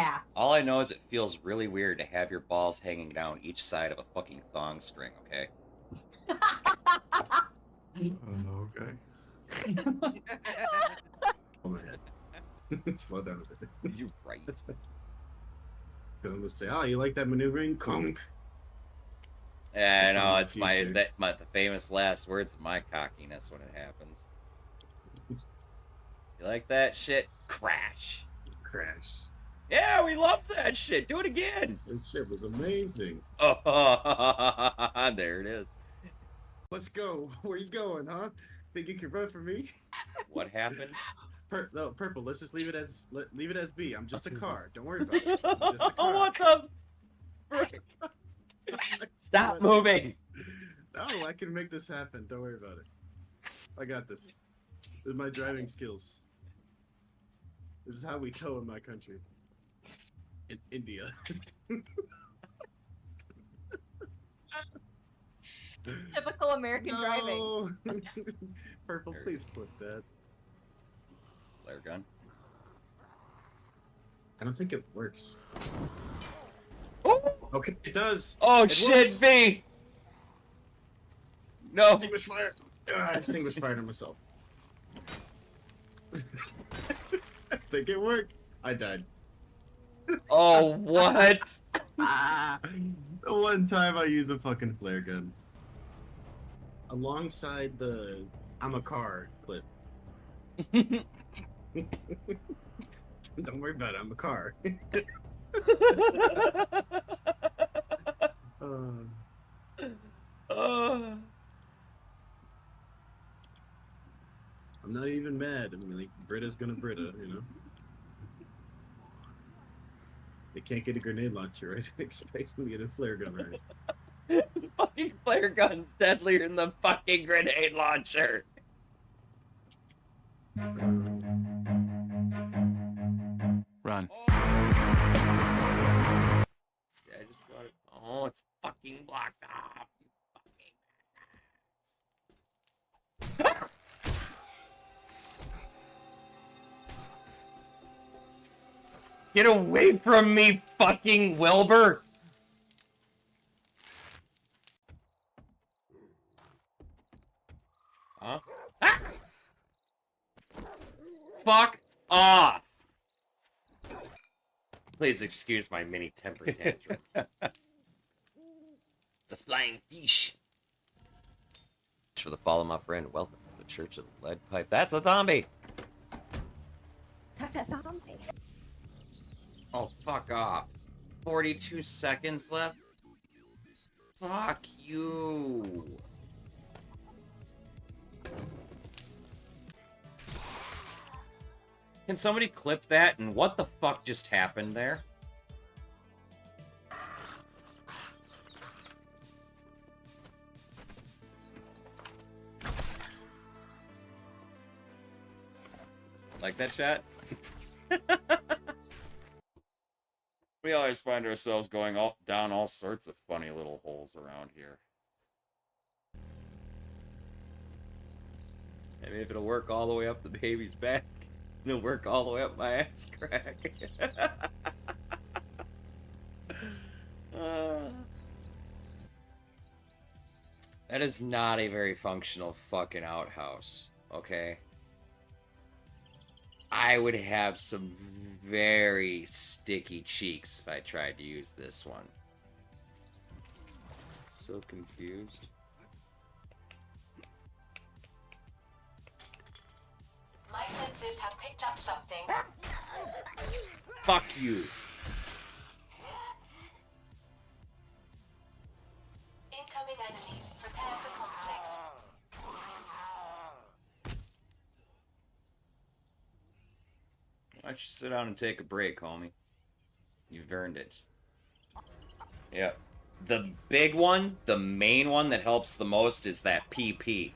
pass. All I know is it feels really weird to have your balls hanging down each side of a fucking thong string, okay? Okay. Oh man. Slow down a bit. You're right. Gonna say, oh, you like that maneuvering? Clunk. Yeah, I Some know, of it's the my future. the famous last words of my cockiness when it happens. You like that shit? Crash. Crash. Yeah, we love that shit. Do it again. This shit was amazing. Oh, there it is. Let's go. Where you going, huh? Think you can run for me? What happened? No, purple. Let's just leave it as B. I'm just a car. Don't worry about it. I'm just a car. What the frick? Stop moving. No, I can make this happen. Don't worry about it. I got this. This is my driving skills. This is how we tow in my country. In India. Typical American driving. Purple, please flip that. Flare gun. I don't think it works. Oh, Okay, it does. oh It shit, works. V. No. Extinguish fire. I extinguished fire on myself. I think it worked. I died. Oh, what? The one time I use a fucking flare gun. Alongside the I'm a car clip. Don't worry about it, I'm a car. I'm not even mad. I mean, like, Brita's gonna Brita, you know? They can't get a grenade launcher, right? Expect them to get a flare gun, right? Fucking flare gun's deadlier than the fucking grenade launcher. Run. Yeah, I just got it. Oh, it's fucking blocked off. You fucking Get away from me, fucking Wilbur! Huh? Ah! Fuck off! Please excuse my mini temper tantrum. It's a flying fish. Thanks for the follow, my friend. Welcome to the Church of the Lead Pipe. That's a zombie! That's a zombie. Oh, fuck off. 42 seconds left? Fuck you. Can somebody clip that? And what the fuck just happened there? Like that shot? We always find ourselves going down all sorts of funny little holes around here. Maybe if it'll work all the way up the baby's back, it'll work all the way up my ass crack. That is not a very functional fucking outhouse, okay? I would have some very sticky cheeks if I tried to use this one. So confused. My senses have picked up something. Fuck you. Incoming enemies. Prepare for conflict. Why don't you sit down and take a break, homie? You've earned it. Yep. The big one, the main one that helps the most is that PP.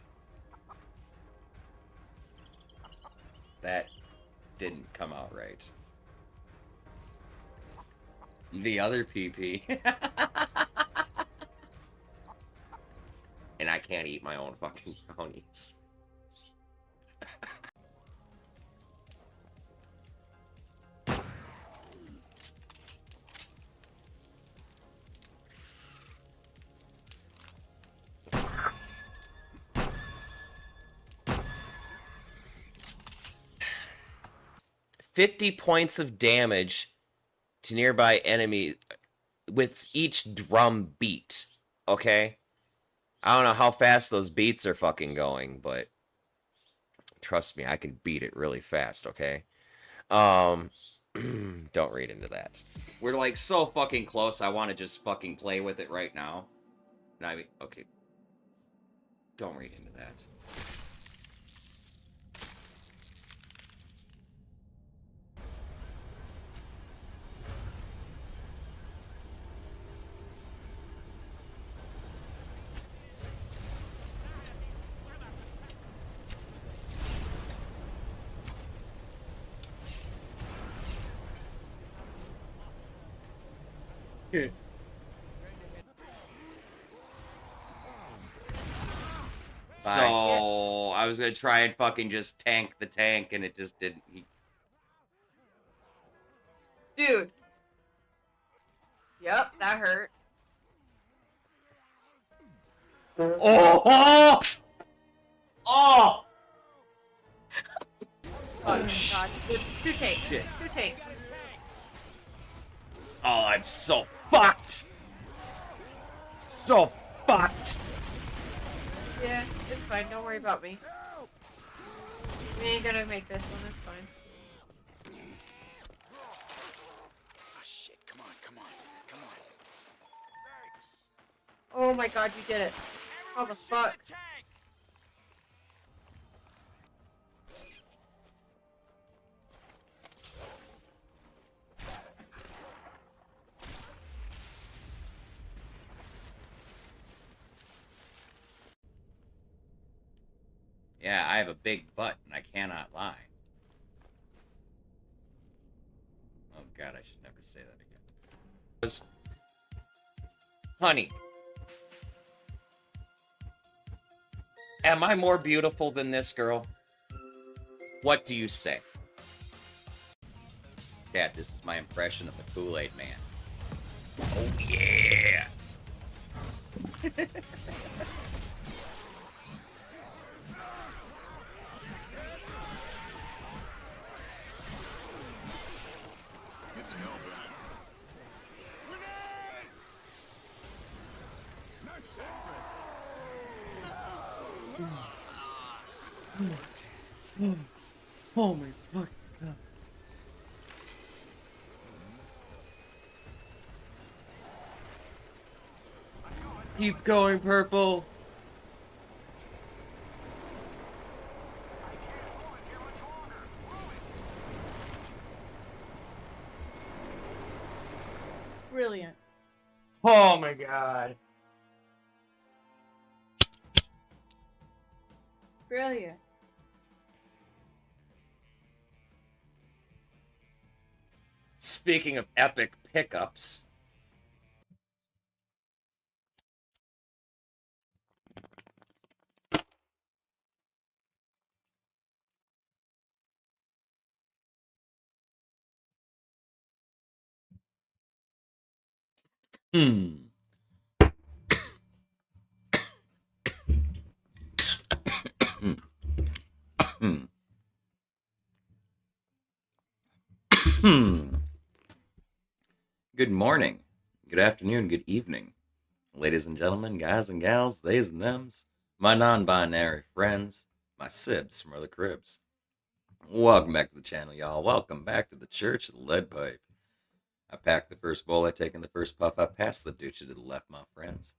That didn't come out right. The other PP. And I can't eat my own fucking brownies. 50 points of damage to nearby enemy with each drum beat. Okay? I don't know how fast those beats are fucking going, but trust me, I can beat it really fast, okay? Don't read into that. We're like so fucking close, I want to just fucking play with it right now. I mean, okay. Don't read into that. So, I was gonna try and fucking just tank the tank, and it just didn't. Dude. Yep, that hurt. Oh! Oh! Oh! Oh, God. Two tanks. Shit. Two tanks. Oh, I'm so fucked! So fucked! Yeah, it's fine. Don't worry about me. We ain't gonna make this one. It's fine. Oh shit, come on, come on, come on. Oh my God, you did it. How the fuck? Yeah, I have a big butt, and I cannot lie. Oh God, I should never say that again. Honey, am I more beautiful than this girl? What do you say? Dad, this is my impression of the Kool-Aid Man. Oh yeah! Oh my fuck. Keep going, purple. Brilliant. Oh my God. Brilliant. Speaking of epic pickups. Good morning, good afternoon, good evening, ladies and gentlemen, guys and gals, theys and thems, my non-binary friends, my sibs from other cribs. Welcome back to the channel, y'all. Welcome back to the Church of the Lead Pipe. I packed the first bowl, I taken the first puff, I passed the doocha to the left, my friends.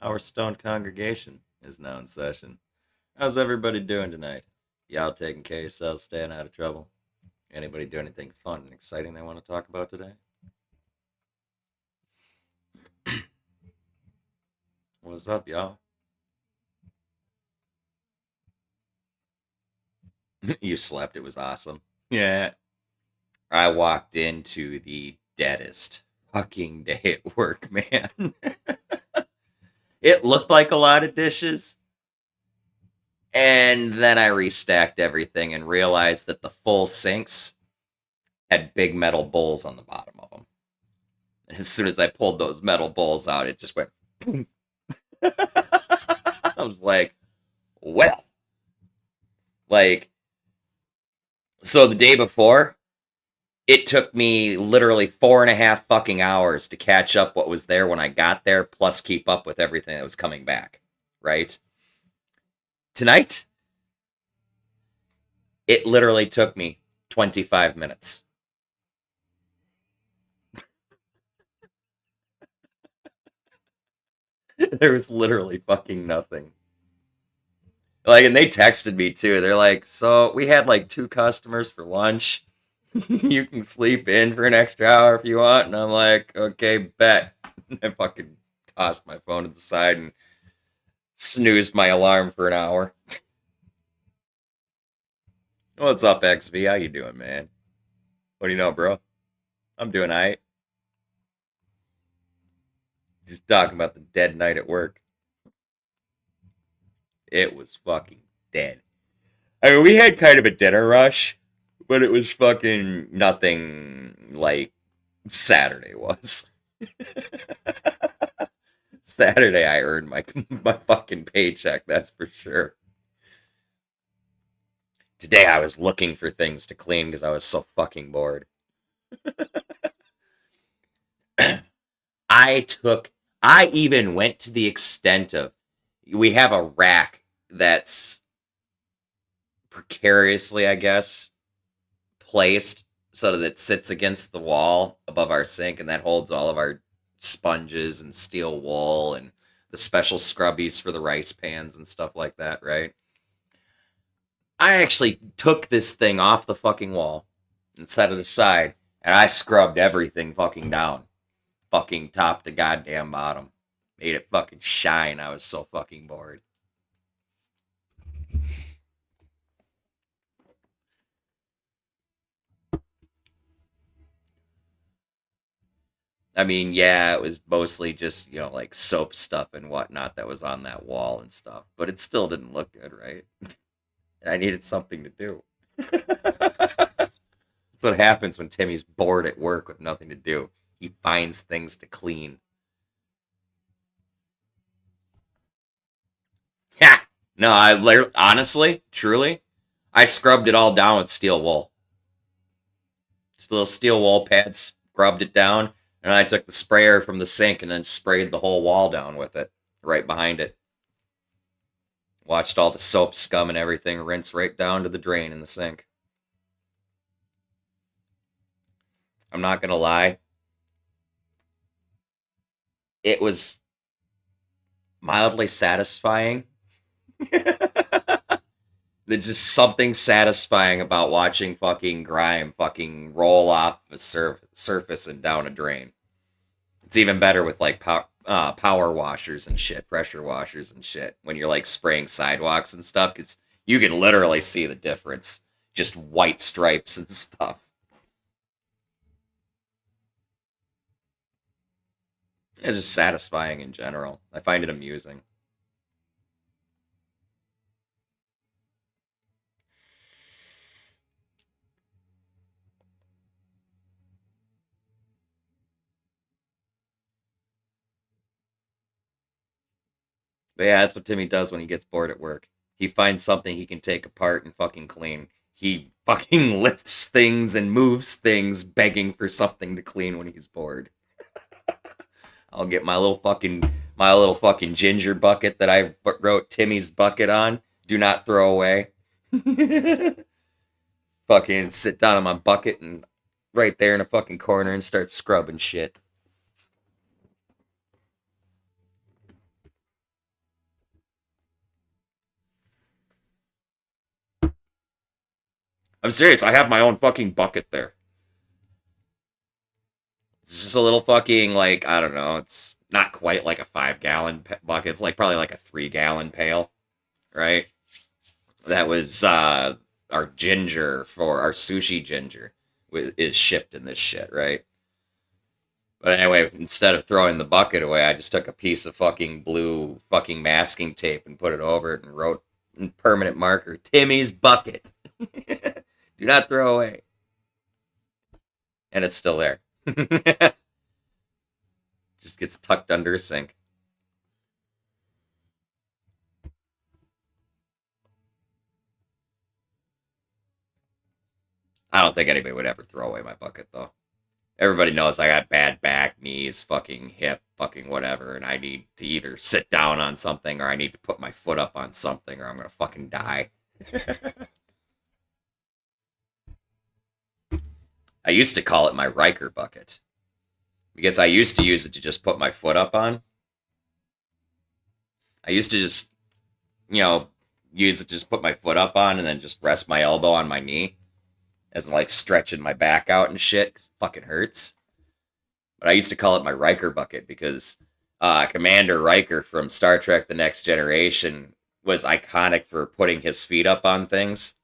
Our stoned congregation is now in session. How's everybody doing tonight? Y'all taking care of yourselves, staying out of trouble? Anybody do anything fun and exciting they want to talk about today? What's up, y'all? You slept, it was awesome. Yeah. I walked into the deadest fucking day at work, man. It looked like a lot of dishes. And then I restacked everything and realized that the full sinks had big metal bowls on the bottom of them. And as soon as I pulled those metal bowls out, it just went boom. I was like, well. Like, so the day before, It took me literally 4.5 fucking hours to catch up what was there when I got there, plus keep up with everything that was coming back, right? Tonight, it literally took me 25 minutes. There was literally fucking nothing. Like, and they texted me too. They're like, so we had like 2 customers for lunch. You can sleep in for an extra hour if you want. And I'm like, okay, bet. I fucking tossed my phone to the side and snoozed my alarm for an hour. What's up, XV? How you doing, man? What do you know, bro? I'm doing alright. Just talking about the dead night at work. It was fucking dead. I mean, we had kind of a dinner rush, but it was fucking nothing like Saturday was. Saturday, I earned my fucking paycheck, that's for sure. Today, I was looking for things to clean because I was so fucking bored. I even went to the extent of, we have a rack that's precariously, I guess, placed so that it sits against the wall above our sink, and that holds all of our sponges and steel wool and the special scrubbies for the rice pans and stuff like that, right? I actually took this thing off the fucking wall and set it aside, and I scrubbed everything fucking down. Fucking top to goddamn bottom. Made it fucking shine. I was so fucking bored. I mean, yeah, it was mostly just, like soap stuff and whatnot that was on that wall and stuff. But it still didn't look good, right? And I needed something to do. That's what happens when Timmy's bored at work with nothing to do. He finds things to clean. Yeah. No, honestly, truly, I scrubbed it all down with steel wool. Just little steel wool pads, scrubbed it down, and I took the sprayer from the sink and then sprayed the whole wall down with it, right behind it. Watched all the soap scum and everything rinse right down to the drain in the sink. I'm not gonna lie. It was mildly satisfying. There's just something satisfying about watching fucking grime fucking roll off a surface and down a drain. It's even better with like power washers and shit, pressure washers and shit, when you're like spraying sidewalks and stuff, because you can literally see the difference. Just white stripes and stuff. It's just satisfying in general. I find it amusing. But yeah, that's what Timmy does when he gets bored at work. He finds something he can take apart and fucking clean. He fucking lifts things and moves things, begging for something to clean when he's bored. I'll get my little fucking ginger bucket that I wrote Timmy's bucket on. Do not throw away. Fucking sit down on my bucket and right there in a fucking corner and start scrubbing shit. I'm serious. I have my own fucking bucket there. It's just a little fucking, like, I don't know. It's not quite like a 5-gallon bucket. It's like probably like a 3-gallon pail, right? That was our ginger for our sushi ginger is shipped in this shit, right? But anyway, instead of throwing the bucket away, I just took a piece of fucking blue fucking masking tape and put it over it and wrote in permanent marker, Timmy's bucket. Do not throw away. And it's still there. Just gets tucked under a sink. I don't think anybody would ever throw away my bucket, though. Everybody knows I got bad back, knees, fucking hip, fucking whatever, and I need to either sit down on something or I need to put my foot up on something or I'm gonna fucking die. I used to call it my Riker bucket. Because I used to use it to just put my foot up on. I used to just, use it to just put my foot up on and then just rest my elbow on my knee. As in, like, stretching my back out and shit, because it fucking hurts. But I used to call it my Riker bucket because Commander Riker from Star Trek The Next Generation was iconic for putting his feet up on things.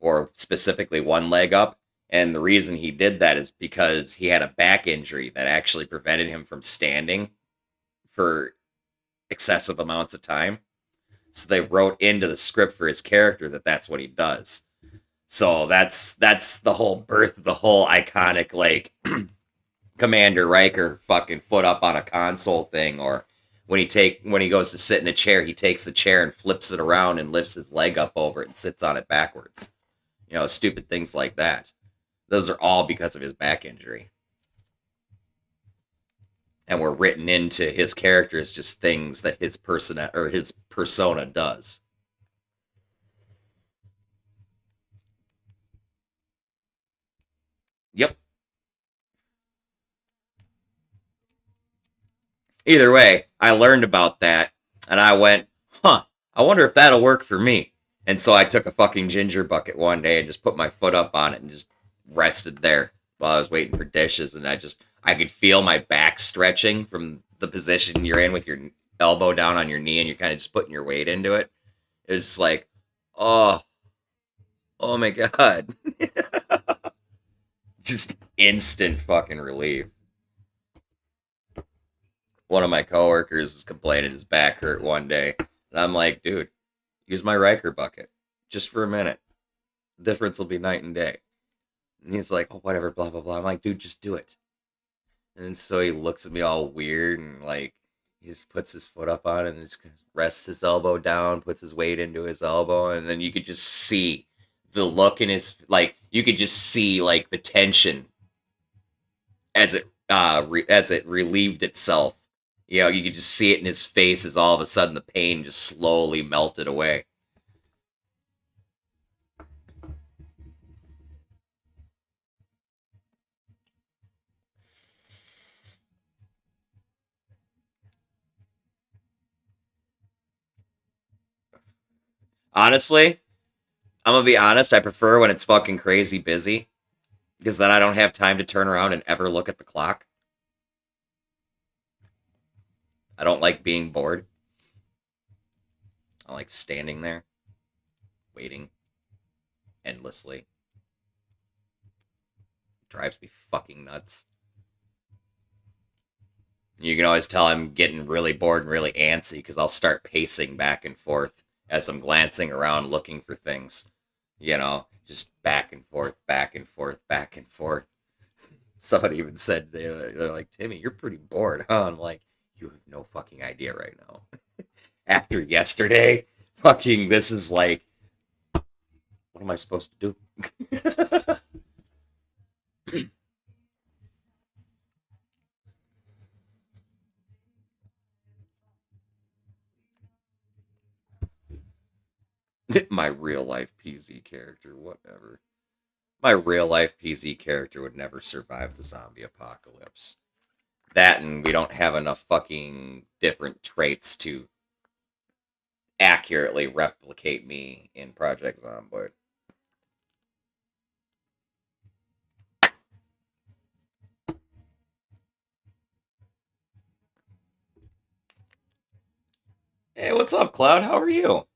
Or specifically one leg up. And the reason he did that is because he had a back injury that actually prevented him from standing for excessive amounts of time. So they wrote into the script for his character that that's what he does. So that's the whole birth of the whole iconic, like, Commander Riker fucking foot up on a console thing, or when he goes to sit in a chair, he takes the chair and flips it around and lifts his leg up over it and sits on it backwards. Stupid things like that. Those are all because of his back injury. And were written into his character as just things that his persona does. Yep. Either way, I learned about that, and I went, I wonder if that'll work for me. And so I took a fucking ginger bucket one day and just put my foot up on it and just rested there while I was waiting for dishes, and I could feel my back stretching from the position you're in with your elbow down on your knee and you're kind of just putting your weight into it. It was just like, oh my god. Just instant fucking relief. One of my coworkers was complaining his back hurt one day, and I'm like, dude, use my Riker bucket just for a minute. The difference will be night and day. And he's like, oh, whatever, blah, blah, blah. I'm like, dude, just do it. And so he looks at me all weird and, like, he just puts his foot up on it and just rests his elbow down, puts his weight into his elbow, and then you could just see the look in his, like, you could just see, like, the tension as it relieved itself. You could just see it in his face as all of a sudden the pain just slowly melted away. Honestly, I'm gonna be honest, I prefer when it's fucking crazy busy, because then I don't have time to turn around and ever look at the clock. I don't like being bored. I like standing there, waiting, endlessly. It drives me fucking nuts. You can always tell I'm getting really bored and really antsy, because I'll start pacing back and forth as I'm glancing around looking for things. Just back and forth, back and forth, back and forth. Somebody even said, they're like, Timmy, you're pretty bored, huh? I'm like, you have no fucking idea right now. After yesterday, fucking, this is like, what am I supposed to do? My real life PZ character, whatever. My real life PZ character would never survive the zombie apocalypse. That, and we don't have enough fucking different traits to accurately replicate me in Project Zomboid. Hey, what's up, Cloud? How are you?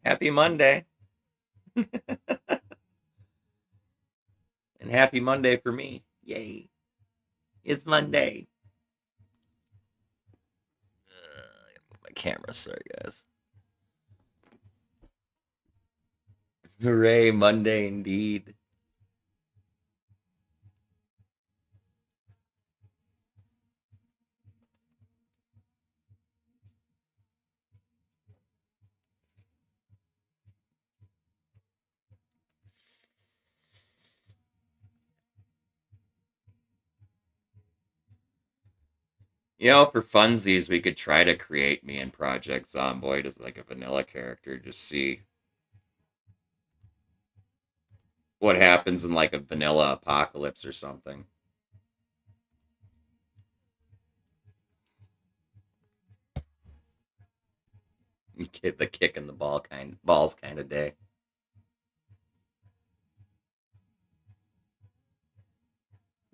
Happy Monday. And happy Monday for me. Yay. It's Monday. My camera, sorry guys. Hooray, Monday indeed. You know, for funsies, we could try to create me in Project Zomboid as like a vanilla character. Just see what happens in like a vanilla apocalypse or something. You get the kick in the balls kind of day.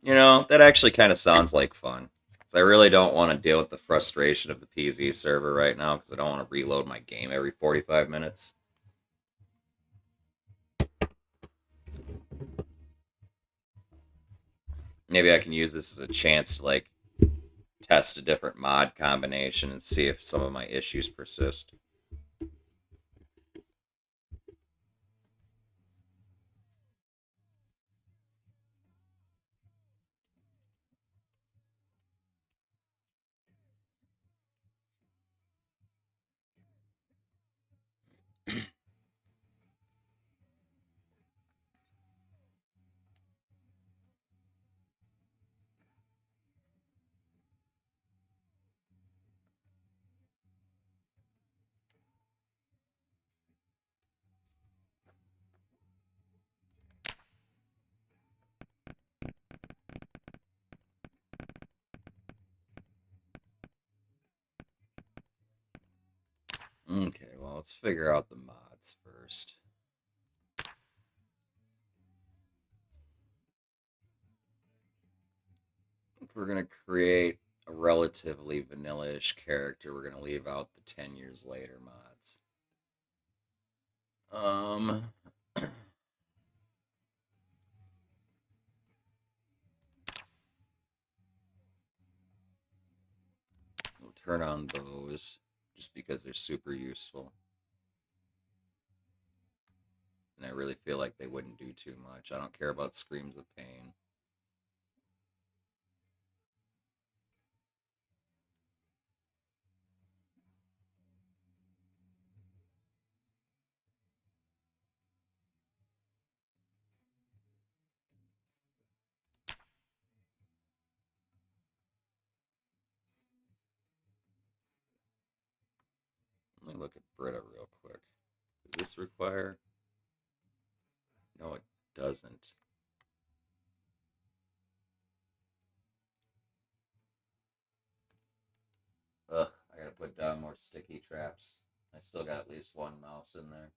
You know, that actually kind of sounds like fun. I really don't want to deal with the frustration of the PZ server right now because I don't want to reload my game every 45 minutes. Maybe I can use this as a chance to like test a different mod combination and see if some of my issues persist. Okay, well, let's figure out the mods first. If we're going to create a relatively vanilla-ish character, we're going to leave out the 10 years later mods. We'll turn on those just because they're super useful. And I really feel like they wouldn't do too much. I don't care about screams of pain. Let me look at Brita real quick. Does this require? No, it doesn't. Ugh, I gotta put down more sticky traps. I still got at least one mouse in there.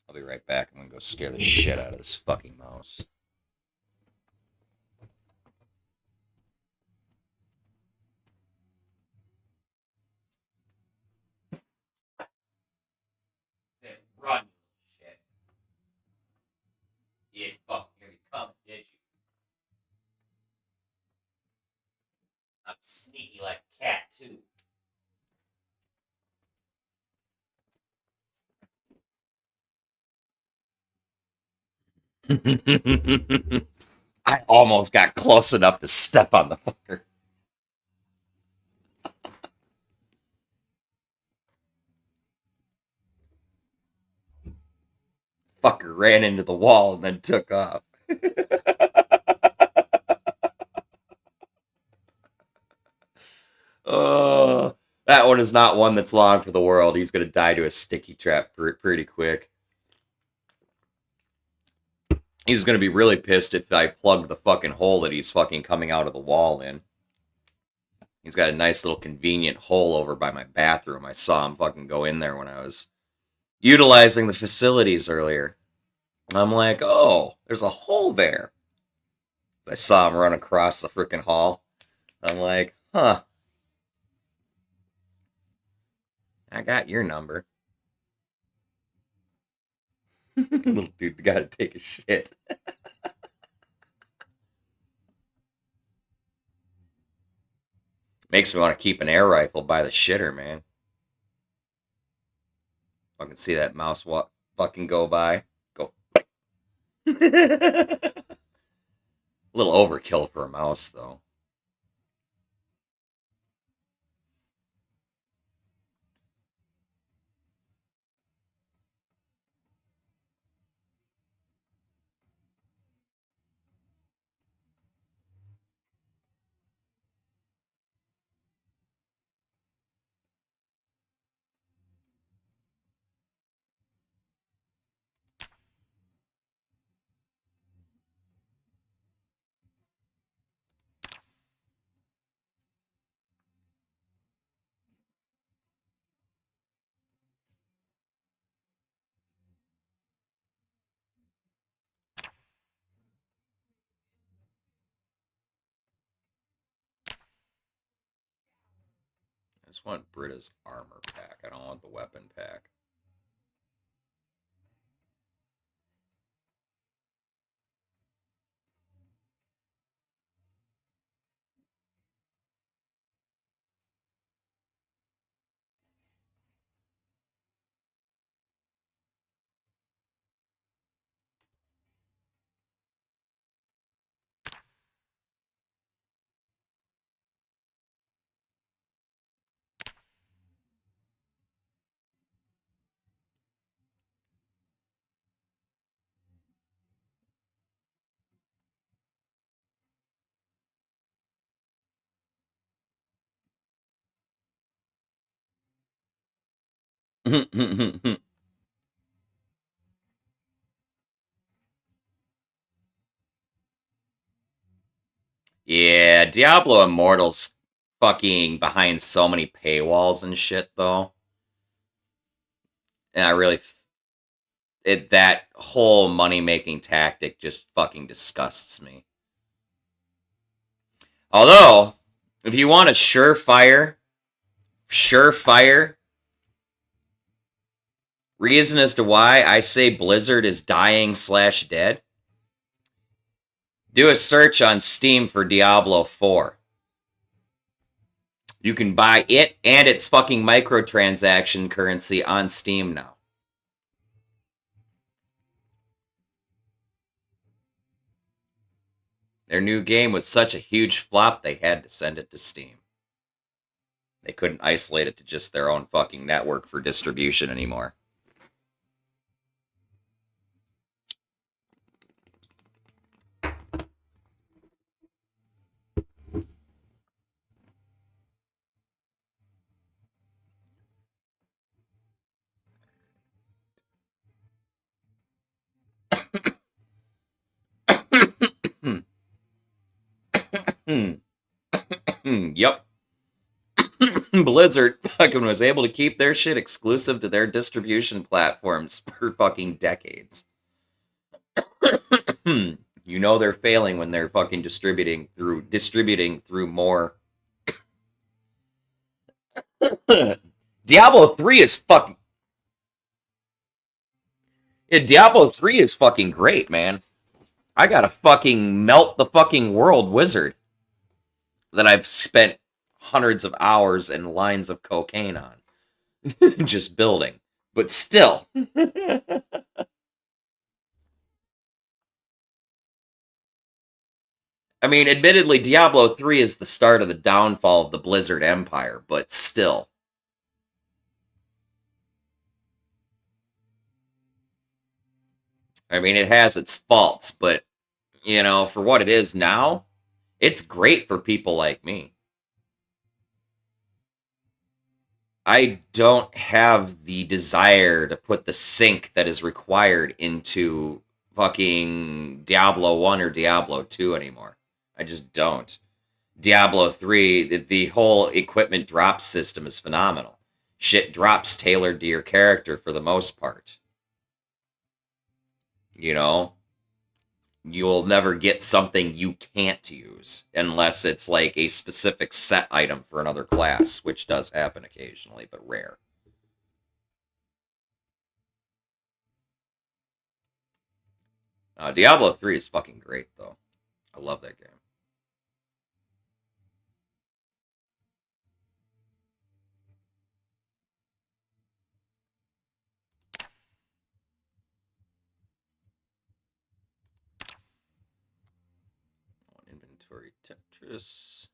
I'll be right back. I'm gonna go scare the shit out of this fucking mouse. Run, shit. You didn't fucking hear me coming, did you? I'm sneaky like a cat, too. I almost got close enough to step on the fucker. Fucker ran into the wall and then took off. Oh, that one is not one that's long for the world. He's gonna die to a sticky trap pretty quick. He's gonna be really pissed if I plug the fucking hole that he's fucking coming out of the wall in. He's got a nice little convenient hole over by my bathroom. I saw him fucking go in there when I was utilizing the facilities earlier. I'm like, oh, there's a hole there. I saw him run across the freaking hall. I'm like, huh. I got your number. Little dude gotta take a shit. Makes me want to keep an air rifle by the shitter, man. I can see that mouse fucking go by. Go. A little overkill for a mouse, though. just want Brita's armor pack. I don't want the weapon pack. Yeah, Diablo Immortal's fucking behind so many paywalls and shit, though. And I really... that whole money-making tactic just fucking disgusts me. Although, if you want a surefire reason as to why I say Blizzard is dying/dead, do a search on Steam for Diablo 4. You can buy it and its fucking microtransaction currency on Steam now. Their new game was such a huge flop, they had to send it to Steam. They couldn't isolate it to just their own fucking network for distribution anymore. Yep. Blizzard fucking was able to keep their shit exclusive to their distribution platforms for fucking decades. You know they're failing when they're fucking distributing through more. Diablo 3 is fucking... Yeah, Diablo 3 is fucking great, man. I got a fucking melt the fucking world wizard that I've spent hundreds of hours and lines of cocaine on. Just building. But still. I mean, admittedly, Diablo 3 is the start of the downfall of the Blizzard Empire, but still. I mean, it has its faults, but, you know, for what it is now, it's great for people like me. I don't have the desire to put the sink that is required into fucking Diablo 1 or Diablo 2 anymore. I just don't. Diablo 3, the whole equipment drop system is phenomenal. Shit drops tailored to your character for the most part. You know? You'll never get something you can't use unless it's like a specific set item for another class, which does happen occasionally, but rare. Diablo 3 is fucking great, though. I love that game. Inventory Tetris.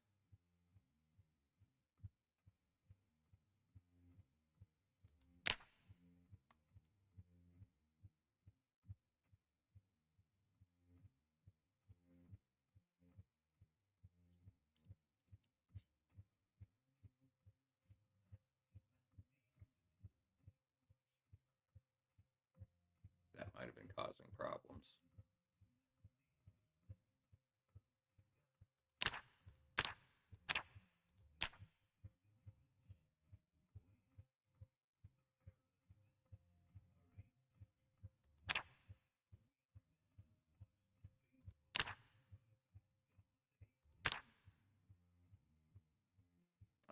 That might have been causing problems.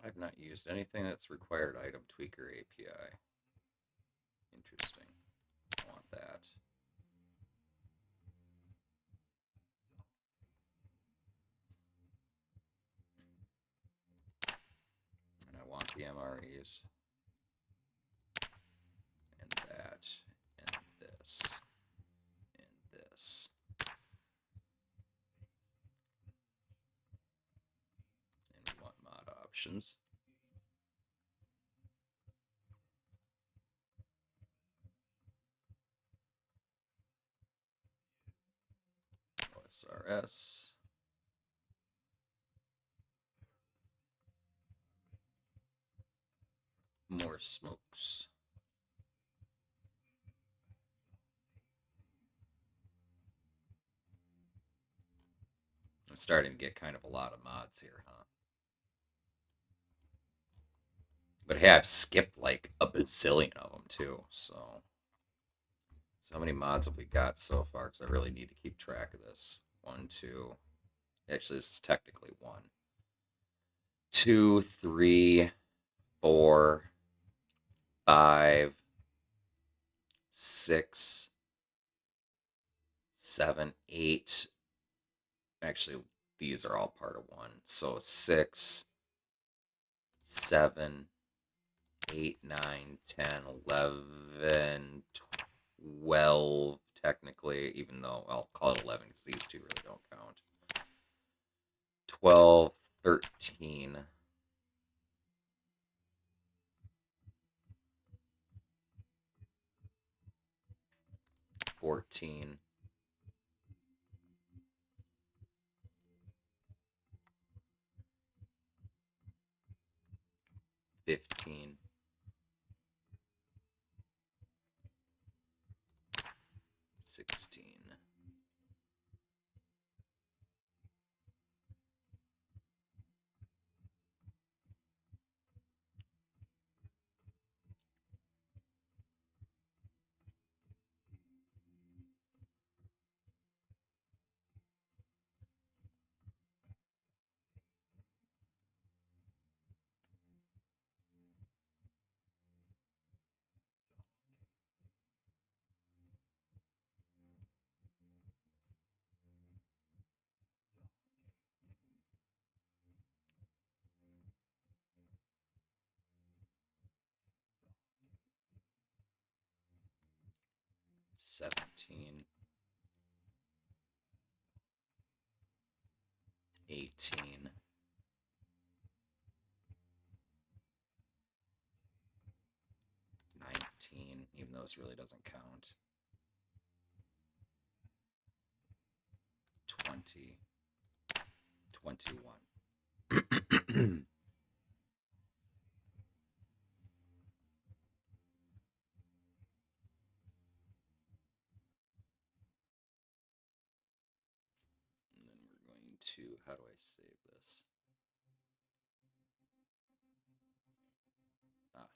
I've not used anything that's required item tweaker API. Interesting. I want that. And I want the MREs. And that. And this. And this. And we want mod options. OSRS. More smokes. I'm starting to get kind of a lot of mods here, huh? But hey, I've skipped like a bazillion of them too, so how many mods have we got so far? Because I really need to keep track of this. 1, 2. Actually, this is technically 1, 2, 3, 4, 5, 6, 7, 8. Actually, these are all part of 1. So 6, 7, 8, 9, 10, 11, 12, technically, even though I'll call it 11 because these two really don't count. 12, 13, 14, 15, 16, 17, 18, 19, even though this really doesn't count. 20, 21. And then we're going to, how do I save this? Ah.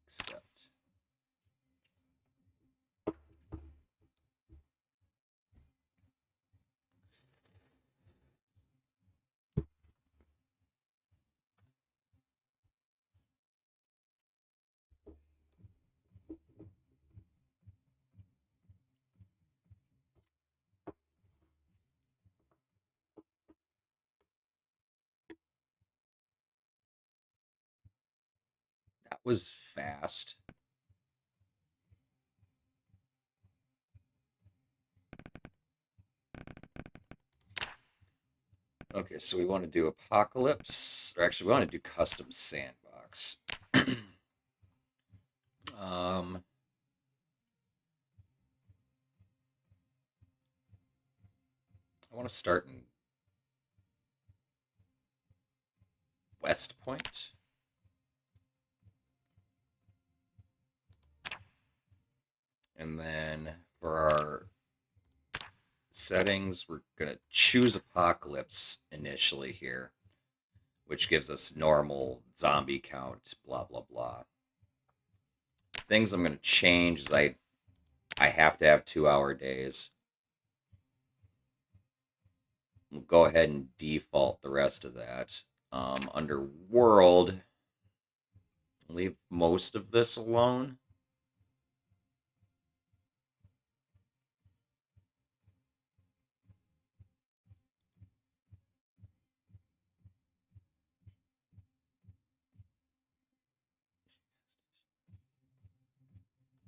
Accept. That was fast. Okay, so we want to do Apocalypse, or actually we want to do custom sandbox. I want to start in West Point. And then for our settings, we're going to choose Apocalypse initially here, which gives us normal zombie count, blah, blah, blah. Things I'm going to change is I have to have 2-hour days. We'll go ahead and default the rest of that. Under world, leave most of this alone.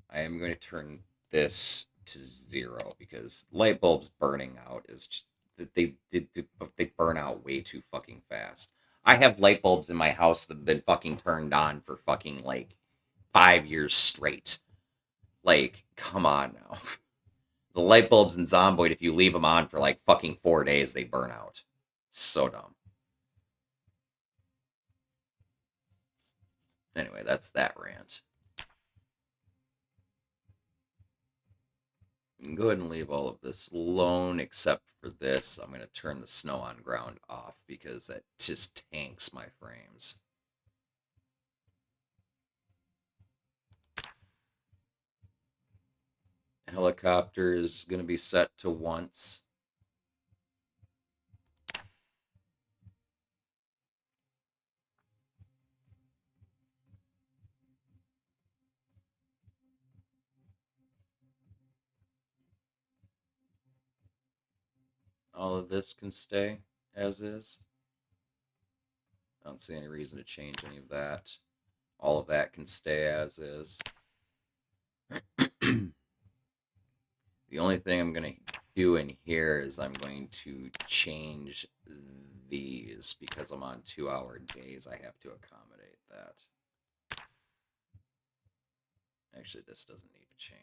I am going to turn this to 0 because light bulbs burning out is just they burn out way too fucking fast. I have light bulbs in my house that have been fucking turned on for fucking like 5 years straight. Like, come on now. The light bulbs in Zomboid, if you leave them on for like fucking 4 days, they burn out. So dumb. Anyway, that's that rant. You can go ahead and leave all of this alone except for this. I'm going to turn the snow on ground off because that just tanks my frames. Helicopter is going to be set to once. All of this can stay as is. I don't see any reason to change any of that. All of that can stay as is. The only thing I'm going to do in here is I'm going to change these because I'm on 2-hour days. I have to accommodate that. Actually, this doesn't need to change.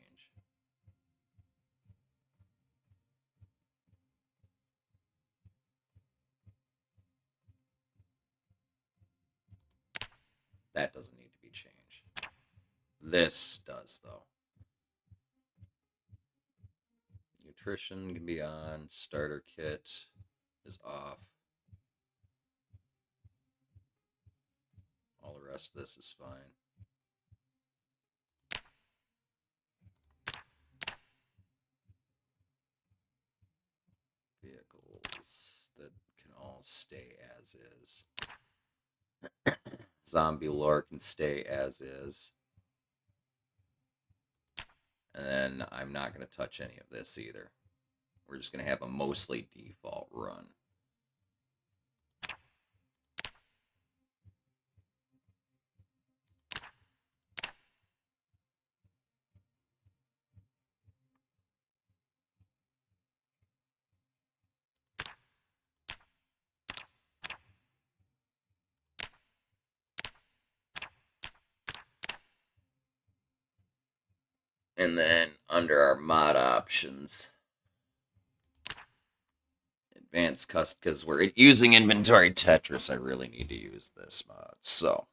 That doesn't need to be changed. This does, though. Nutrition can be on. Starter kit is off. All the rest of this is fine. Vehicles that can all stay as is. Zombie lore can stay as is. And then I'm not going to touch any of this either. We're just going to have a mostly default run. And then under our mod options, advanced custom, because we're using inventory Tetris, I really need to use this mod. So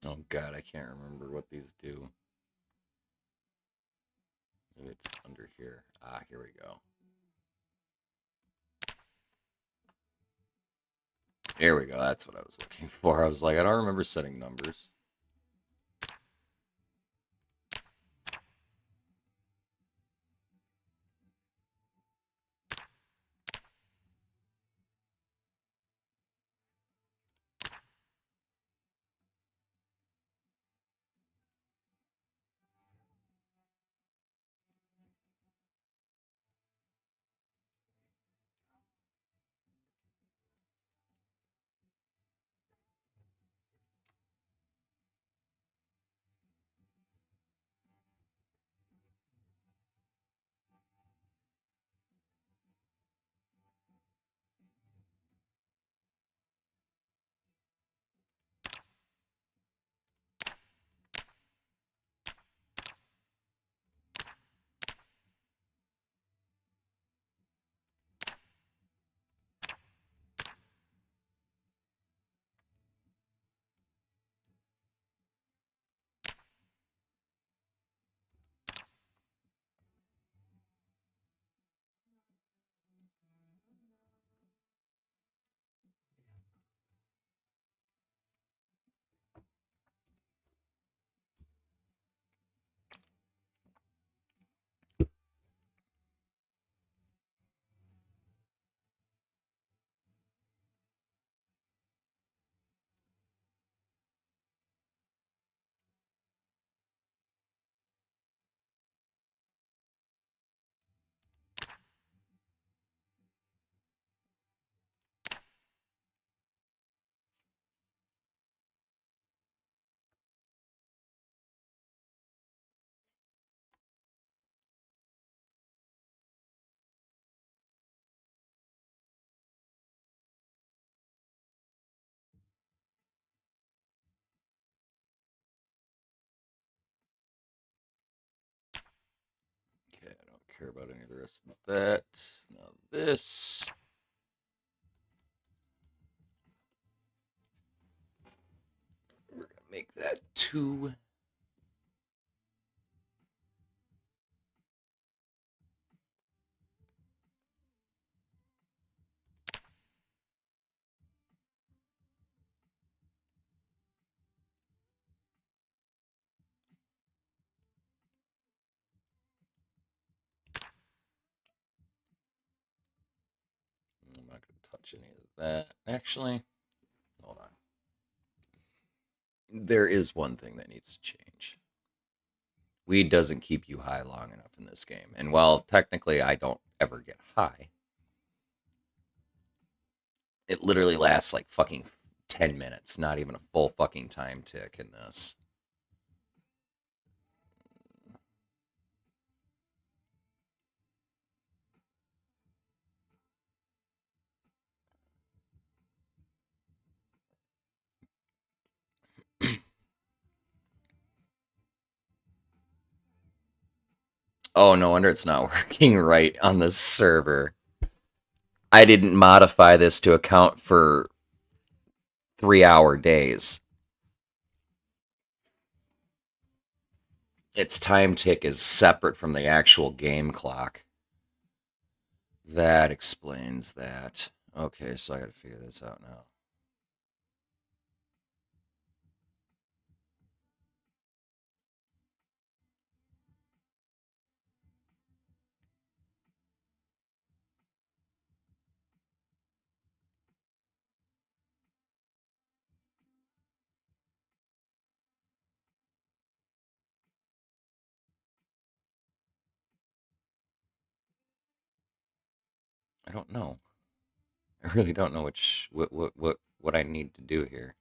oh god, I can't remember what these do. Maybe it's under here. Ah, here we go. Here we go. That's what I was looking for. I was like, I don't remember setting numbers. care about any of the rest of that. Now this. We're gonna make that 2. I'm not going to touch any of that. Actually, hold on. There is one thing that needs to change. Weed doesn't keep you high long enough in this game. And while technically I don't ever get high, it literally lasts like fucking 10 minutes, not even a full fucking time tick in this. Oh, no wonder it's not working right on the server. I didn't modify this to account for 3-hour days. Its time tick is separate from the actual game clock. That explains that. Okay, so I gotta figure this out now. I don't know. I really don't know what I need to do here.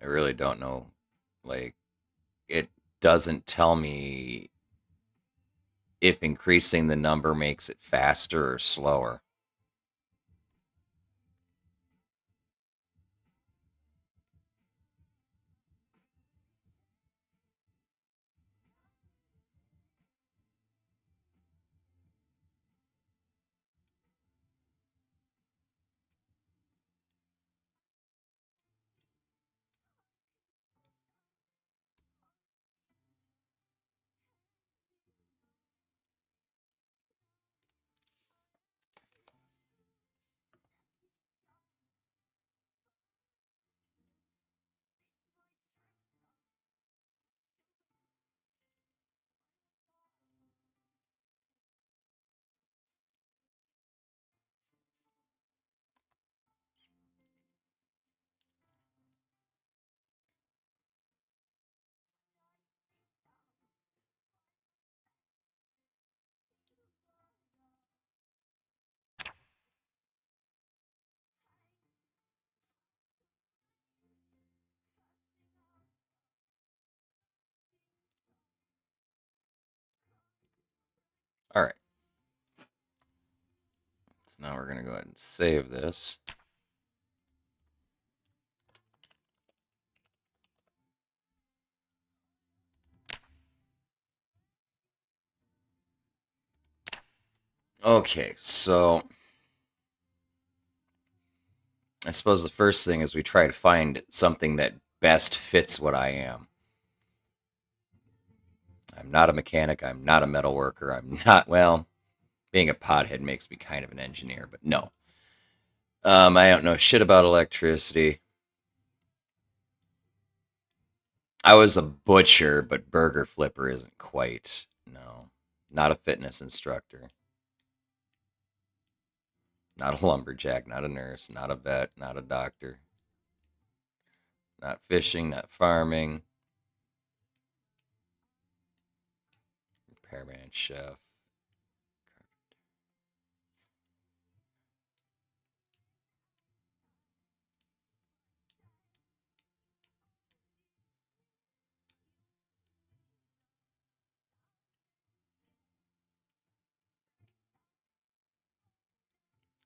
I really don't know. Like, it doesn't tell me if increasing the number makes it faster or slower. All right. So now we're going to go ahead and save this. Okay, so I suppose the first thing is we try to find something that best fits what I am. I'm not a mechanic. I'm not a metal worker. I'm not, well, being a pothead makes me kind of an engineer, but no. I don't know shit about electricity. I was a butcher, but burger flipper isn't quite. No. Not a fitness instructor. Not a lumberjack, not a nurse, not a vet, not a doctor. Not fishing, not farming. Repairman, chef.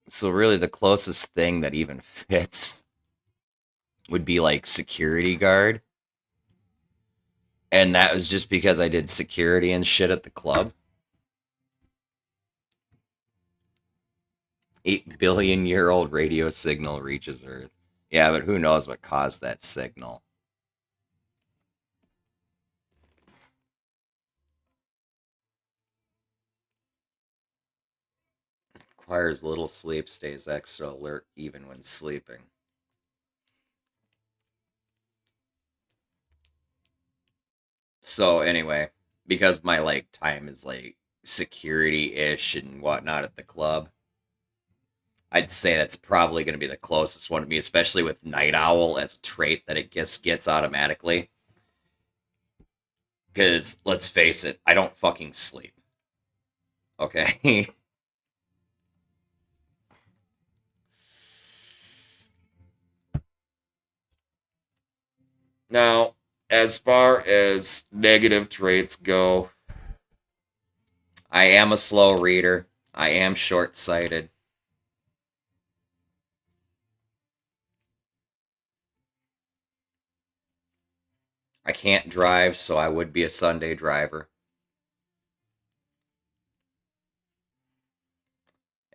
So really the closest thing that even fits would be like security guard. And that was just because I did security and shit at the club. 8 billion-year-old radio signal reaches Earth. Yeah, but who knows what caused that signal? Requires little sleep, stays extra alert even when sleeping. So anyway, because my like time is like security-ish and whatnot at the club, I'd say that's probably going to be the closest one to me, especially with Night Owl as a trait that it gets automatically. Because, let's face it, I don't fucking sleep. Okay? Now, as far as negative traits go, I am a slow reader. I am short-sighted. I can't drive, so I would be a Sunday driver.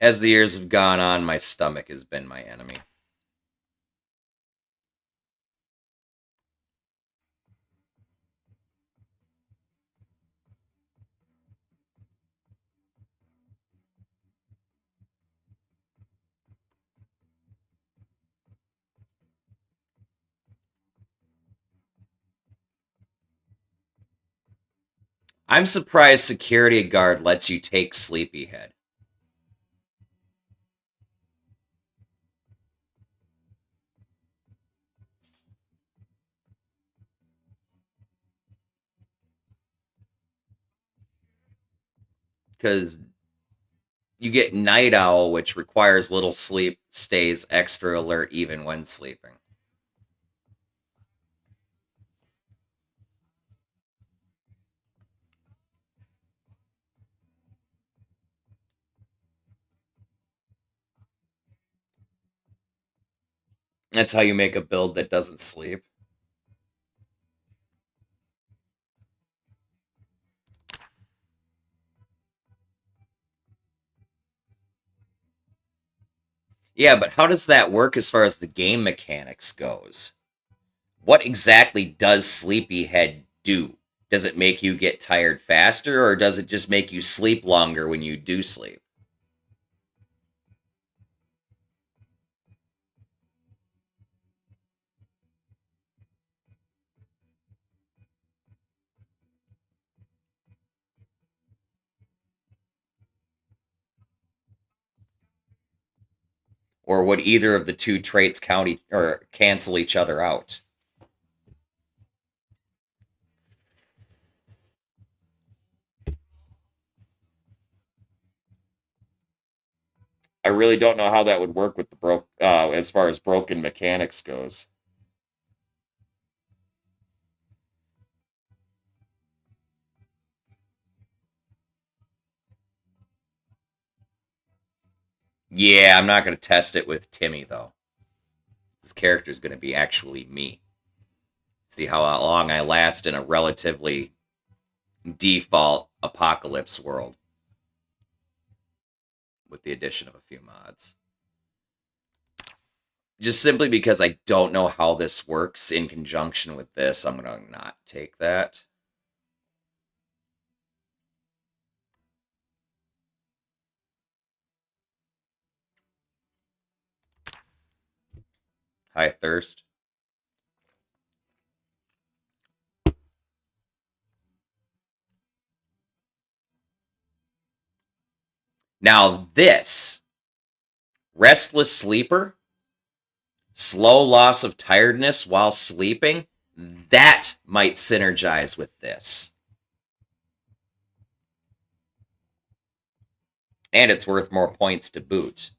As the years have gone on, my stomach has been my enemy. I'm surprised security guard lets you take Sleepyhead. Because you get Night Owl, which requires little sleep, stays extra alert even when sleeping. That's how you make a build that doesn't sleep. Yeah, but how does that work as far as the game mechanics goes? What exactly does Sleepyhead do? Does it make you get tired faster, or does it just make you sleep longer when you do sleep? Or would either of the two traits count or cancel each other out? I really don't know how that would work with the as far as broken mechanics goes. Yeah, I'm not going to test it with Timmy, though. This character is going to be actually me. See how long I last in a relatively default apocalypse world. With the addition of a few mods. Just simply because I don't know how this works in conjunction with this, I'm going to not take that. High thirst. Now this, restless sleeper, slow loss of tiredness while sleeping, that might synergize with this. And it's worth more points to boot.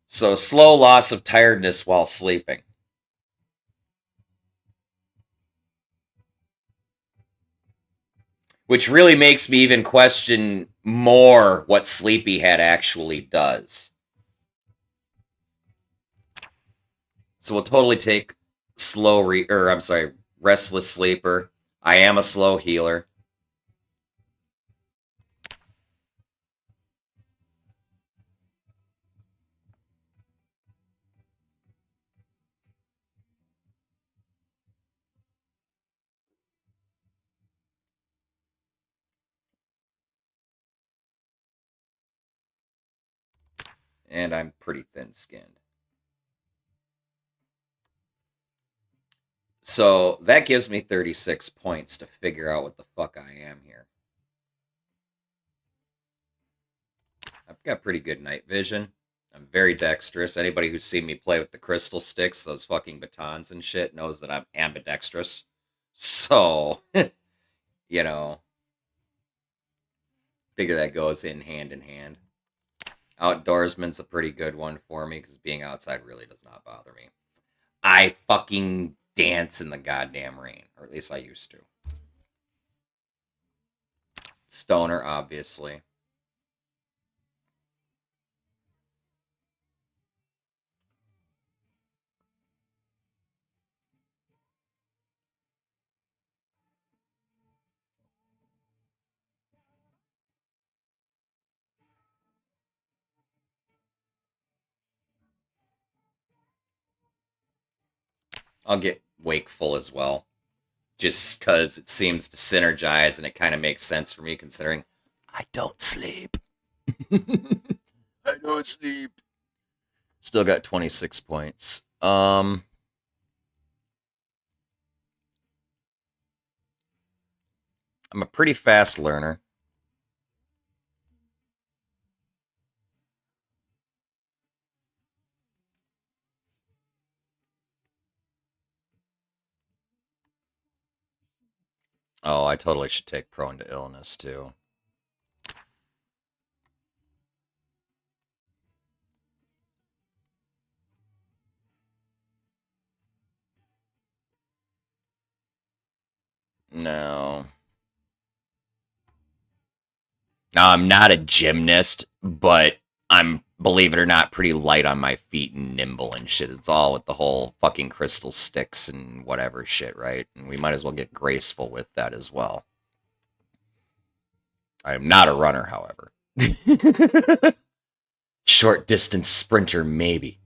So slow loss of tiredness while sleeping. Which really makes me even question more what Sleepyhead actually does. So we'll totally take restless sleeper. I am a slow healer. And I'm pretty thin-skinned. So that gives me 36 points to figure out what the fuck I am here. I've got pretty good night vision. I'm very dexterous. Anybody who's seen me play with the crystal sticks, those fucking batons and shit, knows that I'm ambidextrous. So, you know, figure that goes in hand. Outdoorsman's a pretty good one for me, because being outside really does not bother me. I fucking dance in the goddamn rain, or at least I used to. Stoner, obviously. I'll get wakeful as well, just because it seems to synergize and it kind of makes sense for me considering I don't sleep. I don't sleep. Still got 26 points. I'm a pretty fast learner. Oh, I totally should take prone to illness too. No. Now, I'm not a gymnast, but I'm, believe it or not, pretty light on my feet and nimble and shit. It's all with the whole fucking crystal sticks and whatever shit, right? And we might as well get graceful with that as well. I am not a runner, however. Short distance sprinter, maybe.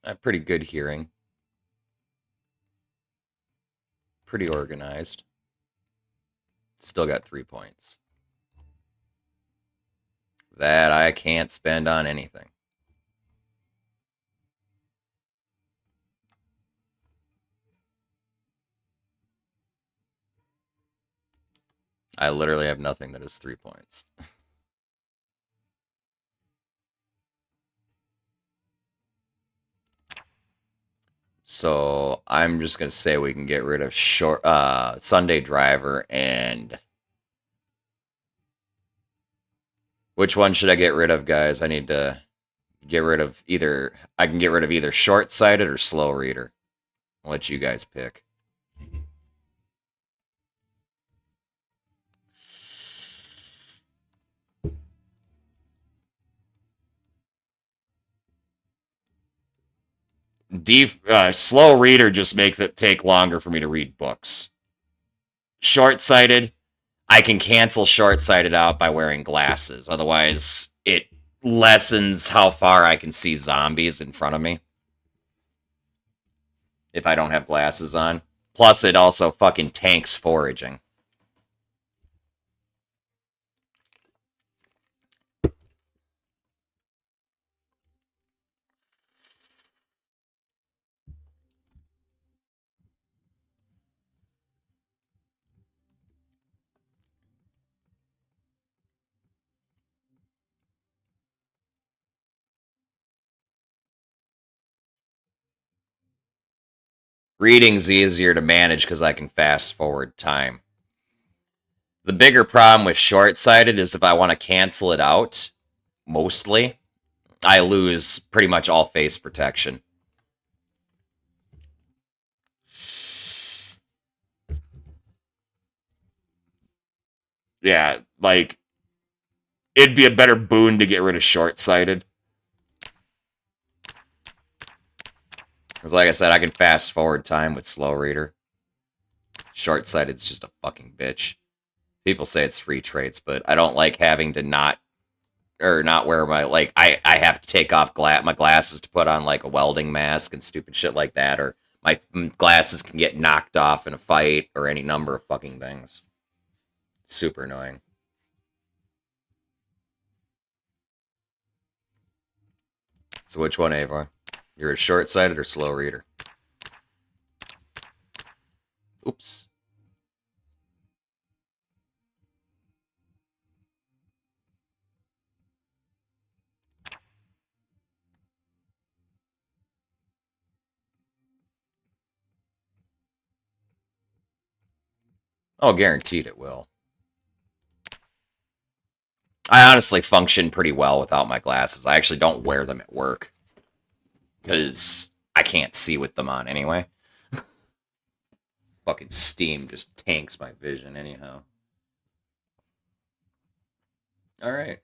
I have pretty good hearing. Pretty organized. Still got 3 points. That I can't spend on anything. I literally have nothing that is 3 points. So I'm just gonna say we can get rid of Sunday driver and which one should I get rid of, guys? I need to get rid of either. I can get rid of either short-sighted or slow reader. I'll let you guys pick. Slow reader just makes it take longer for me to read books. Short-sighted, I can cancel short-sighted out by wearing glasses. Otherwise, it lessens how far I can see zombies in front of me if I don't have glasses on. Plus, it also fucking tanks foraging. Reading's easier to manage because I can fast forward time. The bigger problem with short-sighted is if I want to cancel it out, mostly, I lose pretty much all face protection. Yeah, like, it'd be a better boon to get rid of short-sighted. Because like I said, I can fast-forward time with slow reader. Short-sighted's just a fucking bitch. People say it's free traits, but I don't like having to not wear my, like, I have to take off my glasses to put on, like, a welding mask and stupid shit like that, or my glasses can get knocked off in a fight, or any number of fucking things. Super annoying. So which one, Avon? You're a short-sighted or slow reader? Oops. Oh, guaranteed it will. I honestly function pretty well without my glasses. I actually don't wear them at work. Because I can't see with them on anyway. Fucking Steam just tanks my vision anyhow. Alright.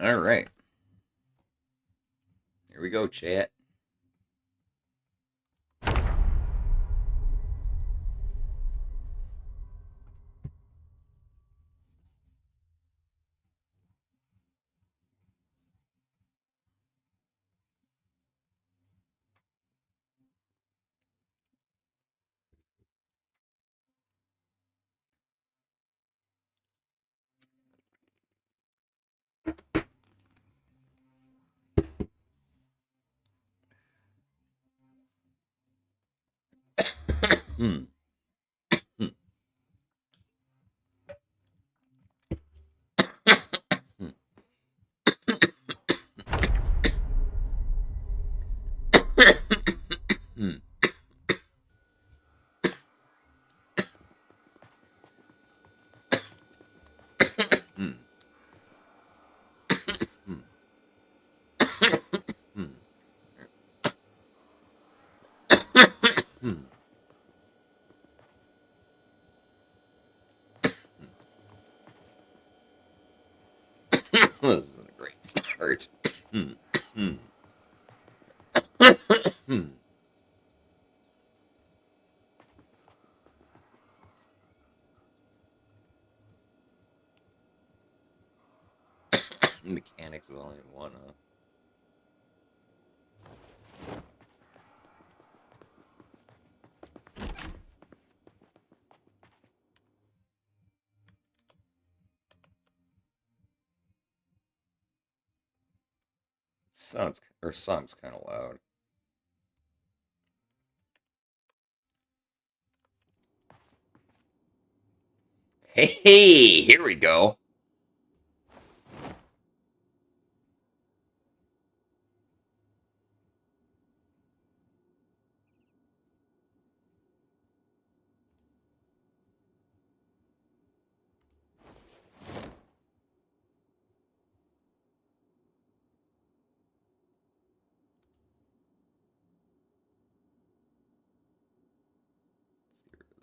Alright. Here we go, chat. Hmm. Hmm. Hmm. Hmm. Hmm. This isn't a great start. Hmm. Hmm. Hmm. Mechanics of only one, huh? Song's kind of loud. Hey, here we go.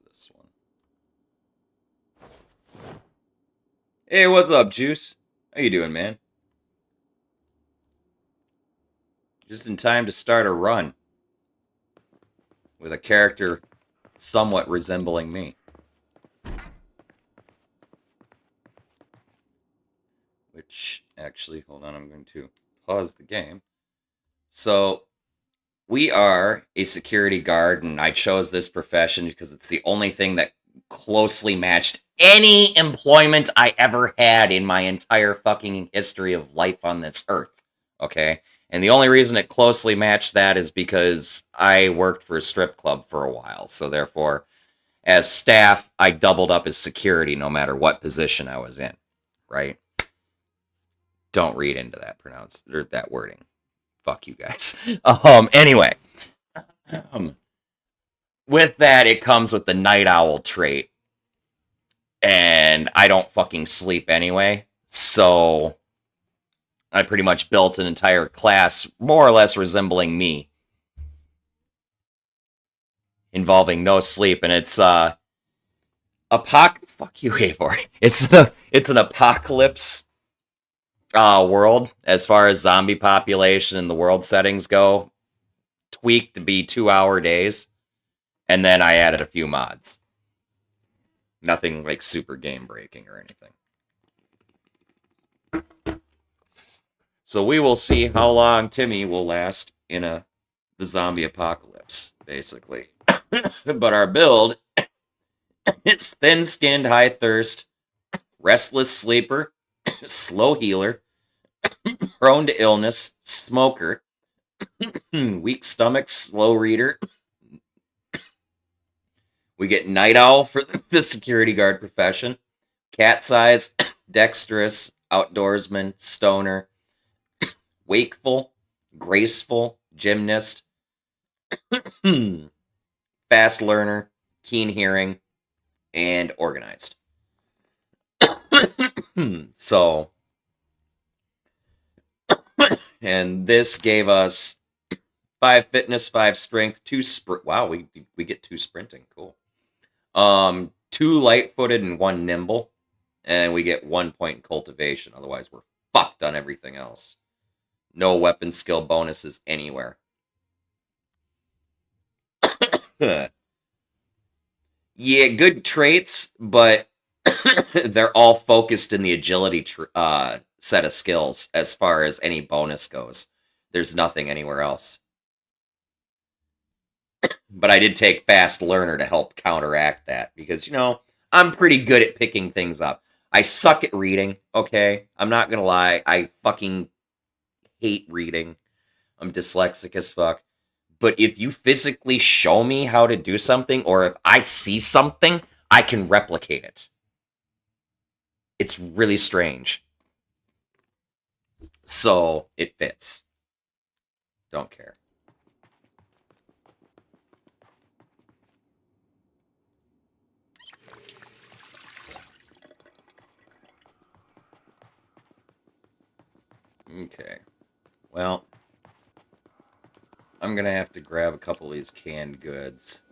This one. Hey, what's up, Juice? How you doing, man? Just in time to start a run with a character somewhat resembling me. Which, actually, hold on, I'm going to pause the game. So, we are a security guard, and I chose this profession because it's the only thing that closely matched any employment I ever had in my entire fucking history of life on this earth. Okay? And the only reason it closely matched that is because I worked for a strip club for a while. So therefore, as staff, I doubled up as security no matter what position I was in. Right? Don't read into that that wording. Fuck you guys. Anyway. With that, it comes with the night owl trait. And I don't fucking sleep anyway. So I pretty much built an entire class more or less resembling me. Involving no sleep. And it's fuck you, Eivor. It's an apocalypse world as far as zombie population and the world settings go. Tweaked to be 2-hour days. And then I added a few mods. Nothing like super game breaking or anything. So we will see how long Timmy will last in the zombie apocalypse, basically. But our build is thin-skinned, high thirst, restless sleeper, slow healer, prone to illness, smoker, weak stomach, slow reader. We get night owl for the security guard profession, cat's eyes, dexterous, outdoorsman, stoner, wakeful, graceful, gymnast, fast learner, keen hearing, and organized. So, and this gave us 5 fitness, 5 strength, 2 sprint. Wow, we get 2 sprinting. Cool. 2 light-footed and 1 nimble, and we get 1 point in cultivation. Otherwise, we're fucked on everything else. No weapon skill bonuses anywhere. Yeah, good traits, but they're all focused in the agility set of skills as far as any bonus goes. There's nothing anywhere else. But I did take fast learner to help counteract that because, I'm pretty good at picking things up. I suck at reading, okay? I'm not gonna lie. I fucking hate reading. I'm dyslexic as fuck. But if you physically show me how to do something, or if I see something, I can replicate it. It's really strange. So, it fits. Don't care. Okay. Well, I'm gonna have to grab a couple of these canned goods.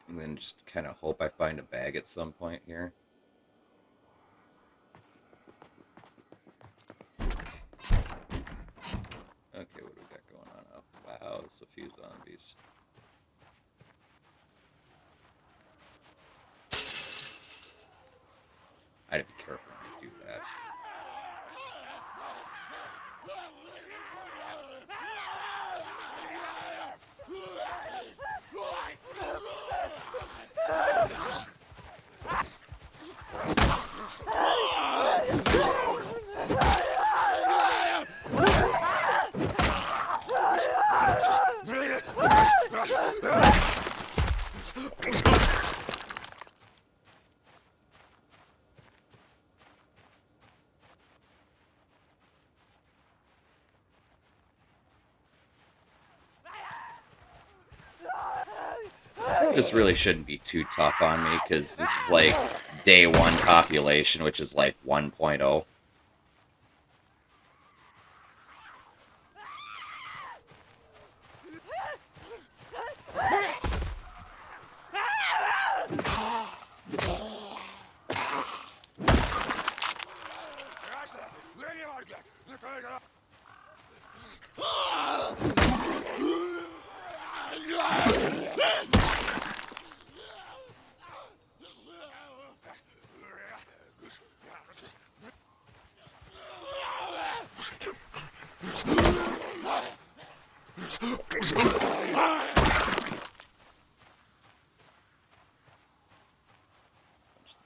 And then just kind of hope I find a bag at some point here. Okay, what do we got going on? Oh, wow, there's a few zombies. I have to be careful when I do that. This really shouldn't be too tough on me, because this is like day 1 population, which is like 1.0.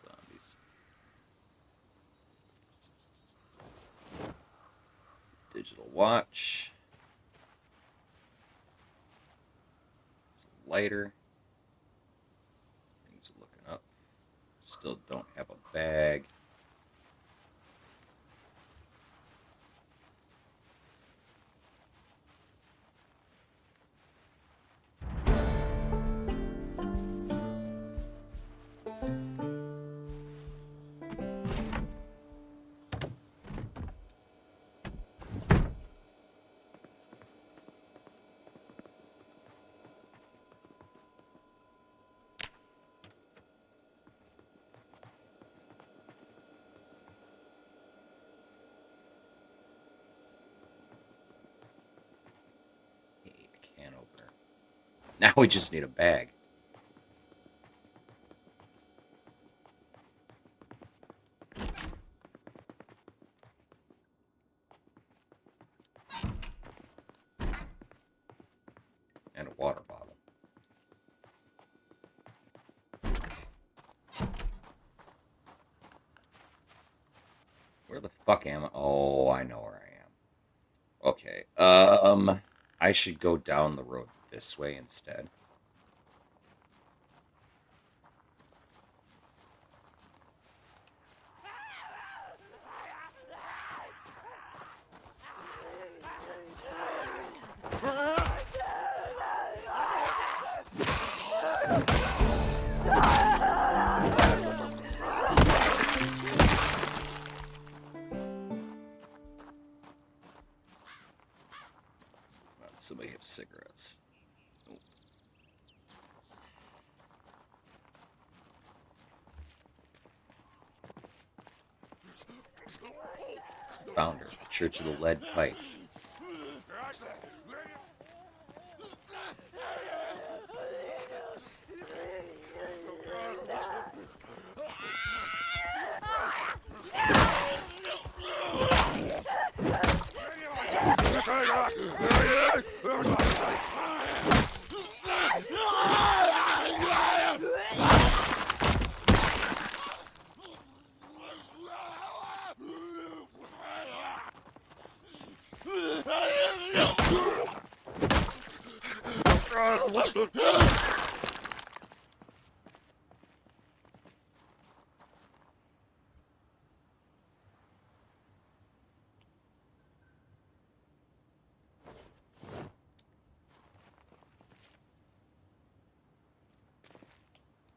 Zombies. Digital watch. It's a lighter. Things are looking up. Still don't have a bag. Can opener. Now we just need a bag. And a water bottle. Where the fuck am I? Oh, I know where I am. Okay. I should go down the road this way instead. Somebody have cigarettes. Oh. Found her. Church of the Lead Pipe.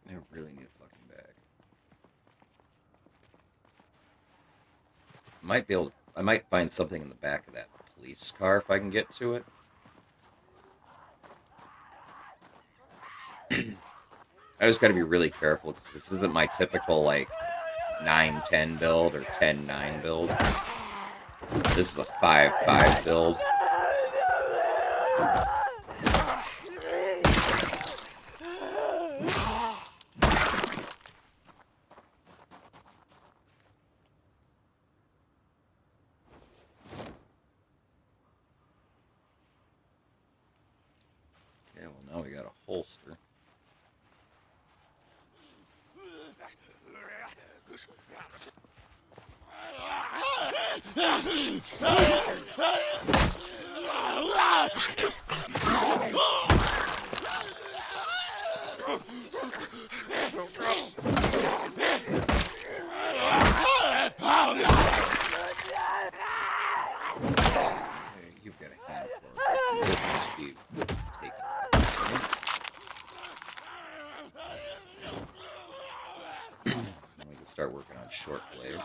I really need a fucking bag. I might find something in the back of that police car if I can get to it. I just gotta be really careful because this isn't my typical like 9-10 build or 10-9 build. This is a 5-5 build. Okay, well now we got a holster. You've got a handful of it. You'll just be taking it. start working on short blade.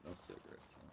No cigarettes, huh?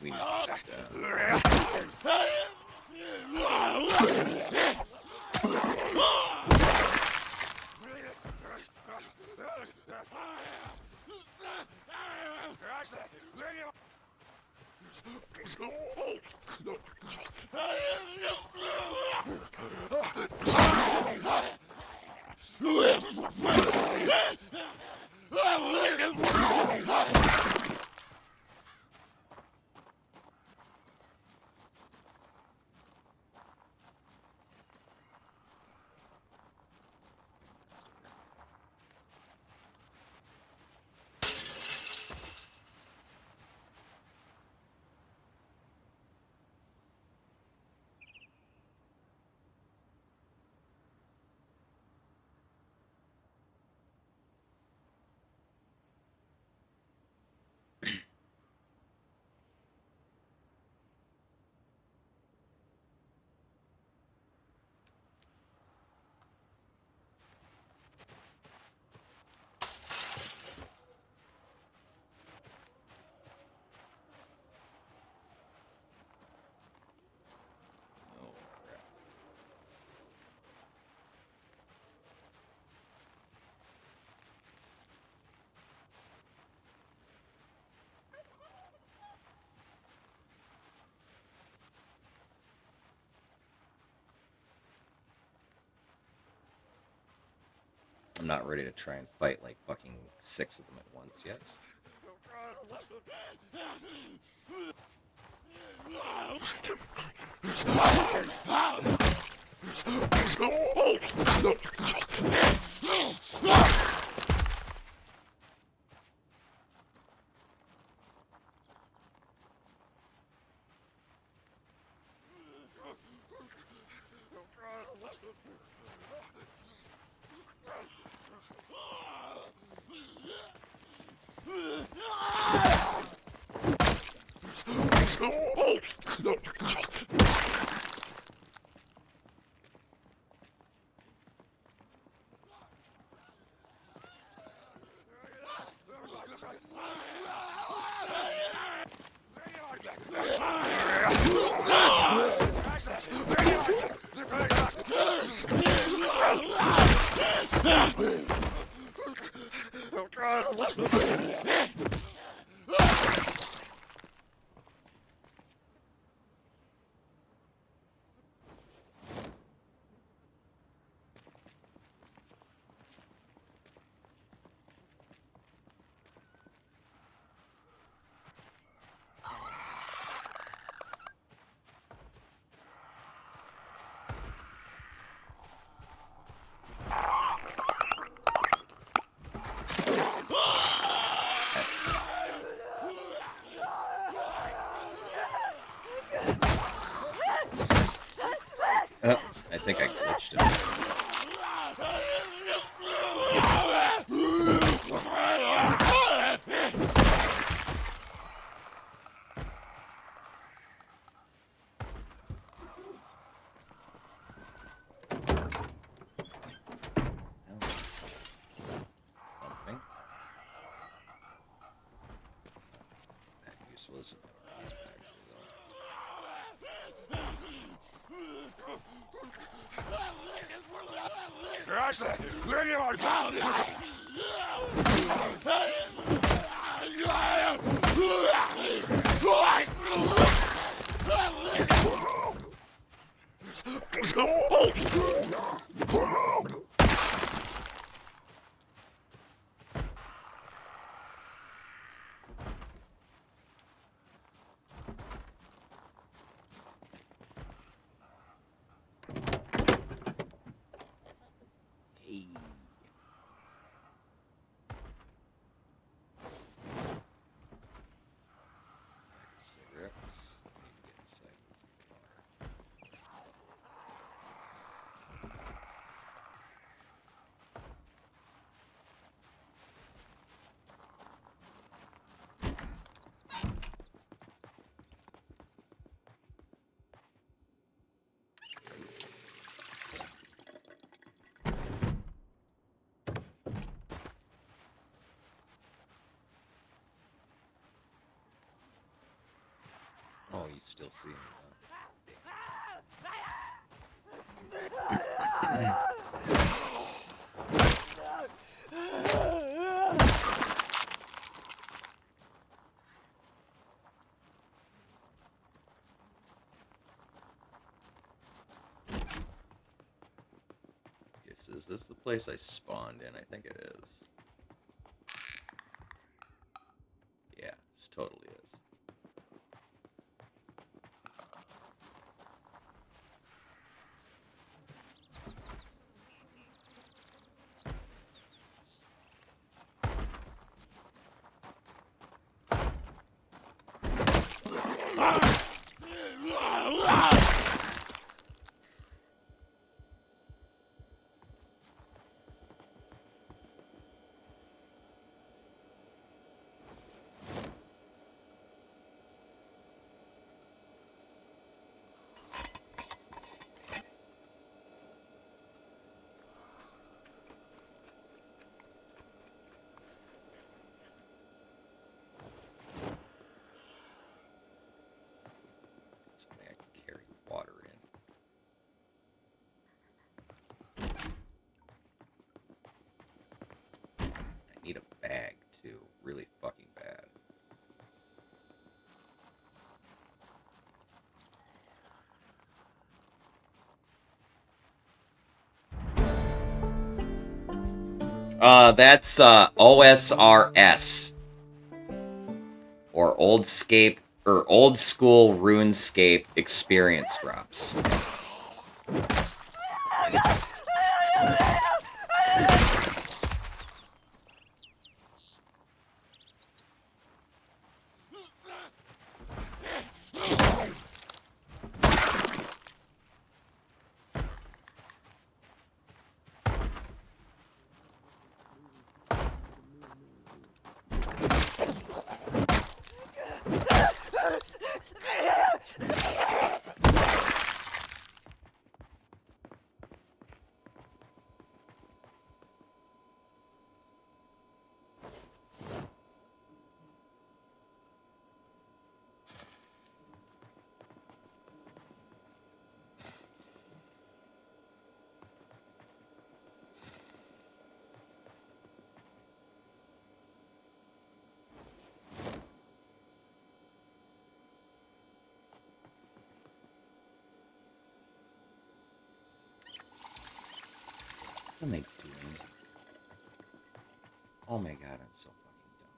We need to sit down. Oh, crap. I'm not ready to try and fight like fucking 6 of them at once yet. think I glitched it. Something. That useful isn't it? Hey. Cigarettes. Need to get inside with some water. Oh, you still see me, huh? Yes, is this the place I spawned in? I think it is. Yeah, this totally is. Something I can carry water in. I need a bag too, really fucking bad. That's OSRS or Old School RuneScape Experience Drops. What am I doing? Oh my god, I'm so fucking dumb.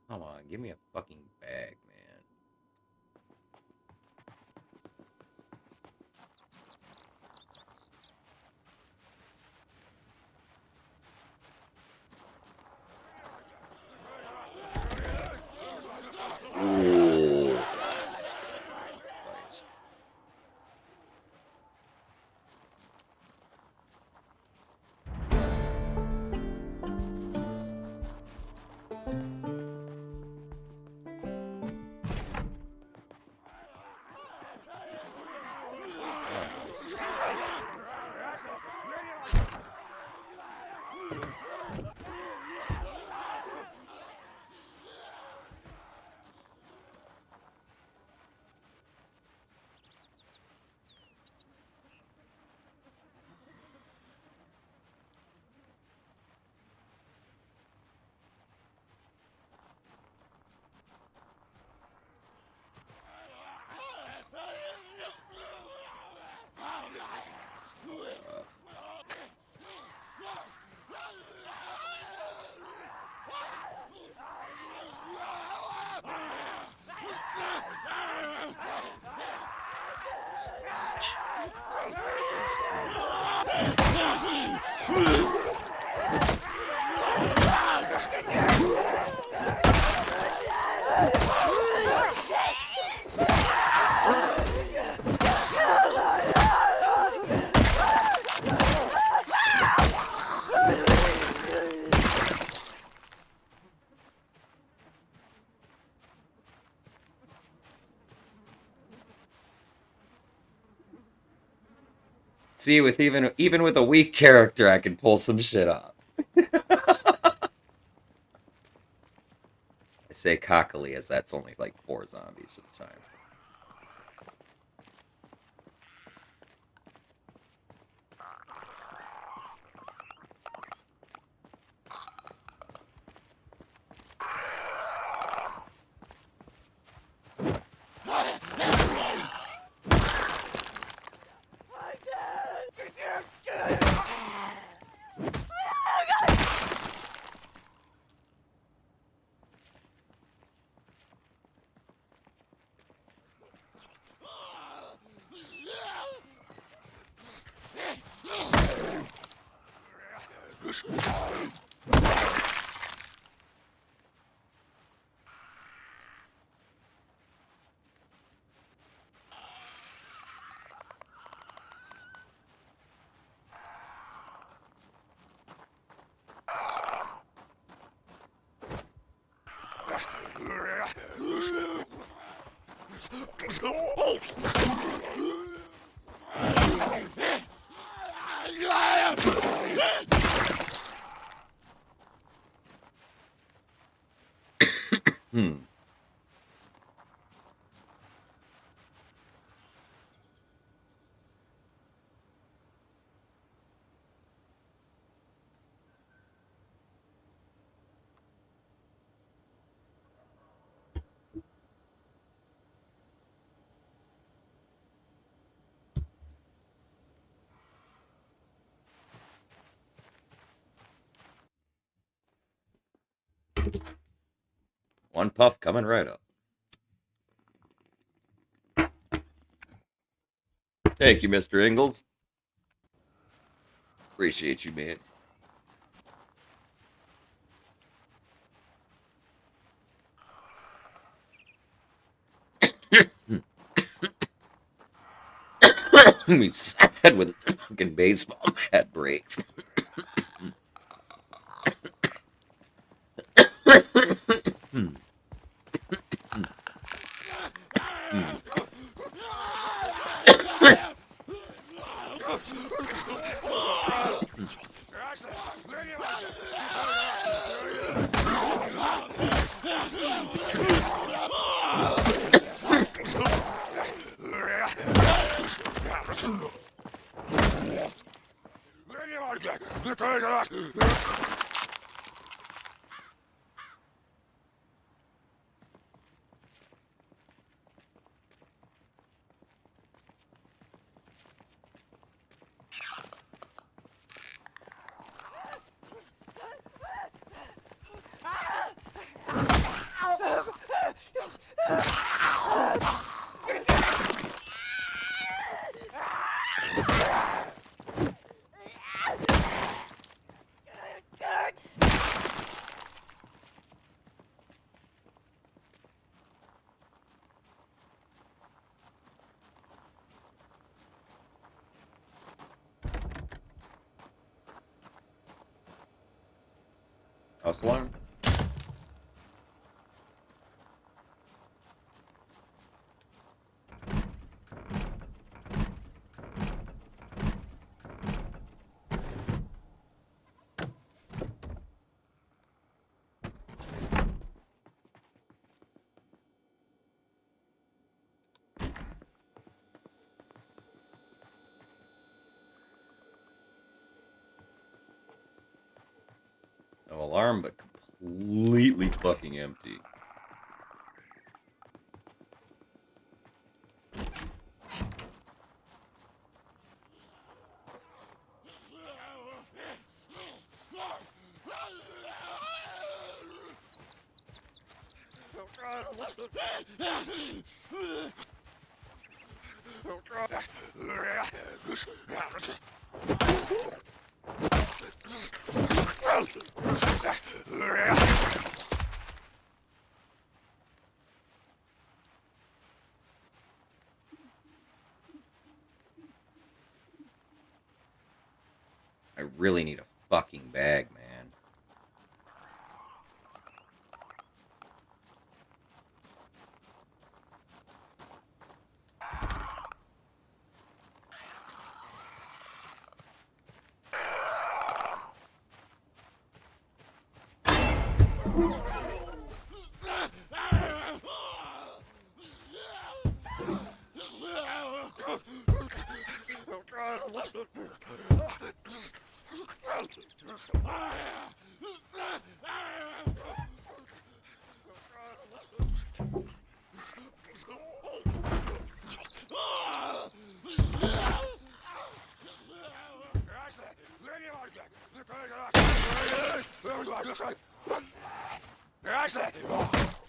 Come on, give me a fucking bag, man. Ooh, that's nice. See, with even with a weak character, I can pull some shit off. I say cockily as that's only like 4 zombies at a time. One puff coming right up. Thank you, Mr. Ingalls. Appreciate you, man. Me sad with its fucking baseball bat breaks. House alarm. No alarm, but completely fucking empty. I really need a fucking bag, man.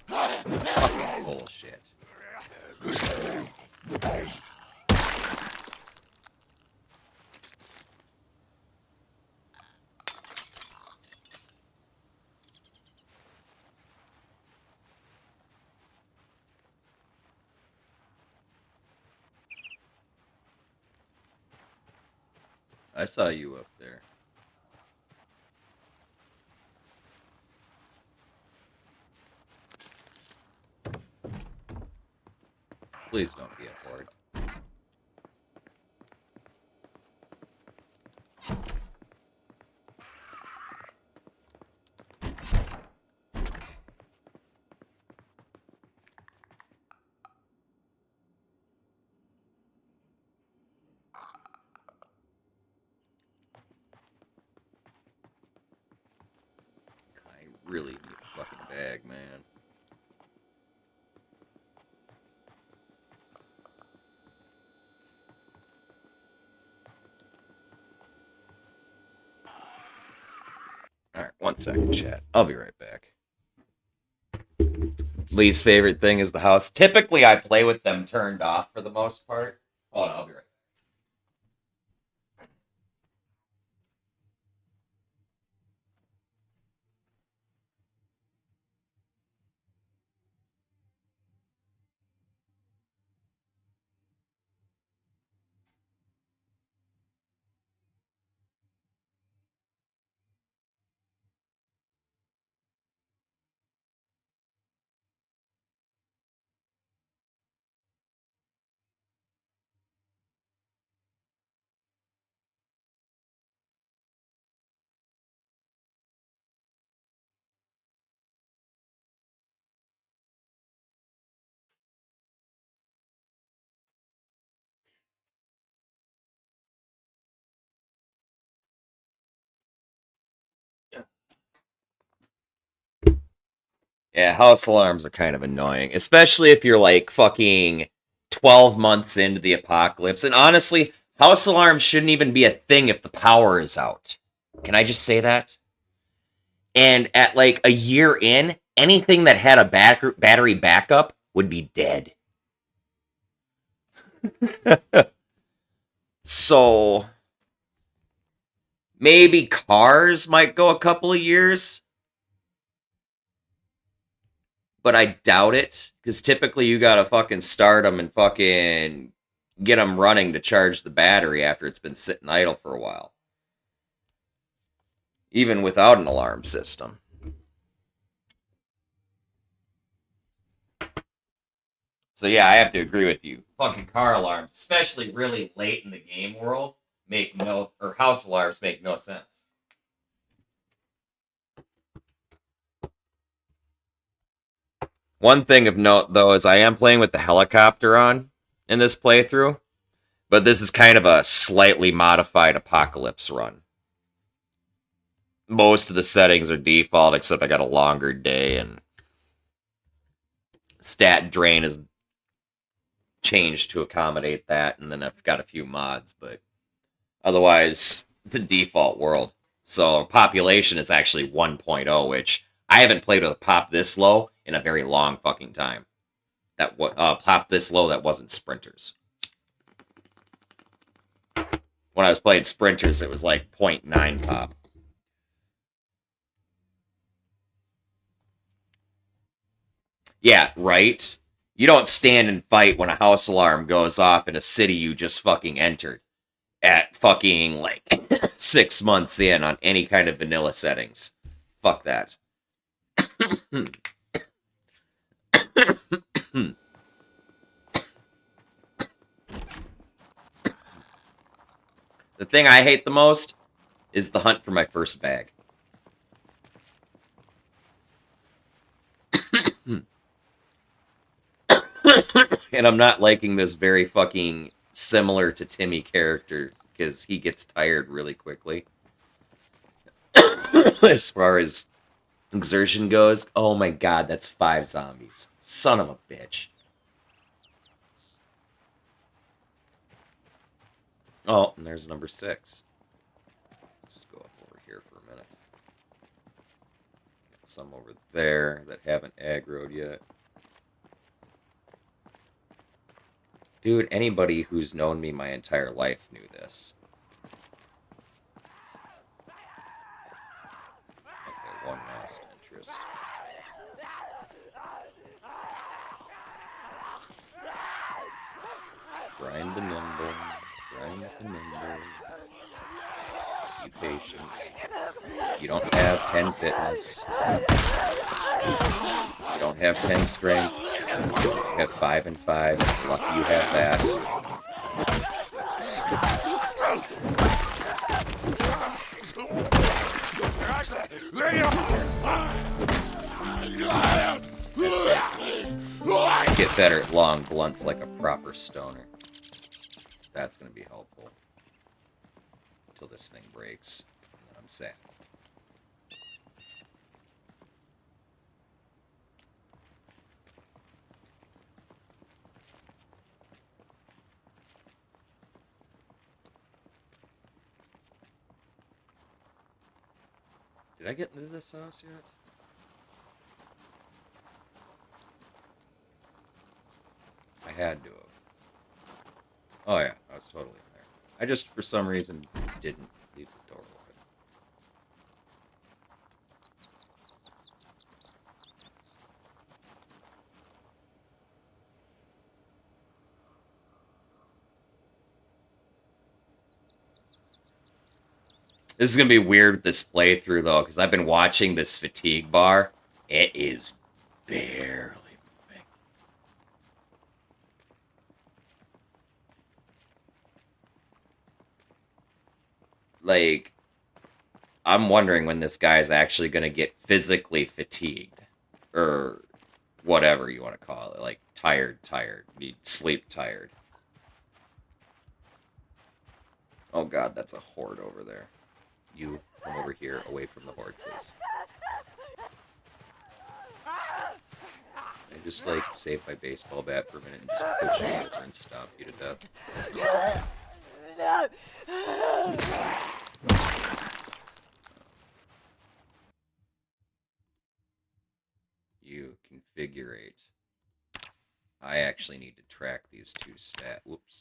Fucking bullshit. I saw you up there. Please don't be a horde. I really need a fucking bag, man. Alright, 1 second, chat. I'll be right back. Least favorite thing is the house. Typically, I play with them turned off for the most part. Oh, no, I'll be right back. Yeah, house alarms are kind of annoying, especially if you're like fucking 12 months into the apocalypse. And honestly, house alarms shouldn't even be a thing if the power is out. Can I just say that? And at like a year in, anything that had a battery backup would be dead. So maybe cars might go a couple of years. But I doubt it, because typically you gotta fucking start them and fucking get them running to charge the battery after it's been sitting idle for a while. Even without an alarm system. So yeah, I have to agree with you. Fucking car alarms, especially really late in the game world, or house alarms make no sense. One thing of note, though, is I am playing with the helicopter on in this playthrough, but this is kind of a slightly modified apocalypse run. Most of the settings are default, except I got a longer day, and stat drain is changed to accommodate that, and then I've got a few mods, but otherwise, it's the default world. So population is actually 1.0, which I haven't played with a pop this low in a very long fucking time. Pop this low that wasn't sprinters. When I was playing sprinters, it was like 0.9 pop. Yeah, right? You don't stand and fight when a house alarm goes off in a city you just fucking entered at fucking like 6 months in on any kind of vanilla settings. Fuck that. The thing I hate the most is the hunt for my first bag. And I'm not liking this very fucking similar to Timmy character because he gets tired really quickly. As far as exertion goes, oh my god, that's 5 zombies. Son of a bitch. Oh, and there's number 6. Let's just go up over here for a minute. Get some over there that haven't aggroed yet. Dude, anybody who's known me my entire life knew this. Okay, one last interest. Grind the nimble. Grind the nimble. Be patient. You don't have 10 fitness. You don't have 10 strength. You have 5 and 5. Lucky you have that. Get better at long blunts like a proper stoner. That's going to be helpful. Until this thing breaks. And then I'm sad. Did I get into this house yet? I had to have. Oh yeah, I was totally in there. I just, for some reason, didn't leave the door open. This is going to be weird with this playthrough, though, because I've been watching this fatigue bar. It is barely moving. Like, I'm wondering when this guy's actually going to get physically fatigued. Or whatever you want to call it. Like, tired. Need sleep tired. Oh god, that's a horde over there. You come over here, away from the horde, please. I just, like, save my baseball bat for a minute and just push you over and stomp you to death. You configurate. I actually need to track these two stats.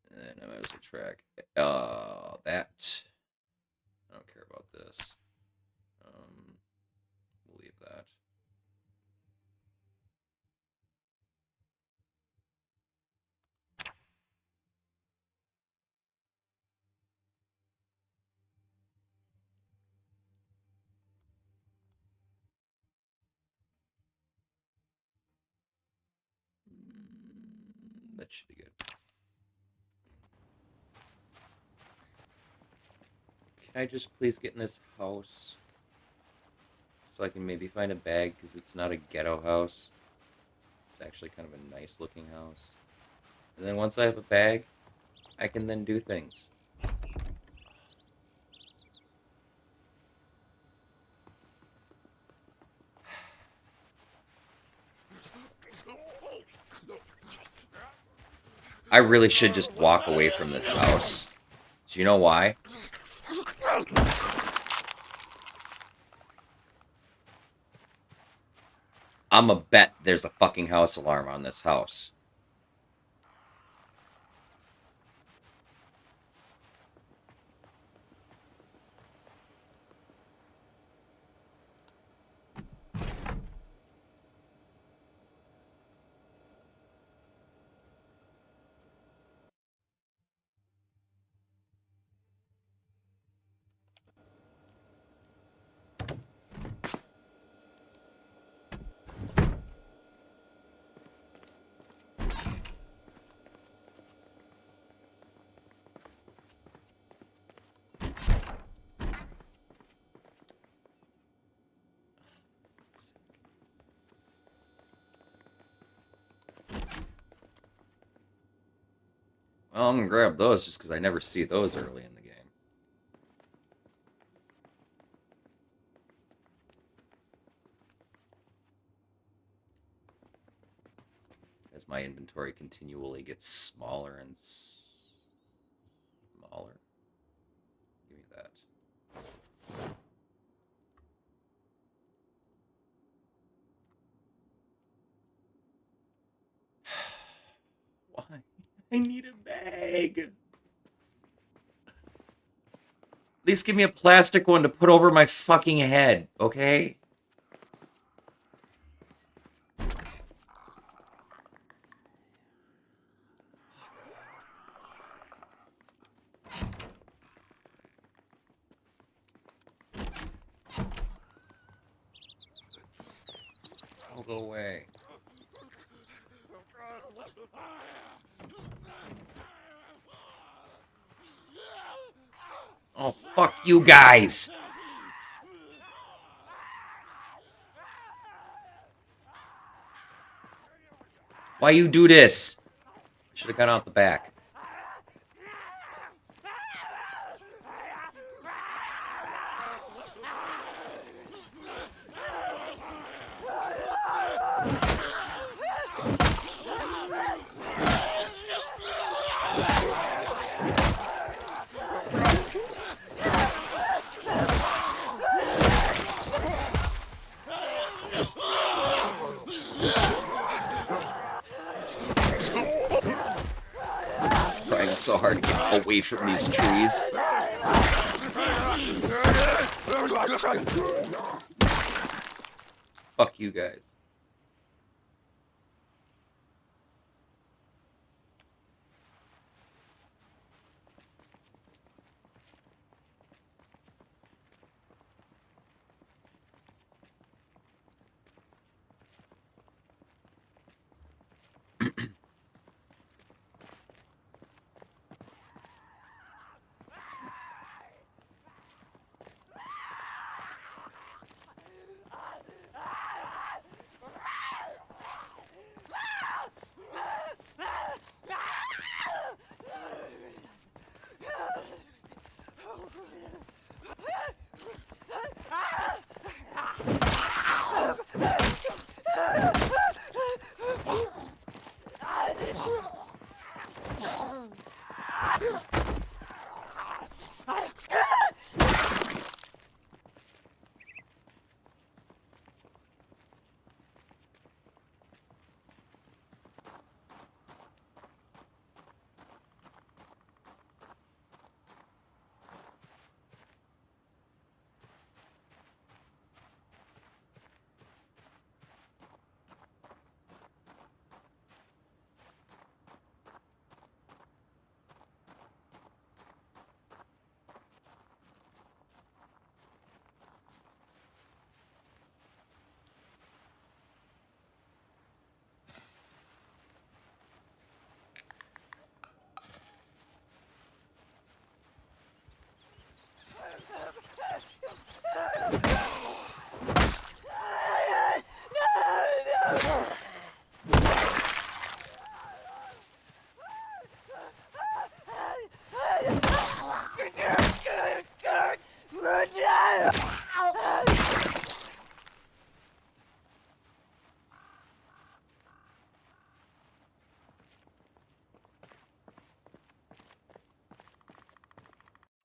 And then I'm going to track that. I don't care about this. We'll leave that. that should be good. Can I just please get in this house? So I can maybe find a bag, because it's not a ghetto house. It's actually kind of a nice looking house. And then once I have a bag, I can then do things. I really should just walk away from this house. Do you know why? I'm a bet there's a fucking house alarm on this house. Well, I'm gonna grab those just because I never see those early in the game. As my inventory continually gets smaller and smaller. Give me that. Why? I need a bag. At least give me a plastic one to put over my fucking head, okay? I'll go away. Oh, fuck you guys! Why you do this? Should have gone out the back. Trying so hard to get away from these trees. Fuck you guys.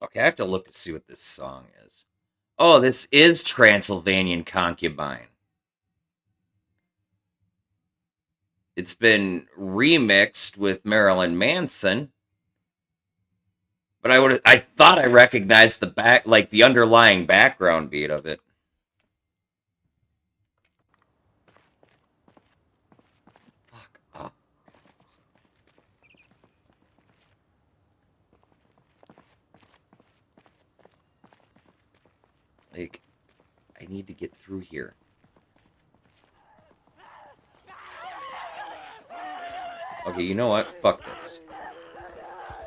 Okay, I have to look to see what this song is. Oh, this is Transylvanian Concubine. It's been remixed with Marilyn Manson. But I thought I recognized the underlying background beat of it. Fuck off. Like, I need to get through here. Okay, you know what? Fuck this.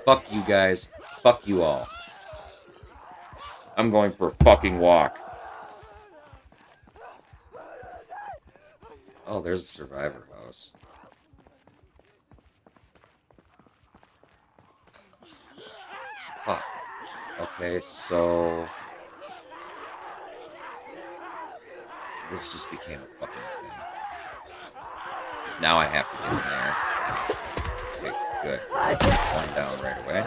Fuck you guys. Fuck you all. I'm going for a fucking walk. Oh, there's a survivor house. Fuck. Okay, so... this just became a fucking thing. Because now I have to get in there. Okay, good. One down right away.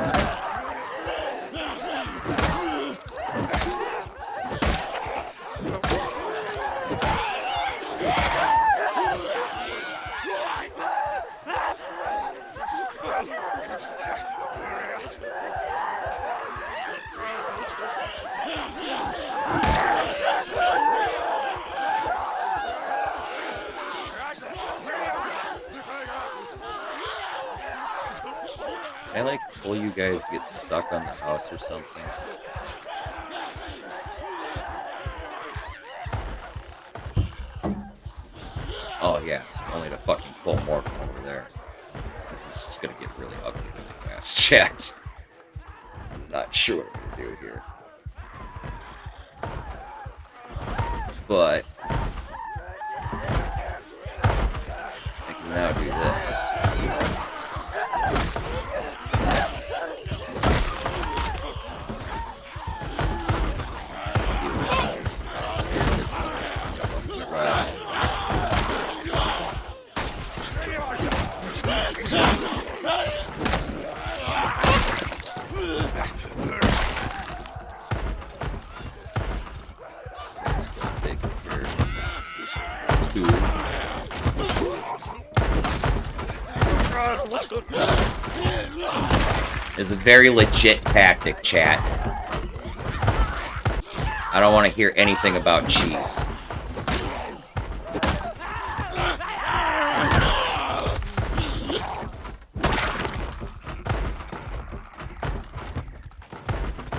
Can I, like, pull you guys get stuck on the house or something? Oh, yeah. Only to fucking pull more from over there. This is just gonna get really ugly really fast, chat. I'm not sure what I'm gonna do here. But... I can now do this. Is a very legit tactic, chat. I don't want to hear anything about cheese.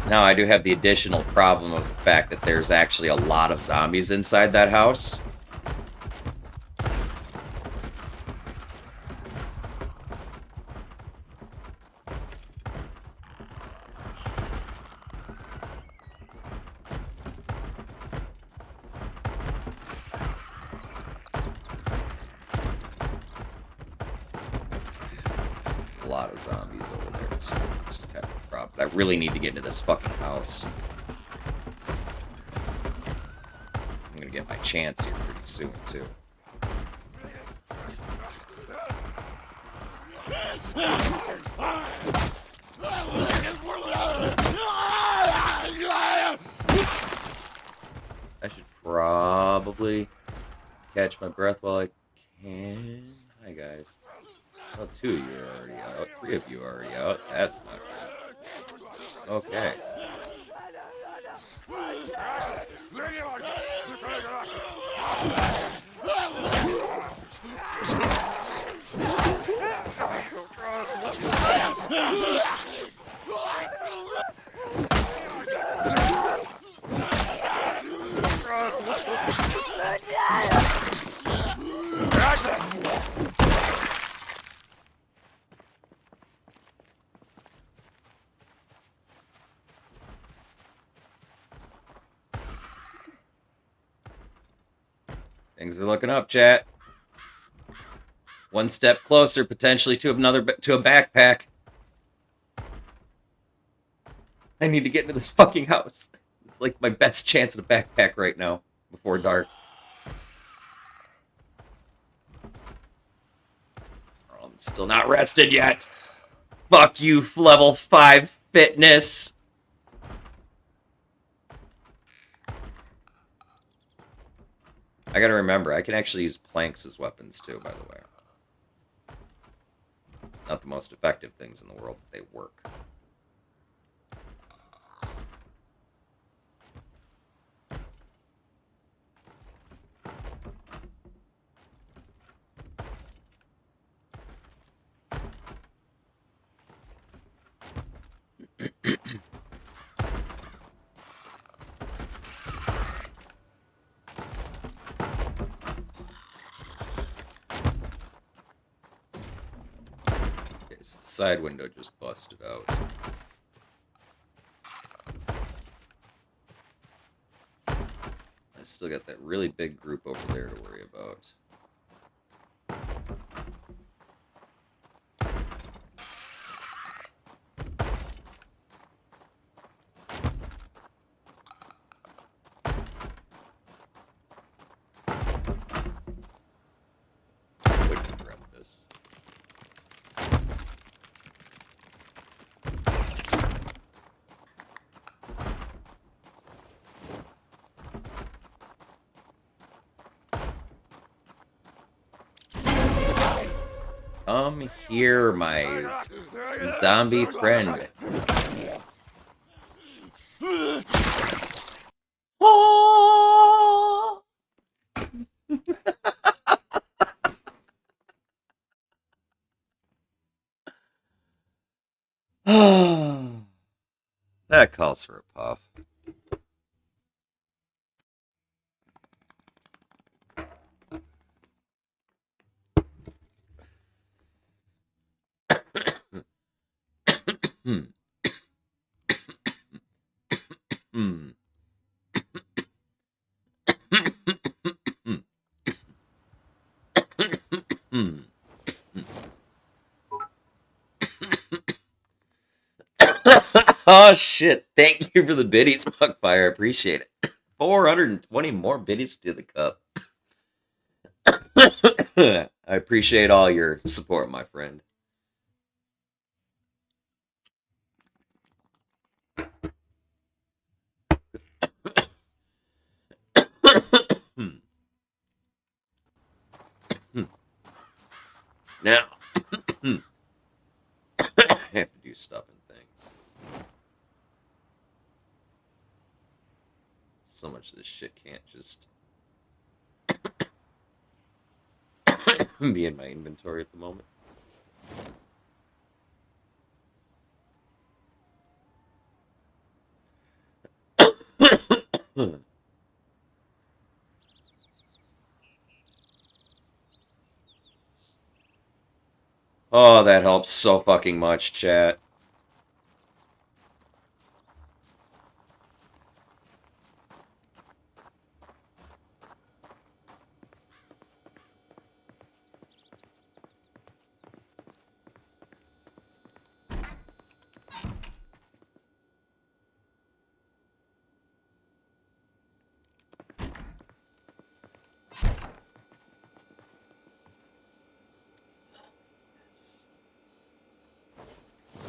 Now, I do have the additional problem of the fact that there's actually a lot of zombies inside that house. A lot of zombies over there, too, which is kind of a problem. But I really need to get into this fucking house. I'm gonna get my chance here pretty soon, too. I should probably catch my breath while I can. Hi, guys. Oh, 2 of you are already out. 3 of you are already out. That's not good. Okay. Things are looking up, chat. One step closer, potentially, to a backpack. I need to get into this fucking house. It's like my best chance at a backpack right now, before dark. Oh, I'm still not rested yet. Fuck you, level 5 fitness. I gotta remember, I can actually use planks as weapons too, by the way. Not the most effective things in the world, but they work. Okay, so the side window just busted out. I still got that really big group over there to worry about. We can grab this. Come here, my zombie friend. Oh! That calls for a puff. Hmm. Hmm. Hmm. Oh shit! Thank you for the biddies, Buckfire. I appreciate it. 420 more biddies to the cup. I appreciate all your support, my friend. Now, I have to do stuff and things. So much of this shit can't just be in my inventory at the moment. Oh, that helps so fucking much, chat.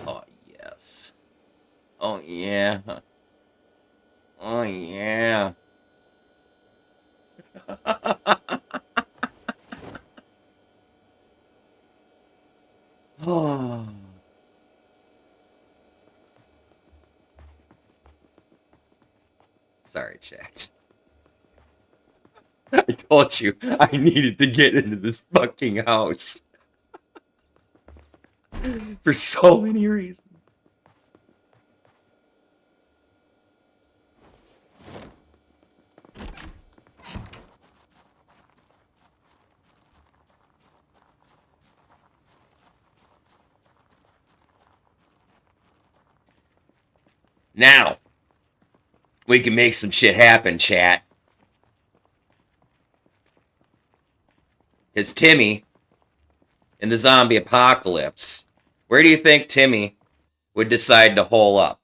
Oh, yes. Oh, yeah. Oh, yeah. Oh. Sorry, chat. I told you I needed to get into this fucking house. For so many reasons. Now, we can make some shit happen, chat. Because Timmy, in the zombie apocalypse, where do you think Timmy would decide to hole up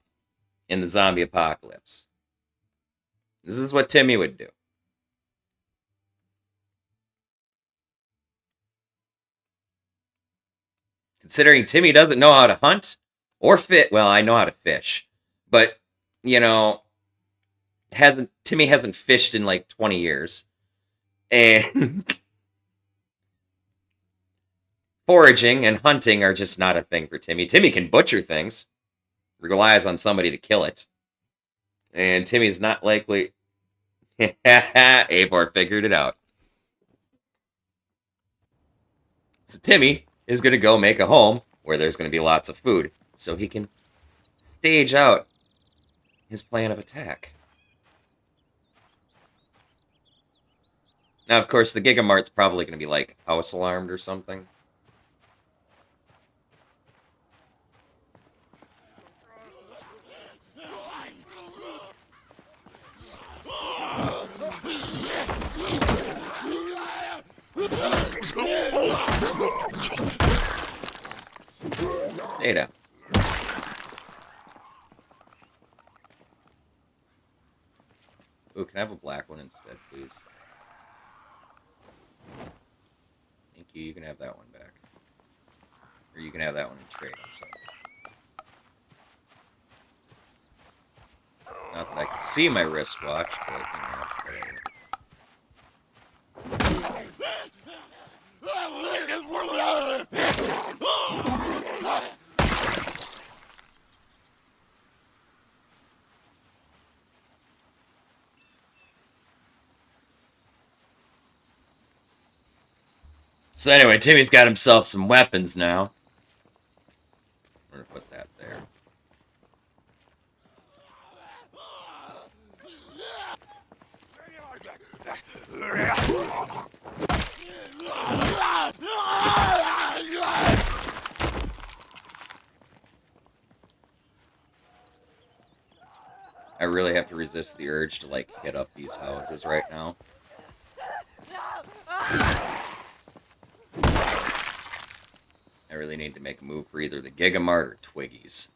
in the zombie apocalypse? This is what Timmy would do. Considering Timmy doesn't know how to hunt or fit. Well, I know how to fish. But, you know, Timmy hasn't fished in like 20 years. And foraging and hunting are just not a thing for Timmy. Timmy can butcher things, relies on somebody to kill it. And Timmy's not likely... Eivor figured it out. So Timmy is going to go make a home where there's going to be lots of food, so he can stage out his plan of attack. Now, of course, the Gigamart's probably going to be, like, house alarmed or something. Data. Ooh, can I have a black one instead, please? Thank you. You can have that one back. Or you can have that one in trade. I'm sorry. Not that I can see my wristwatch, but you know, whatever. So anyway, Timmy's got himself some weapons now. I'm gonna put that there. I really have to resist the urge to, like, hit up these houses right now. I really need to make a move for either the Gigamart or Twiggies.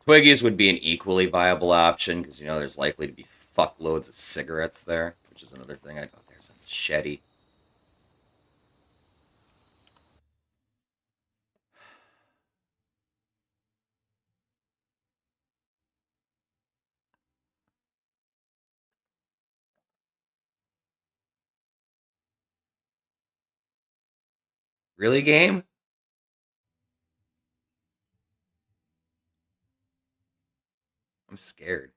Twiggies would be an equally viable option, because, you know, there's likely to be fuckloads of cigarettes there, which is another thing. Oh, there's a machete. Really, game? I'm scared.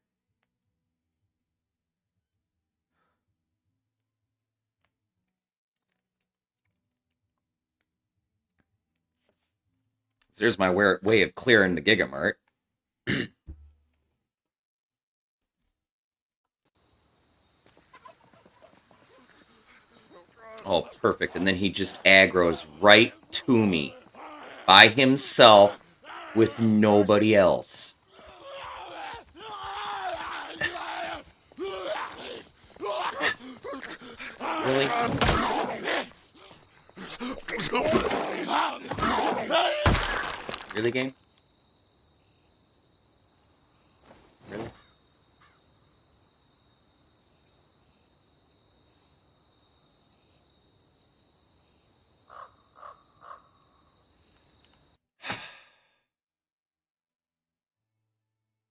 So there's my way of clearing the Gigamart. Oh, perfect. And then he just aggroes right to me. By himself, with nobody else. Really? Really, game? Really?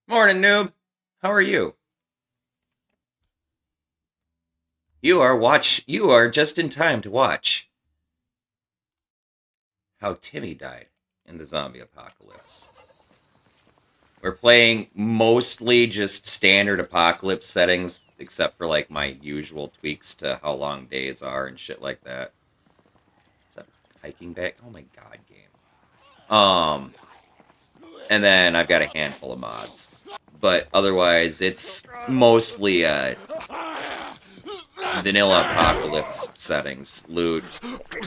Morning, noob. How are you? You are just in time to watch how Timmy died in the zombie apocalypse. We're playing mostly just standard apocalypse settings, except for, like, my usual tweaks to how long days are and shit like that. Is that hiking back? Oh my god, game. And then I've got a handful of mods. But otherwise, it's mostly vanilla apocalypse settings. Loot,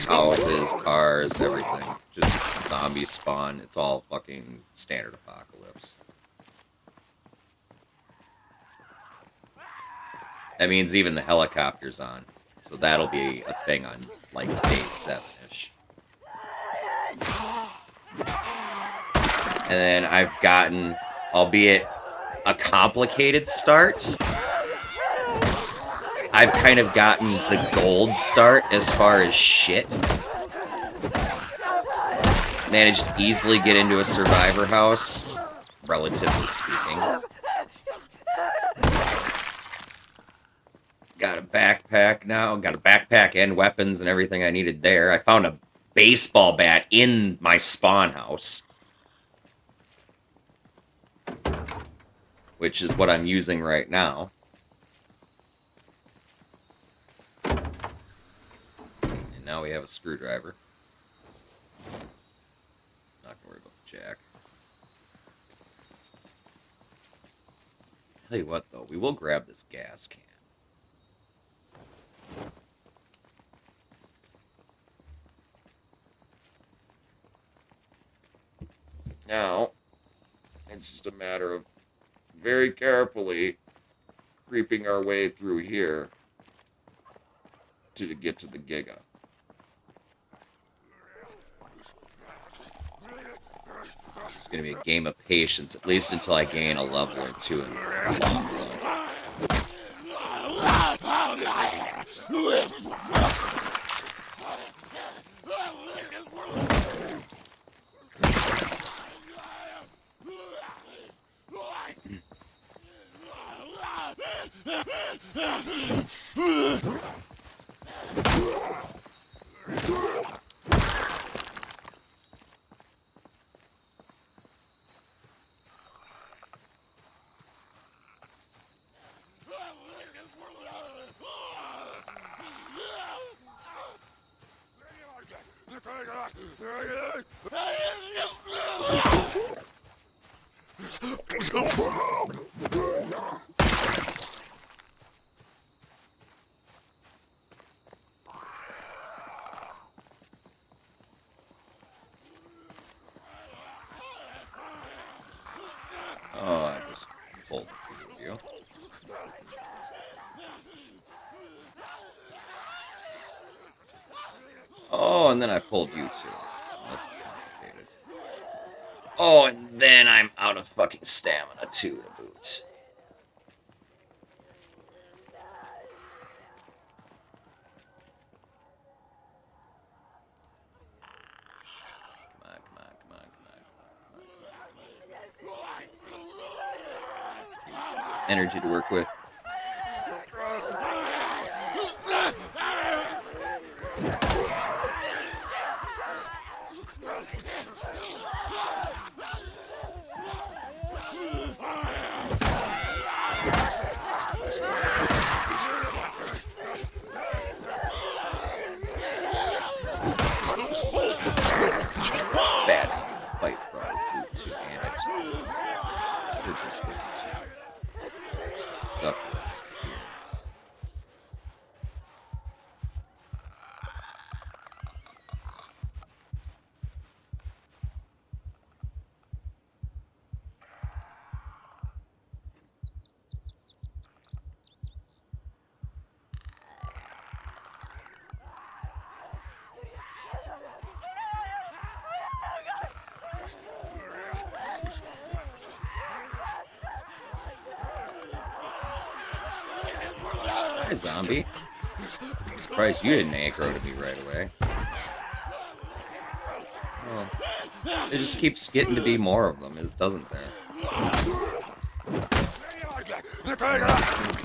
houses, cars, everything. Just zombies spawn. It's all fucking standard apocalypse. That means even the helicopter's on. So that'll be a thing on, like, day 7-ish. And then I've gotten, albeit a complicated start, I've kind of gotten the gold start as far as shit. Managed to easily get into a survivor house, relatively speaking. Got a backpack now. Got a backpack and weapons and everything I needed there. I found a baseball bat in my spawn house, which is what I'm using right now. And now we have a screwdriver. Not gonna worry about the jack. Tell you what, though, we will grab this gas can. Now, it's just a matter of very carefully creeping our way through here to get to the Giga. It's going to be a game of patience, at least until I gain a level or two in the long run. Oh, I just pulled a few. Oh, and then I pulled you too. That's complicated. Oh, and then I'm out of fucking stamina too to boot. Some energy to work with. It's bad fight probably boot too, and I just pulled this good too. Duck here. Hi, zombie. I'm surprised you didn't aggro to me right away. Oh, it just keeps getting to be more of them, doesn't there?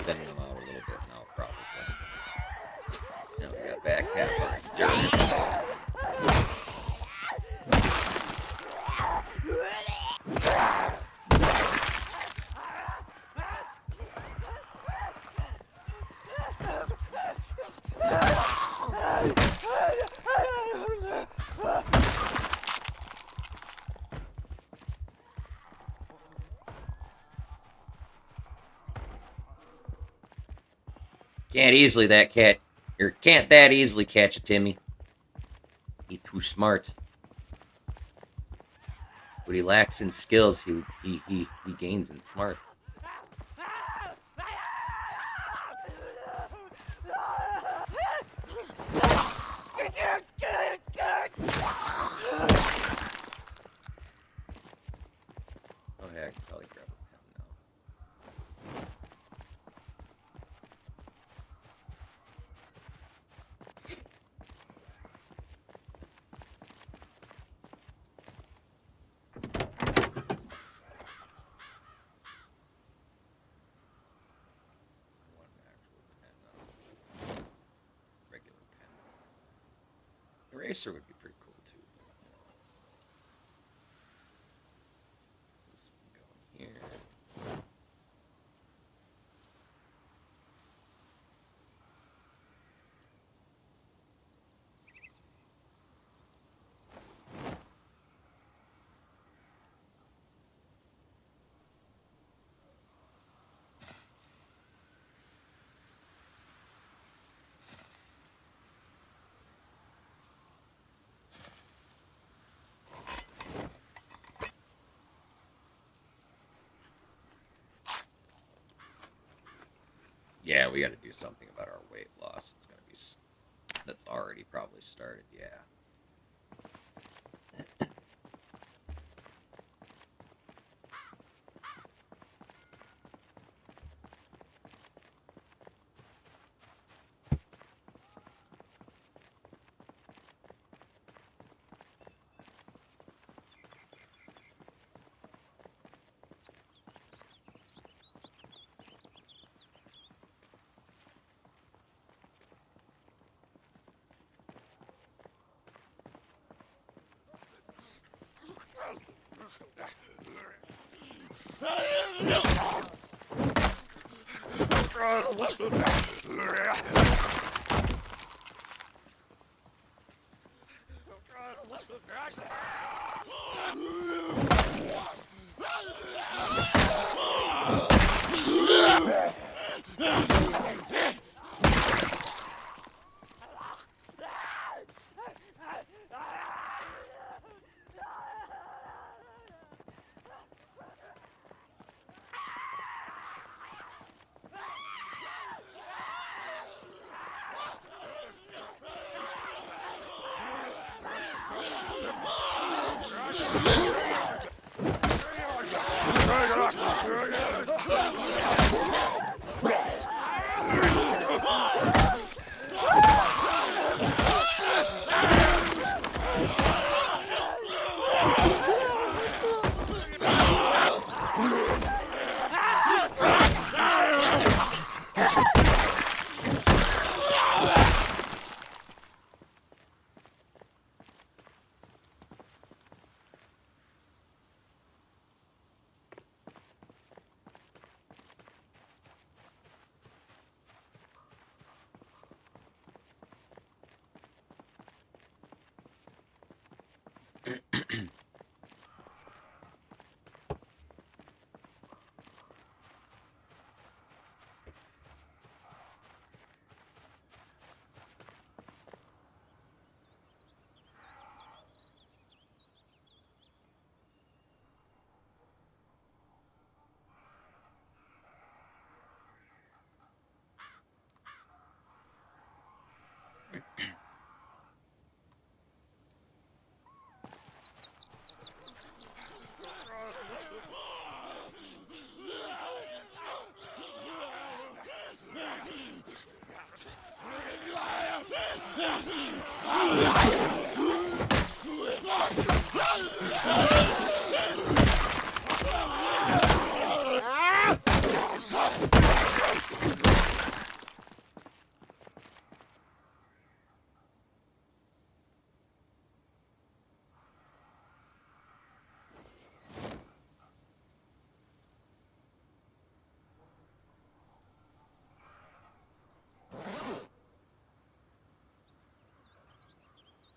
Thinning them out a little bit now, probably. Now we got back half of the endurance. Can't that easily catch a Timmy. He too smart. What he lacks in skills, he gains in smart. Oh hey, I can probably grab a pen now. racer would be pretty cool too. This can go in here. Yeah, we got to do something about our weight loss. It's gonna be. That's already probably started. Yeah.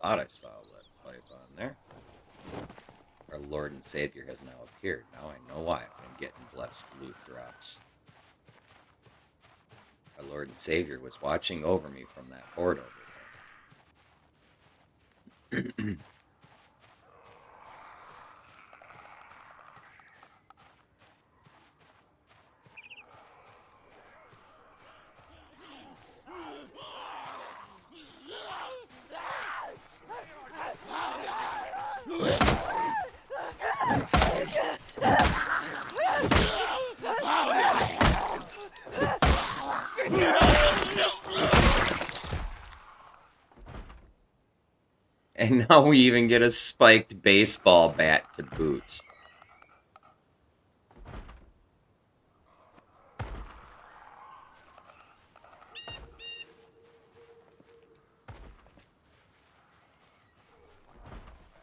Thought I saw a lead pipe on there. Our Lord and Savior has now appeared. Now I know why I've been getting blessed loot drops. Our Lord and Savior was watching over me from that horde over there. And now we even get a spiked baseball bat to boot.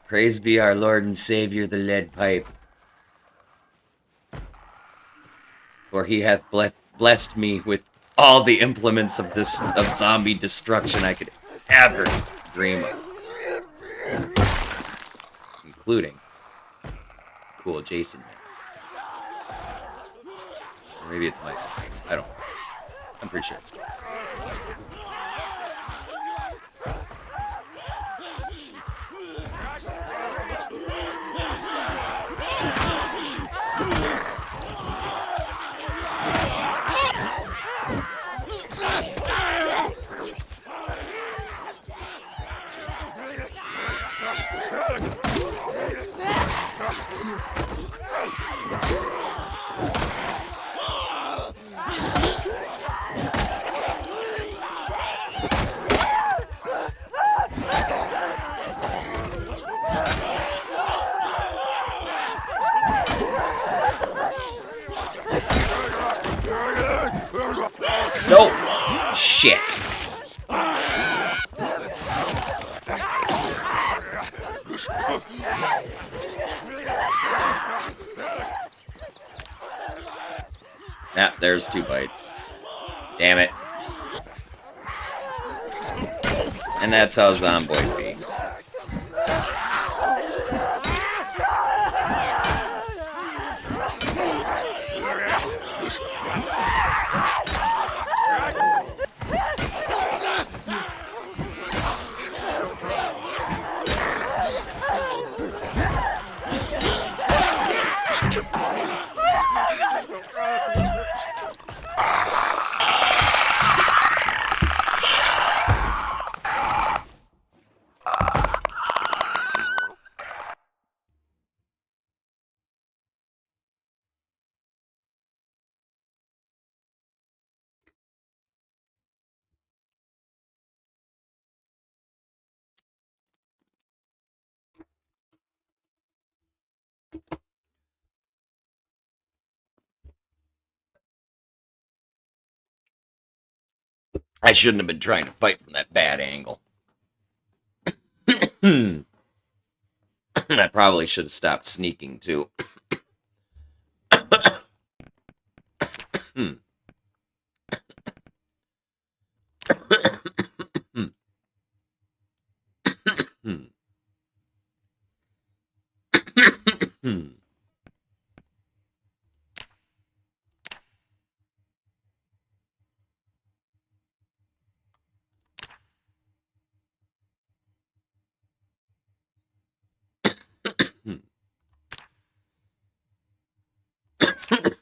Praise be our Lord and Savior, the lead pipe. For he hath blessed me with all the implements of zombie destruction I could ever dream of. Including cool Jason mask. Or maybe it's Michael. I don't know. I'm pretty sure it's Jason. No! Shit. Ah, there's 2 bites. Damn it. And that's how Zomboid be. I shouldn't have been trying to fight from that bad angle. I probably should have stopped sneaking, too.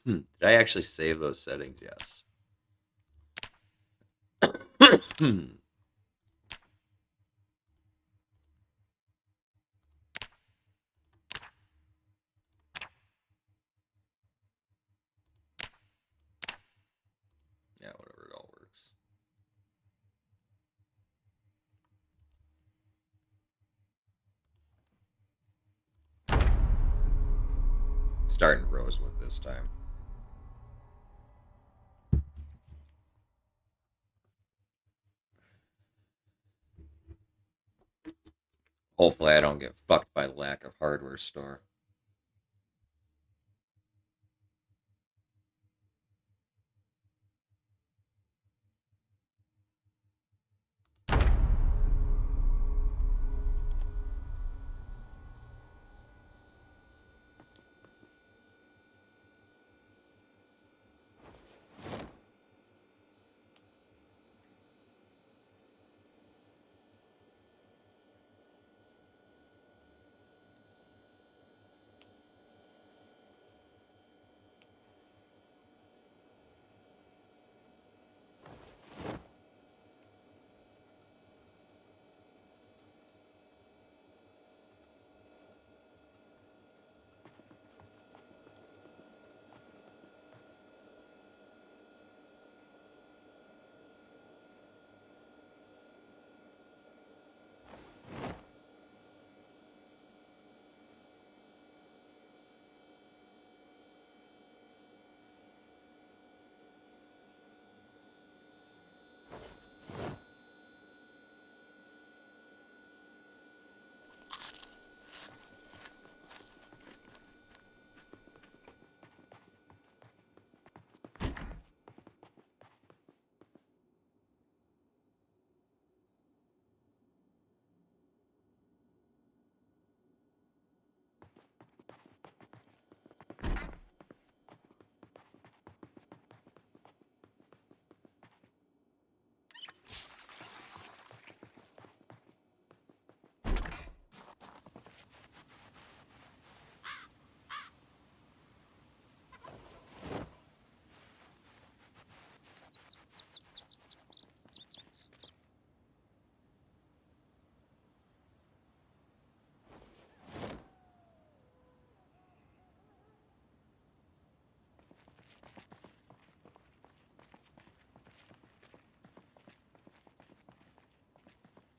Did I actually save those settings? Yes. Yeah, whatever, it all works. Starting Rosewood this time. Hopefully I don't get fucked by lack of hardware store.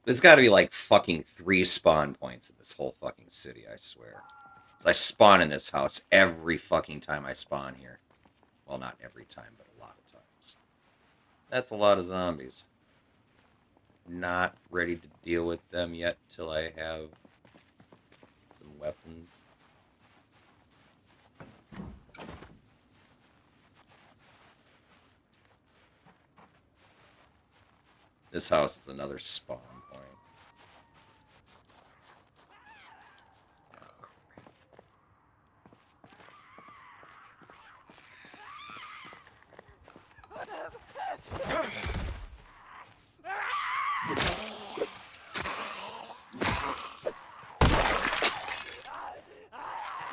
There's got to be like fucking 3 spawn points in this whole fucking city, I swear. So I spawn in this house every fucking time I spawn here. Well, not every time, but a lot of times. That's a lot of zombies. Not ready to deal with them yet till I have some weapons. This house is another spawn point.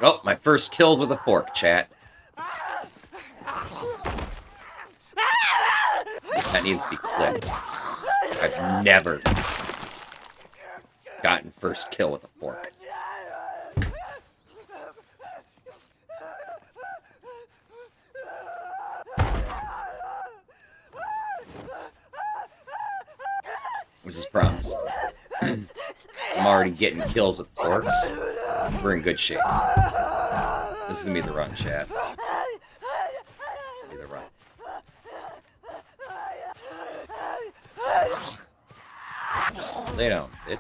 Oh, my first kills with a fork, chat. That needs to be clipped. I've never gotten first kill with a fork. This is promising. I'm already getting kills with forks. We're in good shape. This is gonna be the run, chat. This is gonna be the run. Lay down, bitch.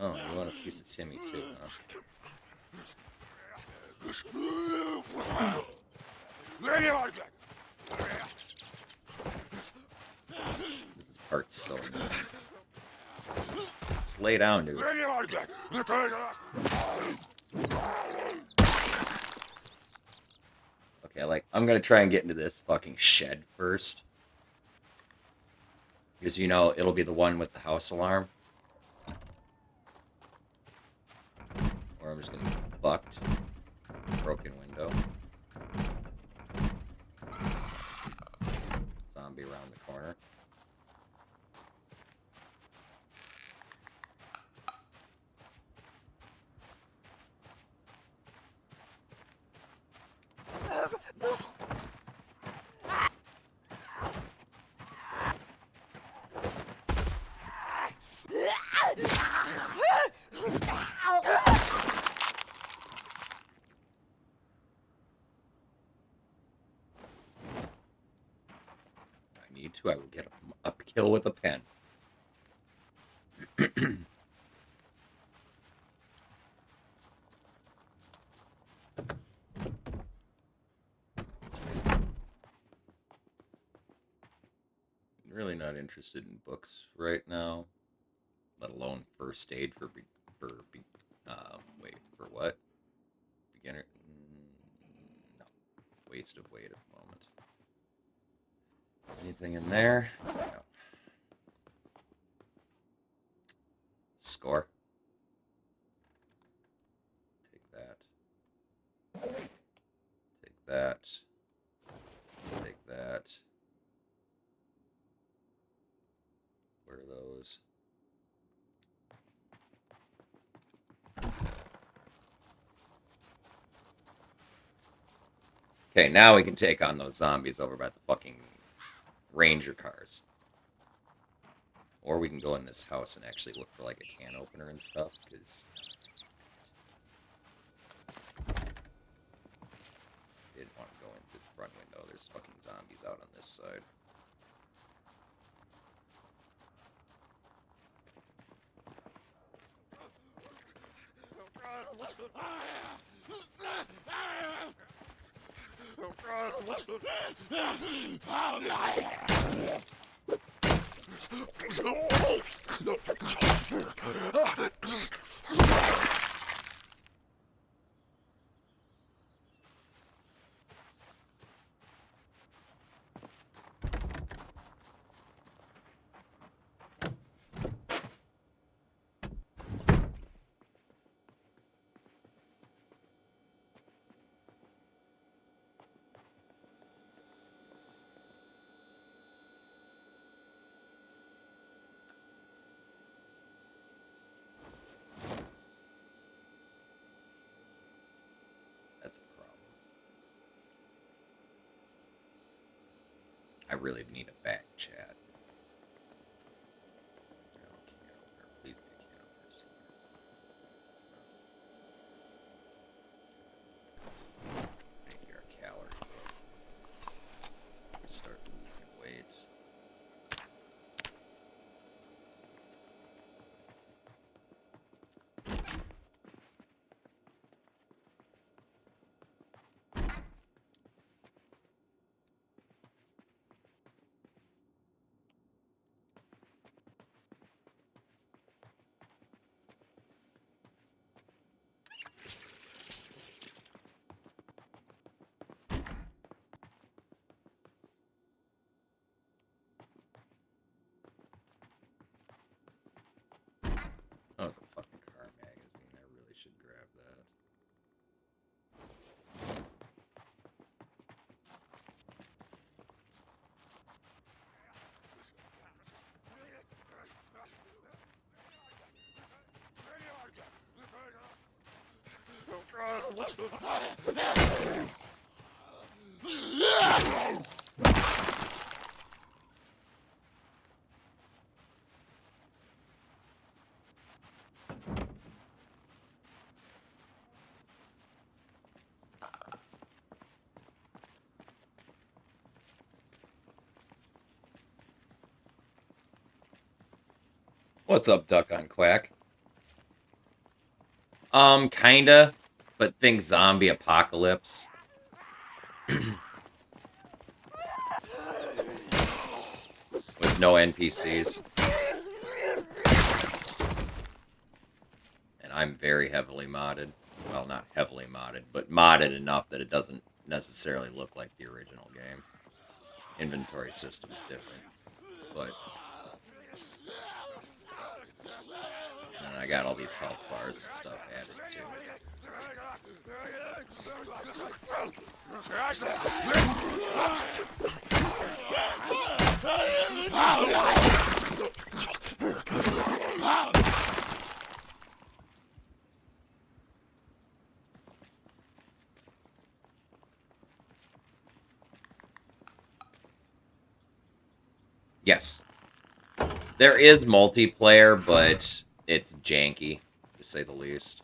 Oh, you want a piece of Timmy too, huh? This part's so annoying. Just lay down, dude. Okay, like, I'm gonna try and get into this fucking shed first. Because, you know, it'll be the one with the house alarm. Or I'm just gonna get bucked. Broken window. Zombie around the corner. I will get a kill with a pen. Really not interested in books right now, let alone first aid for wait, for what? Beginner? No. Waste of weight at the moment. Anything in there? No. Score. Take that. Take that. Take that. Where are those? Okay, now we can take on those zombies over by the fucking ranger cars. Or we can go in this house and actually look for like a can opener and stuff, because I didn't want to go in through the front window. There's fucking zombies out on this side. really need a back chat. Please be a can opener somewhere. Make your calorie. Start losing weight. Oh, it's a fucking car magazine. I really should grab that. What's up, Duck on Quack? Kinda, but think zombie apocalypse. With no NPCs. And I'm very heavily modded. Well, not heavily modded, but modded enough that it doesn't necessarily look like the original game. Inventory system's different, but... And I got all these health bars and stuff added too. Yes. There is multiplayer, but it's janky, to say the least.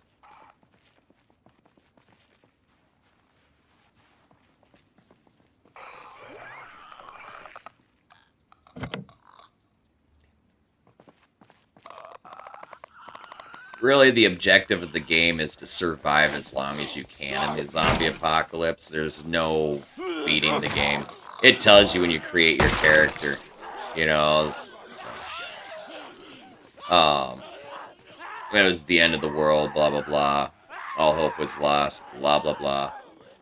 Really, the objective of the game is to survive as long as you can in the zombie apocalypse. There's no beating the game. It tells you when you create your character, you know, it was the end of the world, blah, blah, blah. All hope was lost, blah, blah, blah.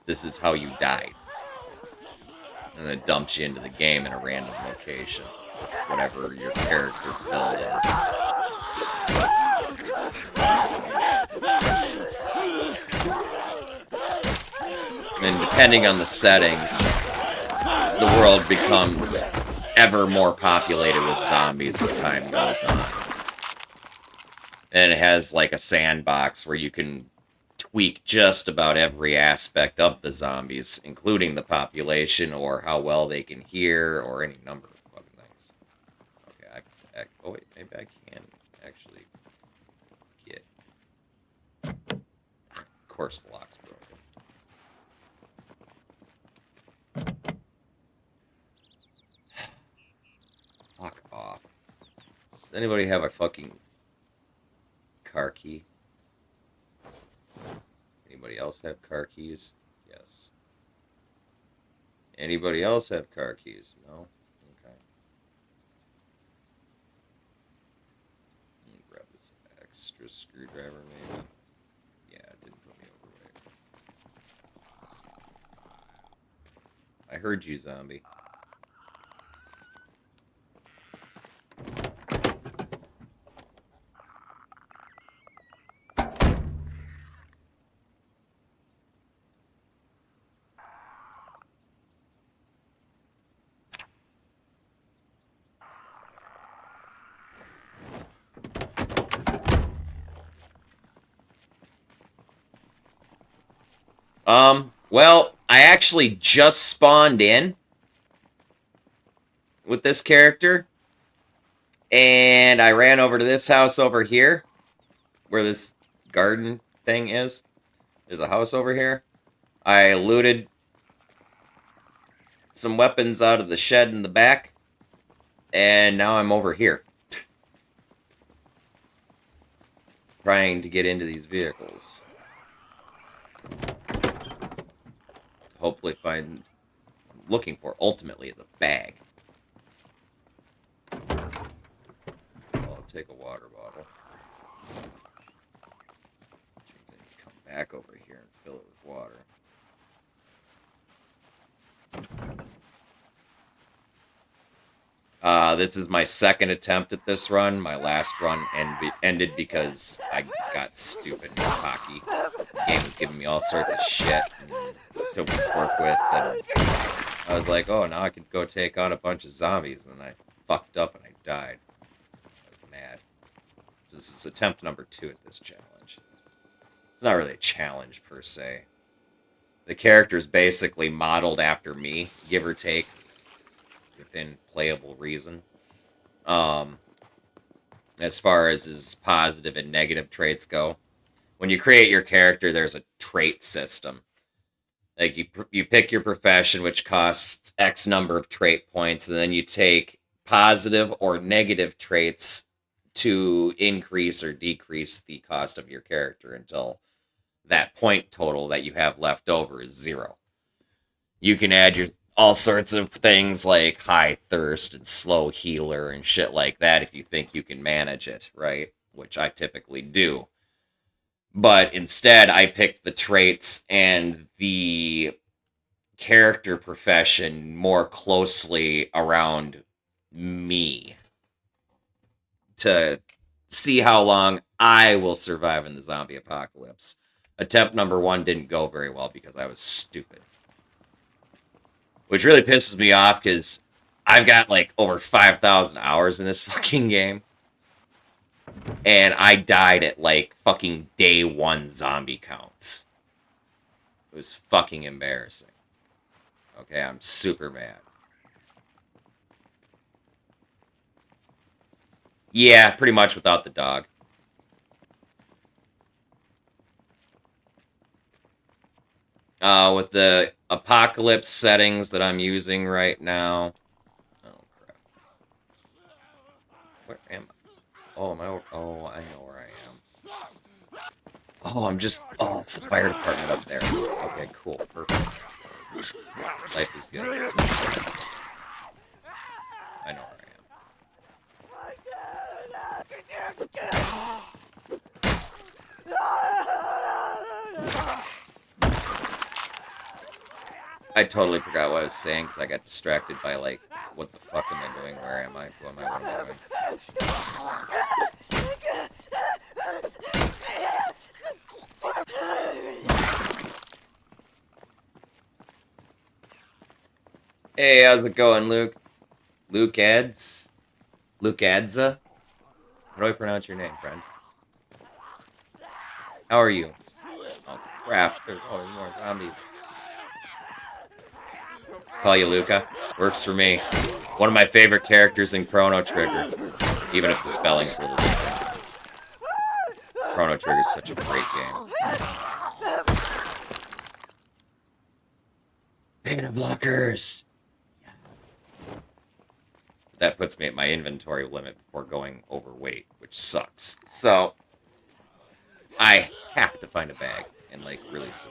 This is how you died. And then it dumps you into the game in a random location. Whatever your character build is. And depending on the settings, the world becomes ever more populated with zombies as time goes on. And it has like a sandbox where you can tweak just about every aspect of the zombies, including the population or how well they can hear or any number of fucking things. Okay, oh wait, maybe I can actually get... Of course the lock's broken. Fuck off. Does anybody have a fucking car key? Anybody else have car keys? Yes. Anybody else have car keys? No? Okay. Let me grab this extra screwdriver, maybe. Yeah, it didn't put me over right. I heard you, zombie. Well, I actually just spawned in. with this character, and I ran over to this house over here, where this garden thing is. There's a house over here. I looted some weapons out of the shed in the back, and now I'm over here. Trying to get into these vehicles. Hopefully find... looking for, ultimately, is a bag. I'll take a water bottle. Come back over here and fill it with water. This is my second attempt at this run. My last run ended because I got stupid and cocky. The game was giving me all sorts of shit to work with, and I was like, oh, now I could go take on a bunch of zombies, and then I fucked up and I died. I was mad. So this is attempt number 2 at this challenge. It's not really a challenge, per se. The character's basically modeled after me, give or take, within playable reason. As far as his positive and negative traits go. When you create your character, there's a trait system. Like, you pick your profession, which costs X number of trait points, and then you take positive or negative traits to increase or decrease the cost of your character until that point total that you have left over is 0. You can add all sorts of things like high thirst and slow healer and shit like that if you think you can manage it, right? Which I typically do. But instead, I picked the traits and the character profession more closely around me to see how long I will survive in the zombie apocalypse. Attempt number 1 didn't go very well because I was stupid. Which really pisses me off because I've got like over 5,000 hours in this fucking game. And I died at like fucking day 1 zombie counts. It was fucking embarrassing. Okay, I'm super mad. Yeah, pretty much without the dog. With the apocalypse settings that I'm using right now. Oh, crap. Where am I? Oh, am I? Oh, I know where I am. Oh, I'm just... Oh, it's the fire department up there. Okay, cool. Perfect. Life is good. I know where I am. I totally forgot what I was saying because I got distracted by, like, what the fuck am I doing? Where am I? Who am I? What am I doing? Hey, how's it going, Luke? Luke Ads? Luke Adza? How do I pronounce your name, friend? How are you? Oh, crap. There's always more zombies. Let's call you Luca. Works for me. One of my favorite characters in Chrono Trigger. Even if the spelling's a little different. Chrono Trigger is such a great game. Beta blockers! That puts me at my inventory limit before going overweight, which sucks. So, I have to find a bag, and like, really soon.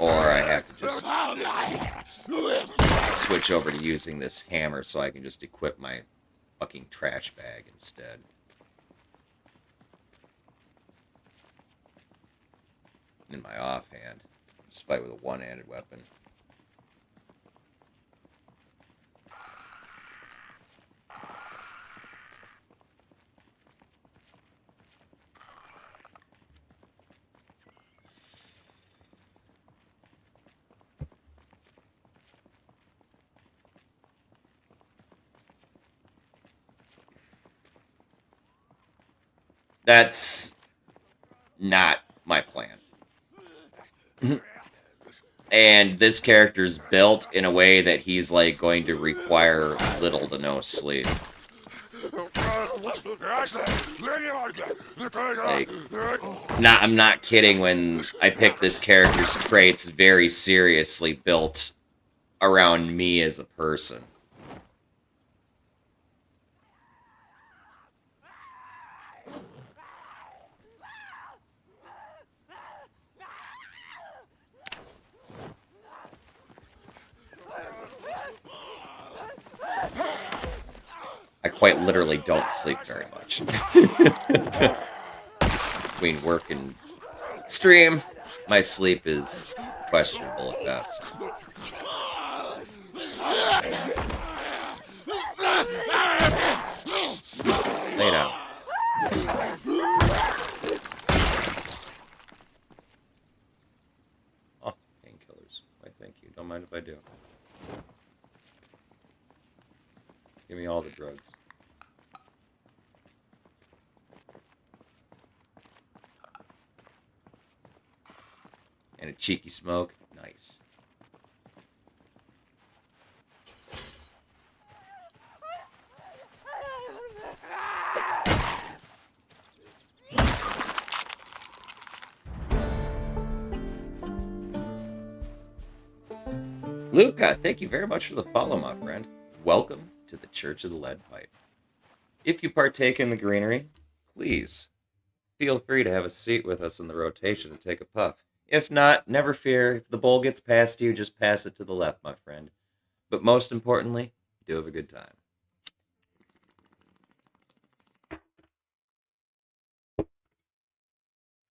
Or I have to just switch over to using this hammer so I can just equip my fucking trash bag instead. In my offhand. Just fight with a one-handed weapon. That's not my plan. And this character's built in a way that he's, like, going to require little to no sleep. Like, I'm not kidding when I pick this character's traits very seriously built around me as a person. I quite literally don't sleep very much. Between work and stream, my sleep is questionable at best. Lay down. Oh, painkillers. Why, thank you. Don't mind if I do. Give me all the drugs. And a cheeky smoke. Nice. Luca, thank you very much for the follow, my friend. Welcome to the Church of the Lead Pipe. If you partake in the greenery, please feel free to have a seat with us in the rotation and take a puff. If not, never fear. If the bowl gets past you, just pass it to the left, my friend. But most importantly, do have a good time.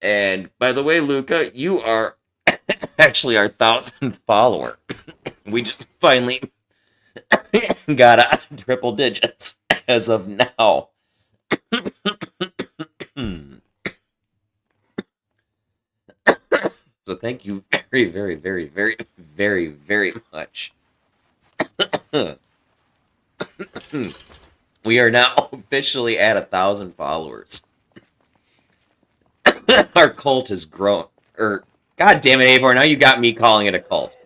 And by the way, Luca, you are actually our 1,000th follower. We just finally got a triple digits as of now. So thank you very, very, very, very, very, very much. We are now officially at 1,000 followers. Our cult has grown. God damn it, Avor, now you got me calling it a cult.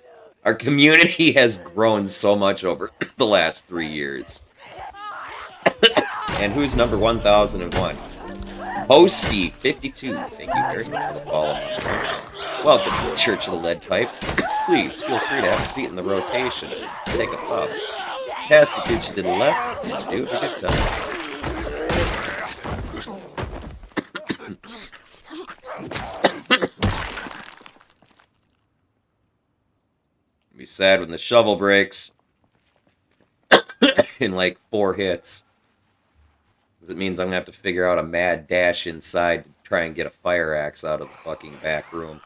Our community has grown so much over the last 3 years. And who's number 1001? Posty52. Thank you very much for the follow, my friend. Welcome to the Church of the Lead Pipe. Please feel free to have a seat in the rotation and take a puff. Pass the Gucci to the left and do a good time. Be sad when the shovel breaks in like 4 hits. It means I'm gonna have to figure out a mad dash inside to try and get a fire axe out of the fucking back room.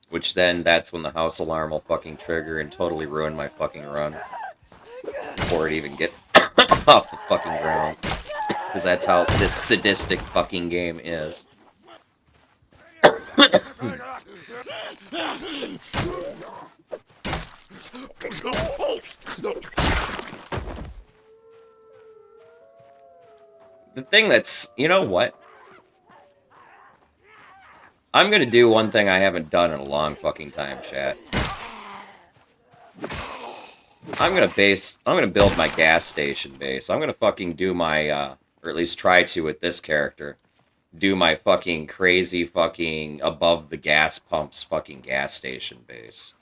Which then, that's when the house alarm will fucking trigger and totally ruin my fucking run. Before it even gets off the fucking ground. Because that's how this sadistic fucking game is. The thing that's... You know what? I'm gonna do one thing I haven't done in a long fucking time, chat. I'm gonna build my gas station base. I'm gonna fucking do my, or at least try to with this character, do my fucking crazy fucking above the gas pumps fucking gas station base.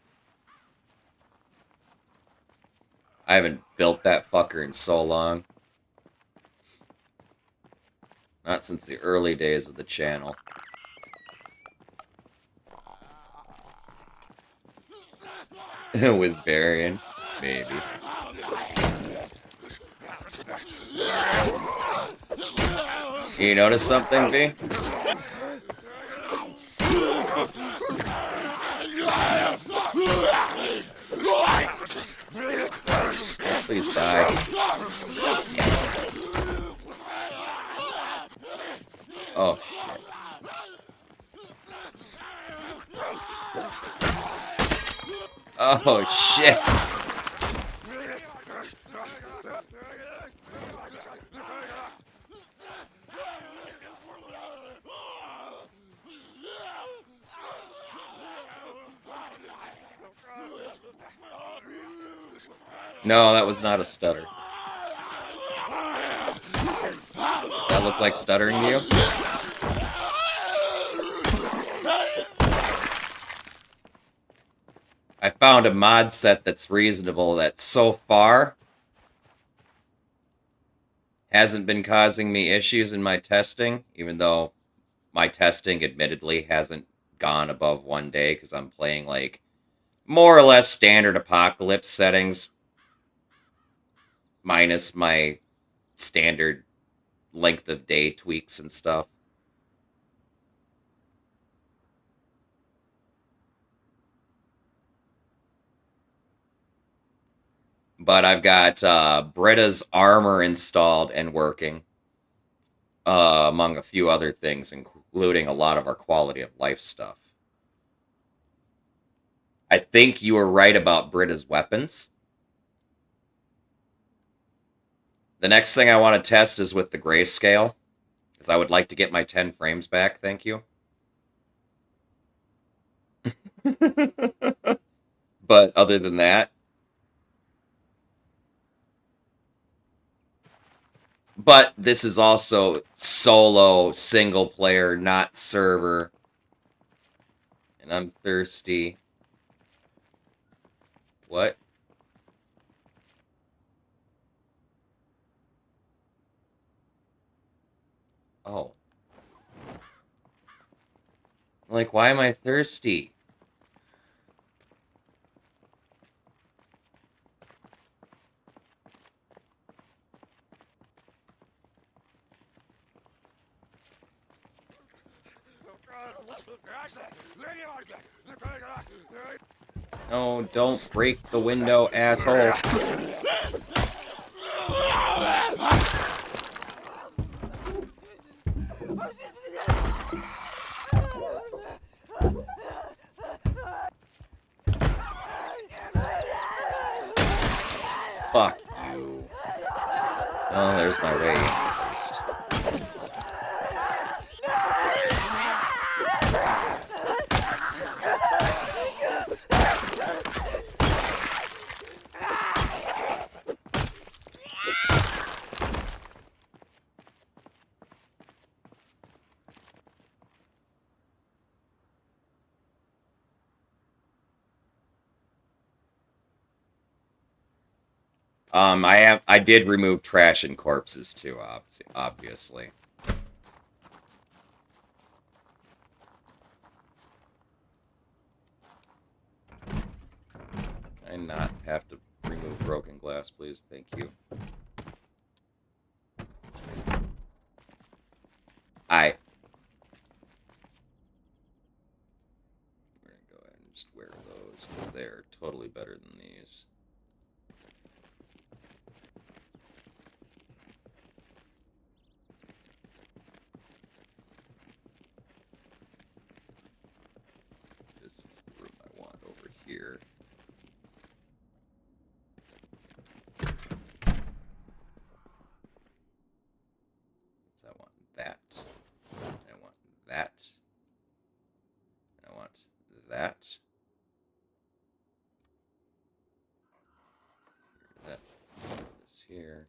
I haven't built that fucker in so long. Not since the early days of the channel. With Varian, maybe. You notice something, V? Please die. Oh, shit. Oh, shit. No, that was not a stutter. Does that look like stuttering to you? I found a mod set that's reasonable that so far hasn't been causing me issues in my testing, even though my testing admittedly hasn't gone above 1 day because I'm playing like more or less standard apocalypse settings minus my standard length of day tweaks and stuff. But I've got Brita's armor installed and working, among a few other things, including a lot of our quality of life stuff. I think you were right about Brita's weapons. The next thing I want to test is with the grayscale, because I would like to get my 10 frames back, thank you. But other than that, but this is also solo, single player, not server. And I'm thirsty. What? Oh. Like, why am I thirsty? No, don't break the window, asshole. Fuck you. Oh, there's my way first. I did remove trash and corpses too, obviously. I not have to remove broken glass, please. Thank you. We're gonna go ahead and just wear those because they're totally better than these. This is the room I want over here. So I want that. I want that. I want that. That. This here.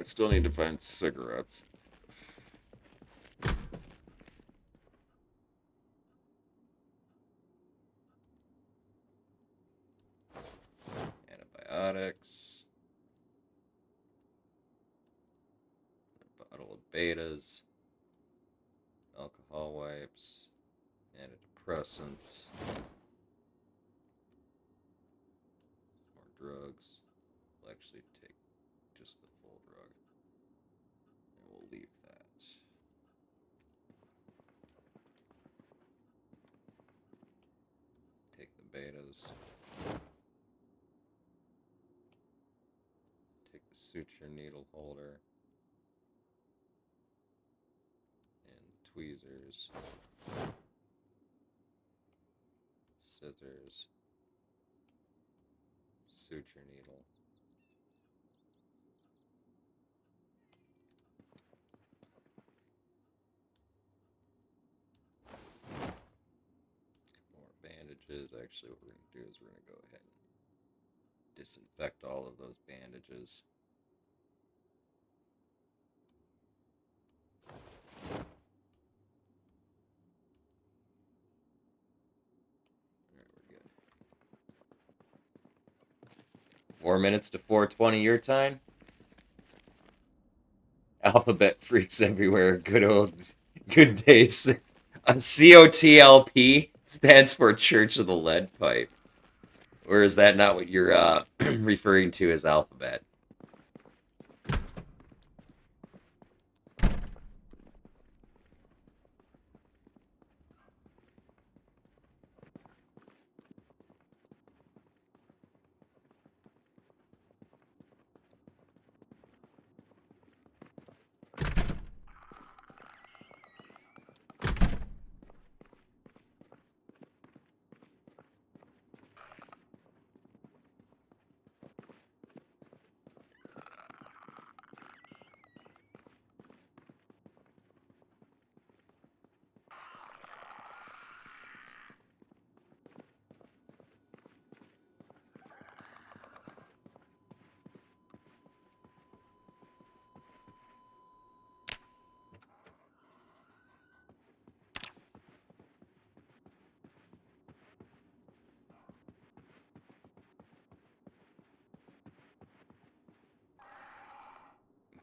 still need to find cigarettes. Antibiotics. A bottle of betas. Alcohol wipes. Antidepressants. More drugs. We'll actually take just the full drug. And we'll leave that. Take the betas. Take the suture needle holder. And tweezers. Scissors. Suture needle. More bandages. Actually, what we're going to do is we're going to go ahead and disinfect all of those bandages. Alright, we're good. 4 minutes to 4:20 your time. Alphabet freaks everywhere. Good days. COTLP stands for Church of the Lead Pipe. Or is that not what you're referring to as alphabet?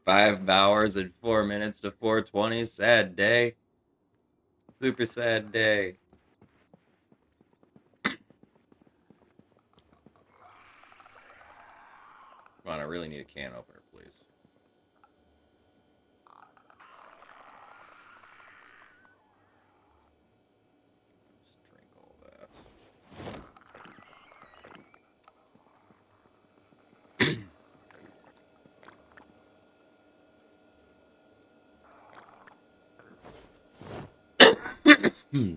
Five hours and 4 minutes to 4:20. Sad day. Super sad day. Come on, I really need a can opener, please. Just drink all that. Hmm.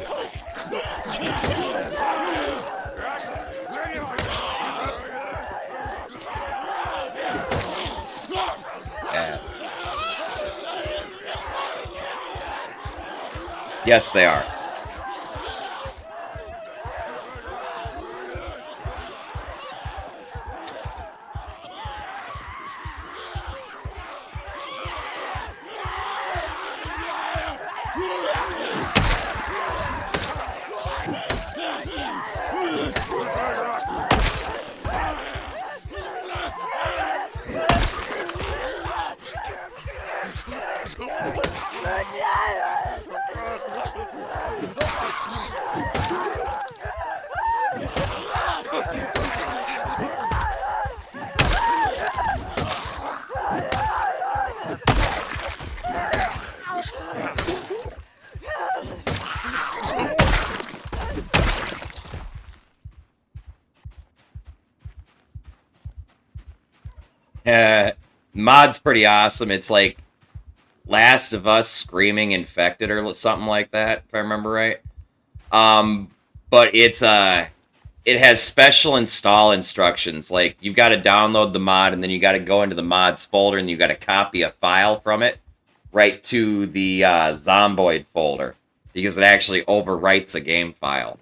5 Yes, they are. Mod's pretty awesome. It's like Last of Us Screaming Infected or something like that, if I remember right. But it has special install instructions. Like, you've got to download the mod, and then you got to go into the mods folder, and you got to copy a file from it right to the Zomboid folder, because it actually overwrites a game file.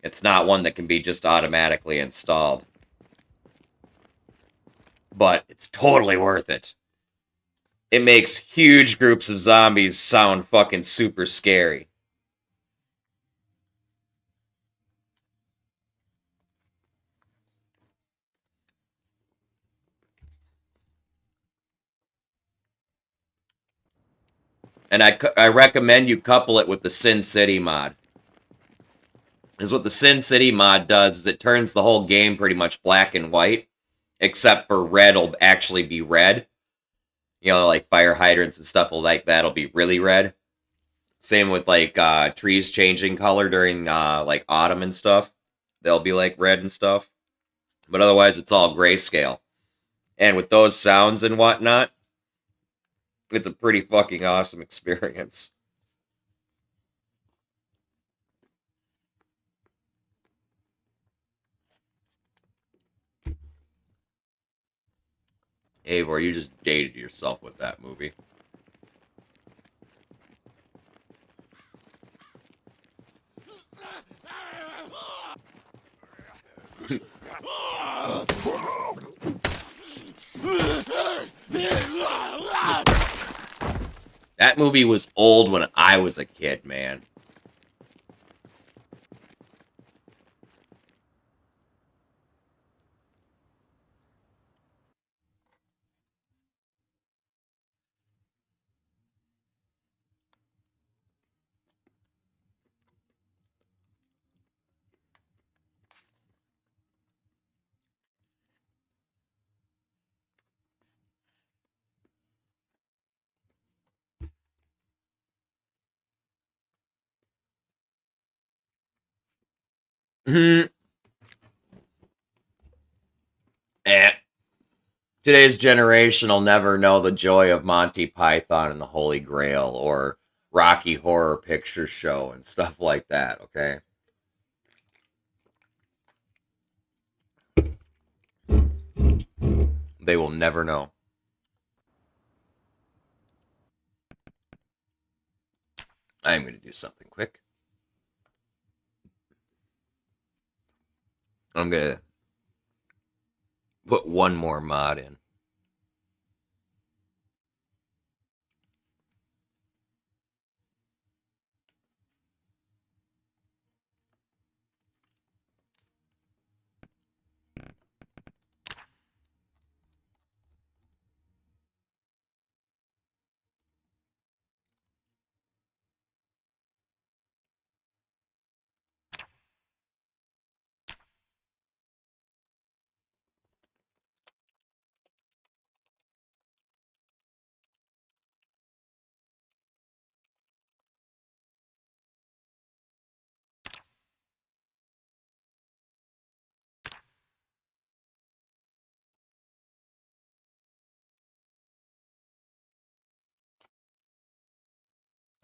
It's not one that can be just automatically installed. But it's totally worth it. It makes huge groups of zombies sound fucking super scary. And I recommend you couple it with the Sin City mod. Because what the Sin City mod does is it turns the whole game pretty much black and white, except for red will actually be red. You know, like fire hydrants and stuff like that'll be really red. Same with like trees changing color during like autumn and stuff. They'll be like red and stuff. But otherwise it's all grayscale. And with those sounds and whatnot, it's a pretty fucking awesome experience. Eivor, you just dated yourself with that movie. That movie was old when I was a kid, man. Hmm. Today's generation will never know the joy of Monty Python and the Holy Grail or Rocky Horror Picture Show and stuff like that, okay? They will never know. I'm going to do something quick. I'm going to put one more mod in.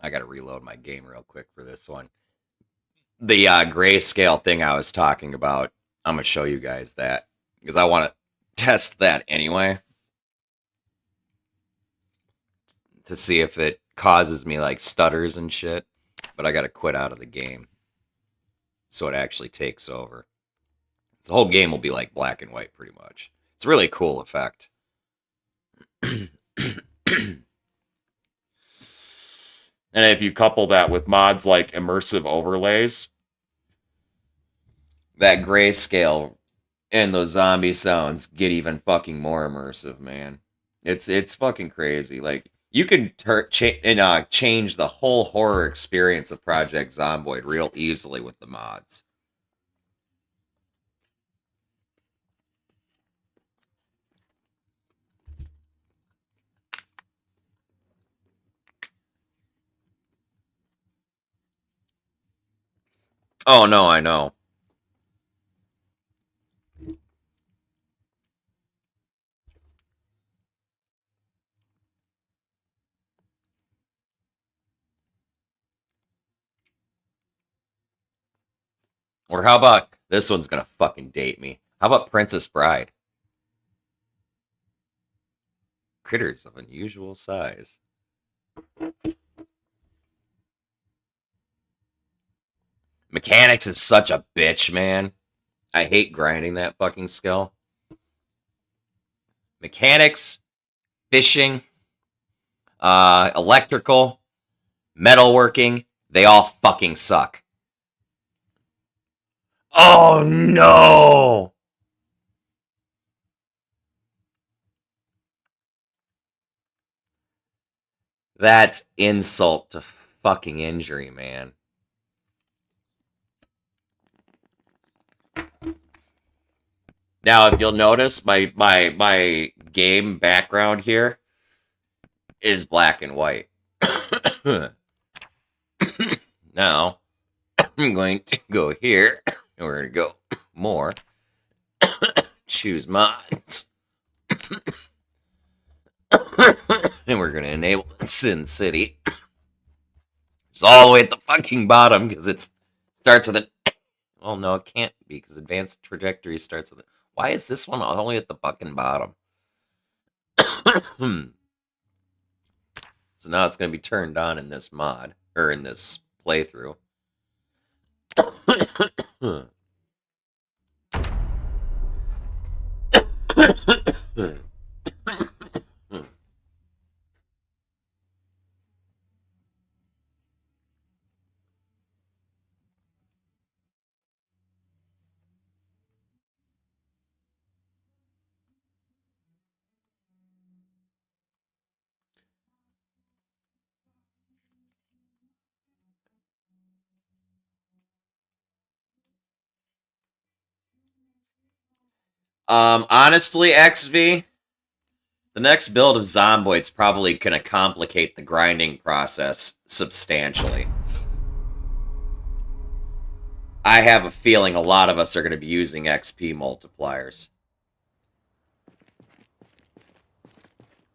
I got to reload my game real quick for this one. The grayscale thing I was talking about, I'm going to show you guys that because I want to test that anyway. to see if it causes me like stutters and shit. But I gotta quit out of the game so it actually takes over. The whole game will be like black and white pretty much. It's a really cool effect. And if you couple that with mods like immersive overlays, that grayscale and those zombie sounds get even fucking more immersive, man. It's fucking crazy. Like you can change the whole horror experience of Project Zomboid real easily with the mods. Oh no, I know. Or how about this one's gonna fucking date me? How about Princess Bride? Critters of unusual size. Mechanics is such a bitch, man. I hate grinding that fucking skill. Mechanics, fishing, electrical, metalworking, they all fucking suck. Oh no! That's insult to fucking injury, man. Now, if you'll notice, my game background here is black and white. Now, I'm going to go here, and we're going to go more. Choose mods. And we're going to enable Sin City. It's all the way at the fucking bottom, because it starts with an... Well, no, it can't be, because advanced trajectory starts with it. Why is this one only at the fucking bottom? So now it's going to be turned on in this mod, or in this playthrough. Honestly, XV, the next build of Zomboid's probably going to complicate the grinding process substantially. I have a feeling a lot of us are going to be using XP multipliers.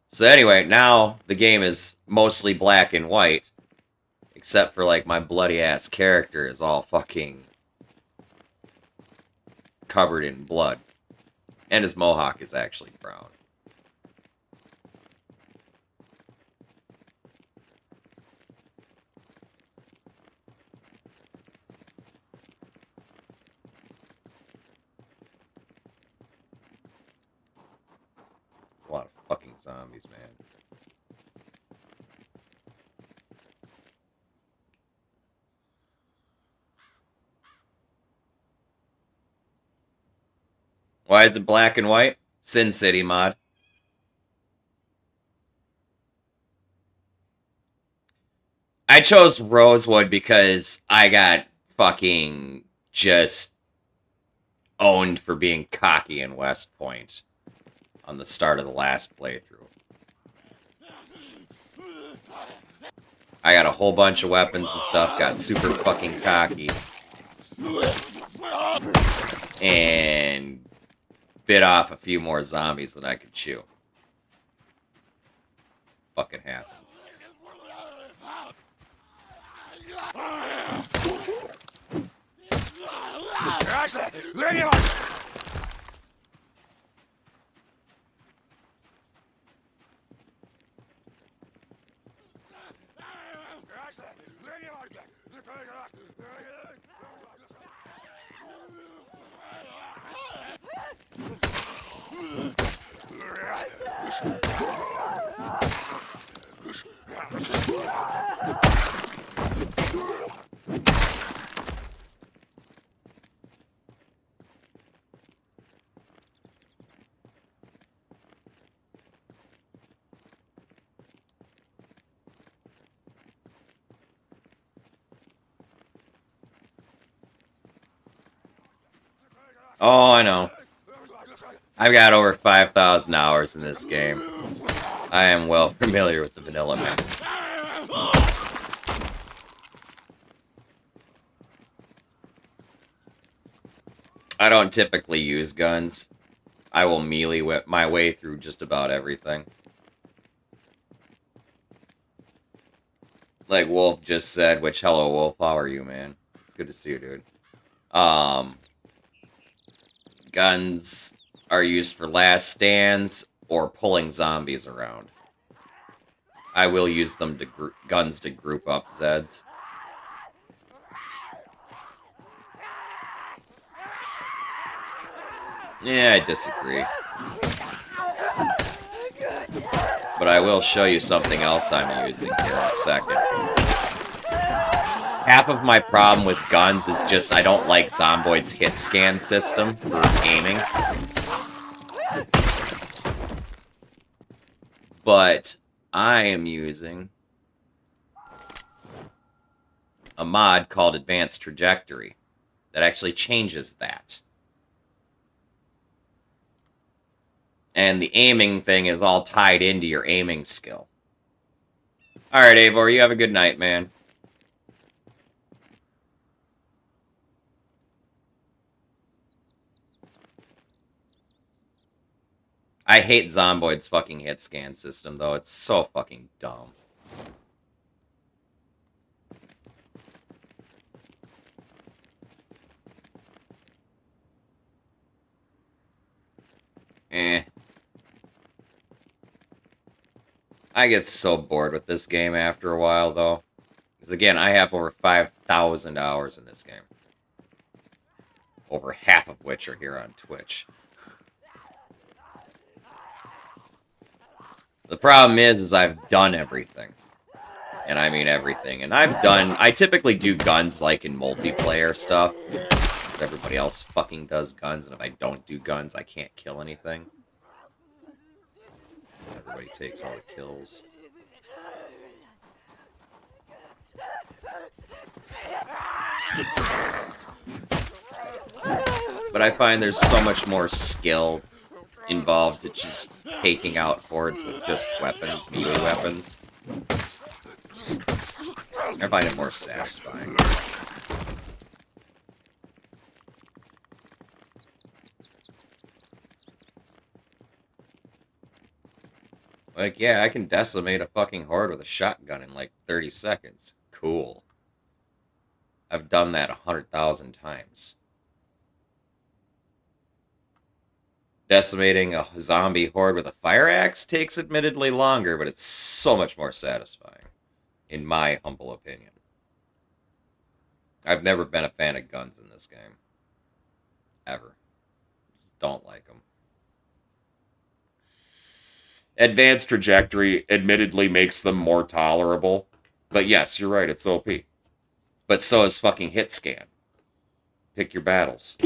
So anyway, now the game is mostly black and white, except for like my bloody ass character is all fucking covered in blood. And his mohawk is actually brown. A lot of fucking zombies, man. Why is it black and white? Sin City mod. I chose Rosewood because I got fucking just owned for being cocky in West Point on the start of the last playthrough. I got a whole bunch of weapons and stuff, got super fucking cocky, and bit off a few more zombies than I could chew. Fucking happens. Oh, I know. I've got over 5,000 hours in this game. I am well familiar with the vanilla map. I don't typically use guns. I will melee whip my way through just about everything. Like Wolf just said, which, hello Wolf, how are you, man? It's good to see you, dude. Guns are used for last stands or pulling zombies around. I will use them to guns to group up Zeds. Yeah, I disagree. But I will show you something else I'm using here in a second. Half of my problem with guns is just I don't like Zomboid's hit scan system for aiming. But I am using a mod called Advanced Trajectory that actually changes that. And the aiming thing is all tied into your aiming skill. Alright, Eivor, you have a good night, man. I hate Zomboid's fucking hit scan system, though. It's so fucking dumb. I get so bored with this game after a while, though. Because, again, I have over 5,000 hours in this game. Over half of which are here on Twitch. The problem is I've done everything. And I mean everything. And I typically do guns like in multiplayer stuff. Everybody else fucking does guns, and if I don't do guns, I can't kill anything. Everybody takes all the kills. But I find there's so much more skill involved to just taking out hordes with just weapons, melee weapons. I find it more satisfying. Like, yeah, I can decimate a fucking horde with a shotgun in like 30 seconds. Cool. I've done that 100,000 times. Decimating a zombie horde with a fire axe takes admittedly longer, but it's so much more satisfying, in my humble opinion. I've never been a fan of guns in this game. Ever. Just don't like them. Advanced Trajectory admittedly makes them more tolerable. But yes, you're right, it's OP. But so is fucking hit scan. Pick your battles.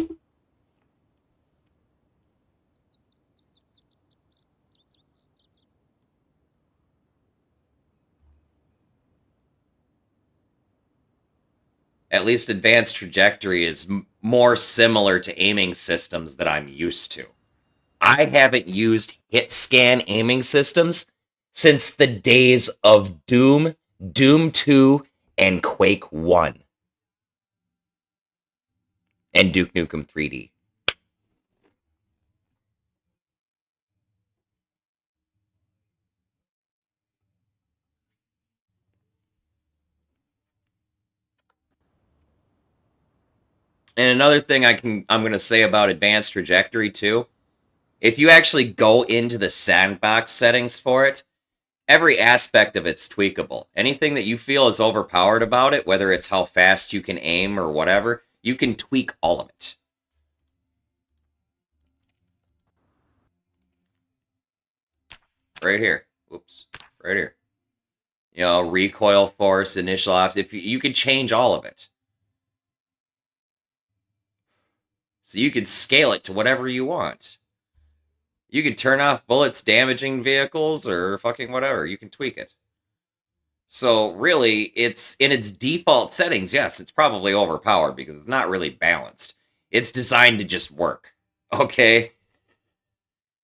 At least Advanced Trajectory is more similar to aiming systems that I'm used to. I haven't used hit scan aiming systems since the days of Doom, Doom 2, and Quake 1. And Duke Nukem 3D. And another thing I'm going to say about Advanced Trajectory too, if you actually go into the sandbox settings for it, every aspect of it's tweakable. Anything that you feel is overpowered about it, whether it's how fast you can aim or whatever, you can tweak all of it. Right here. Oops. Right here. You know, recoil force, initial ops. If you can change all of it. So you can scale it to whatever you want. You can turn off bullets damaging vehicles or fucking whatever. You can tweak it. So really, it's in its default settings, yes, it's probably overpowered because it's not really balanced. It's designed to just work. Okay?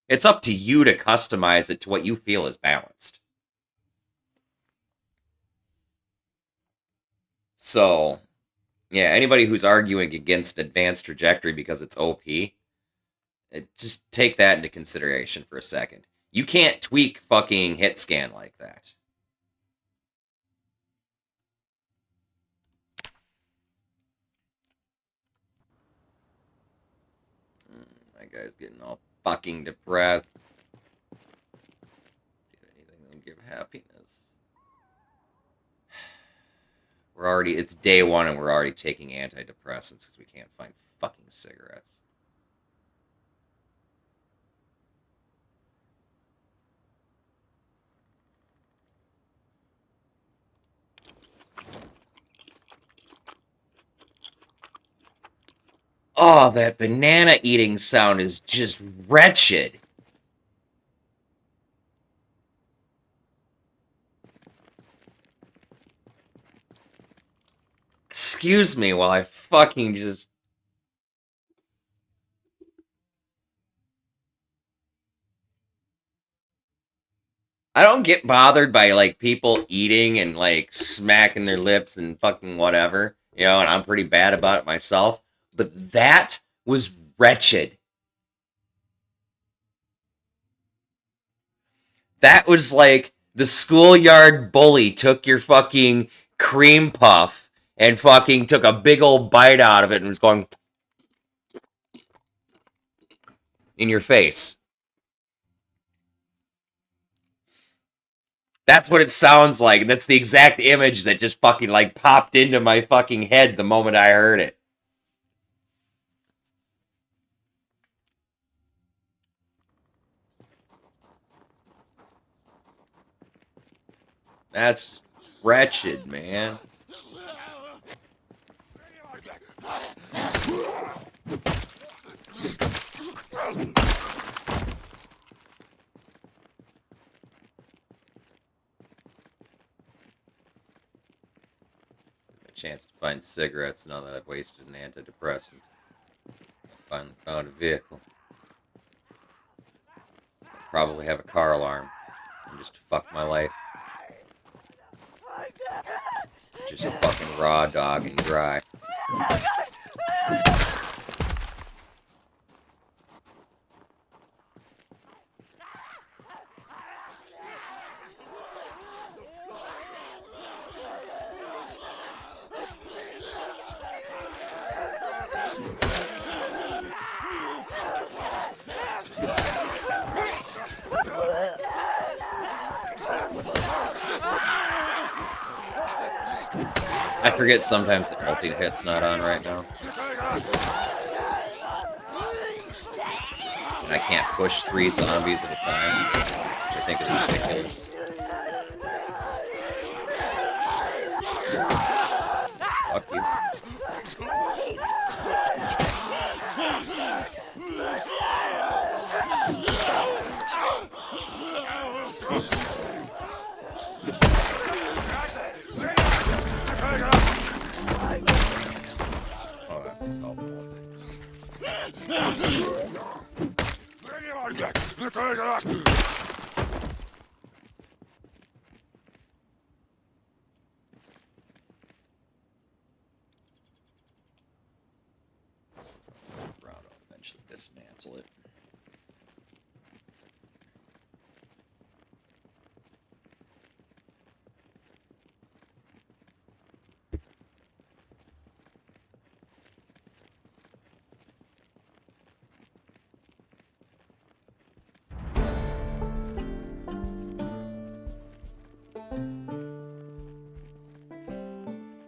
It's up to you to customize it to what you feel is balanced. So, yeah, anybody who's arguing against advanced trajectory because it's OP, just take that into consideration for a second. You can't tweak fucking hit scan like that. My guy's getting all fucking depressed. See if anything that'll give happiness. We're already, it's day one and we're already taking antidepressants because we can't find fucking cigarettes. Oh, that banana eating sound is just wretched. Excuse me while I fucking just... I don't get bothered by, like, people eating and, like, smacking their lips and fucking whatever. You know, and I'm pretty bad about it myself. But that was wretched. That was like the schoolyard bully took your fucking cream puff and fucking took a big old bite out of it and was going in your face. That's what it sounds like. That's the exact image that just fucking like popped into my fucking head the moment I heard it. That's wretched, man. Chance to find cigarettes now that I've wasted an antidepressant. I finally found a vehicle. Probably have a car alarm. And just fuck my life. Just fucking raw dog and dry. I forget sometimes that multi-hit's not on right now. And I can't push 3 zombies at a time, which I think is ridiculous. Fuck you. Oh, that was helpful. I'll eventually dismantle it.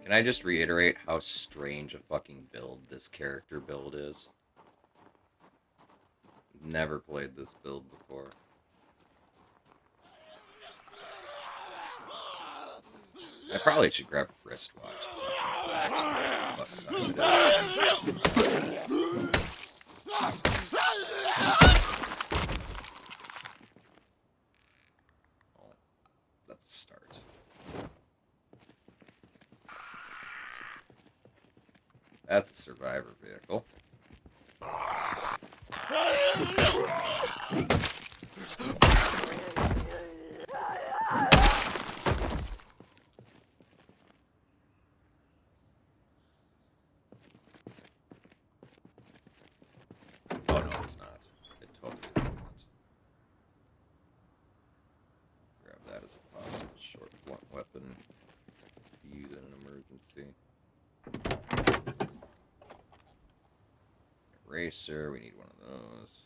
Can I just reiterate how strange a fucking build this character build is? Never played this build before. I probably should grab a wristwatch. It's actually what time it is. Oh, that's a start. That's a survivor vehicle. Oh no, it's not. It totally is not. Grab that as a possible short blunt weapon to use in an emergency. Eraser, we need one of those.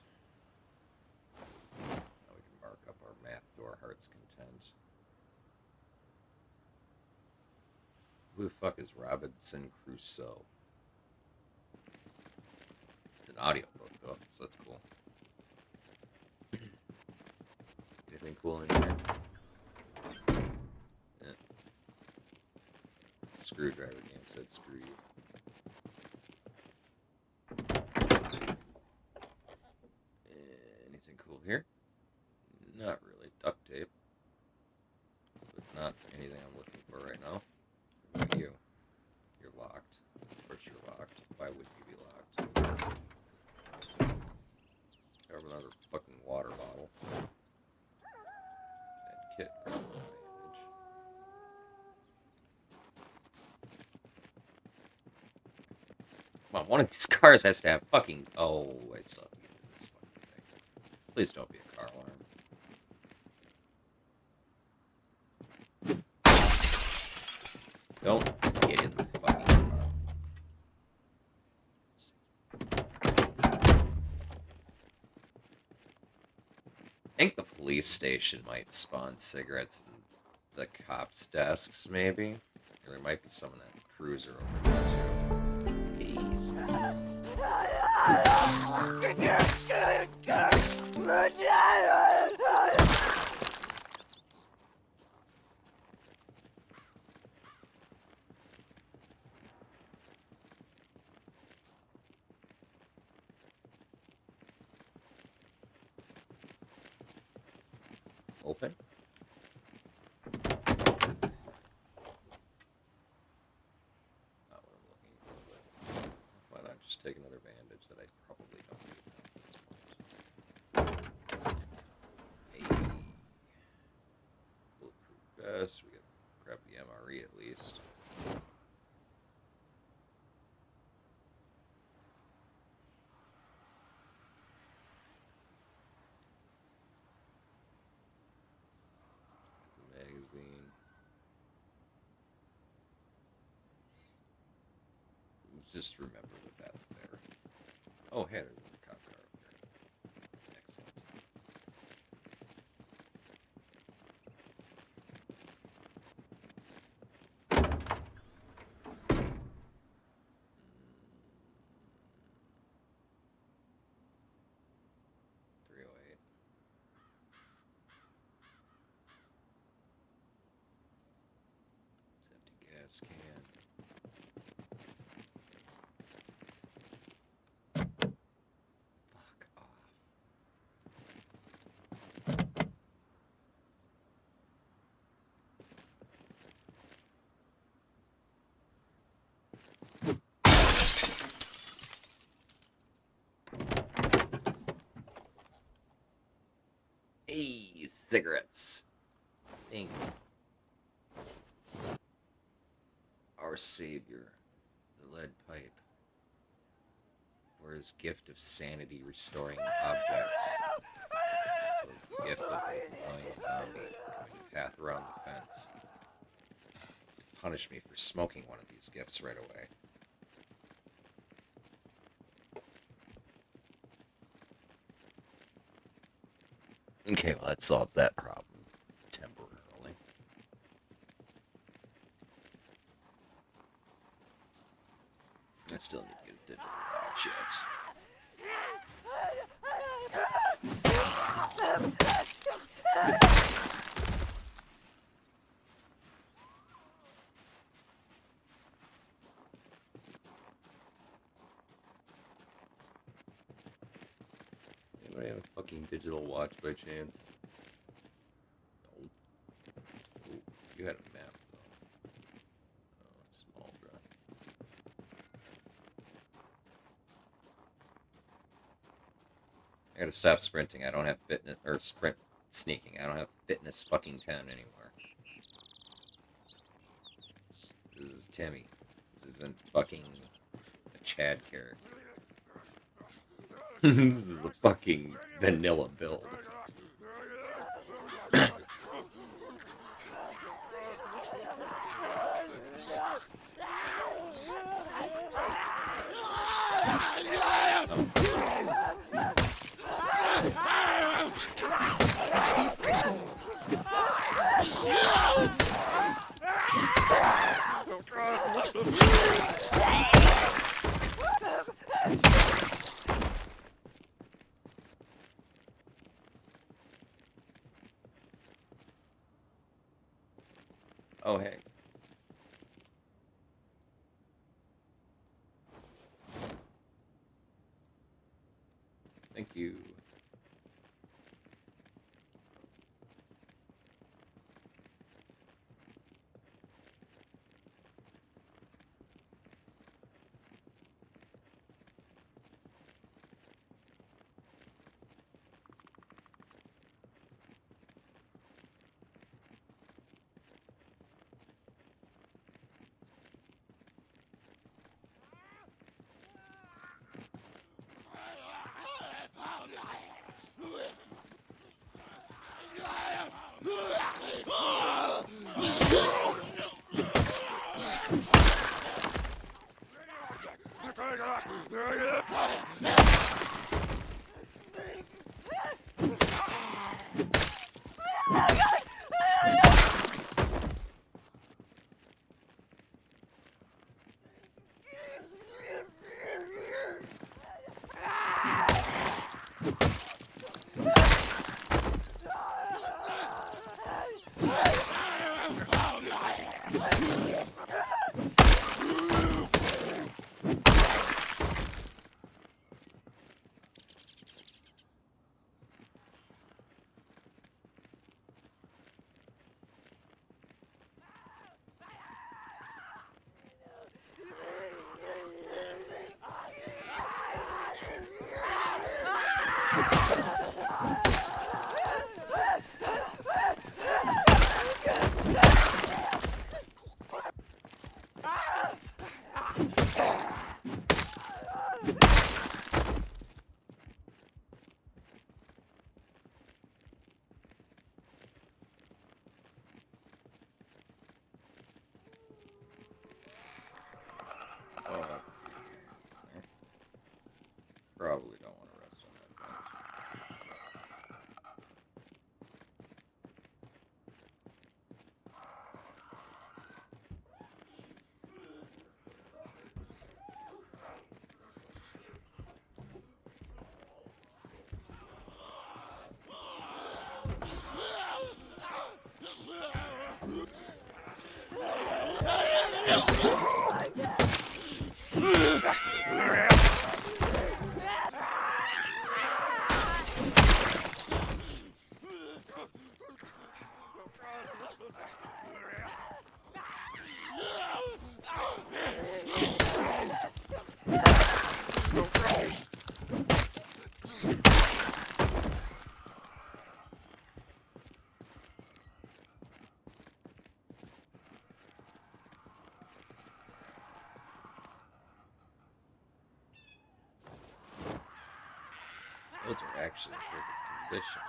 Now we can mark up our map to our heart's content. Who the fuck is Robinson Crusoe? It's an audiobook though, so that's cool. Anything cool in here? Yeah. Screwdriver game said screw you. Anything cool here? Not really. Duct tape. But not anything I'm looking for right now. What about you? You're locked. Of course you're locked. Why would you be locked? Grab another fucking water bottle. And kit. Bandage. Come on, one of these cars has to have fucking... Oh, I still have to get into this fucking thing. Please don't be a car alarm. Don't get in the fucking car. I think the police station might spawn cigarettes in the cops' desks, maybe. Or there might be some in that cruiser over there, too. Peace. Open. Not what I'm looking for, but why not just take another bandage that I probably don't need at this point. Hey. Bulletproof vest. We gotta grab the MRE at least. Magazine. Just remember that that's there. Oh, hey, there's a cop car over here. Excellent. Empty gas can. Fuck off. Hey, cigarettes. Thank you. Our savior, the lead pipe, or his gift of sanity restoring objects. So it's the gift of a dying zombie coming to path around the fence. Punish me for smoking one of these gifts right away. Okay, well that solves that problem temporarily. I still need to get a digital watch yet. Anybody have a fucking digital watch by chance? Oh. Oh, you had a map though. Oh, small bruh. I gotta stop sprinting. I don't have fitness or sneaking. I don't have fitness fucking 10 anymore. This is Timmy. This isn't fucking a Chad character. This is a fucking vanilla build. Oh, hey. Thank you. Oh, that's a there. Probably don't want to rest on that bench. Those are actually in perfect condition.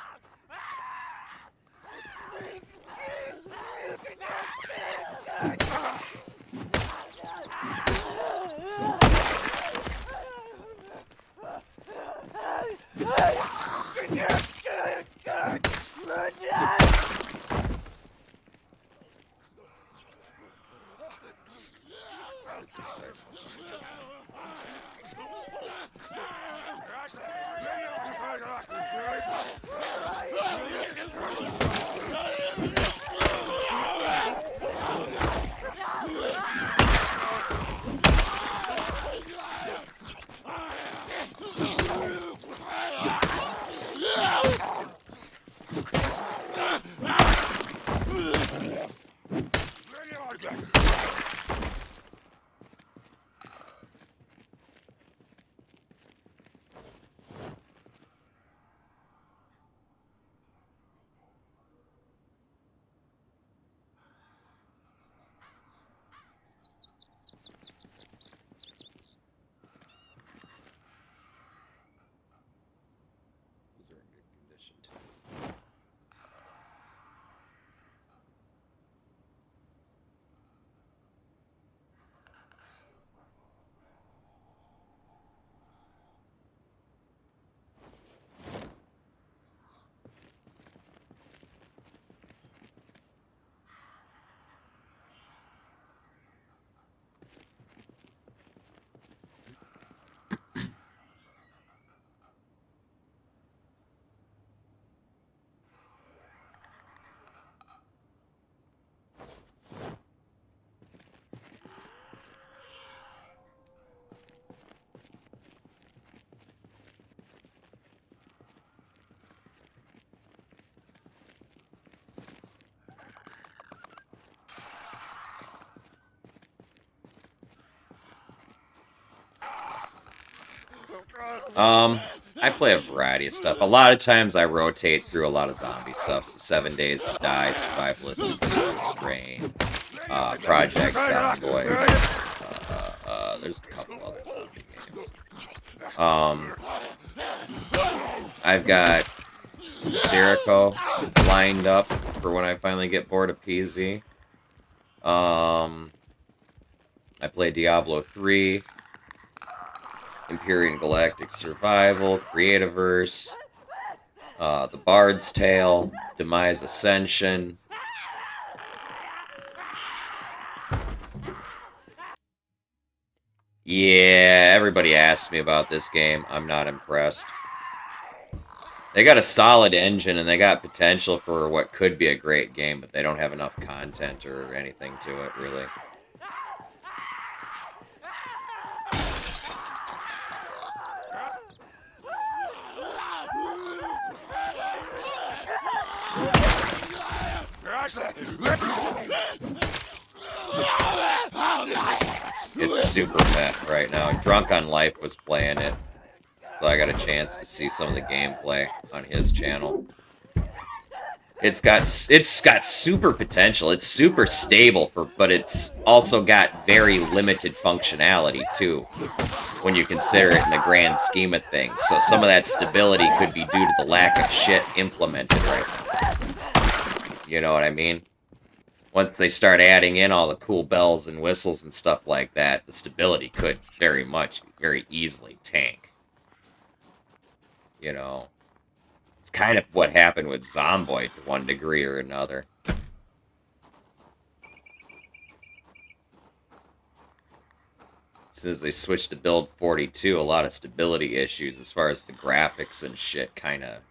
Those are in good condition too. I play a variety of stuff. A lot of times I rotate through a lot of zombie stuff. So 7 Days to Die, Survivalistic Physical Strain, Project Zomboid. There's a couple other zombie games. I've got Sirico lined up for when I finally get bored of PZ. I play Diablo 3. Empyrean Galactic Survival, Creativerse, The Bard's Tale, Demise Ascension. Yeah, everybody asks me about this game. I'm not impressed. They got a solid engine and they got potential for what could be a great game, but they don't have enough content or anything to it, really. It's super meh right now. Drunk on Life was playing it, so I got a chance to see some of the gameplay on his channel. It's got super potential. It's super stable but it's also got very limited functionality too, when you consider it in the grand scheme of things. So some of that stability could be due to the lack of shit implemented right now. You know what I mean? Once they start adding in all the cool bells and whistles and stuff like that, the stability could very easily tank. You know, it's kind of what happened with Zomboid to one degree or another. As soon as they switched to build 42, a lot of stability issues as far as the graphics and shit kind of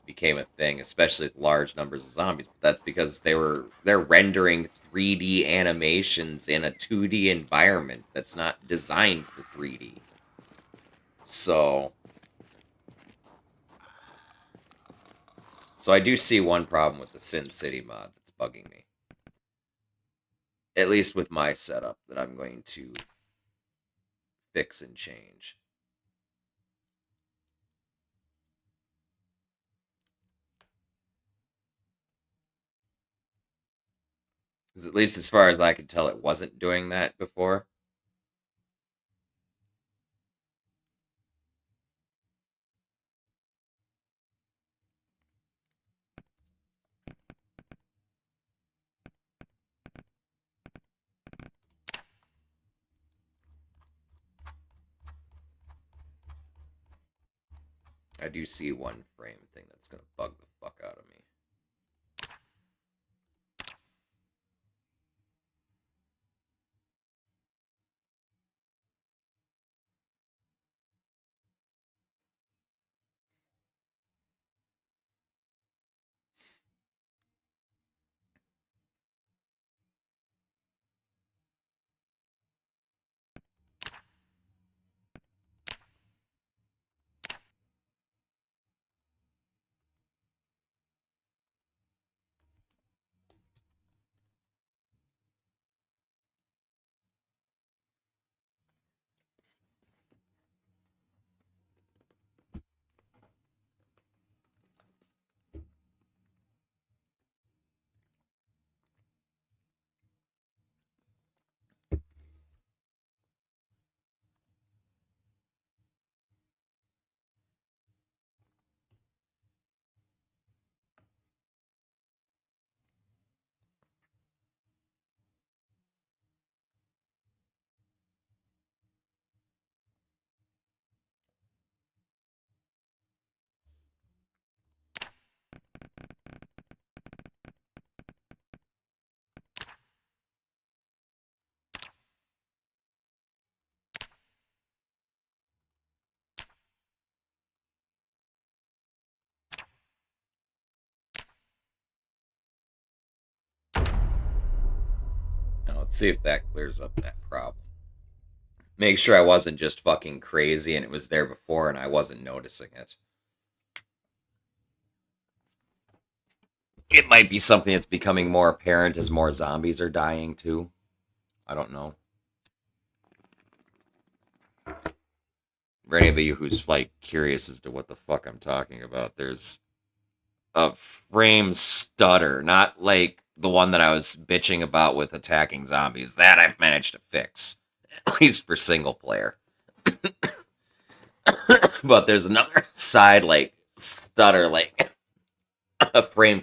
became a thing, especially with large numbers of zombies. But that's because they're rendering 3D animations in a 2D environment that's not designed for 3D. So I do see one problem with the Sin City mod that's bugging me. At least with my setup that I'm going to fix and change. Because at least as far as I could tell, it wasn't doing that before. I do see one frame thing that's going to bug the fuck out of me. Let's see if that clears up that problem. Make sure I wasn't just fucking crazy and it was there before and I wasn't noticing it. It might be something that's becoming more apparent as more zombies are dying too. I don't know. For any of you who's like curious as to what the fuck I'm talking about, there's a frame stutter, not like the one that I was bitching about with attacking zombies. That I've managed to fix, at least for single player. But there's another side like stutter, like a frame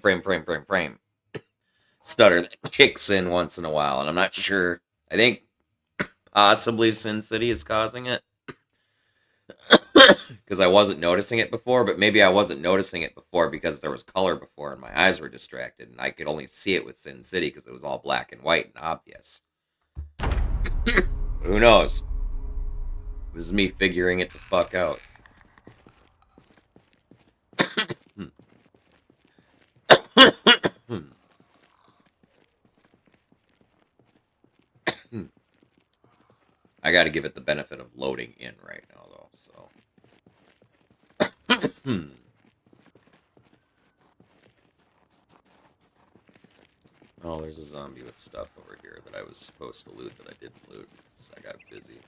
stutter that kicks in once in a while, and I'm not sure. I think possibly Sin City is causing it. Because I wasn't noticing it before, but maybe I wasn't noticing it before because there was color before and my eyes were distracted, and I could only see it with Sin City because it was all black and white and obvious. Who knows? This is me figuring it the fuck out. I gotta give it the benefit of loading in right now, though, so... Oh, there's a zombie with stuff over here that I was supposed to loot that I didn't loot because I got busy.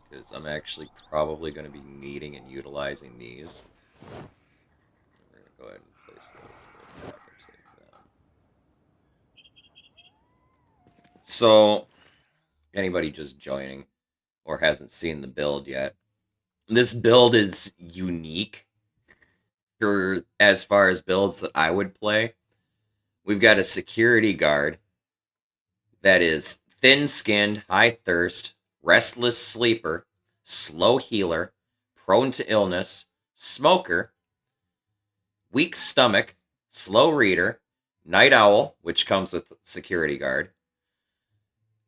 Because I'm actually probably going to be needing and utilizing these. We're going to go ahead and place those and go back and take them. So, anybody just joining or hasn't seen the build yet, this build is unique for as far as builds that I would play. We've got a security guard that is thin-skinned, high thirst, restless sleeper, slow healer, prone to illness, smoker, weak stomach, slow reader, night owl, which comes with security guard,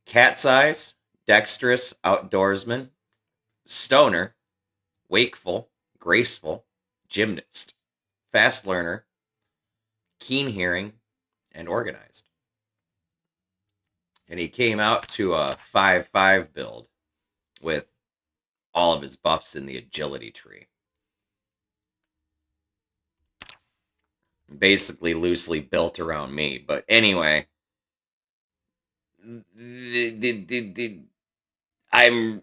cat's eyes, dexterous, outdoorsman, stoner, wakeful, graceful, gymnast, fast learner, keen hearing, and organized. And he came out to a 5-5 build with all of his buffs in the agility tree. Basically loosely built around me. But anyway, I'm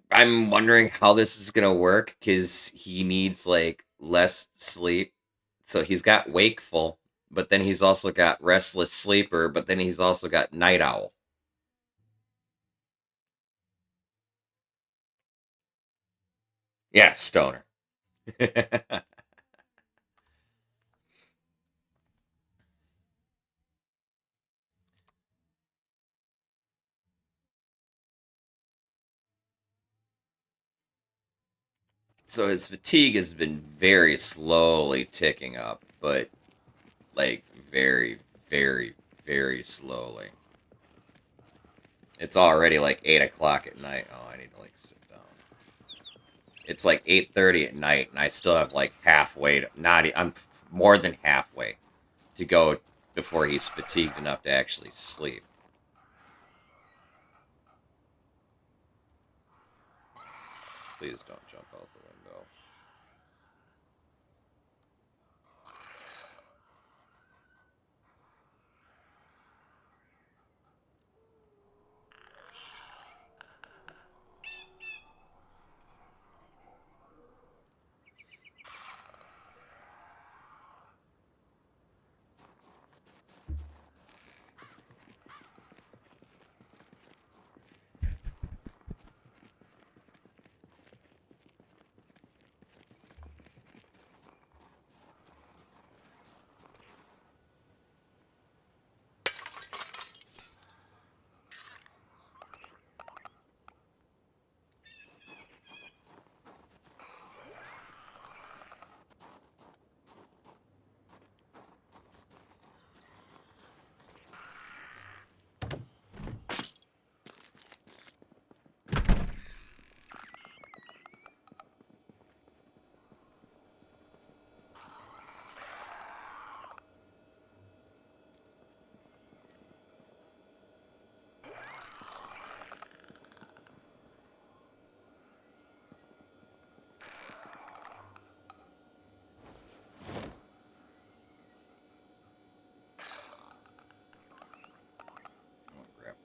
wondering how this is gonna work because he needs like less sleep. So he's got wakeful, but then he's also got restless sleeper, but then he's also got night owl. Yeah, stoner. So his fatigue has been very slowly ticking up, but like very, very, very slowly. It's already like 8 o'clock at night. Oh, I need to like sit down. It's like 8:30 at night, and I still have like halfway. I'm more than halfway to go before he's fatigued enough to actually sleep. Please don't jump out the window.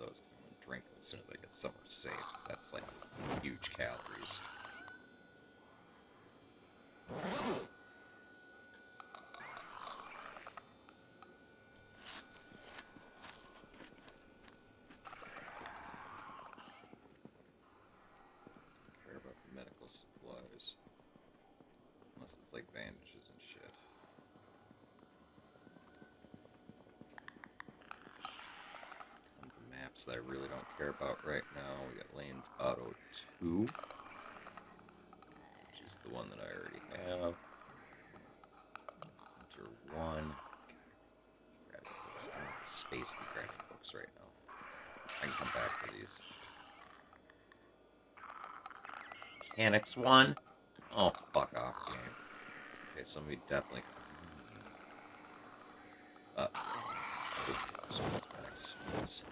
those because I'm gonna drink them as soon as I get somewhere safe. That's like huge calories. Care about medical supplies. Unless it's like bandages and shit. Tons of maps that I really don't care about right now. We got Lane's Auto 2, which is the one that I already have. Hunter 1. Grab books. I don't have the space to be grabbing books right now. I can come back to these. Mechanics 1. Oh, fuck off, game. Okay, so we definitely. Cosmetics. Yes.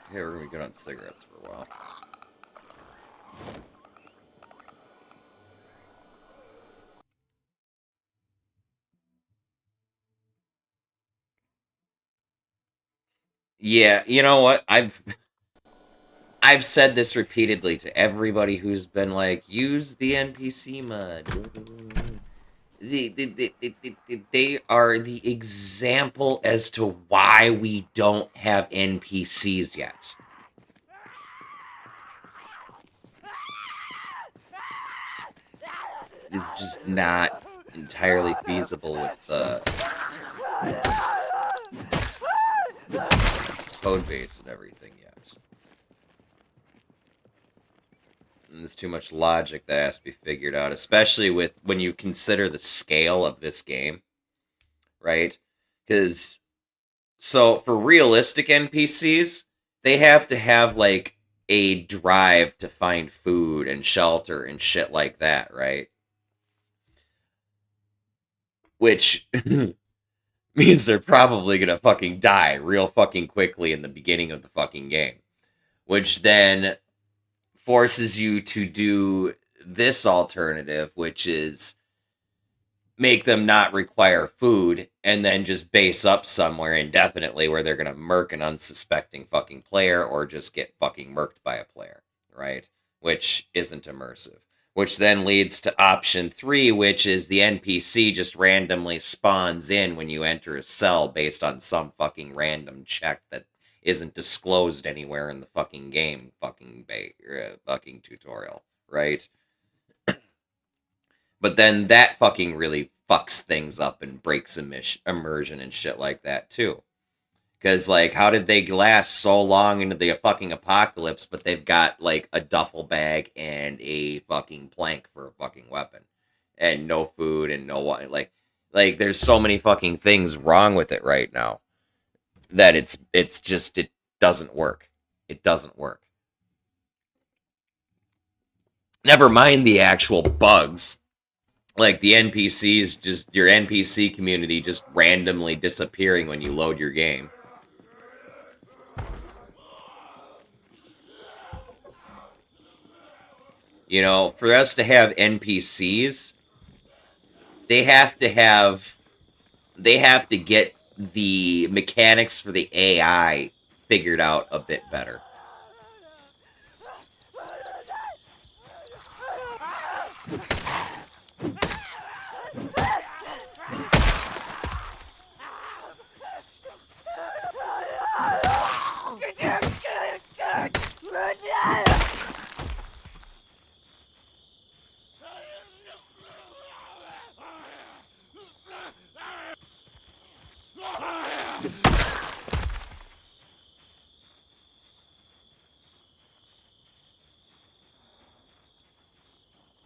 Okay, we're gonna be good on cigarettes for a while. Yeah, you know what? I've said this repeatedly to everybody who's been like, use the NPC mod. They are the example as to why we don't have NPCs yet. It's just not entirely feasible with the code base and everything yet. And there's too much logic that has to be figured out, especially with when you consider the scale of this game, right? Because so for realistic NPCs, they have to have like a drive to find food and shelter and shit like that, right? Which means they're probably gonna fucking die real fucking quickly in the beginning of the fucking game. Which then forces you to do this alternative, which is make them not require food and then just base up somewhere indefinitely where they're gonna murk an unsuspecting fucking player or just get fucking murked by a player, right? Which isn't immersive. Which then leads to option 3, which is the NPC just randomly spawns in when you enter a cell based on some fucking random check that isn't disclosed anywhere in the fucking game fucking tutorial, right? But then that fucking really fucks things up and breaks immersion and shit like that too. Because, like, how did they last so long into the fucking apocalypse, but they've got, like, a duffel bag and a fucking plank for a fucking weapon? And no food and no water. Like, there's so many fucking things wrong with it right now that it's just, it doesn't work. It doesn't work. Never mind the actual bugs. Like, the NPCs, just, your NPC community just randomly disappearing when you load your game. You know, for us to have NPCs, they have to get the mechanics for the AI figured out a bit better.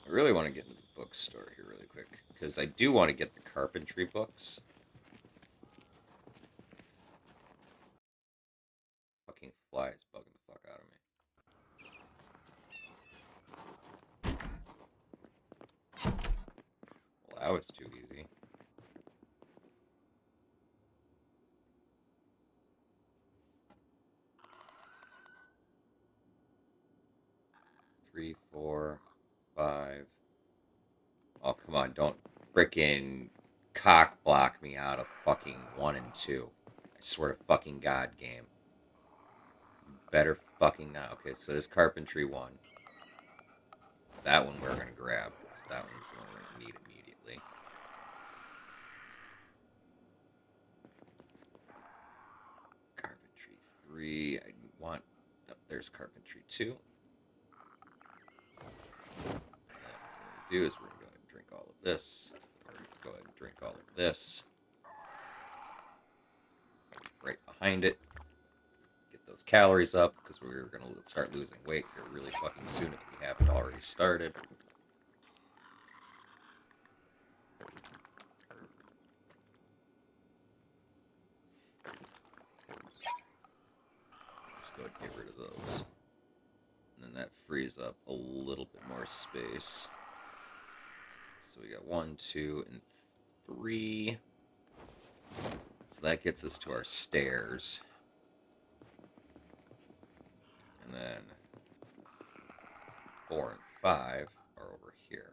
I really want to get into the bookstore here really quick, because I do want to get the carpentry books. Fucking flies bugging the fuck out of me. Well, that was too easy. 3, 4, 5. Oh, come on, don't frickin' cock block me out of fucking 1 and 2. I swear to fucking God, game. You better fucking not. Okay, so this carpentry 1. That one we're gonna grab, because that one's the one we're gonna need immediately. Carpentry 3, I want... Oh, there's carpentry 2. And what we're gonna do is we're gonna go ahead and drink all of this. Or go ahead and drink all of this. Right behind it. Get those calories up, because we're gonna start losing weight here really fucking soon if we haven't already started. Just go ahead and get rid of those. And then that frees up a little bit more space. So we got 1, 2, and 3. So that gets us to our stairs. And then 4 and 5 are over here.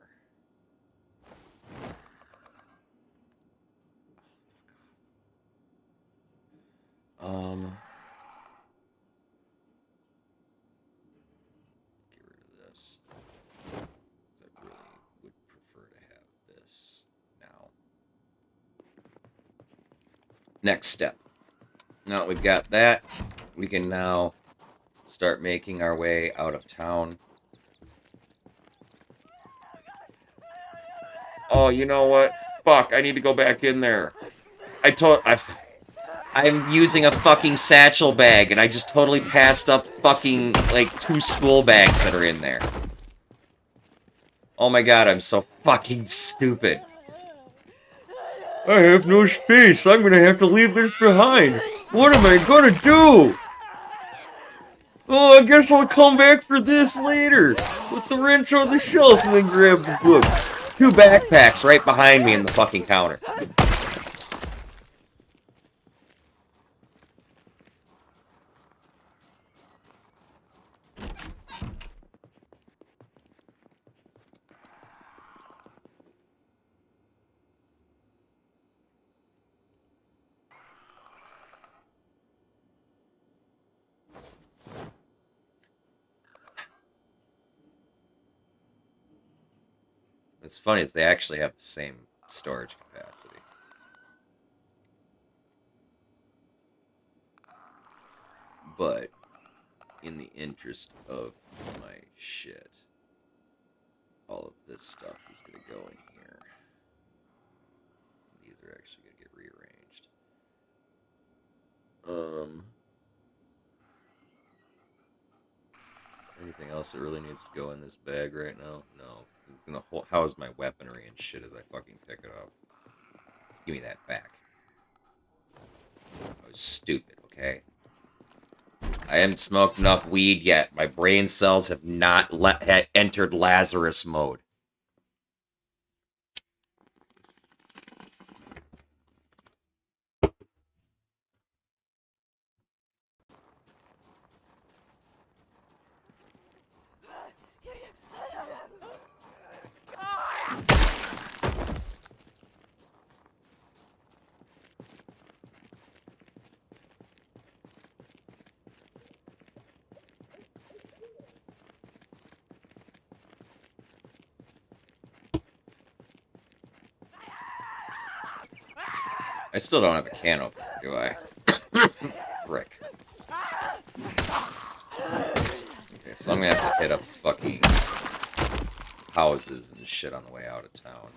Get rid of this. 'Cause I really would prefer to have this now. Next step. Now that we've got that, we can now start making our way out of town. Oh, you know what? Fuck, I need to go back in there. I'm using a fucking satchel bag, and I just totally passed up fucking, like, 2 school bags that are in there. Oh my god, I'm so fucking stupid. I have no space. I'm gonna have to leave this behind. What am I gonna do? Oh, I guess I'll come back for this later. Put the wrench on the shelf and then grab the book. 2 backpacks right behind me in the fucking counter. What's funny is they actually have the same storage capacity. But in the interest of my shit, all of this stuff is going to go in here. These are actually going to get rearranged. Anything else that really needs to go in this bag right now? No. It's going to house my weaponry and shit as I fucking pick it up. Give me that back. I was stupid, okay? I haven't smoked enough weed yet. My brain cells have not entered Lazarus mode. I still don't have a can opener, do I? Frick. Okay, so I'm gonna have to hit up fucking houses and shit on the way out of town.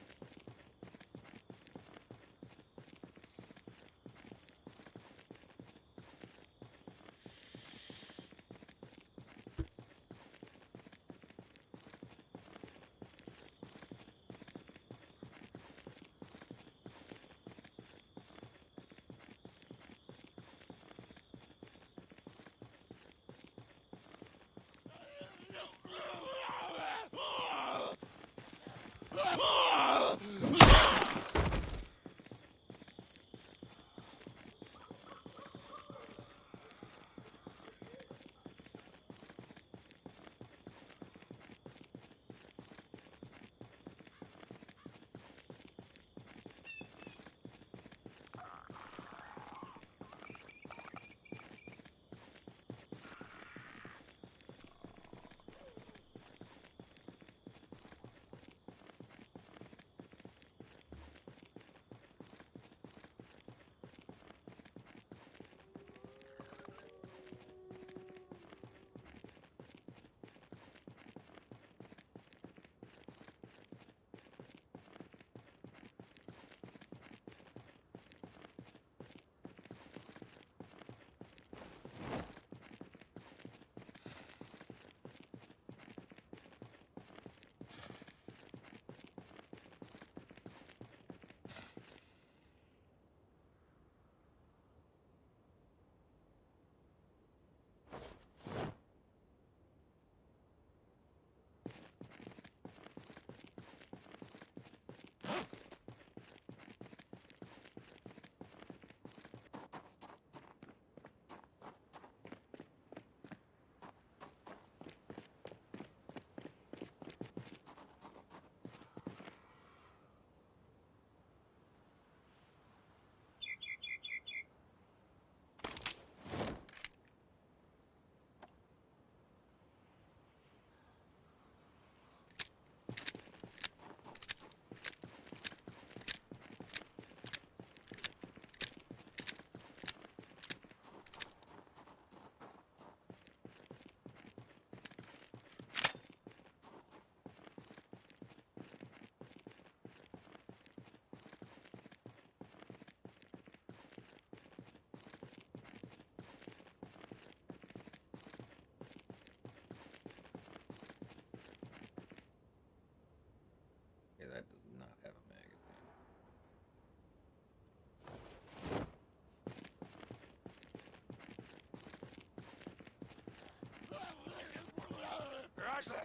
Fight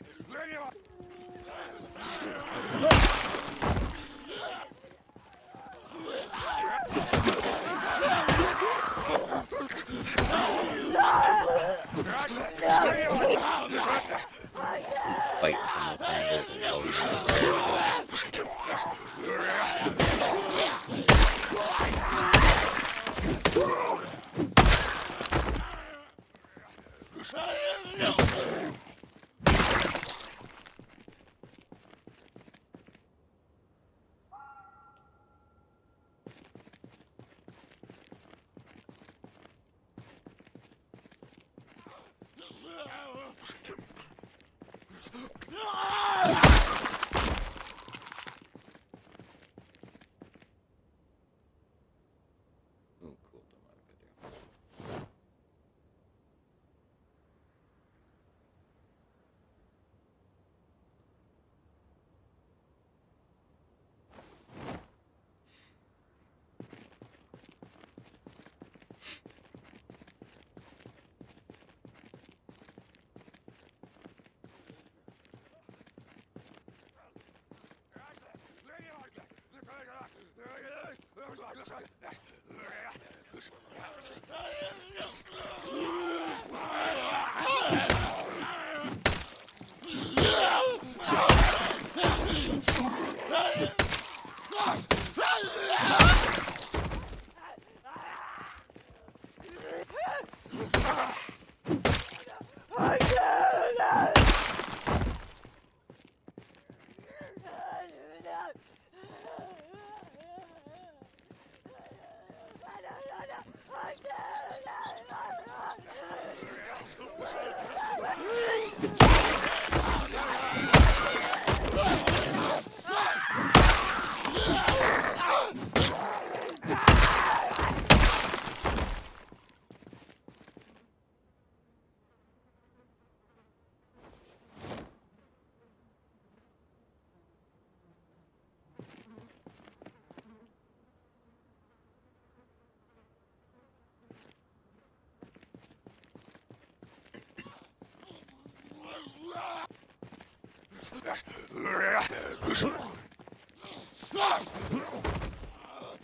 from this angle below you. Ooh, cool. Don't mind video.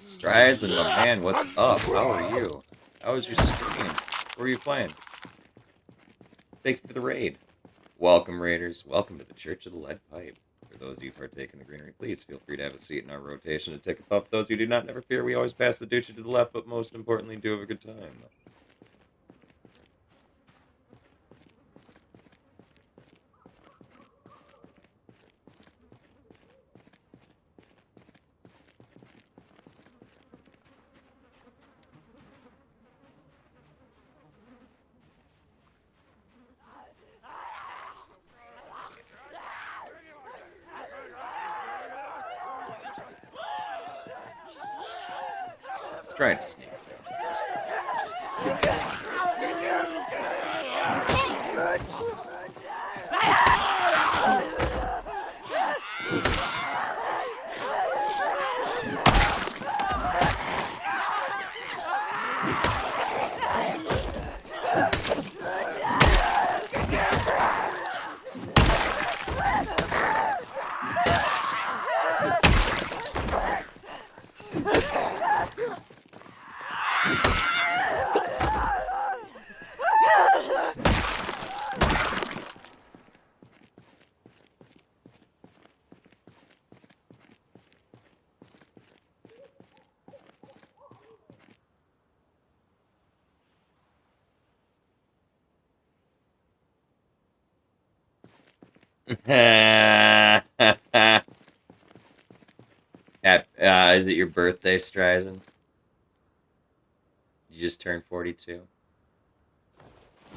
Streisand, my man, what's up? How are you? How was your stream? What were you playing? Thank you for the raid. Welcome, Raiders. Welcome to the Church of the Lead Pipe. For those of you who partake in the greenery, please feel free to have a seat in our rotation to take a puff. Those who do not, never fear. We always pass the duchy to the left, but most importantly, do have a good time. Let's try to sneak. Is it your birthday, Streisand? You just turned 42.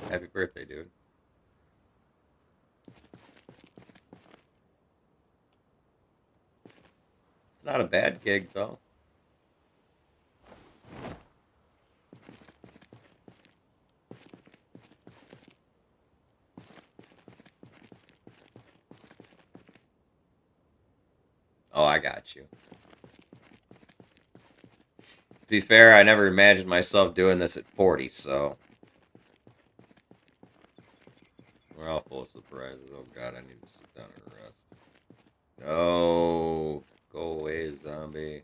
Happy birthday, dude. It's not a bad gig, though. Oh, I got you. To be fair, I never imagined myself doing this at 40, so... We're all full of surprises. Oh god, I need to sit down and rest. No. Go away, zombie.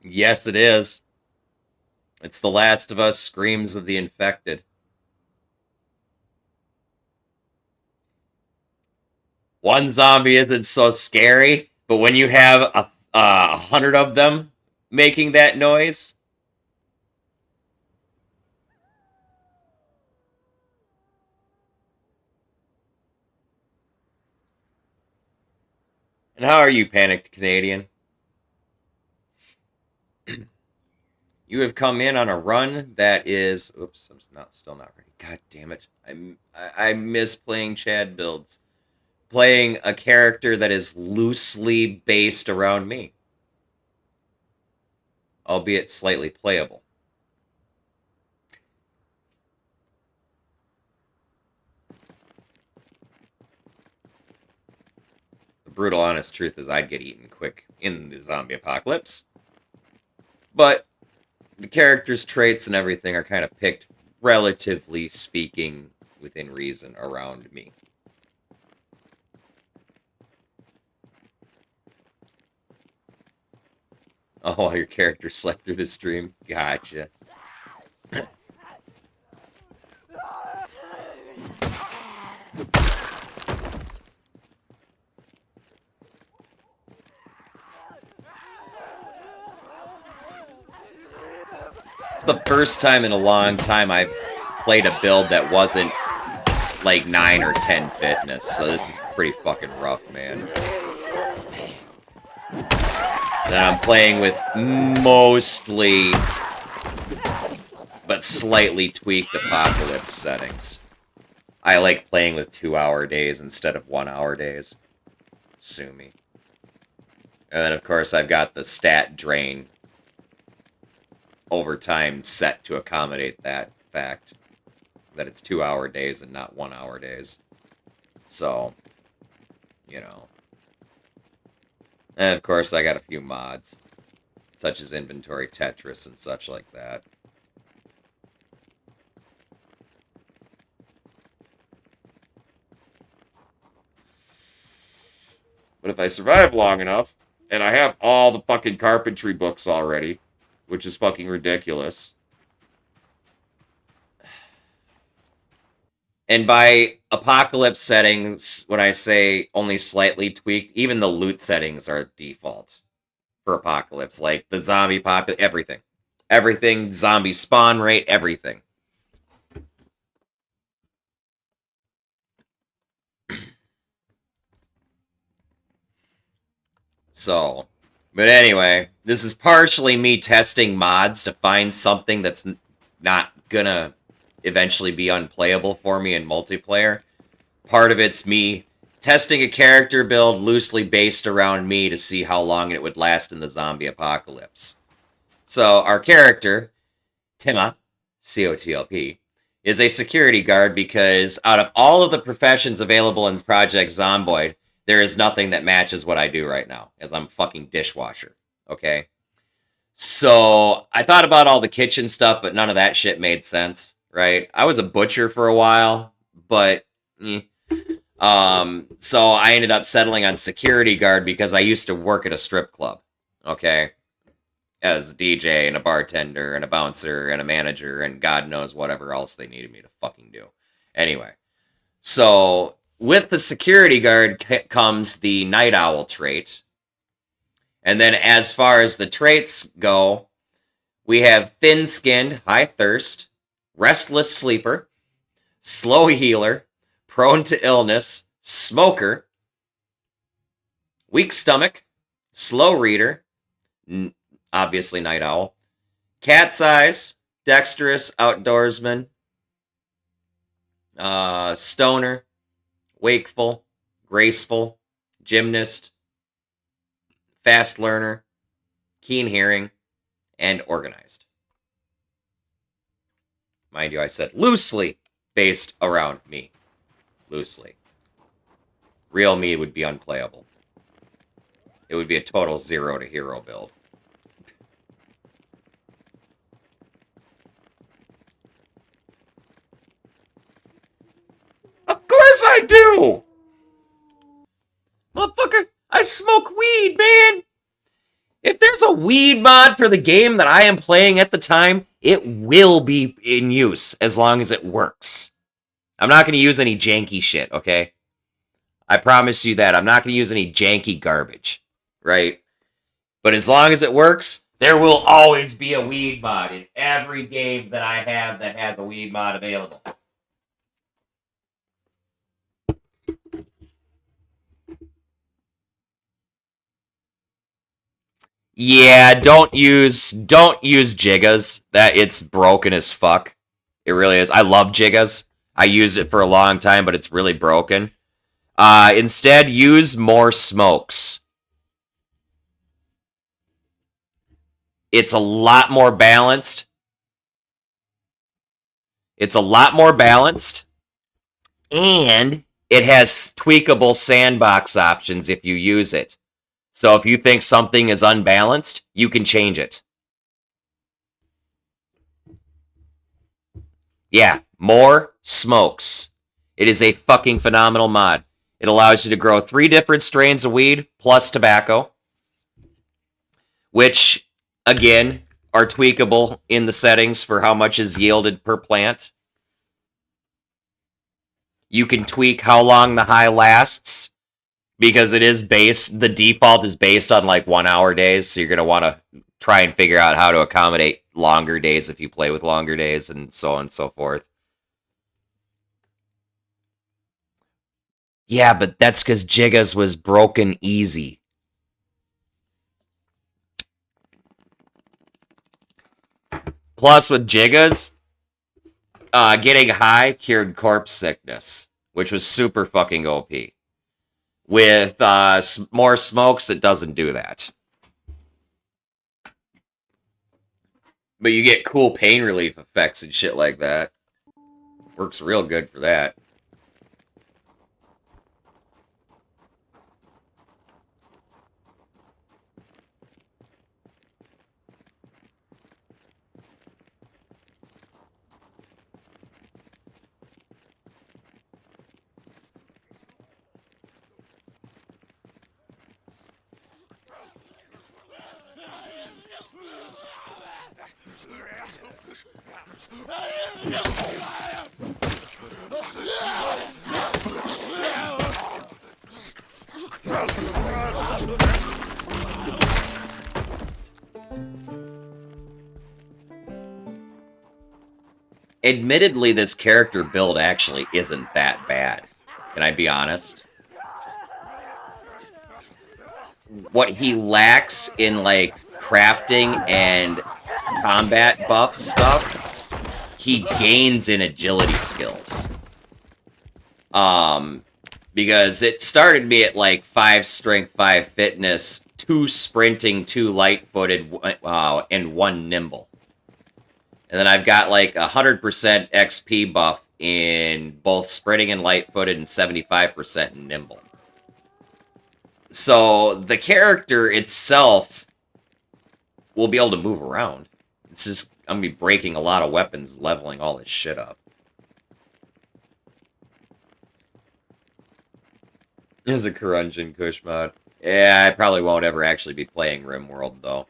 Yes, it is. It's The Last of Us Screams of the Infected. One zombie isn't so scary, but when you have 100 of them making that noise... And how are you, Panicked Canadian? You have come in on a run that is... Oops, I'm still not ready. God damn it. I miss playing Chad builds. Playing a character that is loosely based around me. Albeit slightly playable. The brutal honest truth is I'd get eaten quick in the zombie apocalypse. But the character's traits and everything are kind of picked, relatively speaking, within reason around me. Oh, your character slept through the stream? Gotcha. It's the first time in a long time I've played a build that wasn't like 9 or 10 fitness, so this is pretty fucking rough, man. Then I'm playing with mostly, but slightly tweaked apocalypse settings. I like playing with 2-hour days instead of 1-hour days. Sue me. And then, of course, I've got the stat drain over time set to accommodate that fact. That it's 2-hour days and not 1-hour days. So, you know. And of course, I got a few mods, such as inventory tetris and such like that. But if I survive long enough, and I have all the fucking carpentry books already, which is fucking ridiculous. And by apocalypse settings, when I say only slightly tweaked, even the loot settings are default for apocalypse. Like the zombie everything. Everything, zombie spawn rate, everything. So, but anyway, this is partially me testing mods to find something that's not gonna eventually be unplayable for me in multiplayer. Part of it's me testing a character build loosely based around me to see how long it would last in the zombie apocalypse. So our character, Tima, C-O-T-L-P, is a security guard because out of all of the professions available in Project Zomboid, there is nothing that matches what I do right now, as I'm a fucking dishwasher, okay? So I thought about all the kitchen stuff, but none of that shit made sense, right? I was a butcher for a while, but... So I ended up settling on security guard because I used to work at a strip club, okay? As a DJ and a bartender and a bouncer and a manager and God knows whatever else they needed me to fucking do. Anyway, so with the security guard comes the night owl trait. And then as far as the traits go, we have thin-skinned, high thirst, restless sleeper, slow healer, prone to illness, smoker, weak stomach, slow reader, obviously night owl, cat's eyes, dexterous, outdoorsman, stoner, wakeful, graceful, gymnast, fast learner, keen hearing, and organized. Mind you, I said loosely based around me. Loosely. Real me would be unplayable. It would be a total 0 to hero build. Of course I do! Motherfucker, I smoke weed, man! If there's a weed mod for the game that I am playing at the time, it will be in use as long as it works. I'm not going to use any janky shit, okay? I promise you that. I'm not going to use any janky garbage, right? But as long as it works, there will always be a weed mod in every game that I have that has a weed mod available. Yeah, don't use Gigas. That it's broken as fuck. It really is. I love Gigas. I used it for a long time, but it's really broken. Instead, use more smokes. It's a lot more balanced. It's a lot more balanced. And it has tweakable sandbox options if you use it. So if you think something is unbalanced, you can change it. Yeah, more smokes. It is a fucking phenomenal mod. It allows you to grow 3 different strains of weed plus tobacco, which, again, are tweakable in the settings for how much is yielded per plant. You can tweak how long the high lasts, because it is the default is based on like 1 hour days, so you're going to want to try and figure out how to accommodate longer days if you play with longer days, and so on and so forth. Yeah, but that's because Gigas was broken easy. Plus, with Gigas, getting high cured corpse sickness, which was super fucking OP. With more smokes, it doesn't do that. But you get cool pain relief effects and shit like that. Works real good for that. Admittedly, this character build actually isn't that bad. Can I be honest? What he lacks in, like, crafting and combat buff stuff, he gains in agility skills. Because it started me at, like, 5 strength, 5 fitness, 2 sprinting, 2 light-footed, and 1 nimble. And then I've got like 100% XP buff in both sprinting and light-footed and 75% in nimble. So the character itself will be able to move around. It's just, I'm going to be breaking a lot of weapons, leveling all this shit up. There's a Kurunjin Kush mod. Yeah, I probably won't ever actually be playing RimWorld, though.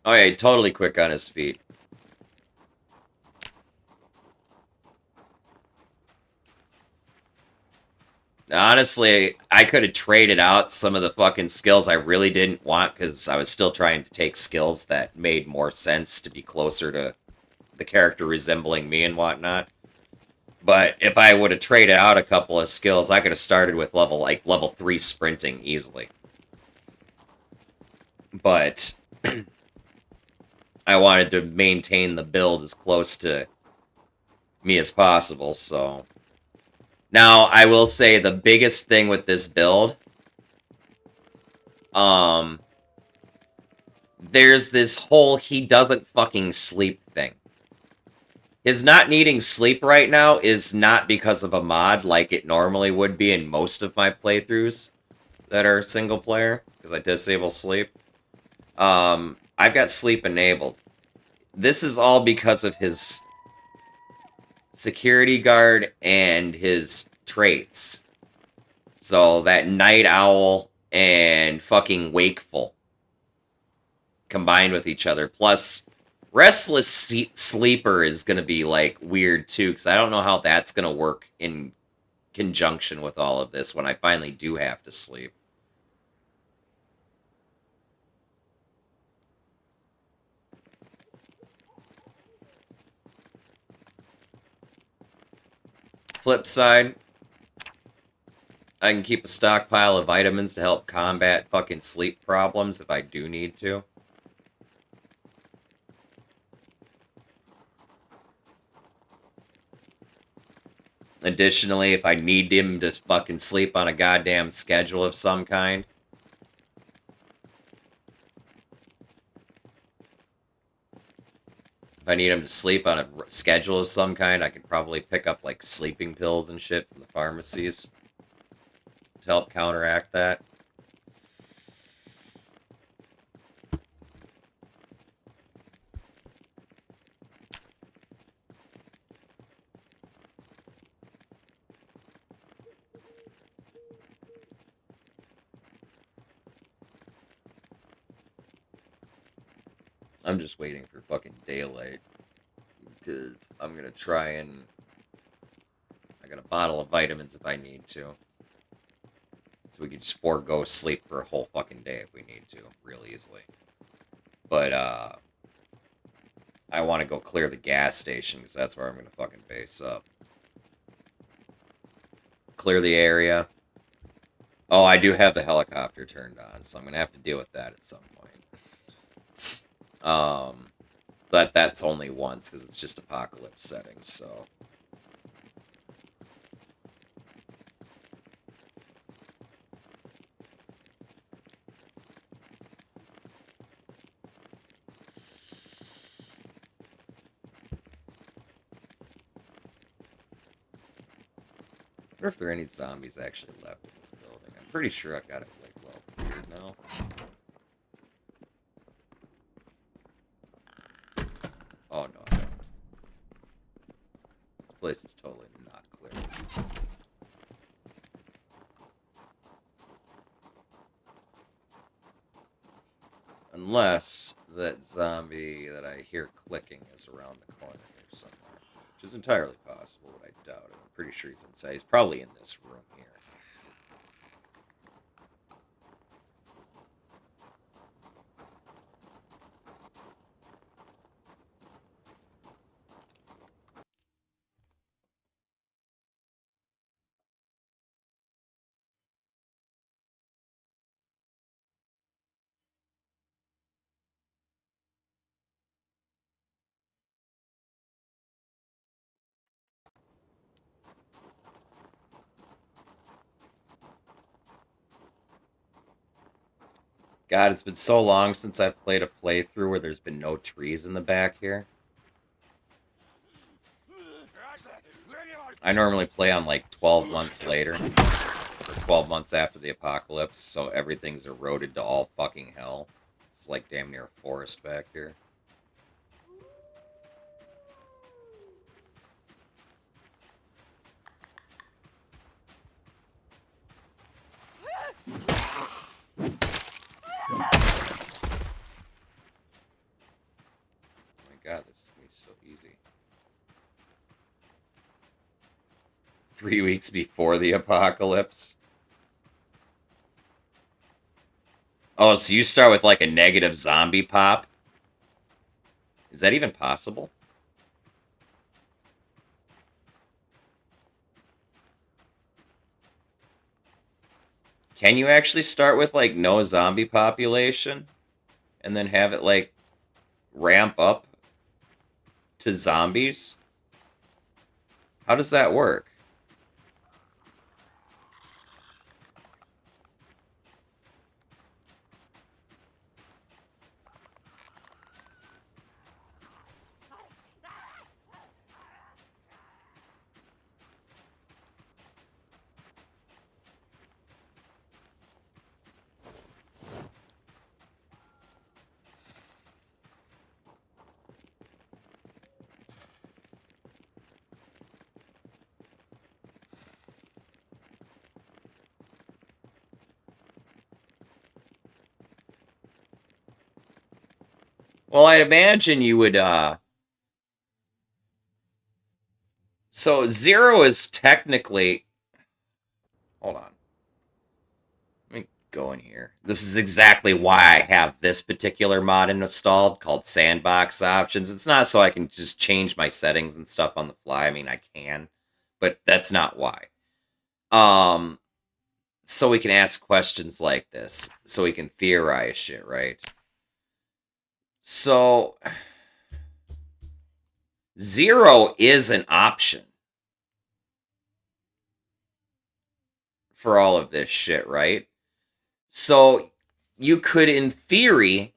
Oh yeah, totally quick on his feet. Honestly, I could have traded out some of the fucking skills I really didn't want because I was still trying to take skills that made more sense to be closer to the character resembling me and whatnot. But if I would have traded out a couple of skills, I could have started with level 3 sprinting easily. But I wanted to maintain the build as close to me as possible, so... Now, I will say the biggest thing with this build... there's this whole he doesn't fucking sleep thing. His not needing sleep right now is not because of a mod like it normally would be in most of my playthroughs that are single player, because I disable sleep. I've got sleep enabled. This is all because of his security guard and his traits. So that night owl and fucking wakeful combined with each other. Plus, restless sleeper is going to be like weird too, because I don't know how that's going to work in conjunction with all of this when I finally do have to sleep. Flip side, I can keep a stockpile of vitamins to help combat fucking sleep problems if I do need to. Additionally, if I need him to fucking sleep on a goddamn schedule of some kind. If I need him to sleep on a schedule of some kind, I could probably pick up, like, sleeping pills and shit from the pharmacies to help counteract that. I'm just waiting for fucking daylight, because I'm gonna try and... I got a bottle of vitamins if I need to. So we can just forego sleep for a whole fucking day if we need to, real easily. But, I want to go clear the gas station, because that's where I'm gonna fucking base up. Clear the area. Oh, I do have the helicopter turned on, so I'm gonna have to deal with that at some point. But that's only once, because it's just apocalypse settings, so... I wonder if there are any zombies actually left in this building. I'm pretty sure I've got it, like, well cleared now. Oh, no, I don't. This place is totally not clear. Unless that zombie that I hear clicking is around the corner here somewhere. Which is entirely possible, but I doubt it. I'm pretty sure he's inside. He's probably in this room here. God, it's been so long since I've played a playthrough where there's been no trees in the back here. I normally play on like 12 months later, or 12 months after the apocalypse, so everything's eroded to all fucking hell. It's like damn near a forest back here. Oh my god, this is gonna be so easy. 3 weeks before the apocalypse. Oh, so you start with like a negative zombie pop? Is that even possible? Can you actually start with like no zombie population and then have it like ramp up to zombies? How does that work? Well, I imagine you would, So 0 is technically... Hold on. Let me go in here. This is exactly why I have this particular mod installed called sandbox options. It's not so I can just change my settings and stuff on the fly. I mean, I can, but that's not why. So we can ask questions like this. So we can theorize shit, right? So 0 is an option for all of this shit, right? So you could, in theory...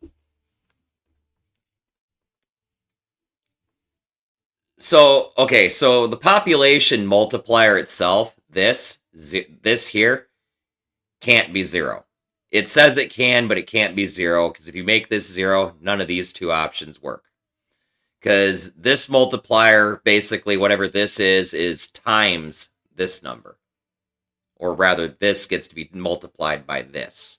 So, okay, so the population multiplier itself, this here, can't be 0. It says it can, but it can't be 0, because if you make this 0, none of these two options work. Because this multiplier, basically, whatever this is times this number. Or rather, this gets to be multiplied by this.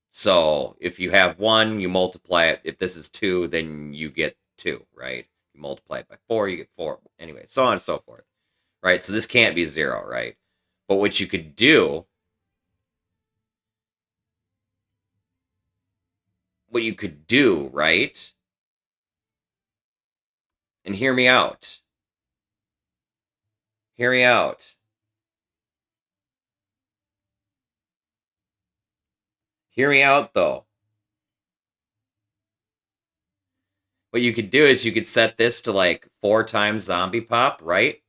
So, if you have 1, you multiply it. If this is 2, then you get 2, right? You multiply it by 4, you get 4. Anyway, so on and so forth. Right? So this can't be 0, right? But what you could do... right? And hear me out. Hear me out. Hear me out, though. What you could do is you could set this to like 4 times zombie pop, right?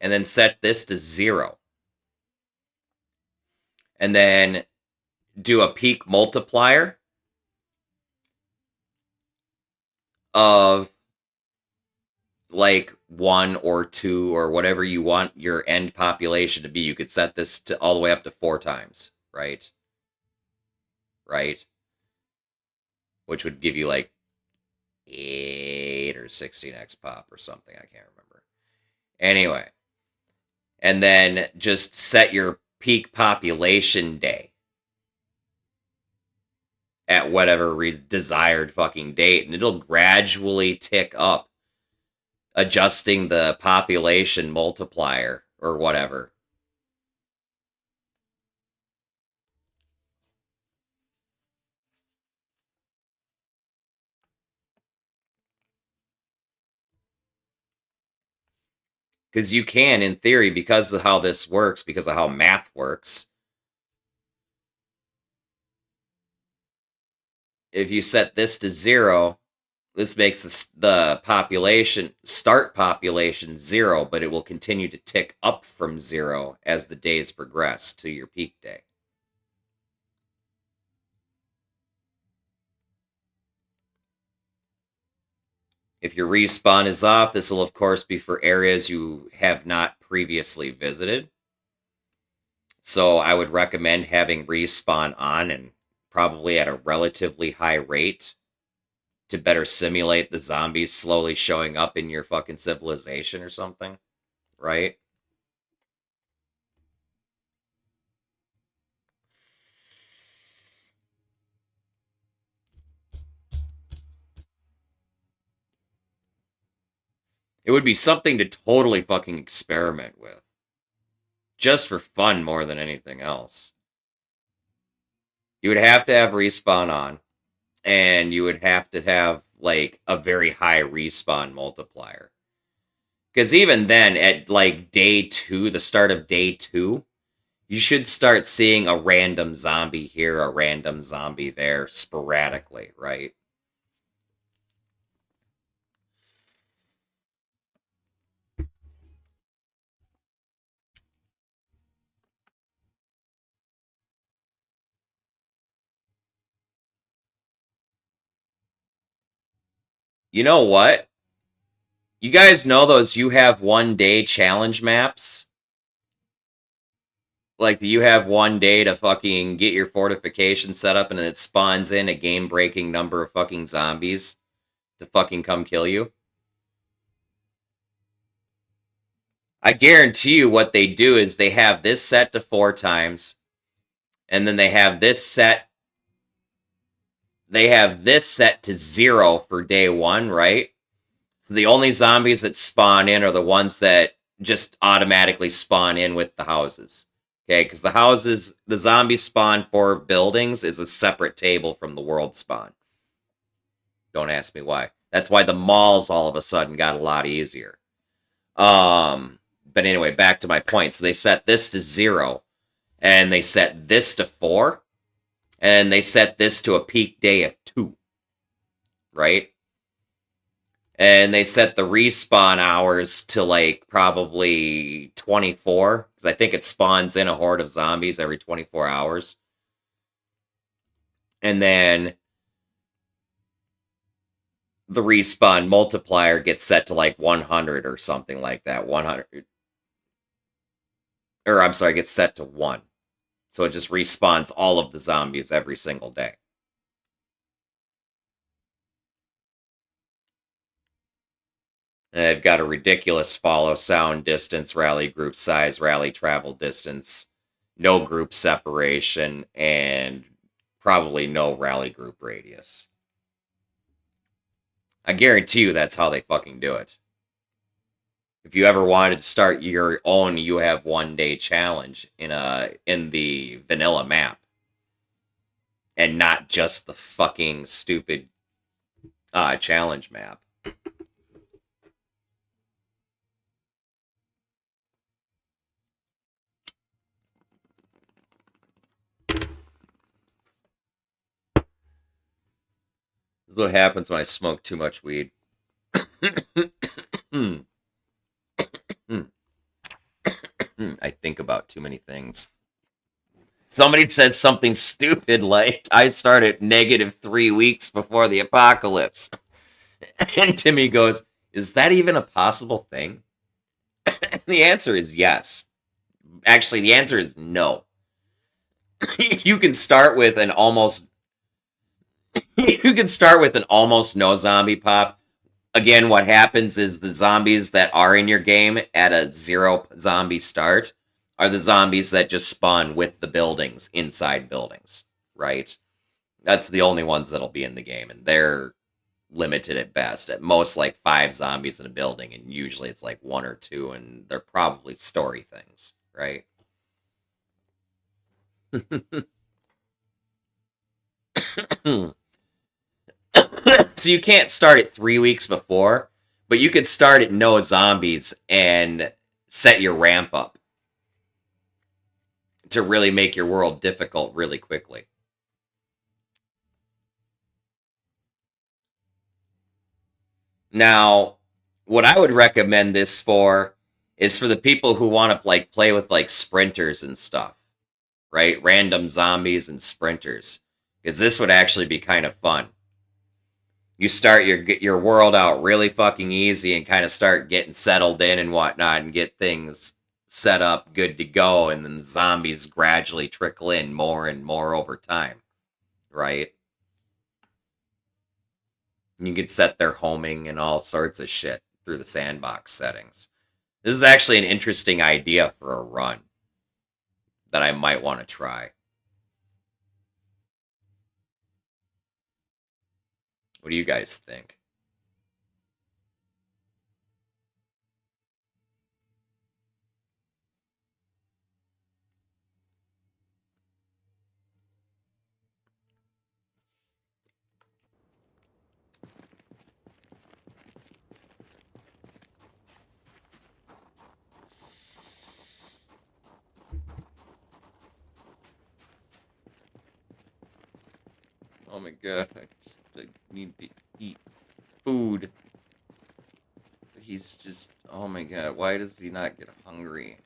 And then set this to 0. And then do a peak multiplier of like 1 or 2 or whatever you want your end population to be. You could set this to all the way up to 4 times, right? Right? Which would give you like 8 or 16x pop or something. I can't remember. Anyway. And then just set your peak population day at whatever desired fucking date. And it'll gradually tick up, adjusting the population multiplier or whatever. Because you can, in theory, because of how this works, because of how math works. If you set this to 0, this makes the population, start population 0, but it will continue to tick up from 0 as the days progress to your peak day. If your respawn is off, this will of course be for areas you have not previously visited. So I would recommend having respawn on and probably at a relatively high rate to better simulate the zombies slowly showing up in your fucking civilization or something, right? It would be something to totally fucking experiment with. Just for fun more than anything else. You would have to have respawn on, and you would have to have, like, a very high respawn multiplier. Because even then, at, like, day 2, the start of day 2, you should start seeing a random zombie here, a random zombie there, sporadically, right? You know what? You guys know those you have 1 day challenge maps? Like, you have 1 day to fucking get your fortification set up, and then it spawns in a game-breaking number of fucking zombies to fucking come kill you? I guarantee you what they do is they have this set to 4 times, and then they have this set to 0 for day 1, right? So the only zombies that spawn in are the ones that just automatically spawn in with the houses. Okay, because the zombie spawn for buildings is a separate table from the world spawn. Don't ask me why. That's why the malls all of a sudden got a lot easier. But anyway, back to my point. So they set this to 0, and they set this to 4, and they set this to a peak day of 2. Right? And they set the respawn hours to like probably 24, because I think it spawns in a horde of zombies every 24 hours. And then the respawn multiplier gets set to like 100 or something like that. 100. Or I'm sorry, gets set to 1. So it just respawns all of the zombies every single day. And they've got a ridiculous follow sound distance, rally group size, rally travel distance, no group separation, and probably no rally group radius. I guarantee you that's how they fucking do it. If you ever wanted to start your own you have 1 day challenge in the vanilla map, and not just the fucking stupid challenge map. This is what happens when I smoke too much weed. I think about too many things. Somebody said something stupid like, I started -3 weeks before the apocalypse. And Timmy goes, is that even a possible thing? The answer is yes. Actually, the answer is no. You can start with an almost no zombie pop. Again, what happens is the zombies that are in your game at a 0 zombie start are the zombies that just spawn with the buildings, inside buildings, right? That's the only ones that'll be in the game, and they're limited at best. At most, like 5 zombies in a building, and usually it's like 1 or 2, and they're probably story things, right? So you can't start it 3 weeks before, but you could start at no zombies and set your ramp up to really make your world difficult really quickly. Now, what I would recommend this for is for the people who want to like play with like sprinters and stuff, right? Random zombies and sprinters, because this would actually be kind of fun. You start your world out really fucking easy and kind of start getting settled in and whatnot and get things set up good to go, and then the zombies gradually trickle in more and more over time, right? You could set their homing and all sorts of shit through the sandbox settings. This is actually an interesting idea for a run that I might want to try. What do you guys think? Oh my god, I need to eat food. He's just, oh my god, why does he not get hungry?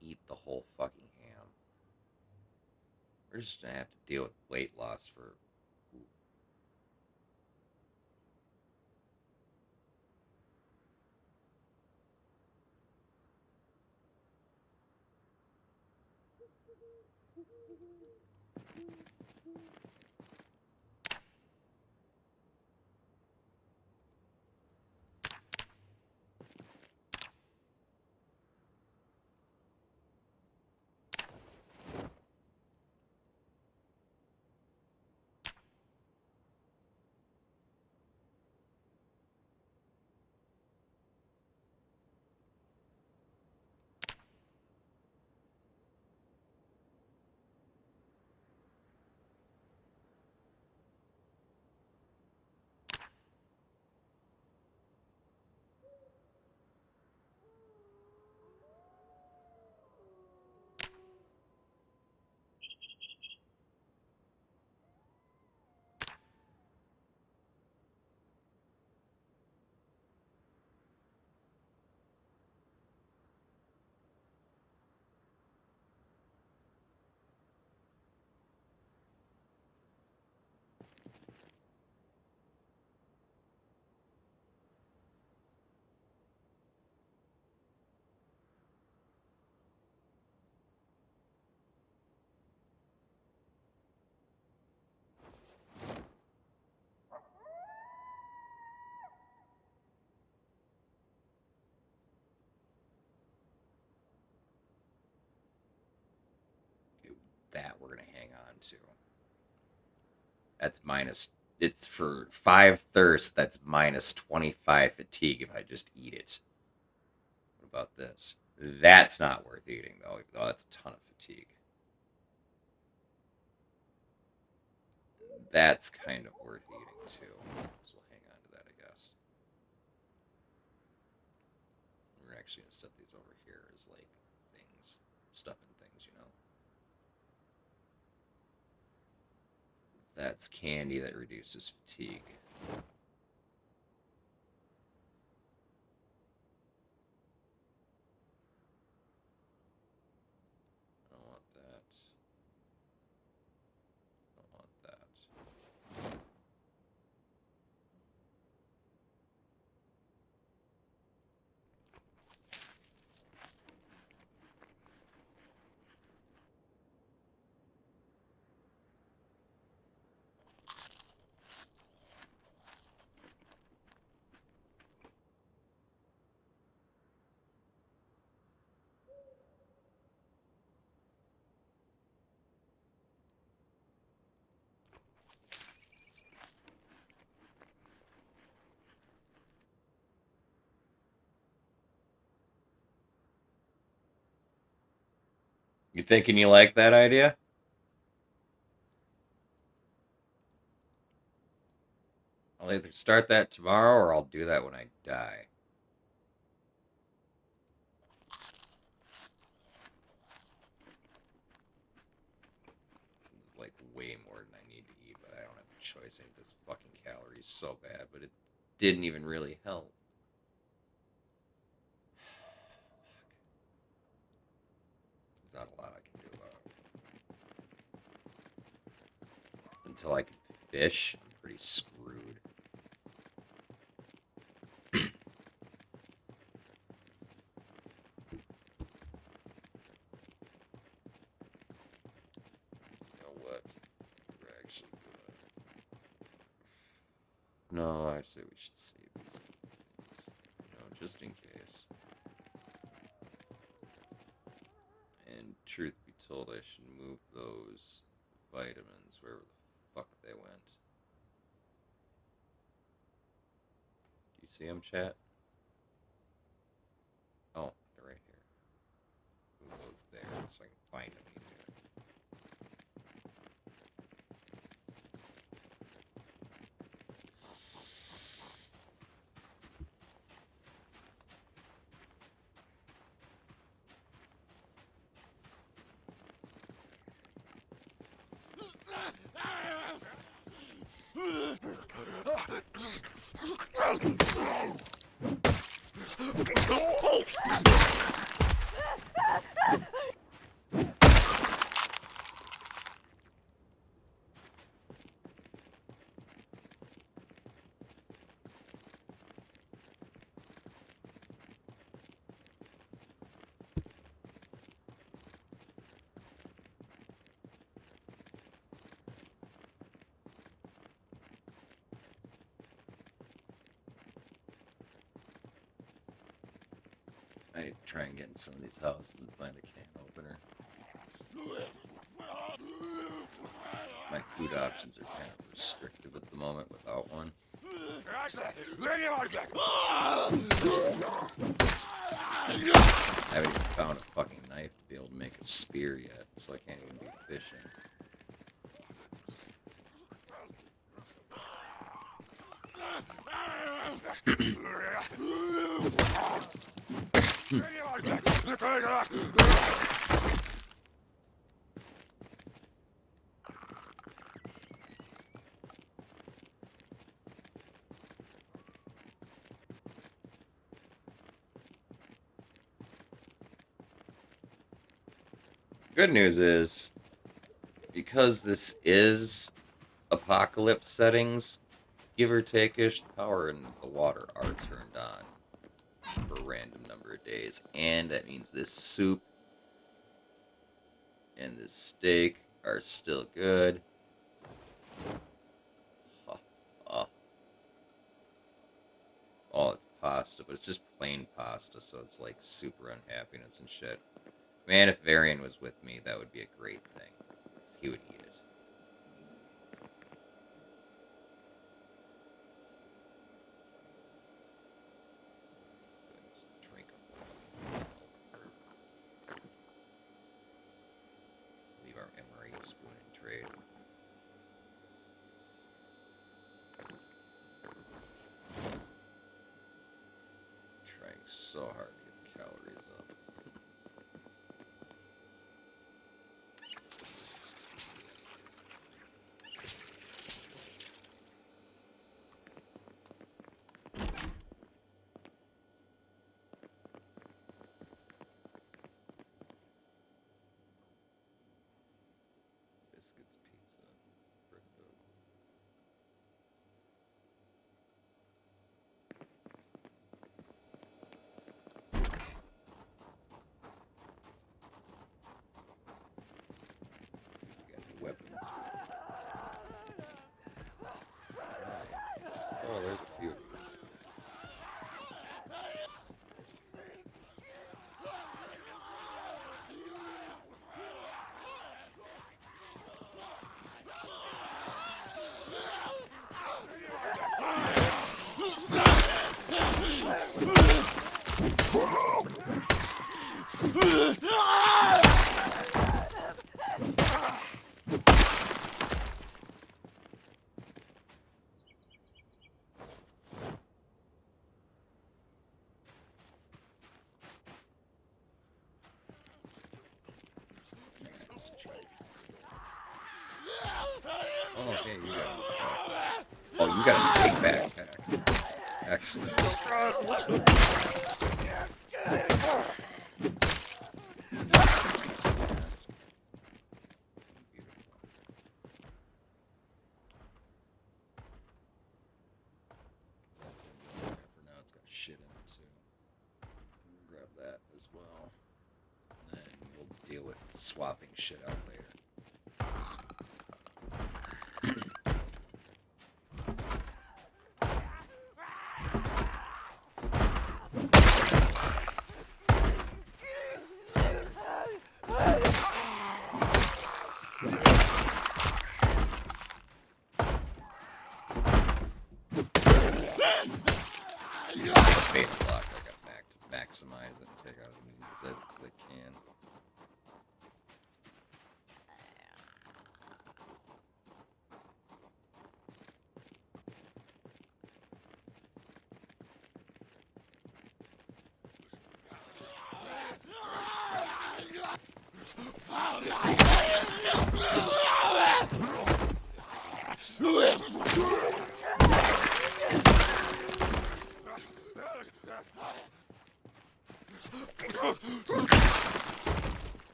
eat the whole fucking ham. We're just gonna have to deal with weight loss for. That we're gonna hang on to. That's minus. It's for 5 thirst. That's minus 25 fatigue if I just eat it. What about this? That's not worth eating though. Even though that's a ton of fatigue. That's kind of worth eating too. So we'll hang on to that, I guess. We're actually gonna set these over here as like things, stuff and things, you know. That's candy that reduces fatigue. I don't want that. I don't want that. You thinking you like that idea? I'll either start that tomorrow or I'll do that when I die. It's like way more than I need to eat, but I don't have a choice. I hate this fucking calories so bad, but it didn't even really help. There's not a lot I can do about it. Until I can fish, I'm pretty screwed. No, I say we should save these things. You know, just in case. And truth be told, I should move those vitamins wherever the fuck they went. Do you see them, chat? Oh, they're right here. Move those there so I can find them easier. I need to try and get in some of these houses and find a can opener. My food options are kind of restrictive at the moment without one. I haven't even found a fucking knife to be able to make a spear yet, so I can't even do fishing. Good news is, because this is apocalypse settings, give or take-ish, the power and the water are turned on for a random number of days. And that means this soup and this steak are still good. Oh, it's pasta, but it's just plain pasta, so it's like super unhappiness and shit. Man, if Varian was with me, that would be a great thing. He would eat it. Drink milk. Leave our MRE spoon in trade. Trying so hard to get the calories up. Biscuits, pizza, Brita. See if we got any weapons. Oh, there's a few. Oh, hey, you got it. Oh, you got a big backpack. Excellent. For now, it's got shit in it too. Grab that as well. And then we'll deal with swapping shit out later. Bait block, I got maximize it and take out as many as I can.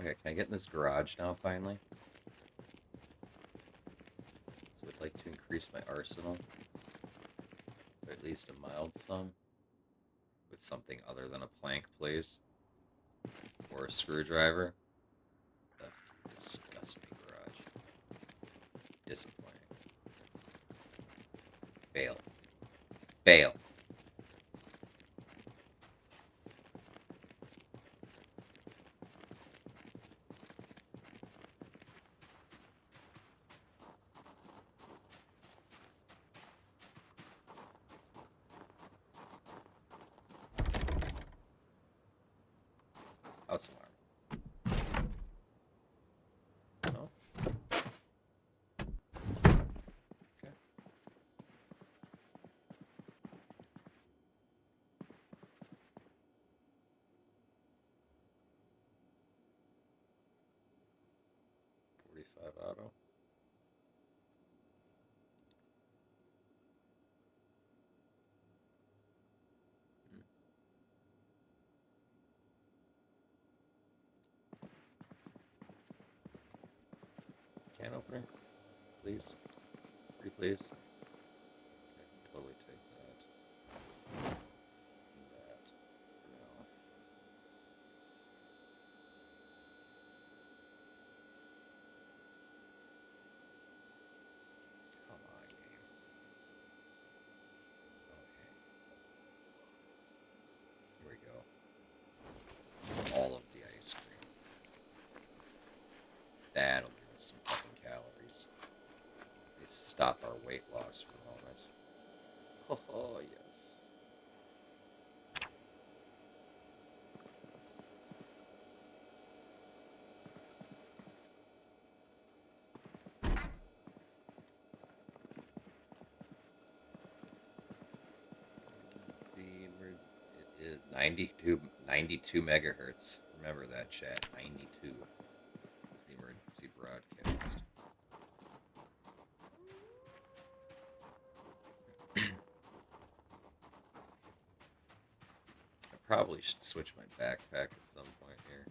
Okay, can I get in this garage now, finally? So I'd like to increase my arsenal. Or at least a mild sum. With something other than a plank, please. Or a screwdriver. Ugh, disgust me, garage. Disappointing. Fail. Fail. House alarm. No? Okay. .45 auto. Can opener, please. Pretty please. Okay, totally take that. That. No. Come on, game. Okay. Here we go. All of the ice cream. That'll give us some fucking calories. Let's stop our weight loss for a moment. Oh, yes. It is 92 megahertz. Remember that, chat. 92 is the emergency broadcast. I probably should switch my backpack at some point here.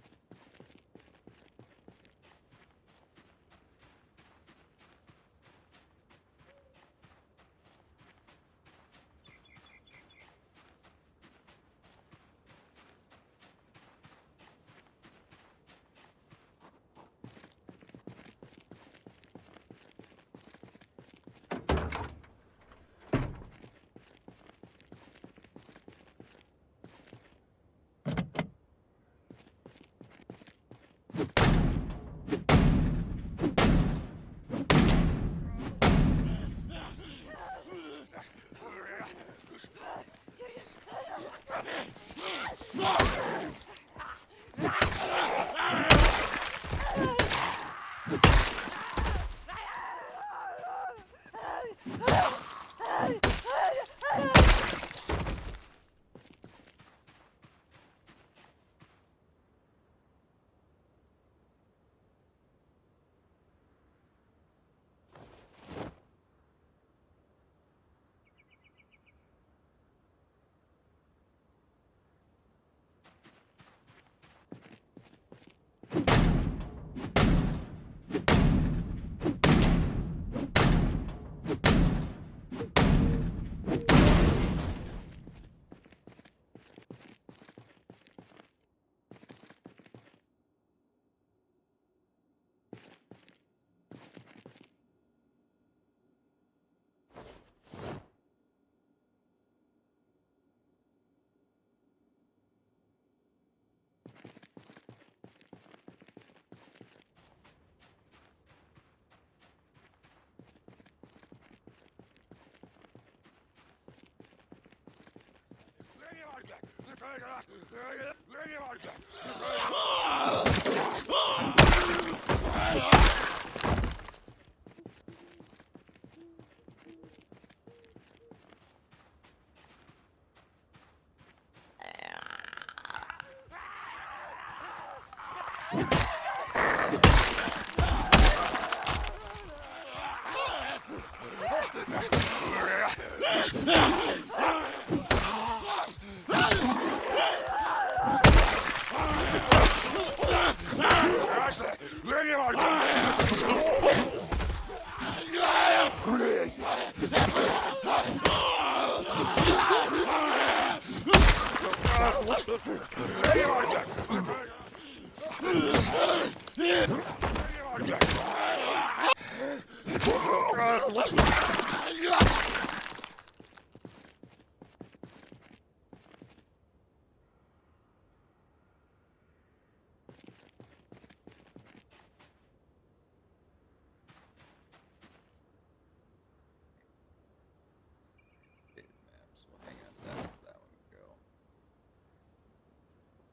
Maps. We'll hang on to that. That one would go.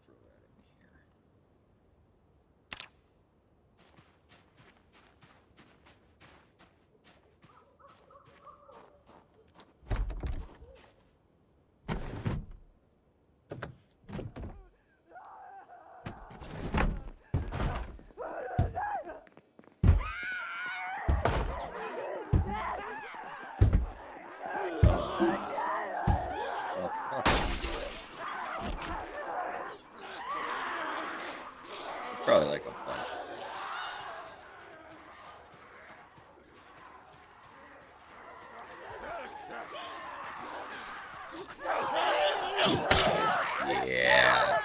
Throw that in here. Oh, fuck. Probably like a bunch. Yeah.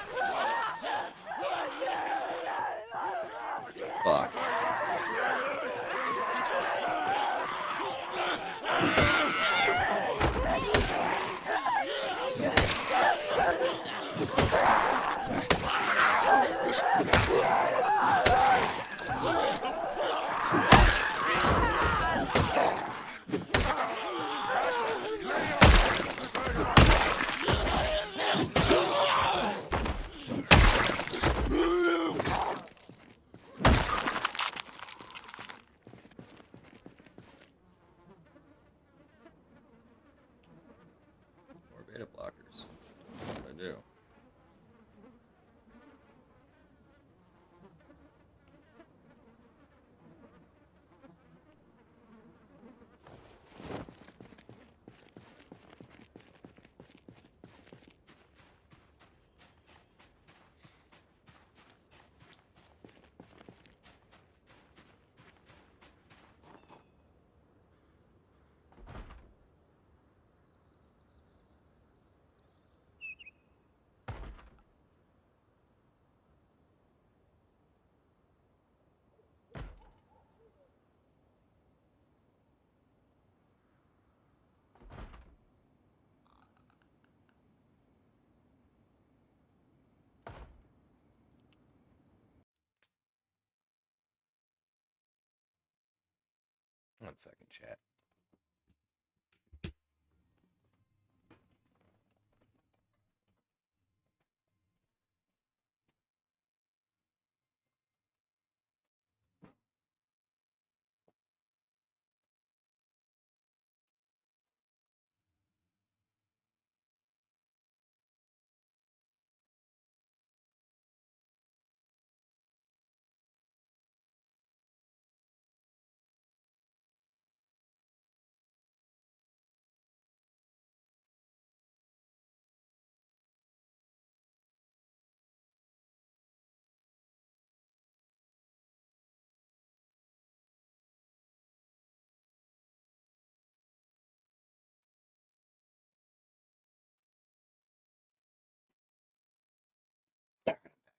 Fuck. More beta blockers. What do I do? One second, chat.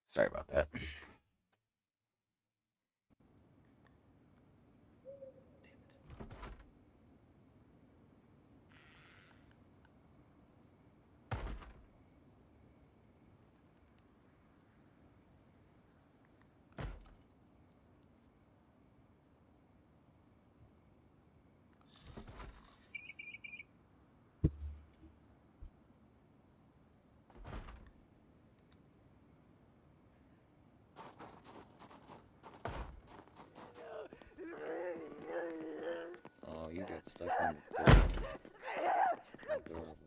Sorry about that. Oh, you got stuck on the door. Adorable.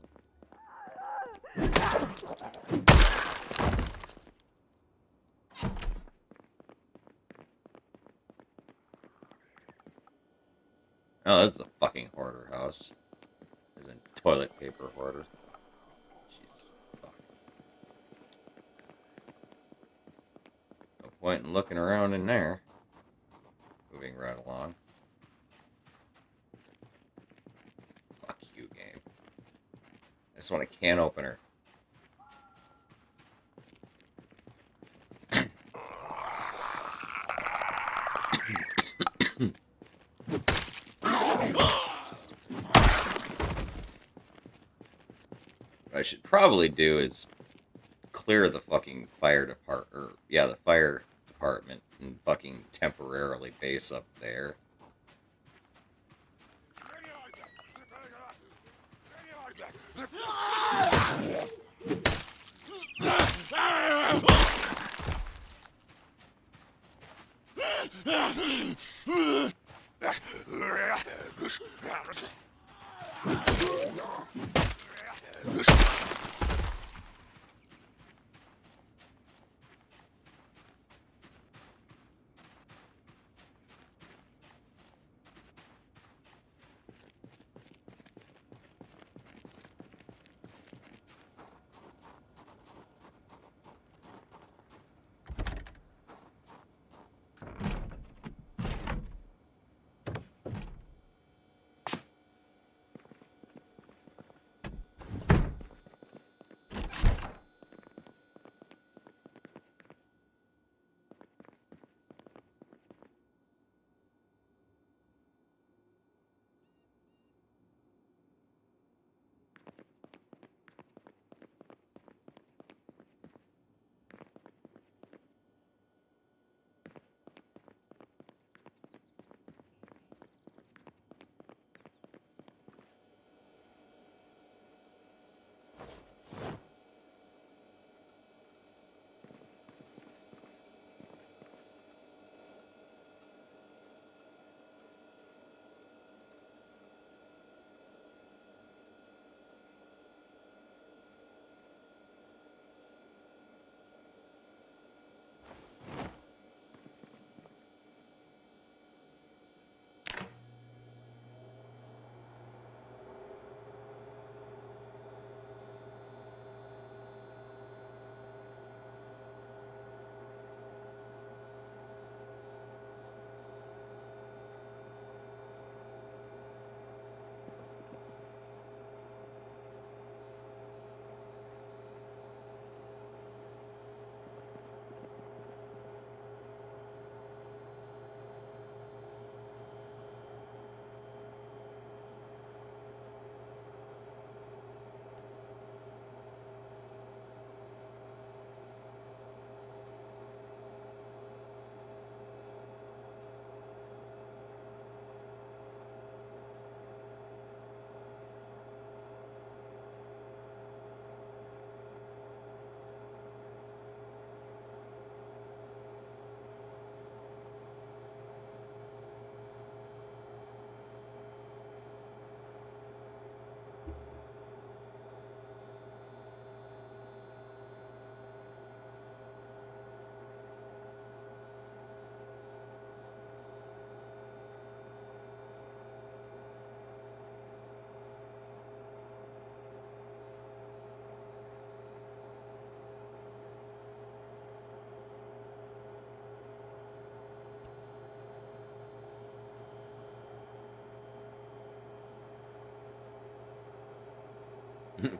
Oh, that's a fucking hoarder house. As in toilet paper hoarder. Jeez. Fuck. No point in looking around in there. Moving right along. I just want a can opener. What I should probably do is clear the fucking fire the fire department and fucking temporarily base up there.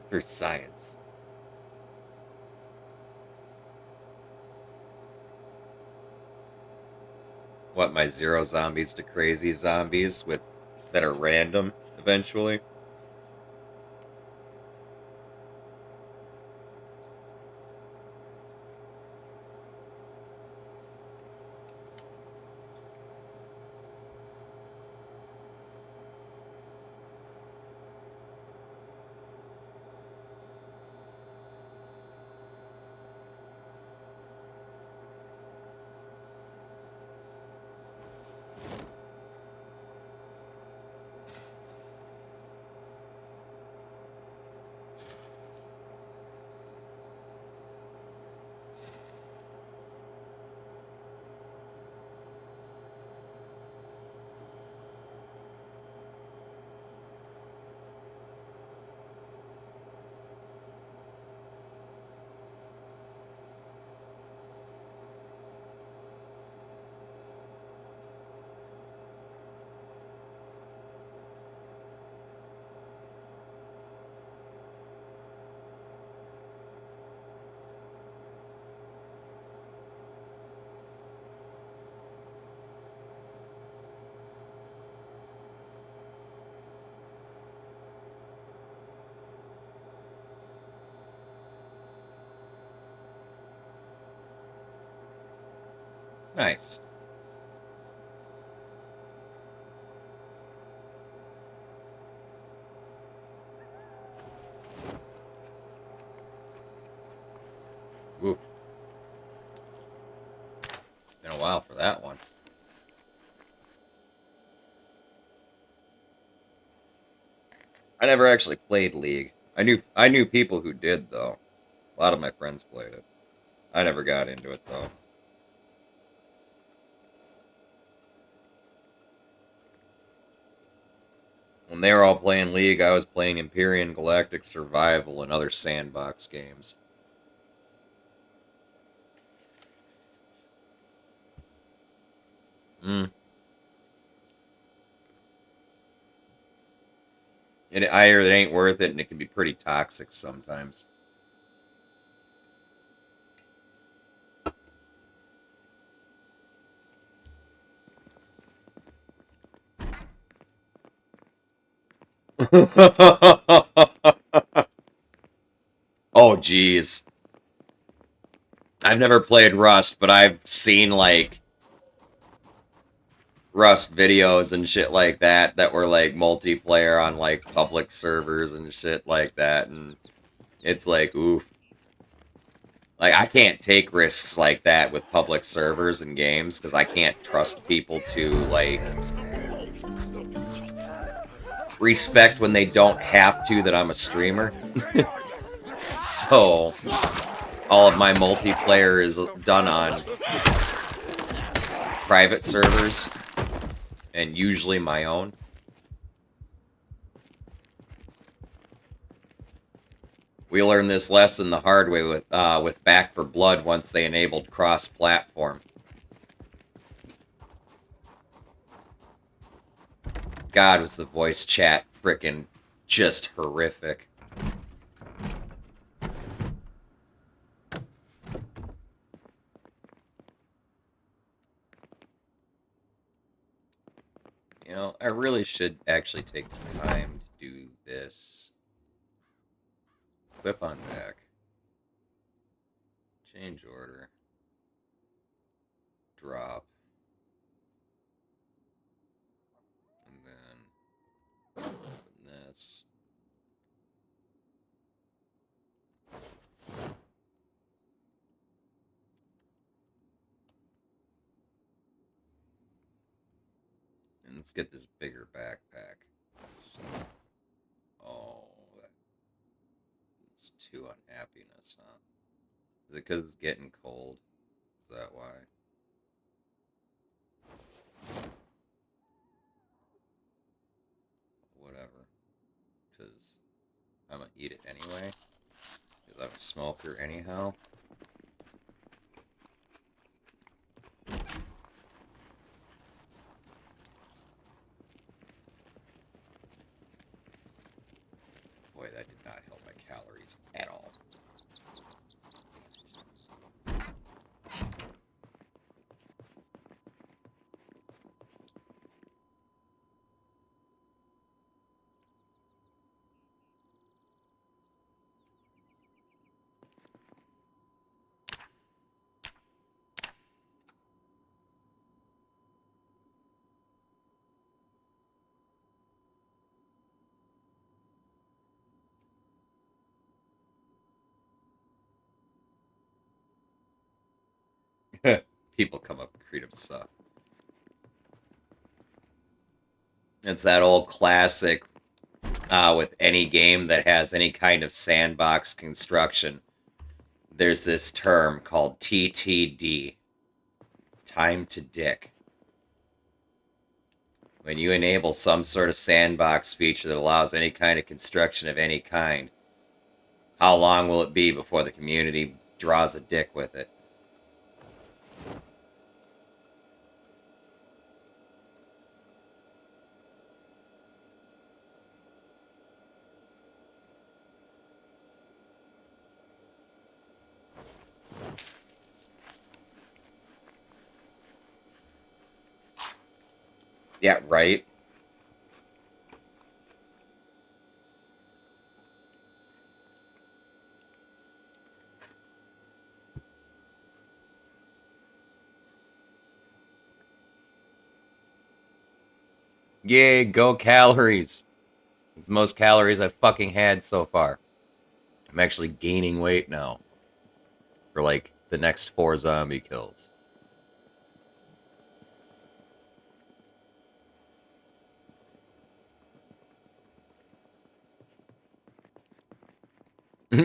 For science. What, my 0 zombies to crazy zombies with that are random eventually? Nice. Ooh. Been a while for that one. I never actually played League. I knew people who did though. A lot of my friends played it. I never got into it though. When they were all playing League, I was playing Empyrean Galactic Survival and other sandbox games. I hear it ain't worth it, and it can be pretty toxic sometimes. Oh, geez. I've never played Rust, but I've seen, like, Rust videos and shit like that were, like, multiplayer on, like, public servers and shit like that, and it's like, oof. Like, I can't take risks like that with public servers and games, because I can't trust people to, like, respect when they don't have to that I'm a streamer. So, all of my multiplayer is done on private servers, and usually my own. We learned this lesson the hard way with Back for Blood once they enabled cross-platform. God, was the voice chat frickin' just horrific. You know, I really should actually take some time to do this. Whip on back. Change order. Drop. And then open this. And let's get this bigger backpack. So, oh, that's too unhappiness, huh? Is it because it's getting cold? Is that why? Whatever. Because I'm going to eat it anyway. Because I'm a smoker anyhow. Boy, that did not help my calories at all. People come up and create them suck. It's that old classic with any game that has any kind of sandbox construction. There's this term called TTD. Time to dick. When you enable some sort of sandbox feature that allows any kind of construction of any kind, how long will it be before the community draws a dick with it? Yeah, right? Yay, go calories. It's the most calories I've fucking had so far. I'm actually gaining weight now. For like the next 4 zombie kills.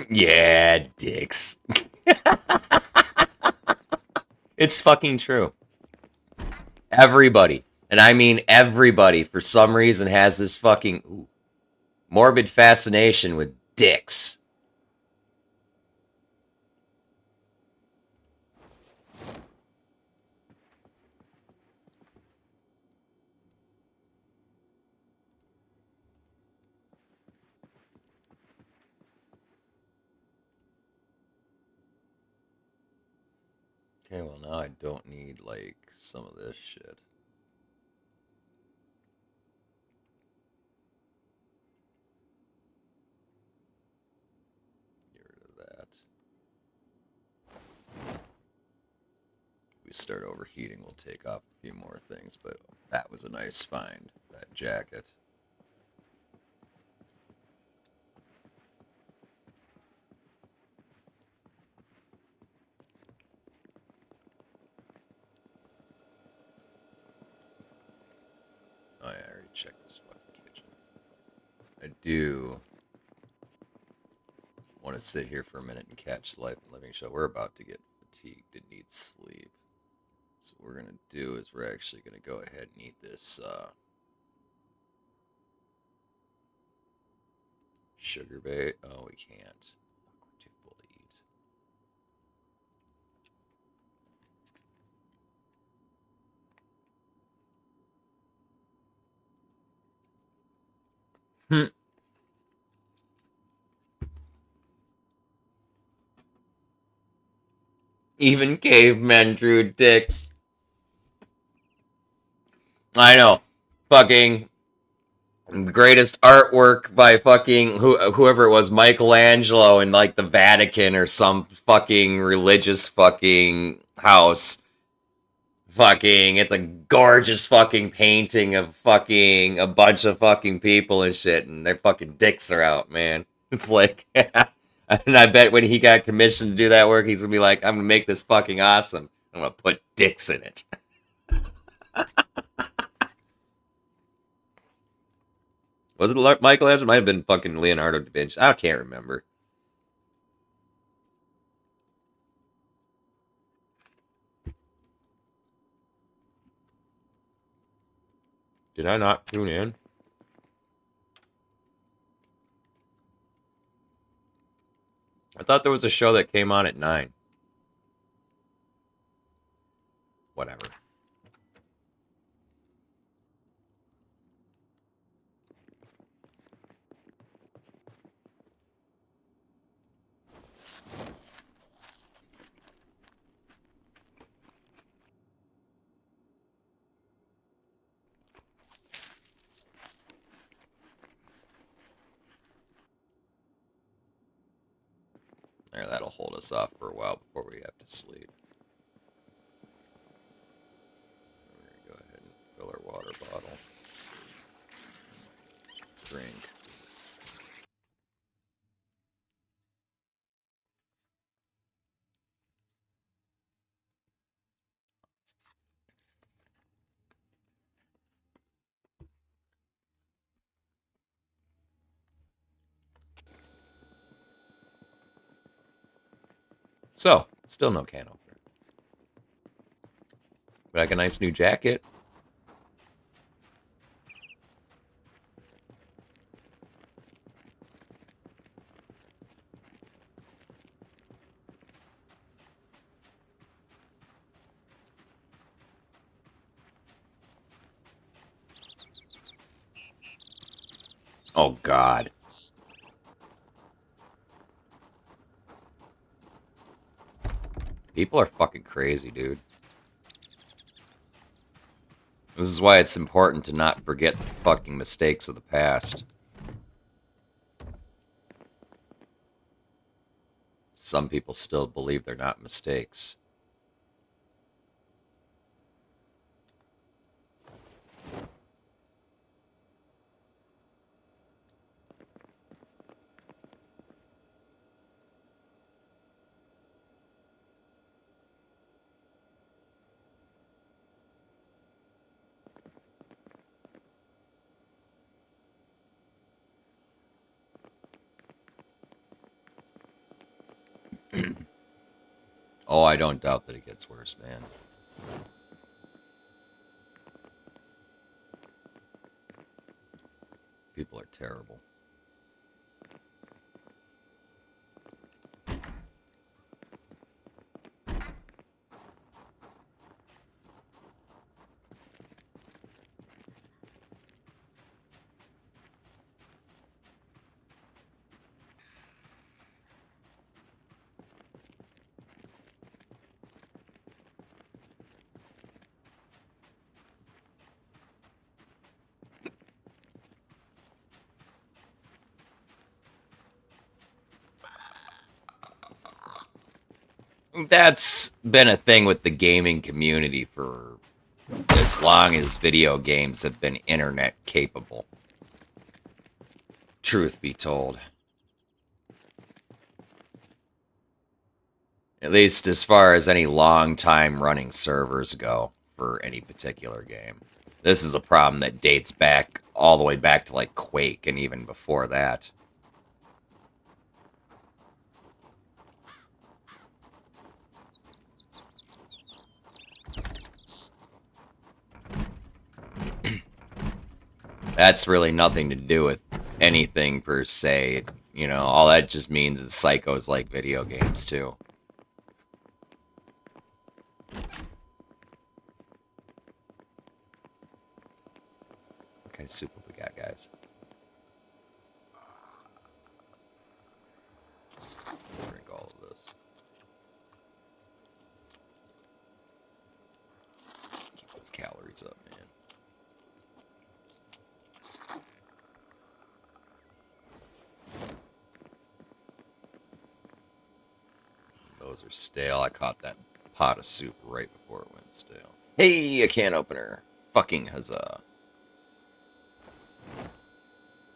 Yeah, dicks. It's fucking true. Everybody, and I mean everybody, for some reason has this fucking morbid fascination with dicks. Okay, well now I don't need, like, some of this shit. Get rid of that. If we start overheating, we'll take off a few more things, but that was a nice find, that jacket. Oh yeah, I already checked this fucking kitchen. I do want to sit here for a minute and catch the life and living show. We're about to get fatigued and need sleep. So what we're going to do is we're actually going to go ahead and eat this sugar bait. Oh, we can't. We're too full to eat. Even cavemen drew dicks. I know. Fucking the greatest artwork by fucking whoever it was, Michelangelo in like the Vatican or some fucking religious fucking house. Fucking, it's a gorgeous fucking painting of fucking a bunch of fucking people and shit, and their fucking dicks are out, man. It's like, and I bet when he got commissioned to do that work, he's gonna be like, I'm gonna make this fucking awesome. I'm gonna put dicks in it. Was it Michelangelo? It might have been fucking Leonardo da Vinci. I can't remember. Did I not tune in? I thought there was a show that came on at 9. Whatever. There, that'll hold us off for a while before we have to sleep. We're gonna go ahead and fill our water bottle. Drink. So, still no can opener. But I got a nice new jacket. Oh, God. People are fucking crazy, dude. This is why it's important to not forget the fucking mistakes of the past. Some people still believe they're not mistakes. Oh, I don't doubt that it gets worse, man. People are terrible. That's been a thing with the gaming community for as long as video games have been internet capable. Truth be told. At least as far as any long time running servers go for any particular game. This is a problem that dates back all the way back to like Quake and even before that. That's really nothing to do with anything per se. You know, all that just means is psychos like video games too. What kind of soup have we got, guys? Drink all of this. Keep those calories up, man. Those are stale. I caught that pot of soup right before it went stale. Hey, a can opener. Fucking huzzah.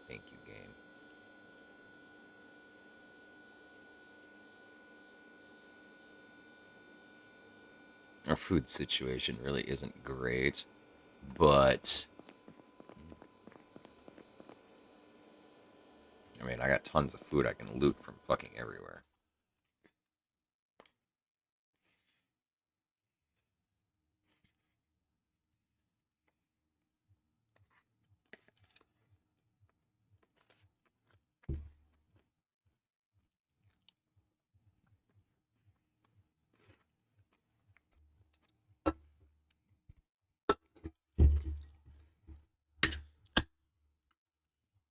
Thank you, game. Our food situation really isn't great, but I mean, I got tons of food I can loot from fucking everywhere.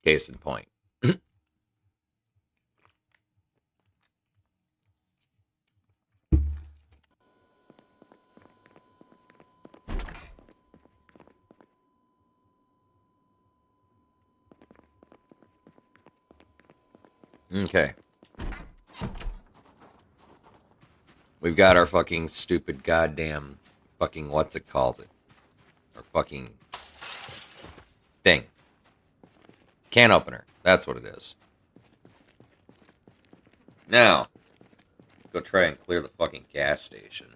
Case in point. Okay. We've got our fucking stupid goddamn fucking what's it called it? Our fucking thing. Can opener. That's what it is. Now, let's go try and clear the fucking gas station.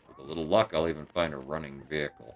With a little luck, I'll even find a running vehicle.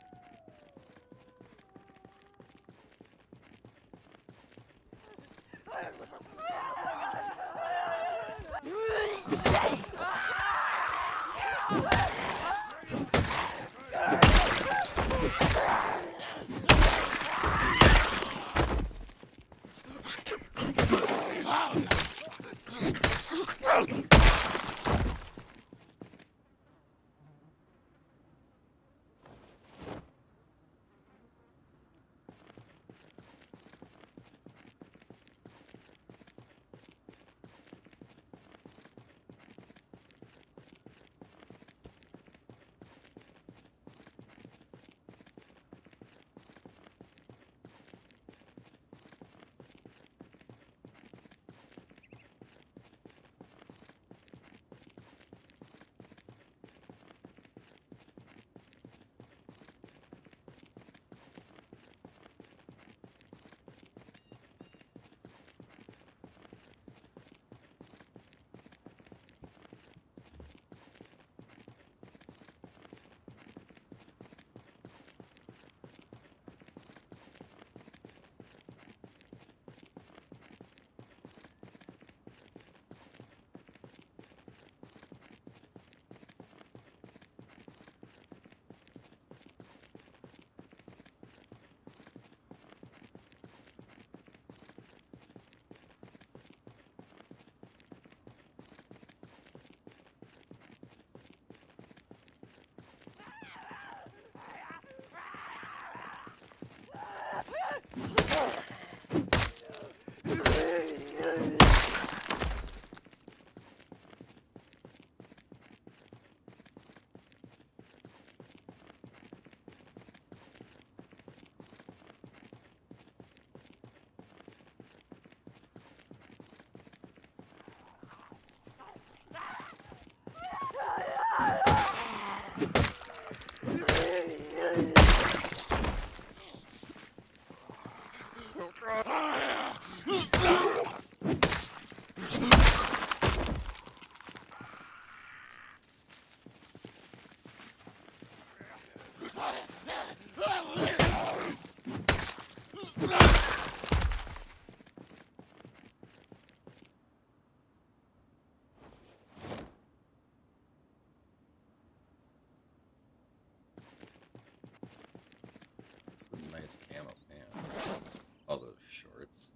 Nice camo pants. All those shorts.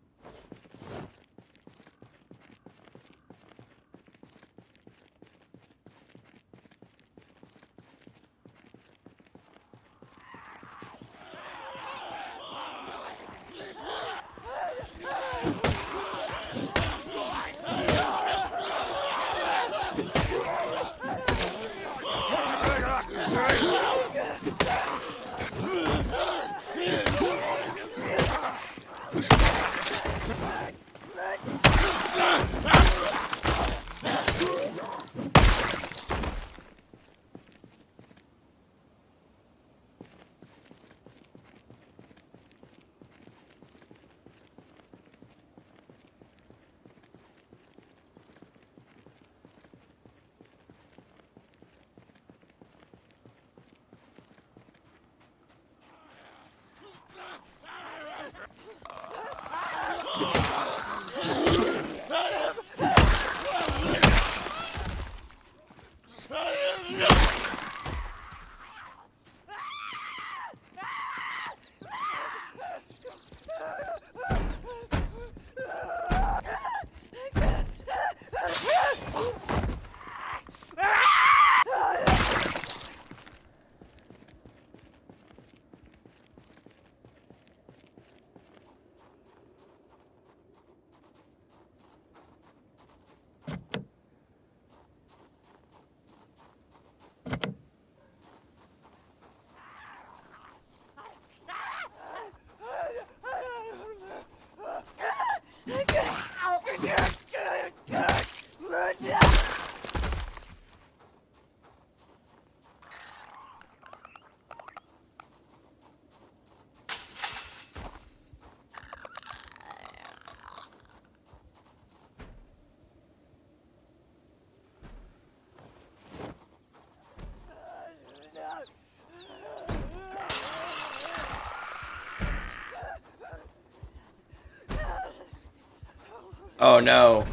Oh no.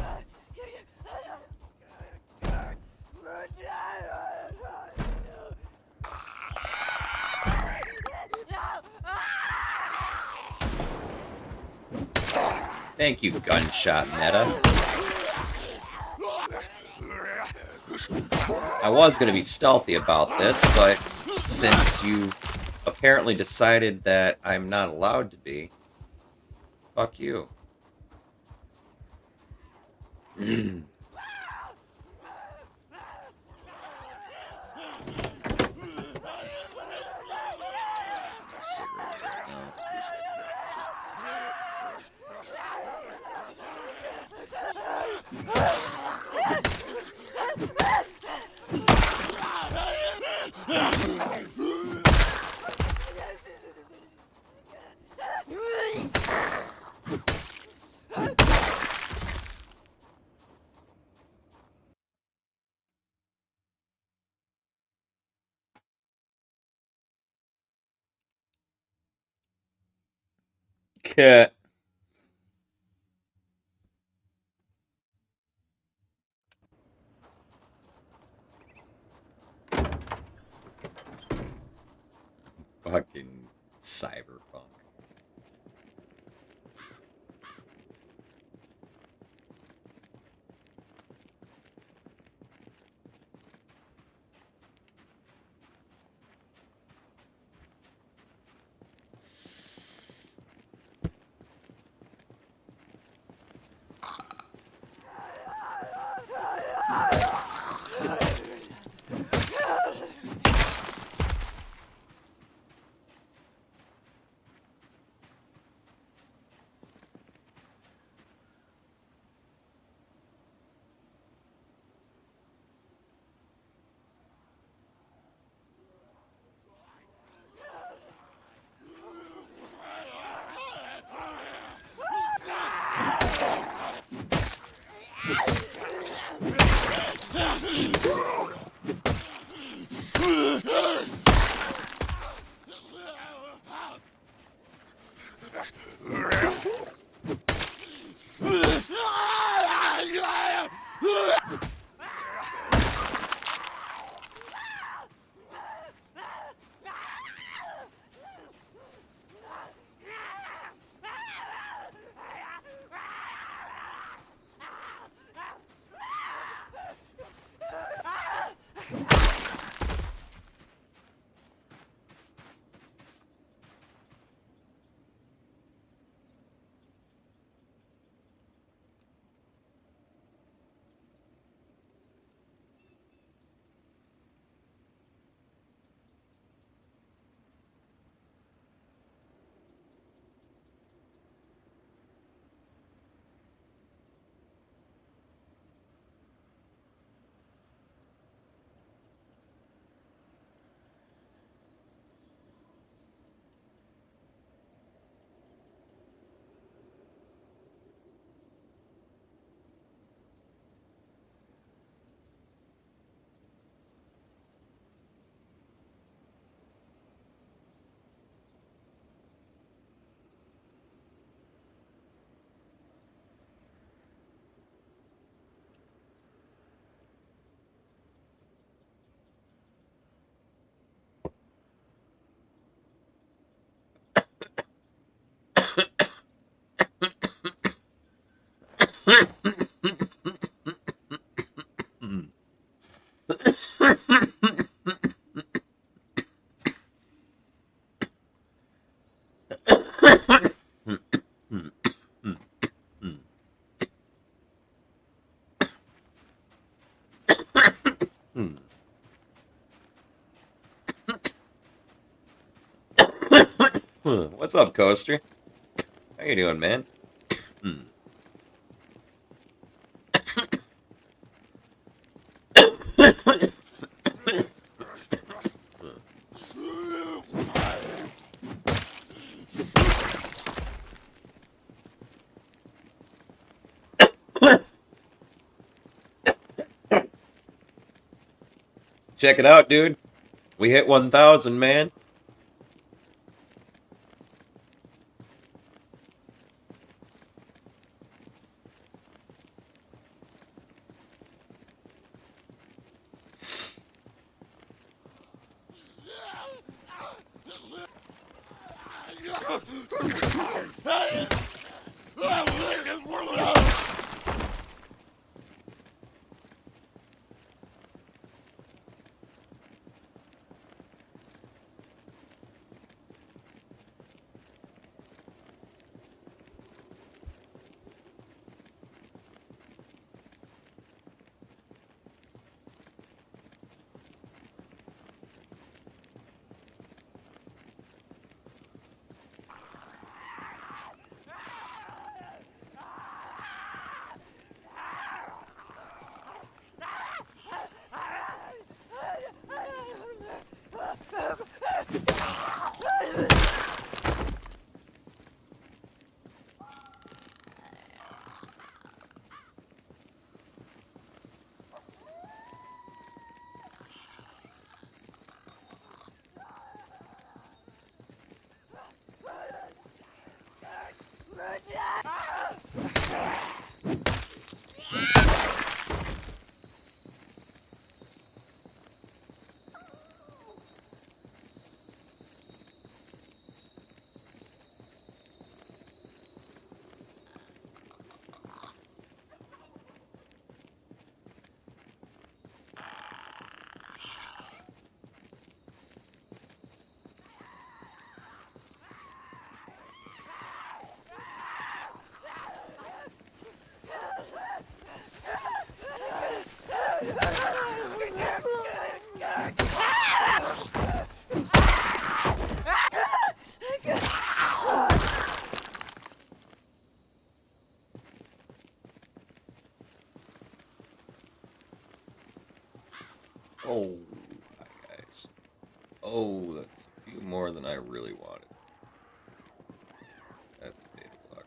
Thank you, gunshot meta. I was going to be stealthy about this, but since you apparently decided that I'm not allowed to be, fuck you. Cigarettes right now. Cat. Fucking cyberpunk. What's up, Coaster? How you doing, man? Check it out, dude. We hit 1,000, man. Oh, hi guys. Oh, that's a few more than I really wanted. That's a beta blocker.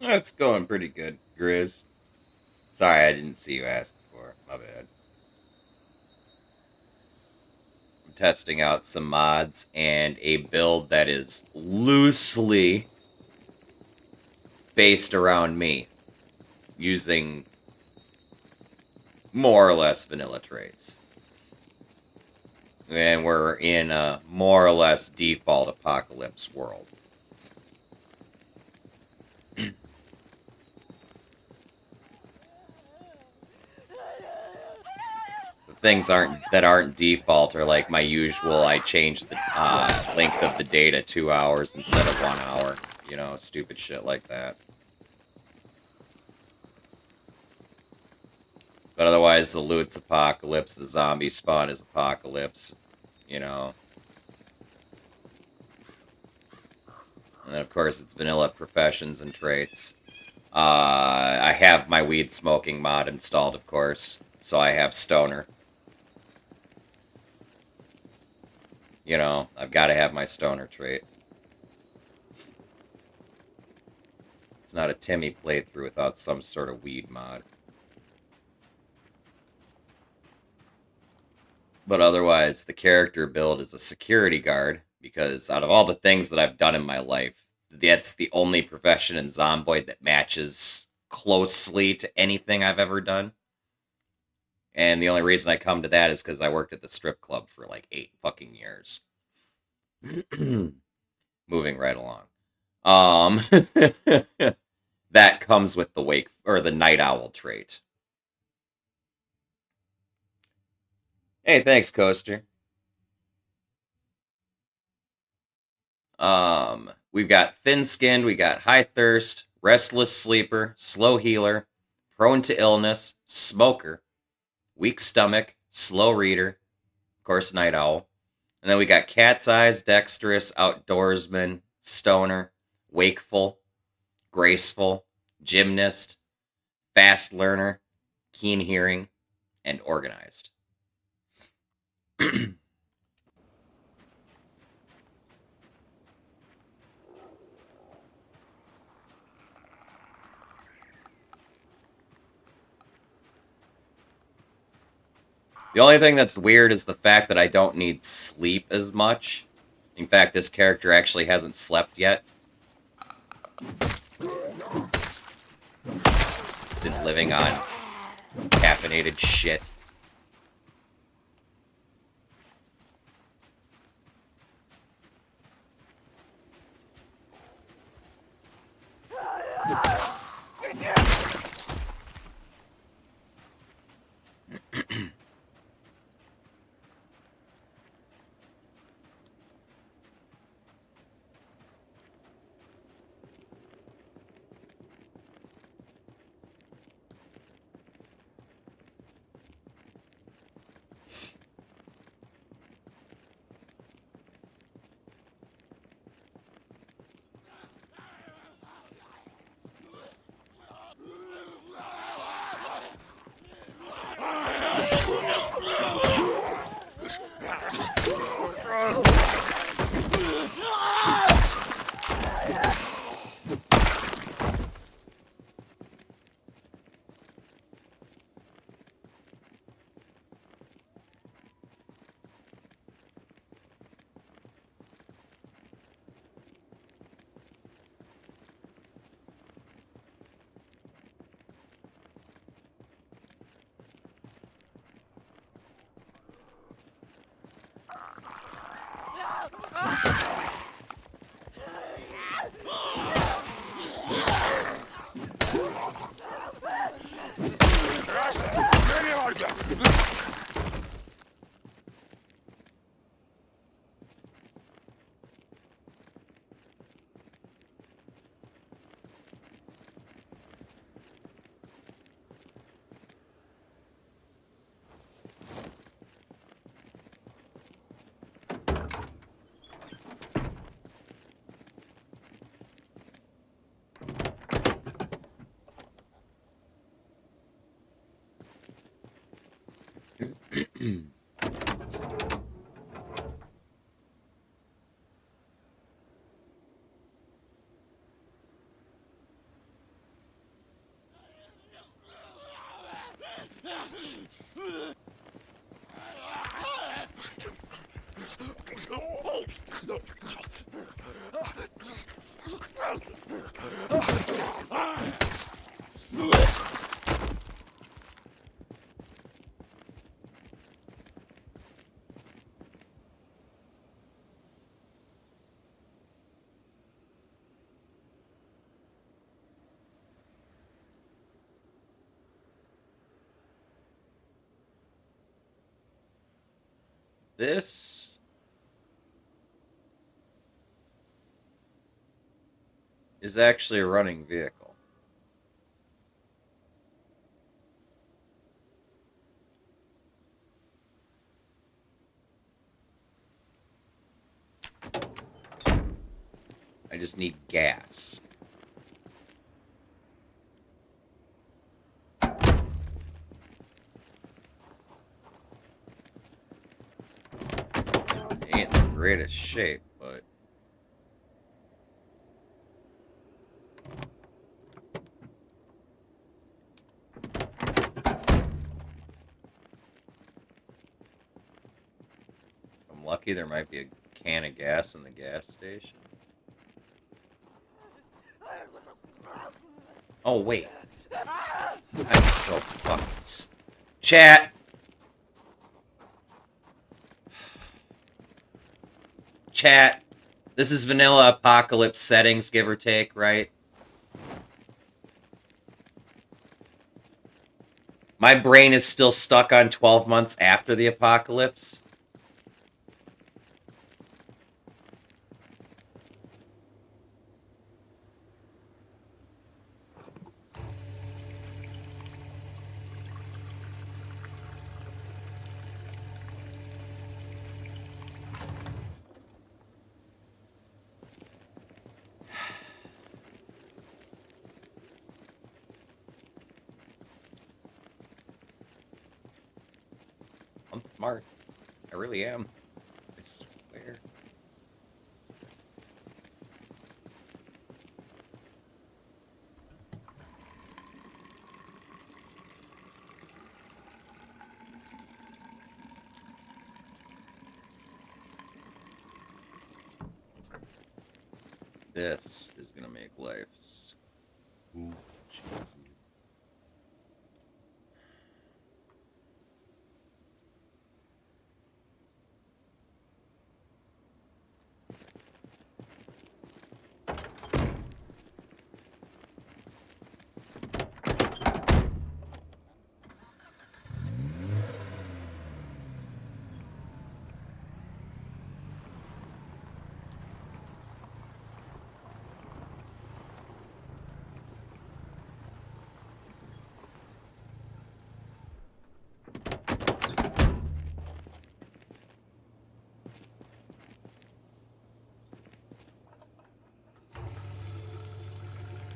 It's going pretty good, Grizz. Sorry, I didn't see you ask before. My bad. I'm testing out some mods and a build that is loosely based around me, using more or less vanilla traits. And we're in a more or less default apocalypse world. Things aren't default are like my usual. I changed the length of the day to 2 hours instead of 1 hour. You know, stupid shit like that. But otherwise, the loot's apocalypse. The zombie spawn is apocalypse. You know. And then, of course, it's vanilla professions and traits. I have my weed smoking mod installed, of course. So I have stoner. You know, I've got to have my stoner trait. It's not a Timmy playthrough without some sort of weed mod. But otherwise, the character build is a security guard, because out of all the things that I've done in my life, that's the only profession in Zomboid that matches closely to anything I've ever done. And the only reason I come to that is because I worked at the strip club for like 8 fucking years. Moving right along. That comes with the wake or the night owl trait. Hey, thanks, Coaster. We've got thin-skinned, we got high thirst, restless sleeper, slow healer, prone to illness, smoker, weak stomach, slow reader, of course, night owl. And then we got cat's eyes, dexterous, outdoorsman, stoner, wakeful, graceful, gymnast, fast learner, keen hearing, and organized. The only thing that's weird is the fact that I don't need sleep as much. In fact, this character actually hasn't slept yet. Been living on caffeinated shit. This is actually a running vehicle. I just need gas. Ain't in the greatest shape, but if I'm lucky, there might be a can of gas in the gas station. Oh, wait. I'm so fucking... Chat! Chat. This is vanilla apocalypse settings, give or take, right? My brain is still stuck on 12 months after the apocalypse. I'm smart. I really am. I swear. This is gonna make life so cheesy.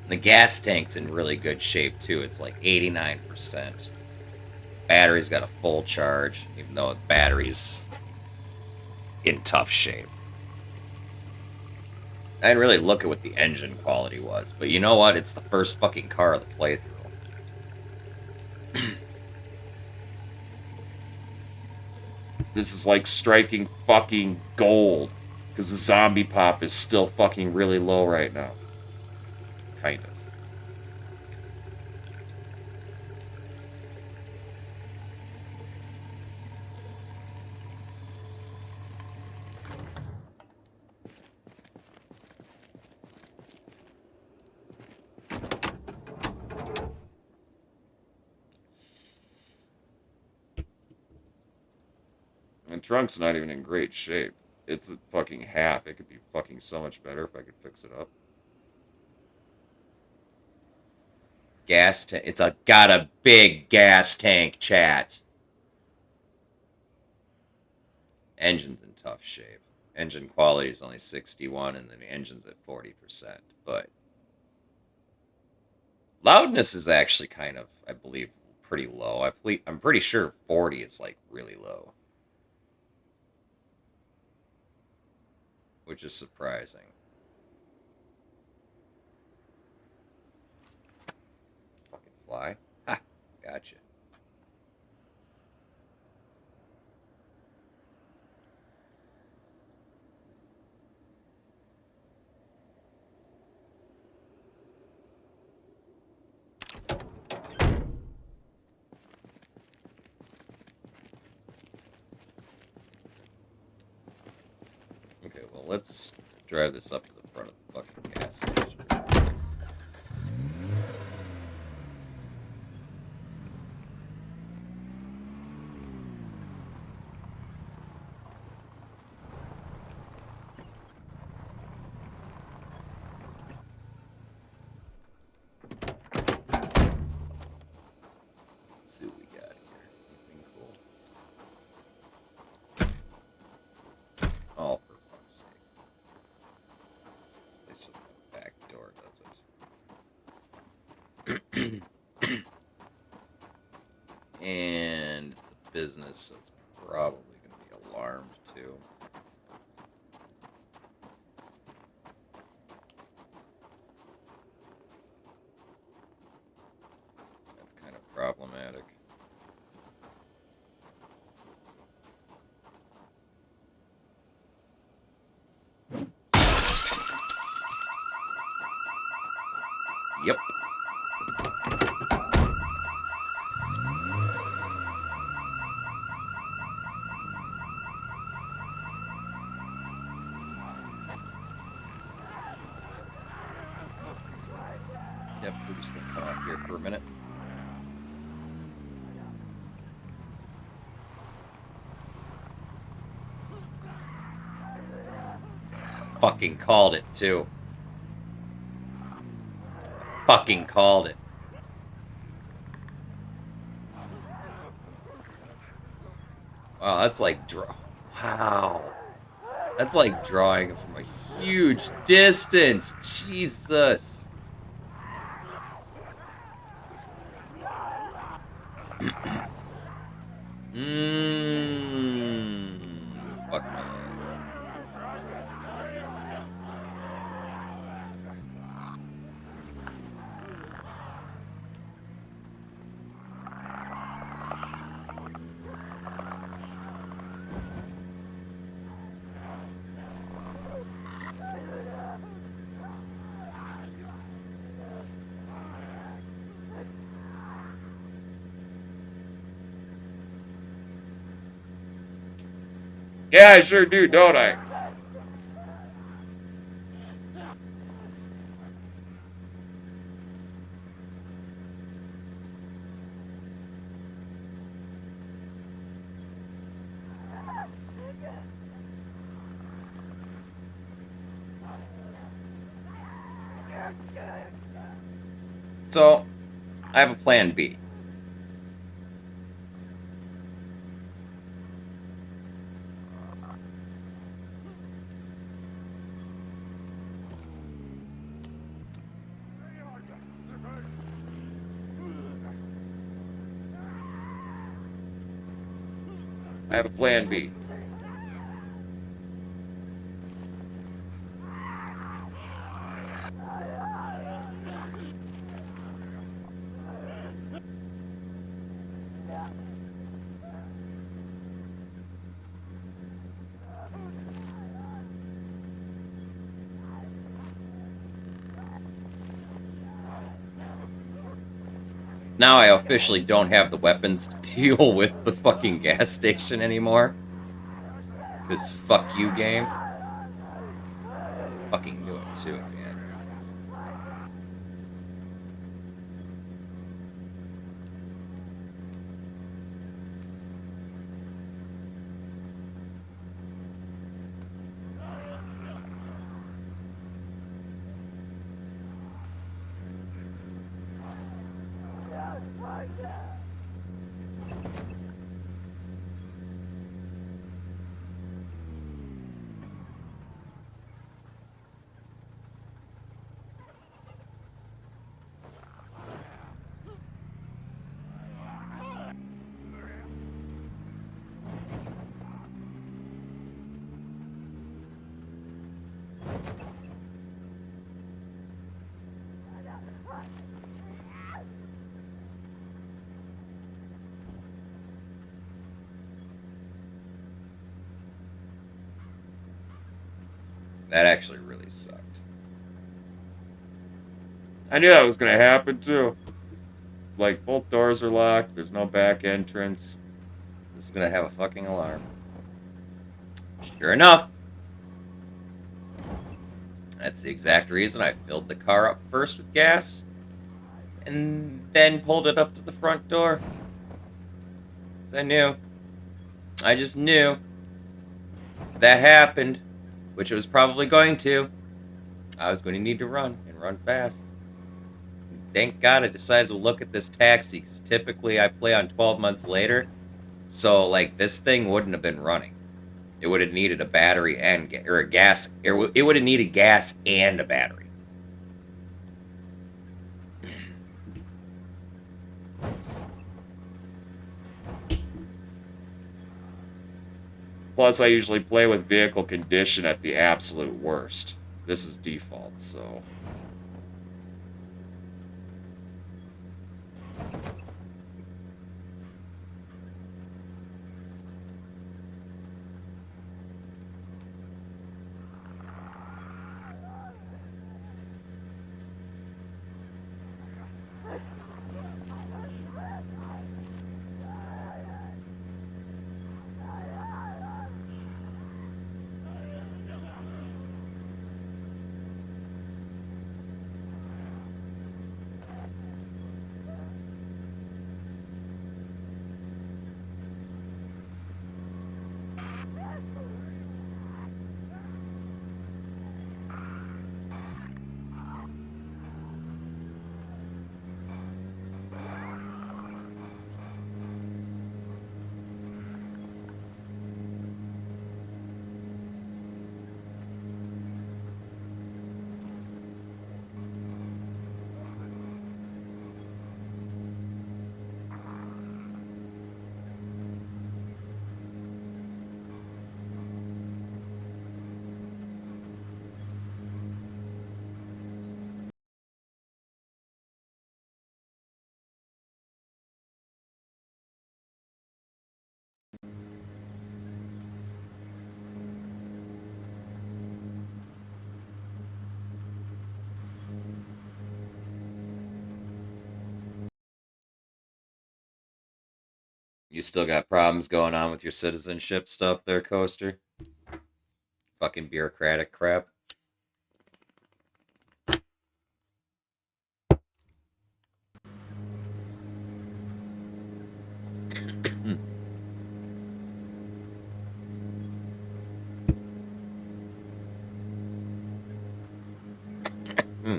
The gas tank's in really good shape, too. It's like 89%. Battery's got a full charge, even though the battery's in tough shape. I didn't really look at what the engine quality was, but you know what? It's the first fucking car of the playthrough. This is like striking fucking gold, because the zombie pop is still fucking really low right now. Kind of. And trunk's not even in great shape. It's a fucking half. It could be fucking so much better if I could fix it up. Gas tank. It's got a big gas tank, chat. Engine's in tough shape. Engine quality is only 61, and the engine's at 40%. But loudness is actually kind of, I believe, pretty low. I'm pretty sure 40 is like really low, which is surprising. Fucking fly. Ha! Gotcha. Okay, well, let's drive this up to the front of the fucking gas station. Let's see what we got here. Anything cool? Oh, for fuck's sake. This place with the back door does it. And it's a business, so it's probably going to be alarmed, too. That's kind of problematic. Yep. Yep, we're just going to come out here for a minute. Fucking called it, too. Fucking called it. Wow, that's like wow. That's like drawing from a huge distance. Jesus. Fuck my life. Yeah, I sure do, don't I? So, I have a plan B. I have a plan B. Now I officially don't have the weapons to deal with the fucking gas station anymore. Because fuck you, game. Fucking do it too, man. That actually really sucked. I knew that was gonna happen too. Like, both doors are locked, there's no back entrance. This is gonna have a fucking alarm. Sure enough. That's the exact reason I filled the car up first with gas and then pulled it up to the front door. 'Cause I knew. I just knew if that happened, which it was probably going to. I was going to need to run and run fast. Thank God I decided to look at this taxi because typically I play on 12 months later. So, like, this thing wouldn't have been running. It would have needed a battery and or a gas. It would have needed gas and a battery. Plus, I usually play with vehicle condition at the absolute worst. This is default, so. You still got problems going on with your citizenship stuff there, Coaster? Fucking bureaucratic crap. Hmm. Hmm.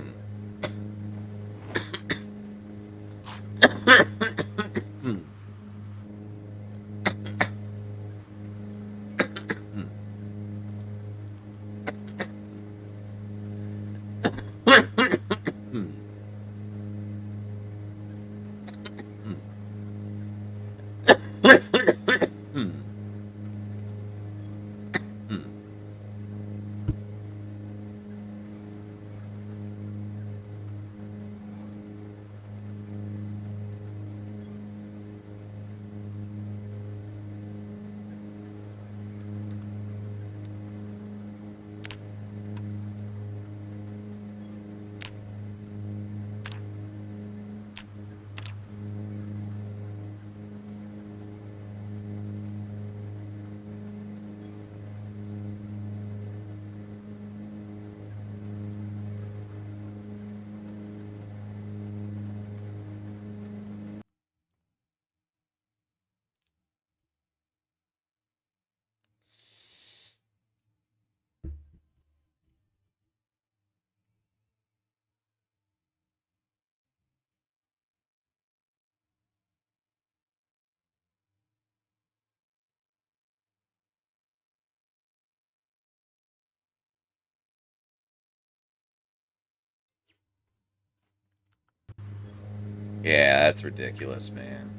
Hmm. Hmm. Hmm. Yeah, that's ridiculous, man.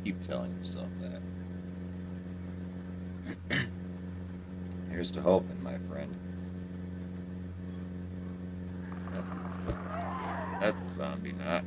Keep telling yourself that. Here's to hoping, my friend. That's a zombie, not.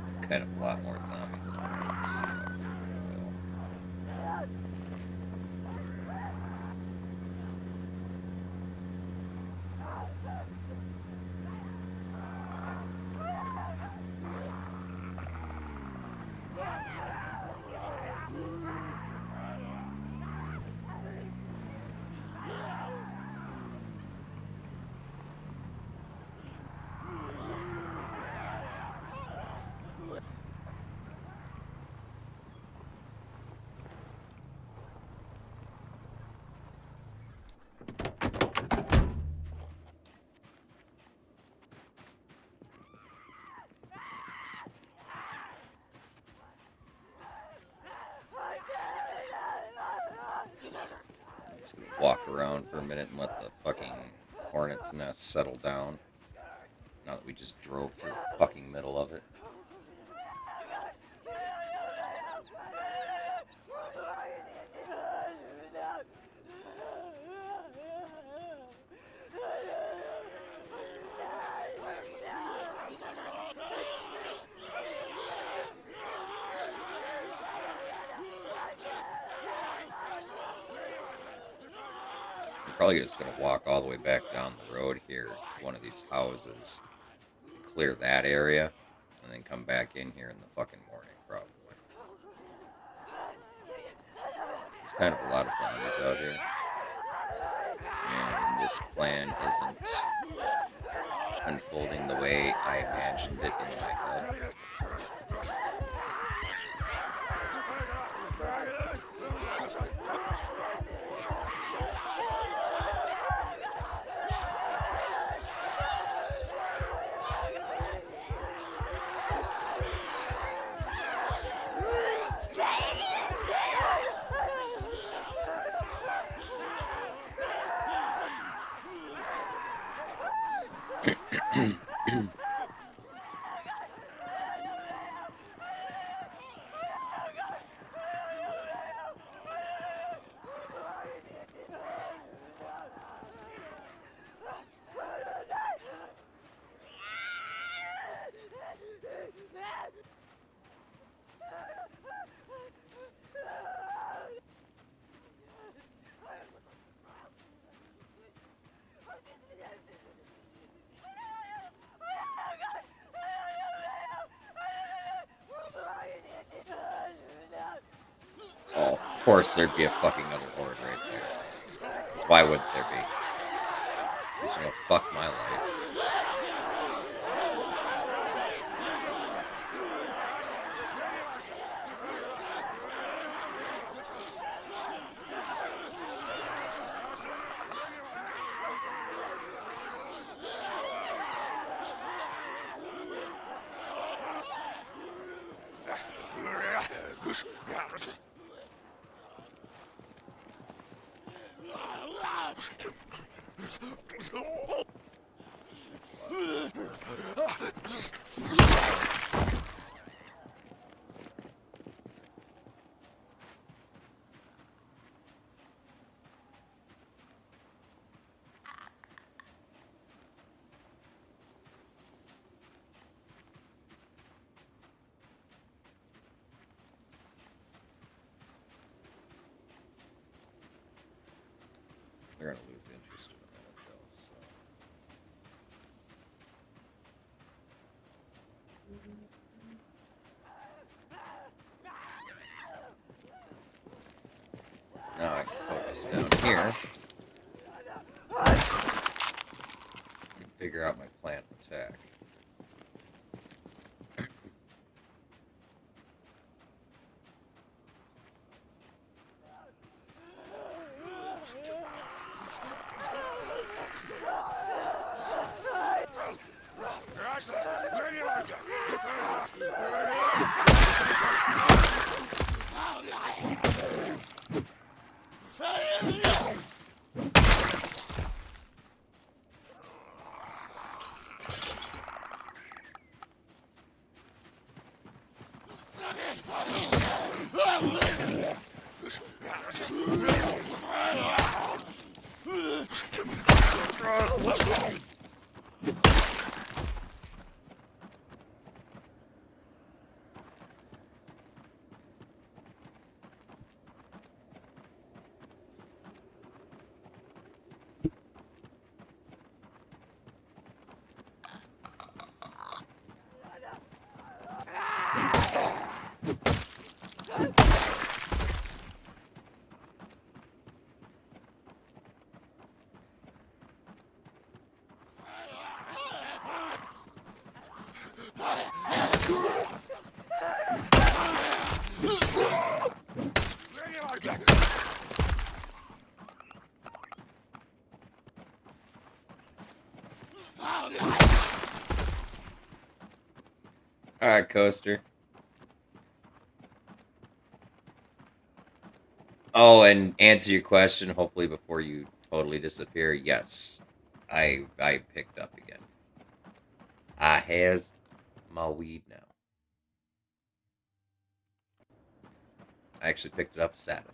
It's kind of a lot more zombies than I wanted to see out here, though. Just gonna walk around for a minute and let the fucking hornet's nest settle down. Now that we just drove through the fucking middle of it. I'm probably just gonna walk all the way back down the road here to one of these houses, clear that area, and then come back in here in the fucking morning, probably. There's kind of a lot of zombies out here. And this plan isn't unfolding the way I imagined it in my head. Of course there'd be a fucking other horde right there. 'Cause why wouldn't there be? Because, you know, fuck my life. They're gonna lose interest in a minute, though, so. Now I can focus down here. And figure out my plan of attack. Alright, Coaster. Oh, and answer your question, hopefully before you totally disappear. Yes, I picked up again. I has my weed now. I actually picked it up Saturday.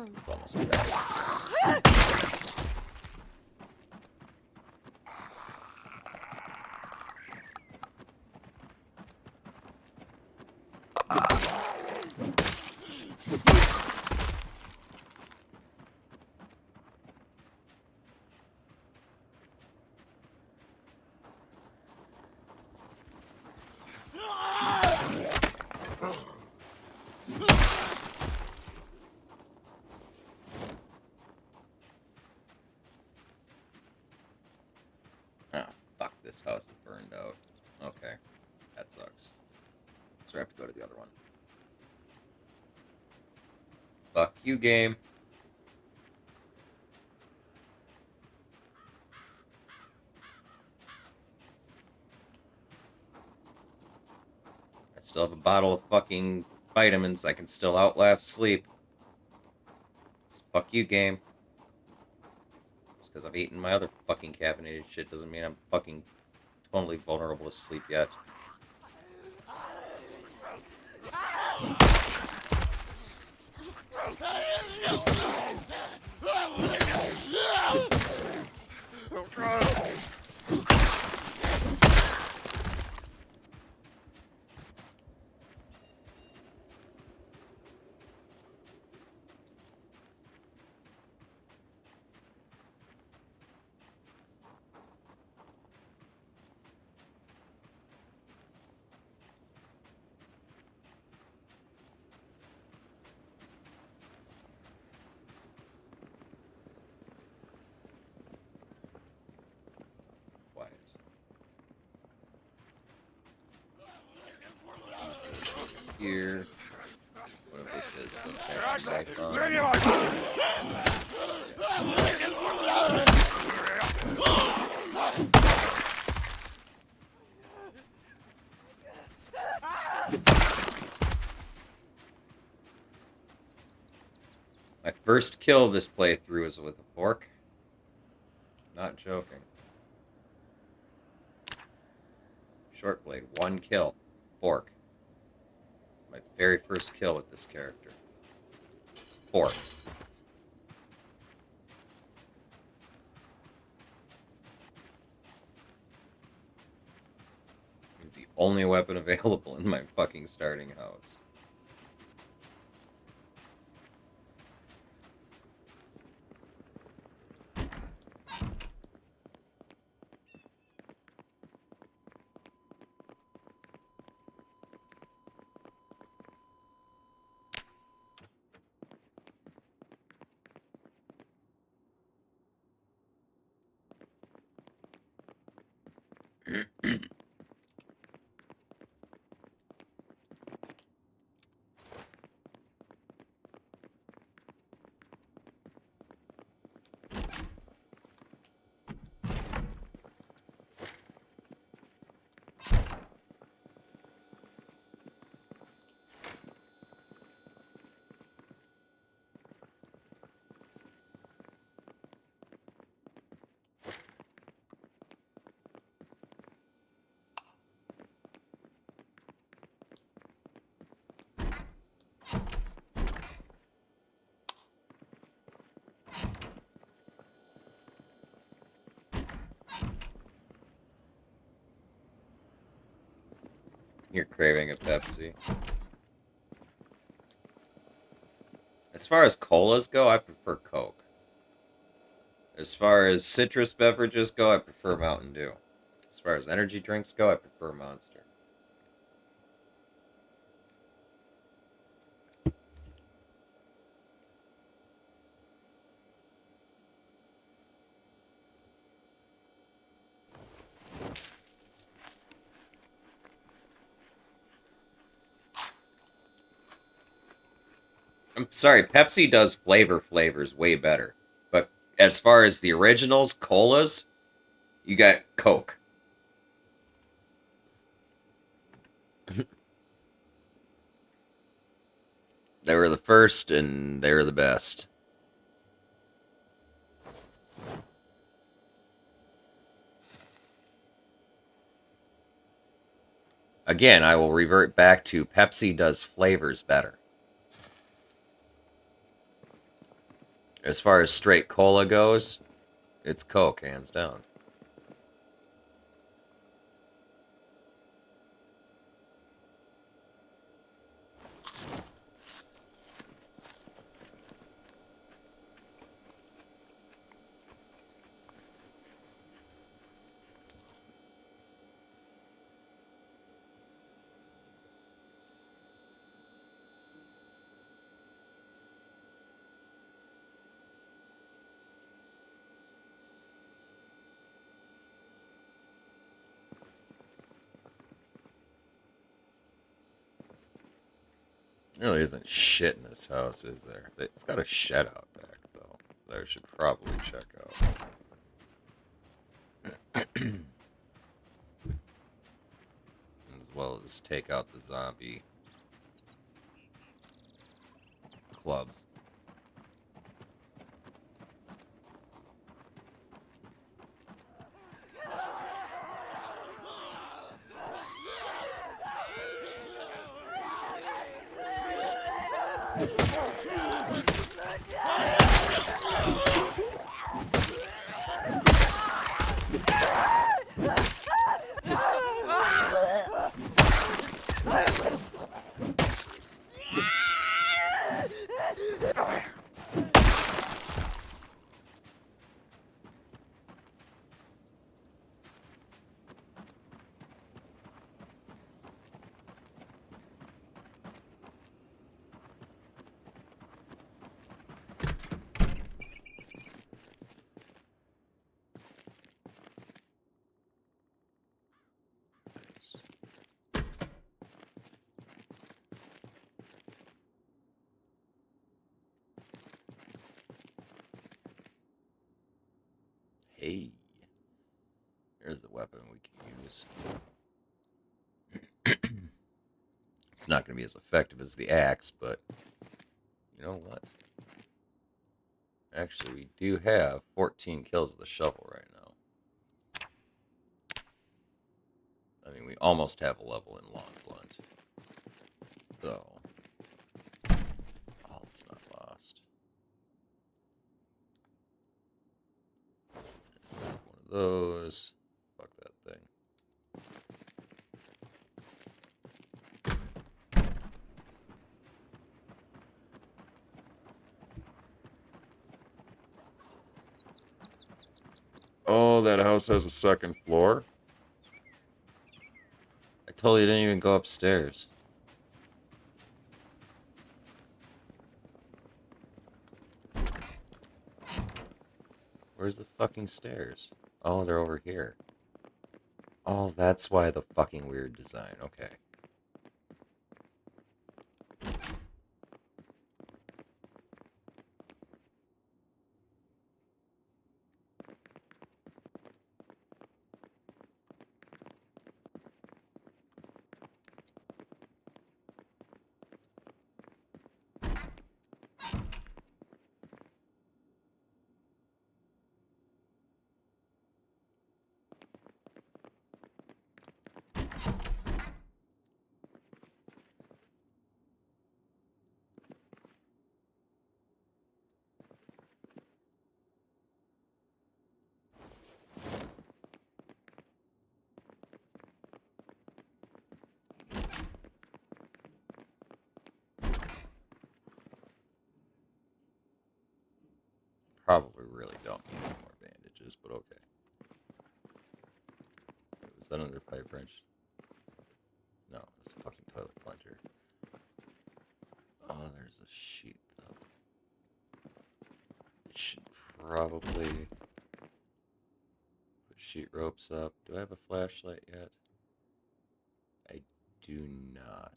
It's almost bad. Oh, fuck, this house is burned out. Okay, that sucks. So I have to go to the other one. Fuck you, game. I still have a bottle of fucking vitamins. I can still outlast sleep. Fuck you, game. Just because I've eaten my other fucking caffeinated shit doesn't mean I'm fucking totally vulnerable to sleep yet. Quiet. Here. What of which is okay. My first kill this playthrough was with a fork. Not joking. Short blade, 1 kill. Fork. My very first kill with this character. Fork. It's the only weapon available in my fucking starting house. You're craving a Pepsi. As far as colas go, I prefer Coke. As far as citrus beverages go, I prefer Mountain Dew. As far as energy drinks go, I prefer Monster. I'm sorry, Pepsi does flavors way better. But as far as the originals, colas, you got Coke. They were the first, and they were the best. Again, I will revert back to Pepsi does flavors better. As far as straight cola goes, it's Coke, hands down. There really isn't shit in this house, is there? It's got a shed out back, though, that I should probably check out. As well as take out the zombie club. Hey, here's the weapon we can use. It's not going to be as effective as the axe, but you know what? Actually, we do have 14 kills with the shovel right now. I mean, we almost have a level in long blunt. So, all is not lost. One of those. Fuck that thing. Oh, that house has a second floor? I totally didn't even go upstairs. Where's the fucking stairs? Oh, they're over here. Oh, that's why the fucking weird design. Okay. Probably really don't need any more bandages, but okay. Was that another pipe wrench? No, it's a fucking toilet plunger. Oh, there's a sheet, though. I should probably put sheet ropes up. Do I have a flashlight yet? I do not.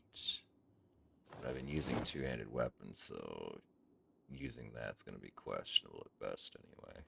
But I've been using two-handed weapons, so using that's going to be questionable at best anyway.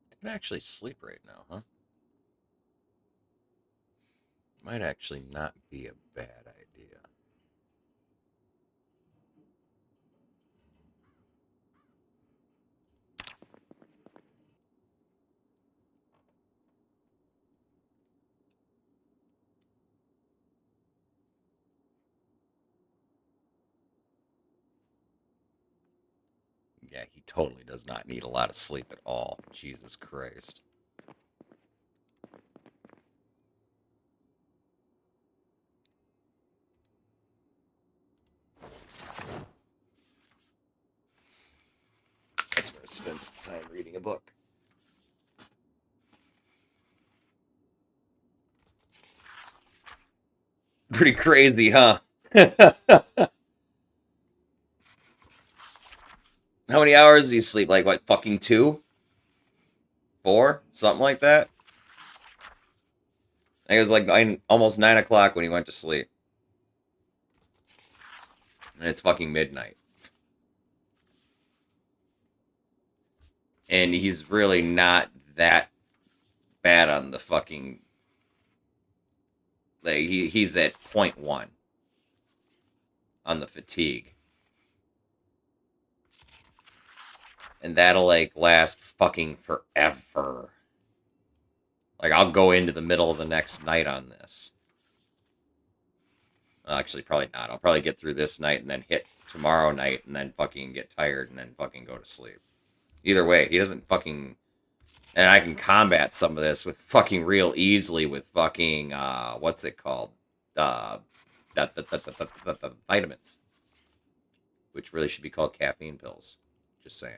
I can actually sleep right now, huh? Might actually not be a bad idea. Yeah, he totally does not need a lot of sleep at all. Jesus Christ. spend some time reading a book. Pretty crazy, huh? How many hours do you sleep? Like, what, fucking 2? 4? Something like that? I think it was like almost 9 o'clock when he went to sleep. And it's fucking midnight. And he's really not that bad on the fucking... Like, he's at 0.1 on the fatigue. And that'll, like, last fucking forever. Like, I'll go into the middle of the next night on this. Actually, probably not. I'll probably get through this night and then hit tomorrow night and then fucking get tired and then fucking go to sleep. Either way, he doesn't fucking... And I can combat some of this with fucking real easily with fucking, what's it called? Vitamins. Which really should be called caffeine pills. Just saying.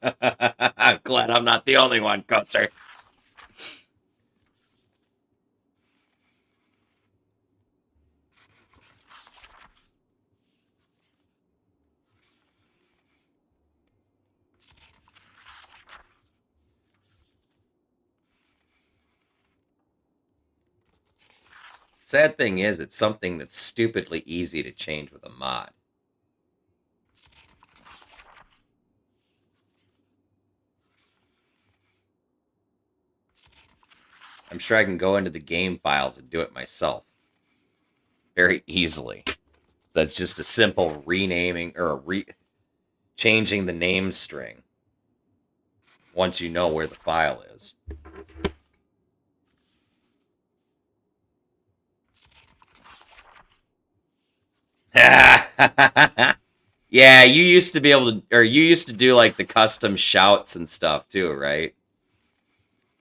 I'm glad I'm not the only one, Coaster. Sad thing is, it's something that's stupidly easy to change with a mod. I'm sure I can go into the game files and do it myself. Very easily. That's just a simple renaming, or changing the name string. Once you know where the file is. Yeah, you used to be able to, or you used to do like the custom shouts and stuff too, right?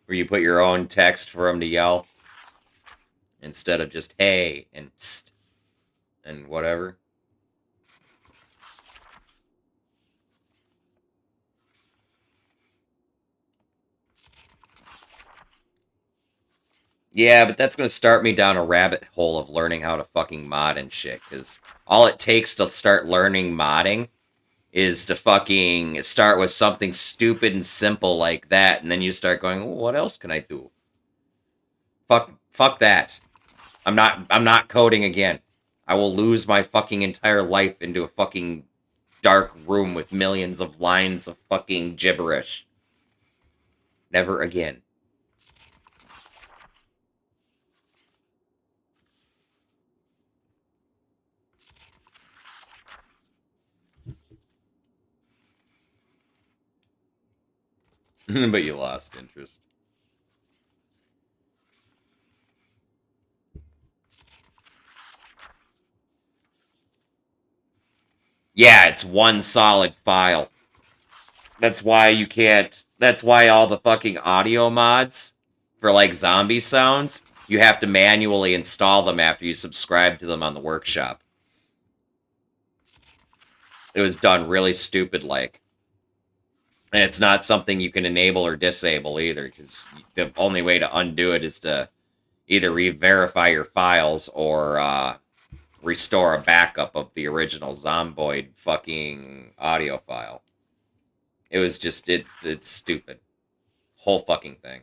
Where you put your own text for them to yell. Instead of just hey and psst and whatever. Yeah, but that's going to start me down a rabbit hole of learning how to fucking mod and shit, because all it takes to start learning modding is to fucking start with something stupid and simple like that, and then you start going, oh, what else can I do? Fuck that. I'm not coding again. I will lose my fucking entire life into a fucking dark room with millions of lines of fucking gibberish. Never again. But you lost interest. Yeah, it's one solid file. That's why you can't... That's why all the fucking audio mods for, like, zombie sounds, you have to manually install them after you subscribe to them on the workshop. It was done really stupid-like. And it's not something you can enable or disable either, because the only way to undo it is to either re-verify your files or restore a backup of the original Zomboid fucking audio file. It was just, it's stupid. Whole fucking thing.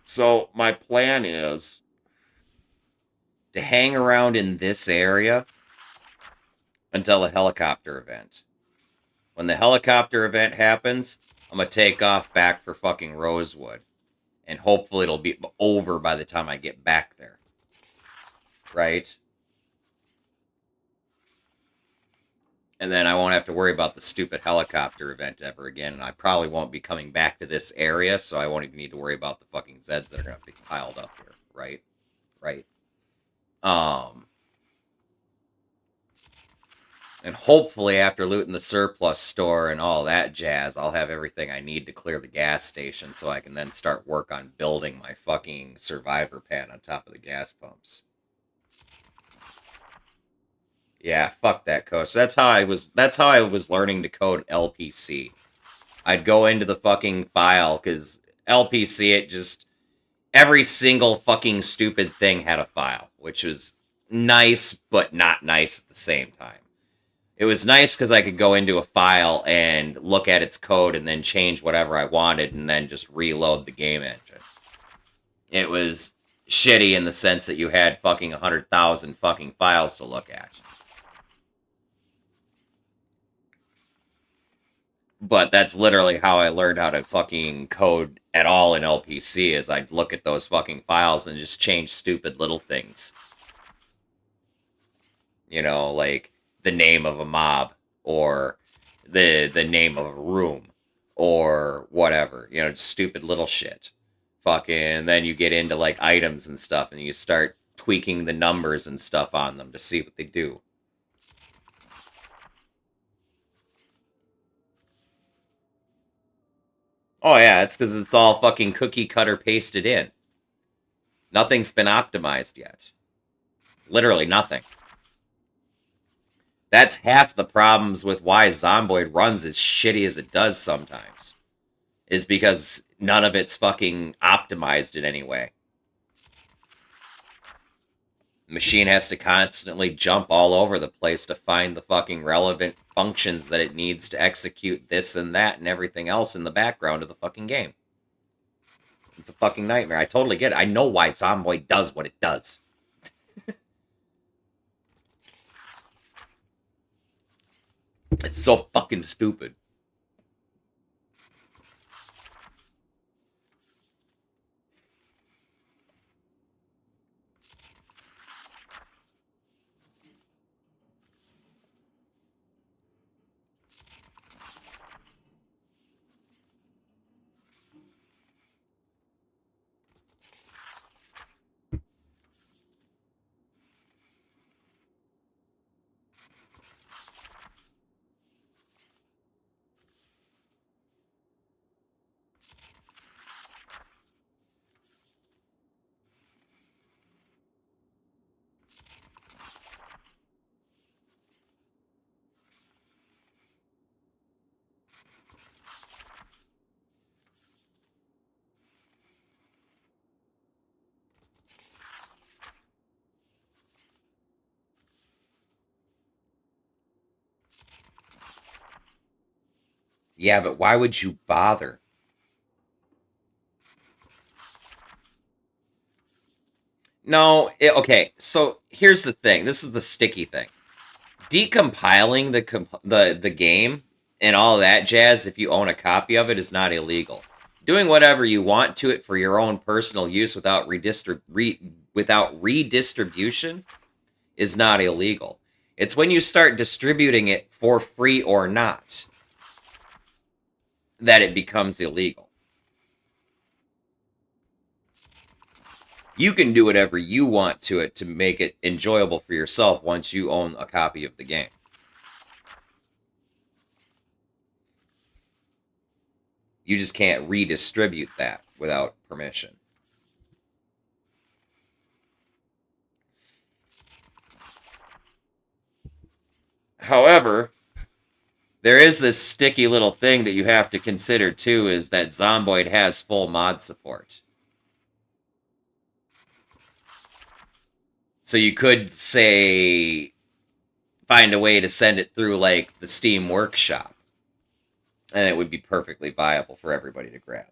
So my plan is to hang around in this area until the helicopter event. When the helicopter event happens, I'm gonna take off back for fucking Rosewood. And hopefully it'll be over by the time I get back there. Right? And then I won't have to worry about the stupid helicopter event ever again. And I probably won't be coming back to this area, so I won't even need to worry about the fucking Zeds that are gonna be piled up here. Right? Right. And hopefully after looting the surplus store and all that jazz, I'll have everything I need to clear the gas station so I can then start work on building my fucking survivor pad on top of the gas pumps. Yeah, fuck that code. So that's how I was learning to code LPC. I'd go into the fucking file, because LPC, it just, every single fucking stupid thing had a file, which was nice, but not nice at the same time. It was nice because I could go into a file and look at its code and then change whatever I wanted and then just reload the game engine. It was shitty in the sense that you had fucking 100,000 fucking files to look at. But that's literally how I learned how to fucking code at all in LPC, is I'd look at those fucking files and just change stupid little things. You know, like the name of a mob, or the name of a room, or whatever. You know, just stupid little shit. Fucking, then you get into like items and stuff, and you start tweaking the numbers and stuff on them to see what they do. Oh yeah, it's because it's all fucking cookie cutter pasted in. Nothing's been optimized yet. Literally nothing. That's half the problems with why Zomboid runs as shitty as it does sometimes. Is because none of it's fucking optimized in any way. The machine has to constantly jump all over the place to find the fucking relevant functions that it needs to execute this and that and everything else in the background of the fucking game. It's a fucking nightmare. I totally get it. I know why Zomboid does what it does. It's so fucking stupid. Yeah, but why would you bother? No, okay, so here's the thing. This is the sticky thing. Decompiling the game and all that jazz, if you own a copy of it, is not illegal. Doing whatever you want to it for your own personal use without redistribution is not illegal. It's when you start distributing it for free or not that it becomes illegal. You can do whatever you want to it to make it enjoyable for yourself once you own a copy of the game. You just can't redistribute that without permission. However, there is this sticky little thing that you have to consider too, is that Zomboid has full mod support. So you could, say, find a way to send it through, like, the Steam Workshop. And it would be perfectly viable for everybody to grab.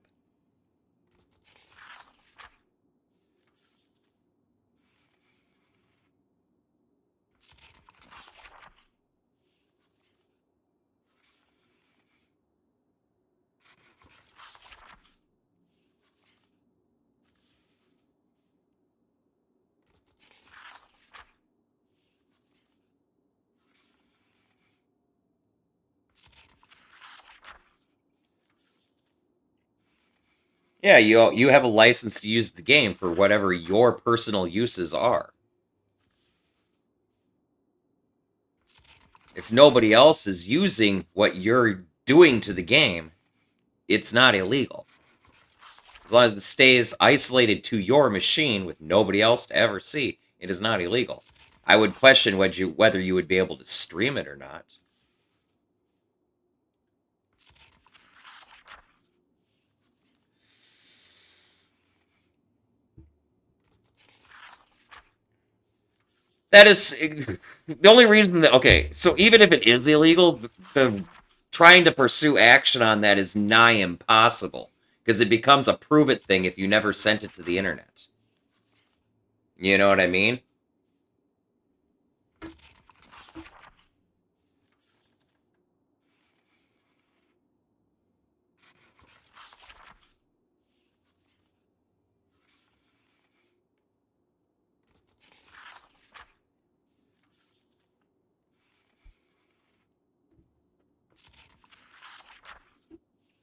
Yeah, you have a license to use the game for whatever your personal uses are. If nobody else is using what you're doing to the game, it's not illegal. As long as it stays isolated to your machine with nobody else to ever see, it is not illegal. I would question whether you would be able to stream it or not. That is the only reason that, okay, so even if it is illegal, the trying to pursue action on that is nigh impossible, because it becomes a prove it thing if you never sent it to the internet. You know what I mean?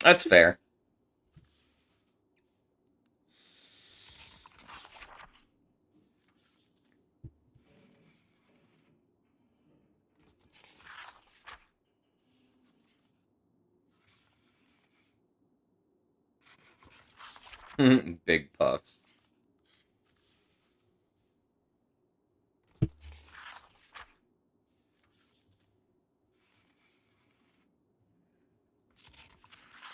That's fair. Big puffs.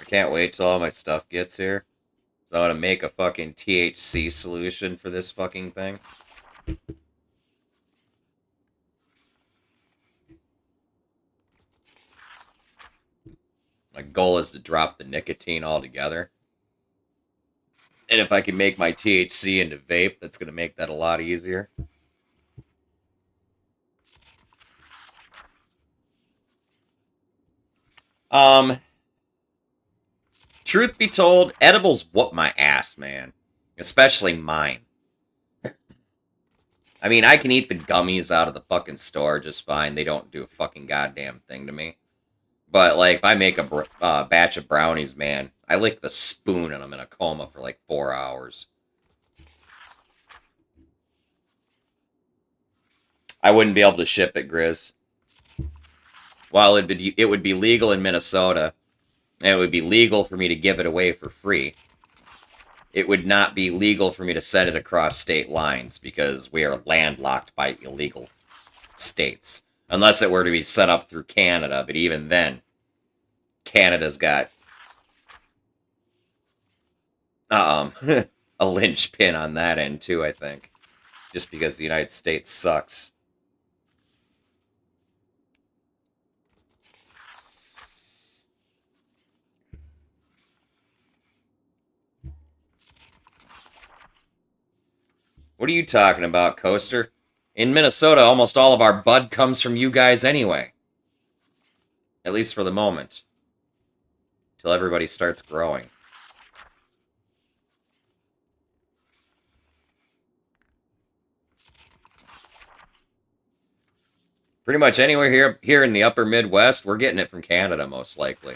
I can't wait till all my stuff gets here. So I want to make a fucking THC solution for this fucking thing. My goal is to drop the nicotine altogether. And if I can make my THC into vape, that's going to make that a lot easier. Truth be told, edibles whoop my ass, man. Especially mine. I mean, I can eat the gummies out of the fucking store just fine. They don't do a fucking goddamn thing to me. But, like, if I make a batch of brownies, man, I lick the spoon and I'm in a coma for, like, 4 hours. I wouldn't be able to ship it, Grizz. While it would be legal in Minnesota, and it would be legal for me to give it away for free, it would not be legal for me to send it across state lines because we are landlocked by illegal states. Unless it were to be set up through Canada, but even then, Canada's got a linchpin on that end too, I think. Just because the United States sucks. What are you talking about, Coaster? In Minnesota, almost all of our bud comes from you guys anyway. At least for the moment. Till everybody starts growing. Pretty much anywhere here in the upper Midwest, we're getting it from Canada, most likely.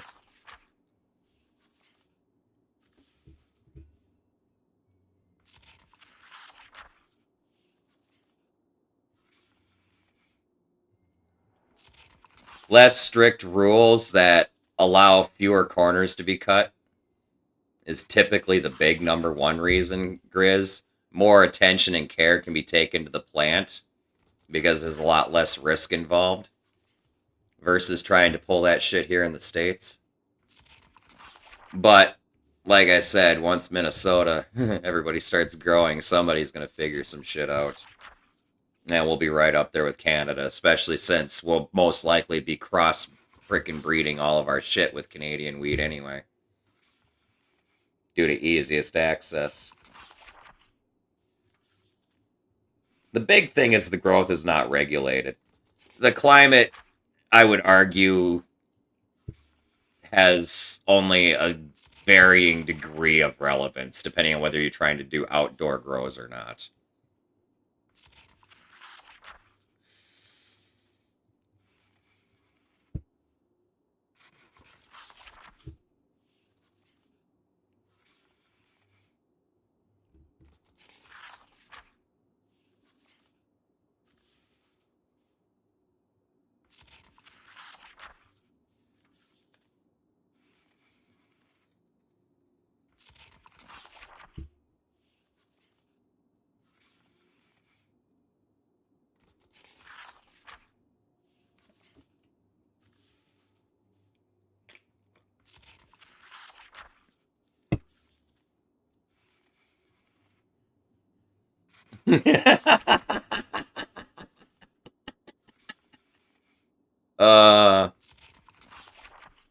Less strict rules that allow fewer corners to be cut is typically the big number one reason, Grizz. More attention and care can be taken to the plant because there's a lot less risk involved versus trying to pull that shit here in the States. But, like I said, once Minnesota, everybody starts growing, somebody's going to figure some shit out. And we'll be right up there with Canada, especially since we'll most likely be cross-frickin' breeding all of our shit with Canadian weed anyway. Due to easiest access. The big thing is the growth is not regulated. The climate, I would argue, has only a varying degree of relevance, depending on whether you're trying to do outdoor grows or not.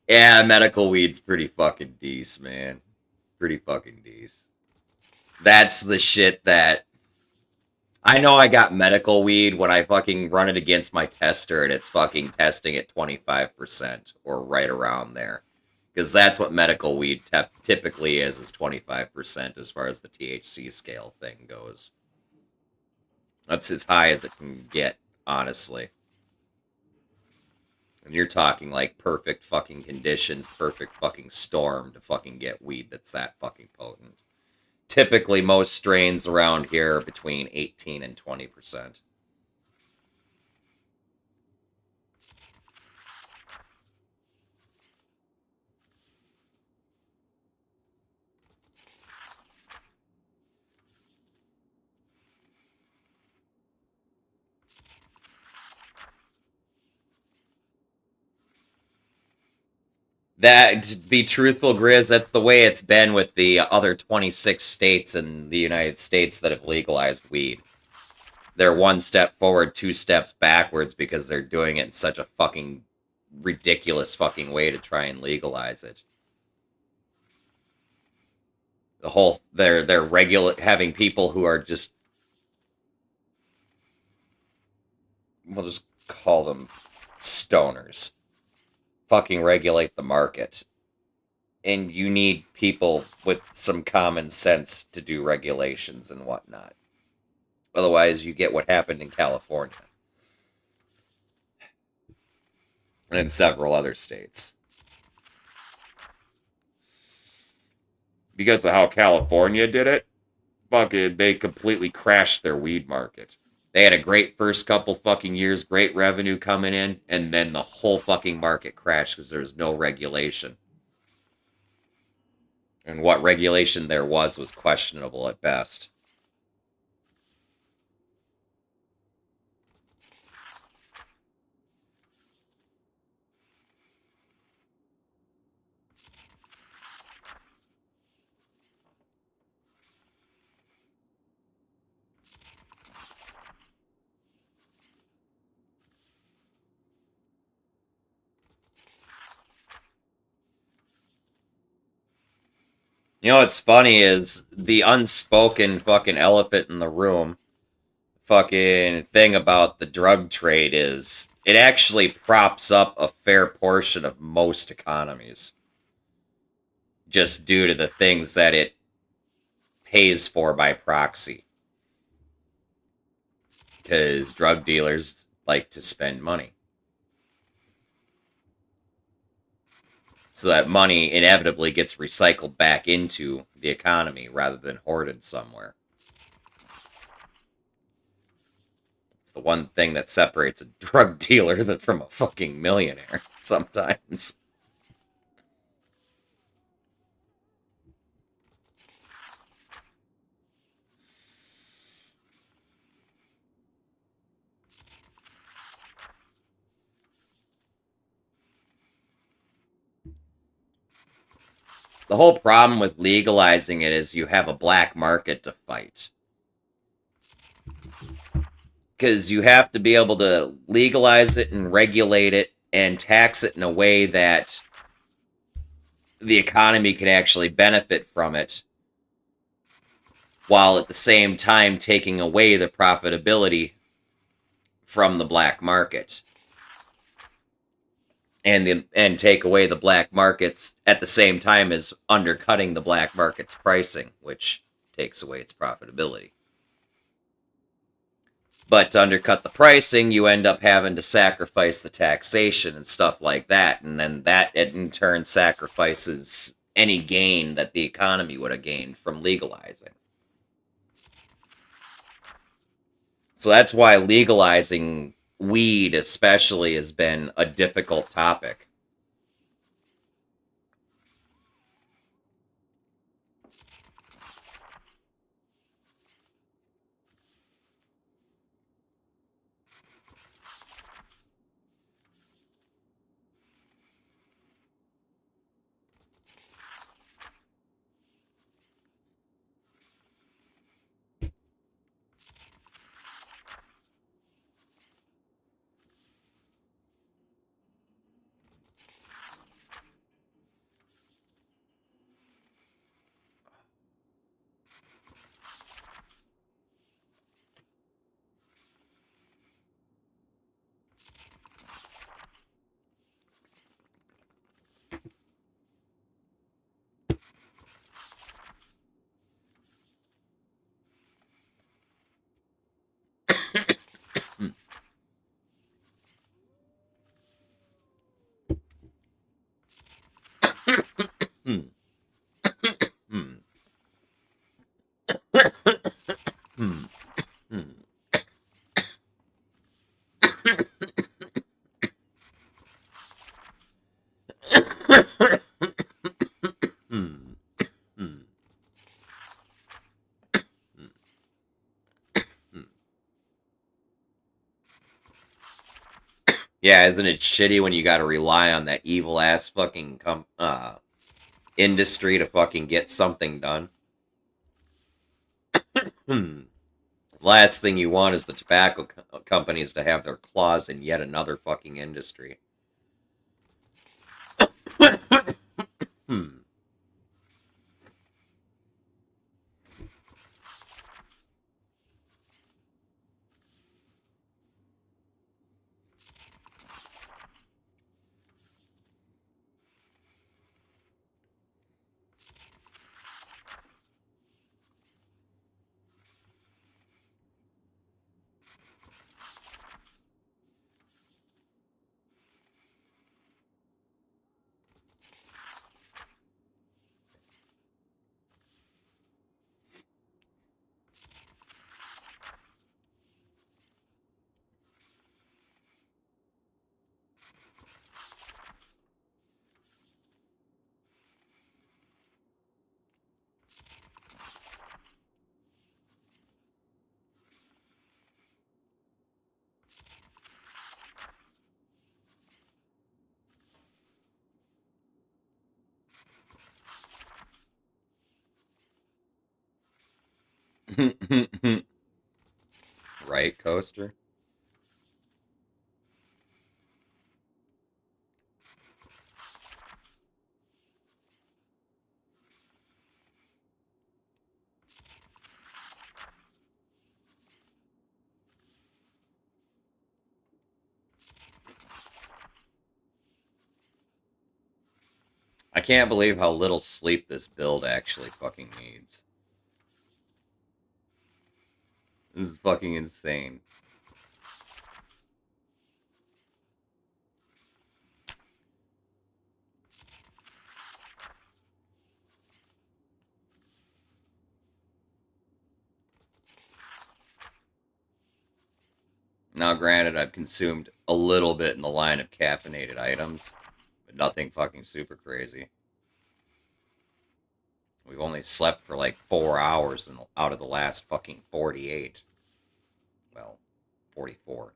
Yeah, medical weed's pretty fucking decent, man. Pretty fucking decent. That's the shit that... I know I got medical weed when I fucking run it against my tester and it's fucking testing at 25% or right around there. Because that's what medical weed typically is 25% as far as the THC scale thing goes. That's as high as it can get, honestly. And you're talking like perfect fucking conditions, perfect fucking storm to fucking get weed that's that fucking potent. Typically, most strains around here are between 18 and 20%. That, to be truthful, Grizz, that's the way it's been with the other 26 states in the United States that have legalized weed. They're one step forward, two steps backwards because they're doing it in such a fucking ridiculous fucking way to try and legalize it. The whole, they're having people who are just, we'll just call them stoners, fucking regulate the market. And you need people with some common sense to do regulations and whatnot. Otherwise, you get what happened in California. And in several other states. Because of how California did it, fucking, they completely crashed their weed market. They had a great first couple fucking years, great revenue coming in, and then the whole fucking market crashed because there's no regulation. And what regulation there was questionable at best. You know what's funny is the unspoken fucking elephant in the room fucking thing about the drug trade is it actually props up a fair portion of most economies. Just due to the things that it pays for by proxy. Because drug dealers, like to spend money. So that money inevitably gets recycled back into the economy rather than hoarded somewhere. It's the one thing that separates a drug dealer from a fucking millionaire sometimes. The whole problem with legalizing it is you have a black market to fight. Because you have to be able to legalize it and regulate it and tax it in a way that the economy can actually benefit from it, while at the same time taking away the profitability from the black market. And take away the black markets at the same time as undercutting the black market's pricing, which takes away its profitability. But to undercut the pricing, you end up having to sacrifice the taxation and stuff like that, and then that in turn sacrifices any gain that the economy would have gained from legalizing. So that's why legalizing weed especially has been a difficult topic. Hmm. Hmm. Hmm. Hmm. Hmm. Hmm. Hmm. Yeah, isn't it shitty when you gotta rely on that evil ass fucking industry to fucking get something done? Last thing you want is the tobacco companies to have their claws in yet another fucking industry. Hmm. Right, Coaster? I can't believe how little sleep this build actually fucking needs. This is fucking insane. Now, granted, I've consumed a little bit in the line of caffeinated items, but nothing fucking super crazy. We've only slept for like 4 hours out of the last fucking 48. Well, 44.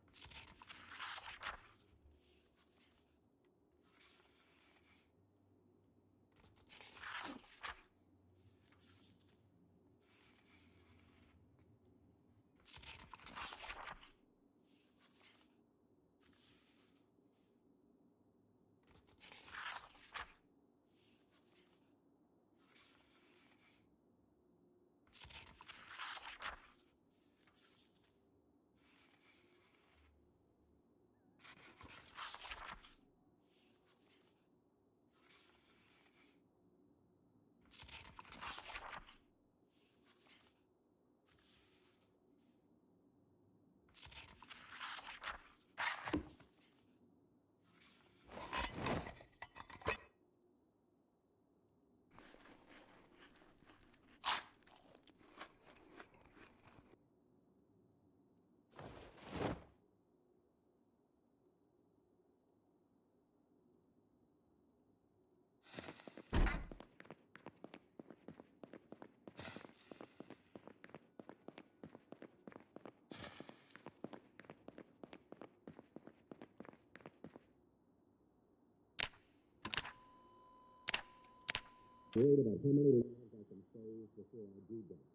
Worried about how many lives I can save before I do that.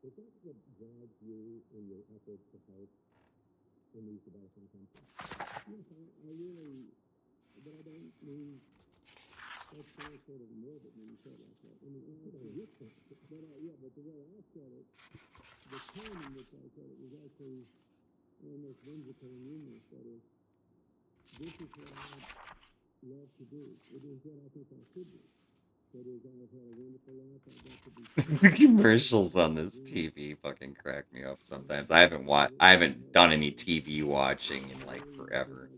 If that's what drives you in your efforts to help in these developing countries. Yes, I really, but I don't mean that's sort of morbid when you say it like that. I mean, I get that. But yeah, but the way I said it, the tone in which I said it was actually almost whimsical and humorous. That is, this is what I love to do. It is what I think I should do. The commercials on this TV fucking crack me up sometimes. I haven't done any TV watching in like forever.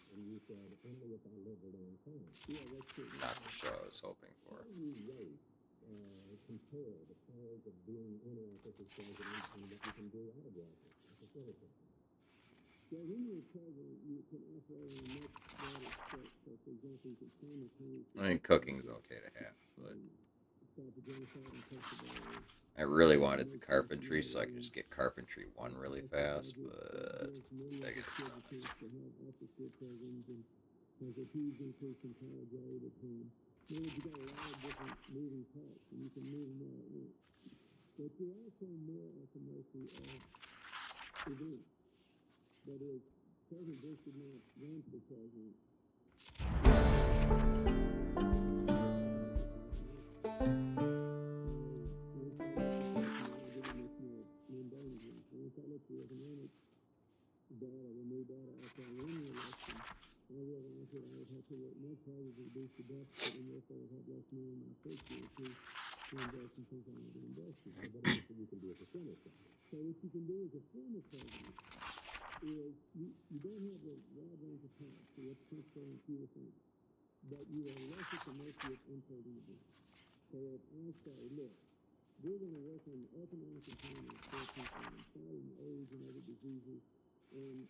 And you said, only if I live it on time. Yeah, that's it. Not the show I was hoping How for. do you rate, compare the powers of being in office as president and what you can do out of office as a citizen? Well, when you're president, you can operate on a much broader scope. So, for example, you can simultaneously... I mean, cooking's okay to have, but stop the genocide and cultivate... I really wanted the carpentry, so I could just get carpentry 1 really fast, but I guess not. Has a huge increase in college aid at home. You got a lot of different moving parts, and you can move them all at once. But you're also more at the mercy of events. That is, President Bush did not run for president. Data, the new data after I won the election, I realized that I would have to work much harder to reduce the deficit, and therefore would have less money in my first year to invest in things I wanted to invest in. But also you can do as a former president. So what you can do as a former president is you don't have a wide range of powers, so you have to concentrate on fewer things. But you are less at the mercy of unfolding events. So if I say, look, we're going to work on economic empowerment for people and fighting AIDS and other diseases, and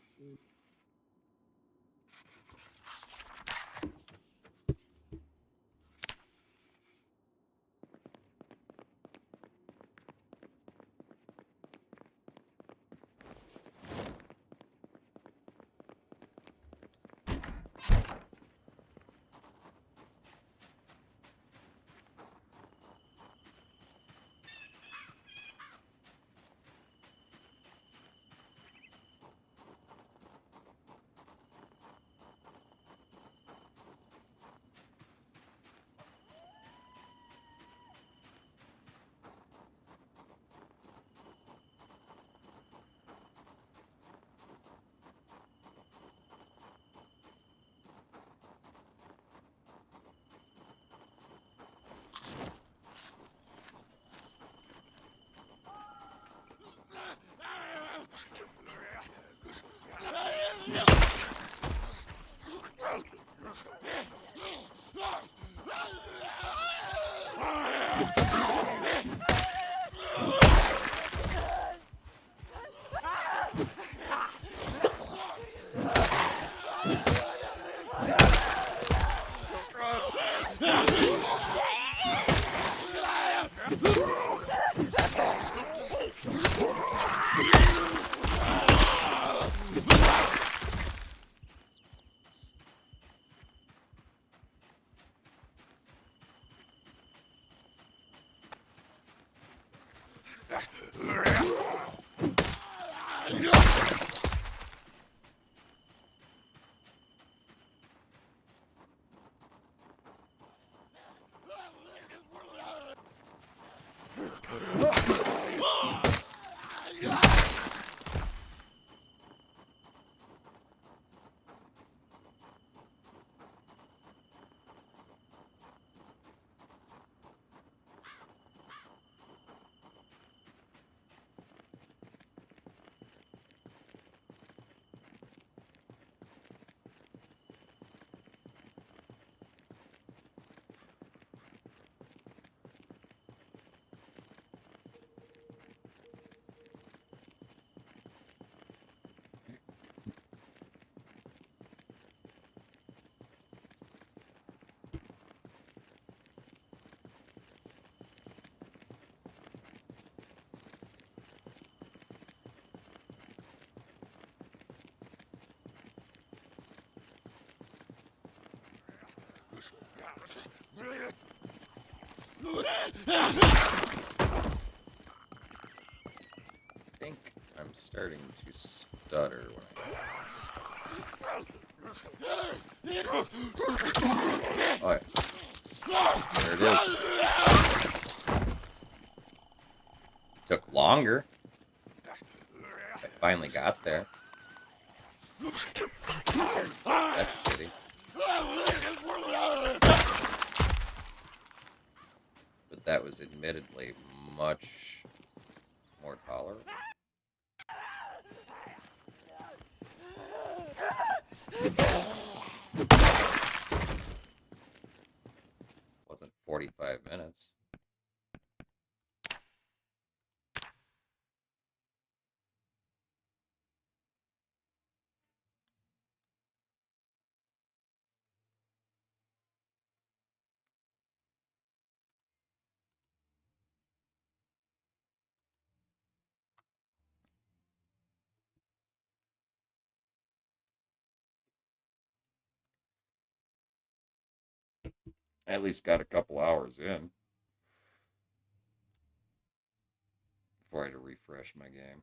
I think I'm starting to stutter when I... Oh, yeah. There it is. Took longer. I finally got there. That's shitty. But that was admittedly much more tolerable. sense. I at least got a couple hours in before I had to refresh my game.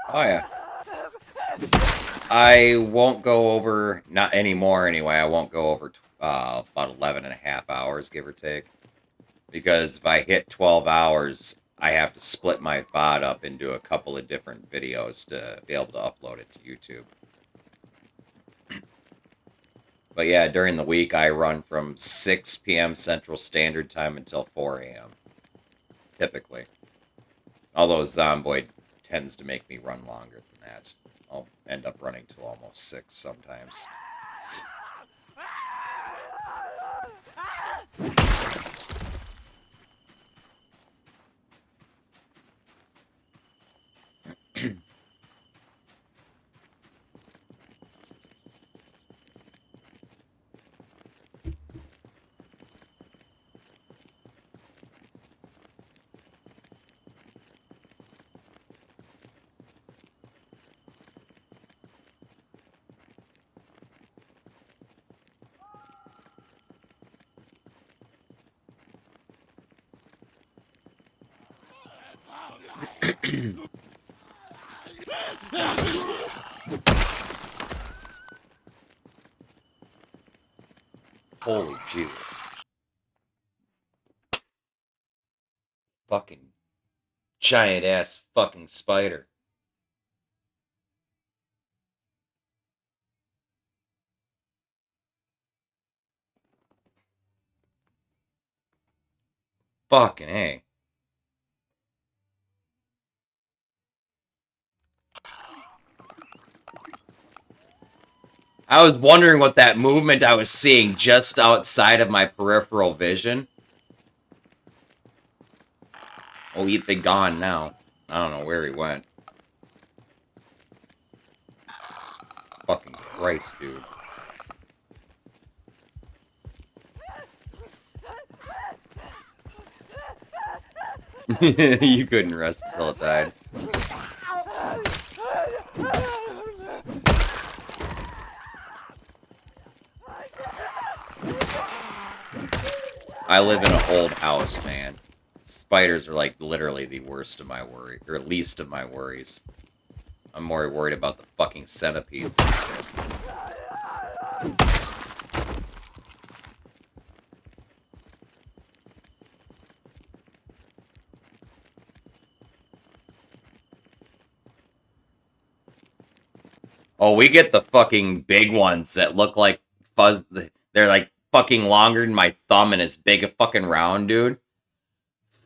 Oh yeah. I won't go over, not anymore anyway, I won't go over about 11 and a half hours, give or take. Because if I hit 12 hours, I have to split my VOD up into a couple of different videos to be able to upload it to YouTube. But yeah, during the week, I run from 6 p.m. Central Standard Time until 4 a.m. Typically. Although Zomboid tends to make me run longer than that. I'll end up running till almost 6 sometimes. Holy Jesus. Fucking giant ass fucking spider. Fucking A. I was wondering what that movement I was seeing just outside of my peripheral vision. Oh, he's been gone now. I don't know where he went. Fucking Christ, dude. You couldn't rest until it died. I live in an old house, man. Spiders are like literally the worst of my worry, or least of my worries. I'm more worried about the fucking centipedes and shit. Oh, we get the fucking big ones that look like fuzz. They're like fucking longer than my thumb and it's big and fucking round, dude.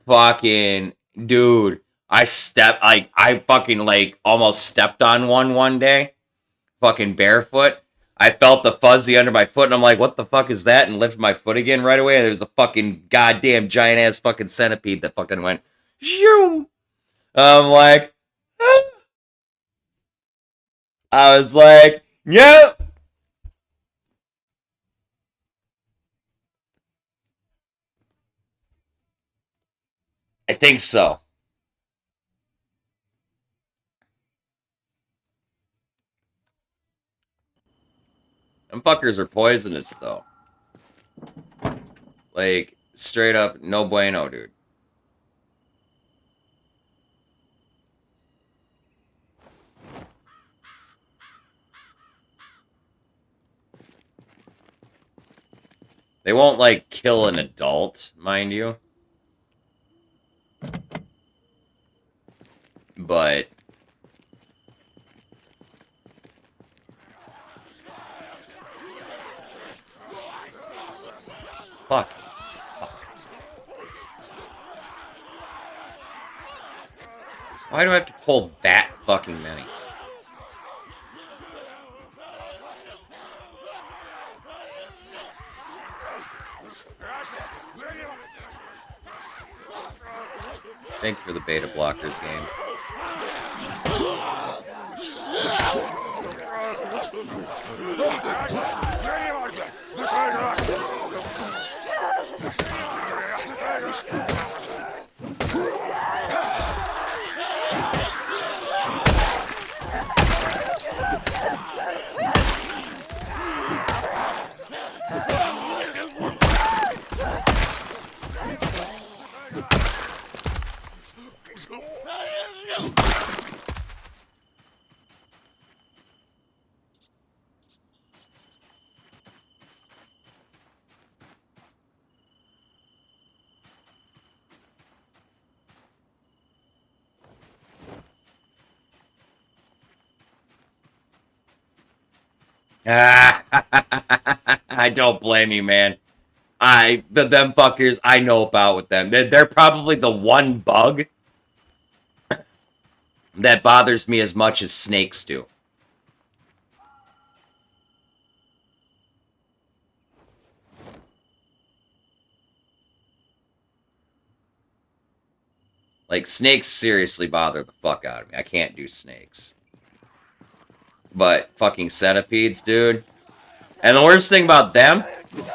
Fucking dude. I fucking like almost stepped on one day. Fucking barefoot. I felt the fuzzy under my foot, and I'm like, what the fuck is that? And lifted my foot again right away, and there was a fucking goddamn giant-ass fucking centipede that fucking went, zoom. I'm like, ah. I was like, yep. I think so. Them fuckers are poisonous, though. Like, straight up, no bueno, dude. They won't, like, kill an adult, mind you. But... Fuck. Why do I have to pull that fucking many? Thank you for the beta blockers game. I don't blame you, man. Them fuckers, I know about with them. They're probably the one bug that bothers me as much as snakes do. Like, snakes seriously bother the fuck out of me. I can't do snakes. But fucking centipedes, dude. And the worst thing about them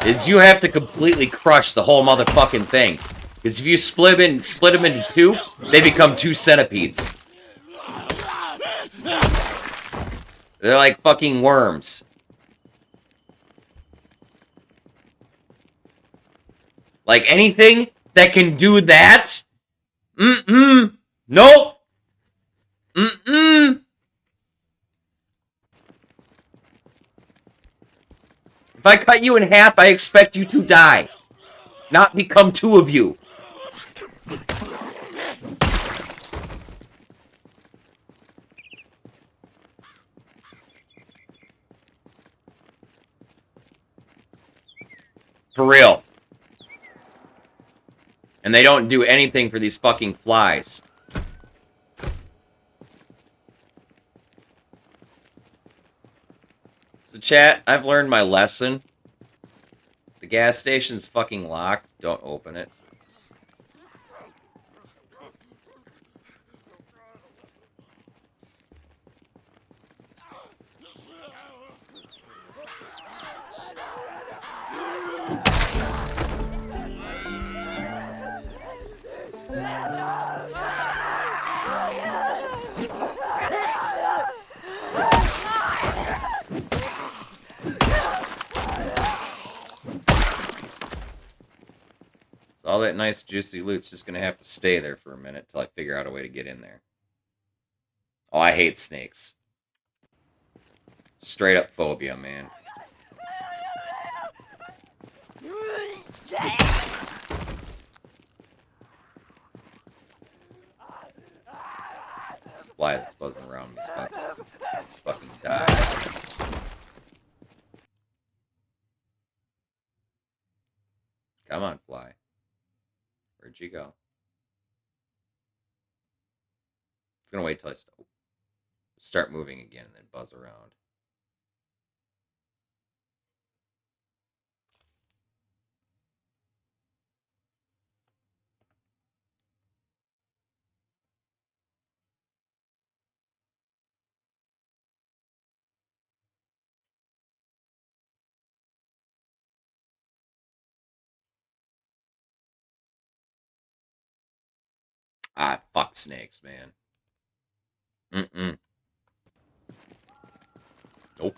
is you have to completely crush the whole motherfucking thing. Because if you split them into two, they become two centipedes. They're like fucking worms. Like anything that can do that? Nope. If I cut you in half, I expect you to die. Not become two of you. For real. And they don't do anything for these fucking flies. So chat, I've learned my lesson. The gas station's fucking locked. Don't open it. All that nice juicy loot's just gonna have to stay there for a minute till I figure out a way to get in there. Oh, I hate snakes. Straight up phobia, man. Fly that's buzzing around me is fucking die. Come on, fly. Where'd you go? It's gonna wait till I start moving again and then buzz around. Ah, fuck snakes, man. Mm-mm. Nope.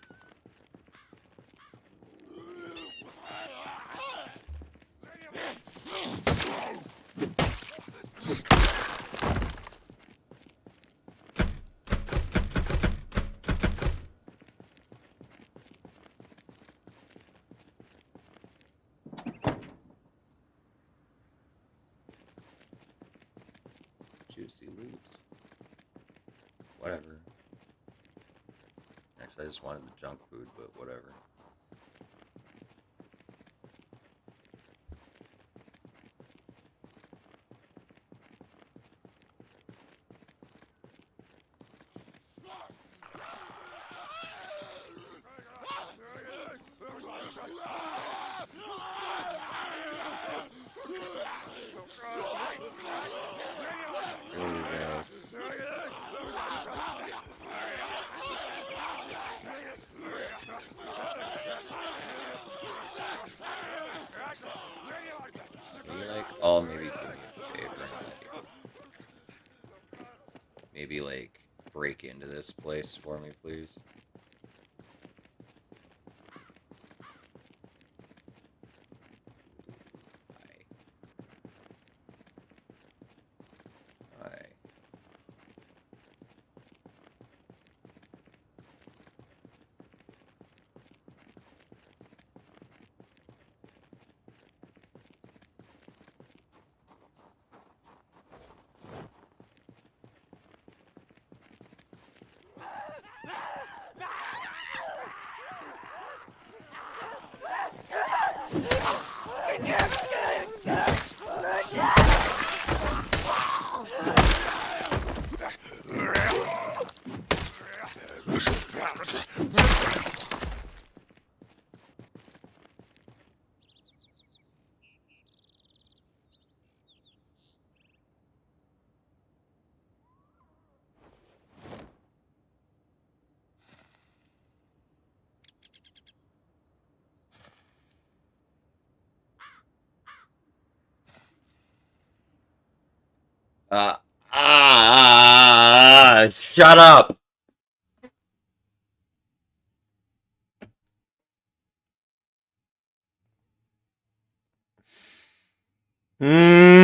Juicy loot. Whatever. Actually, I just wanted the junk food, but whatever. There we go. Can you, like, oh, maybe do me a favor and, like, maybe, like, break into this place for me, please? Hi. Hi. Shut up! Mm.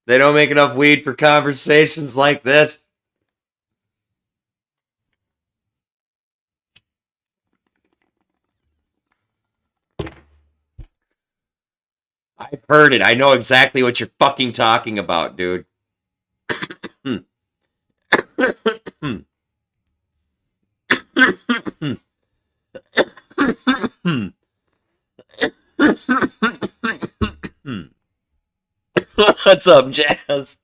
They don't make enough weed for conversations like this. I've heard it. I know exactly what you're fucking talking about, dude. What's up, Jazz?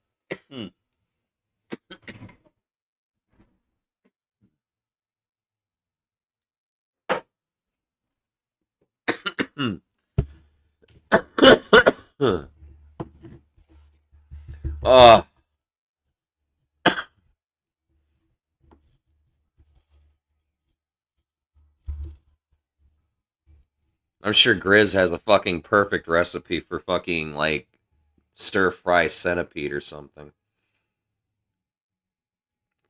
Oh, I'm sure Grizz has a fucking perfect recipe for fucking, like, stir fry centipede or something.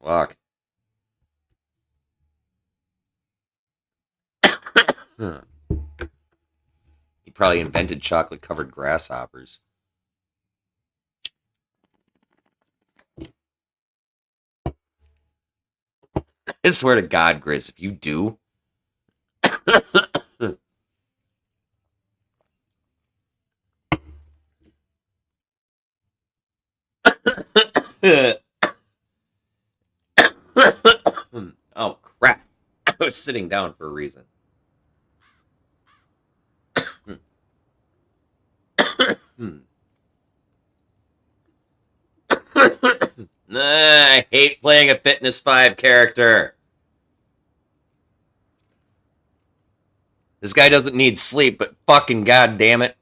Fuck. He probably invented chocolate covered grasshoppers. I swear to God, Grizz, if you do. Oh, crap. I was sitting down for a reason. I hate playing a Fitness 5 character. This guy doesn't need sleep, but fucking goddamn it.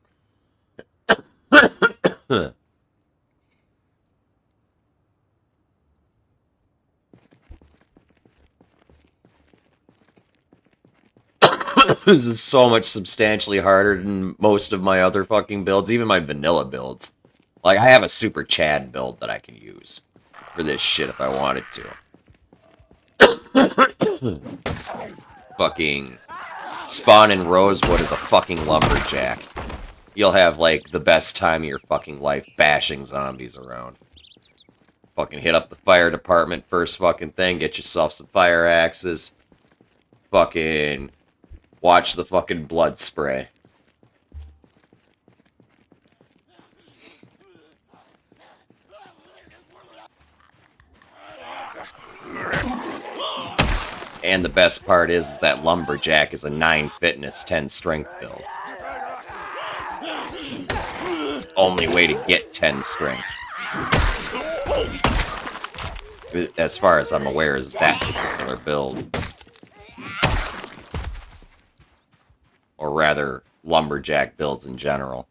This is so much substantially harder than most of my other fucking builds, even my vanilla builds. Like, I have a Super Chad build that I can use for this shit if I wanted to. Fucking spawn in Rosewood as a fucking lumberjack. You'll have, like, the best time of your fucking life bashing zombies around. Fucking hit up the fire department first fucking thing, get yourself some fire axes. Fucking watch the fucking blood spray. And the best part is that lumberjack is a 9 fitness, 10 strength build. It's the only way to get 10 strength. As far as I'm aware, is that particular build. Or rather, lumberjack builds in general.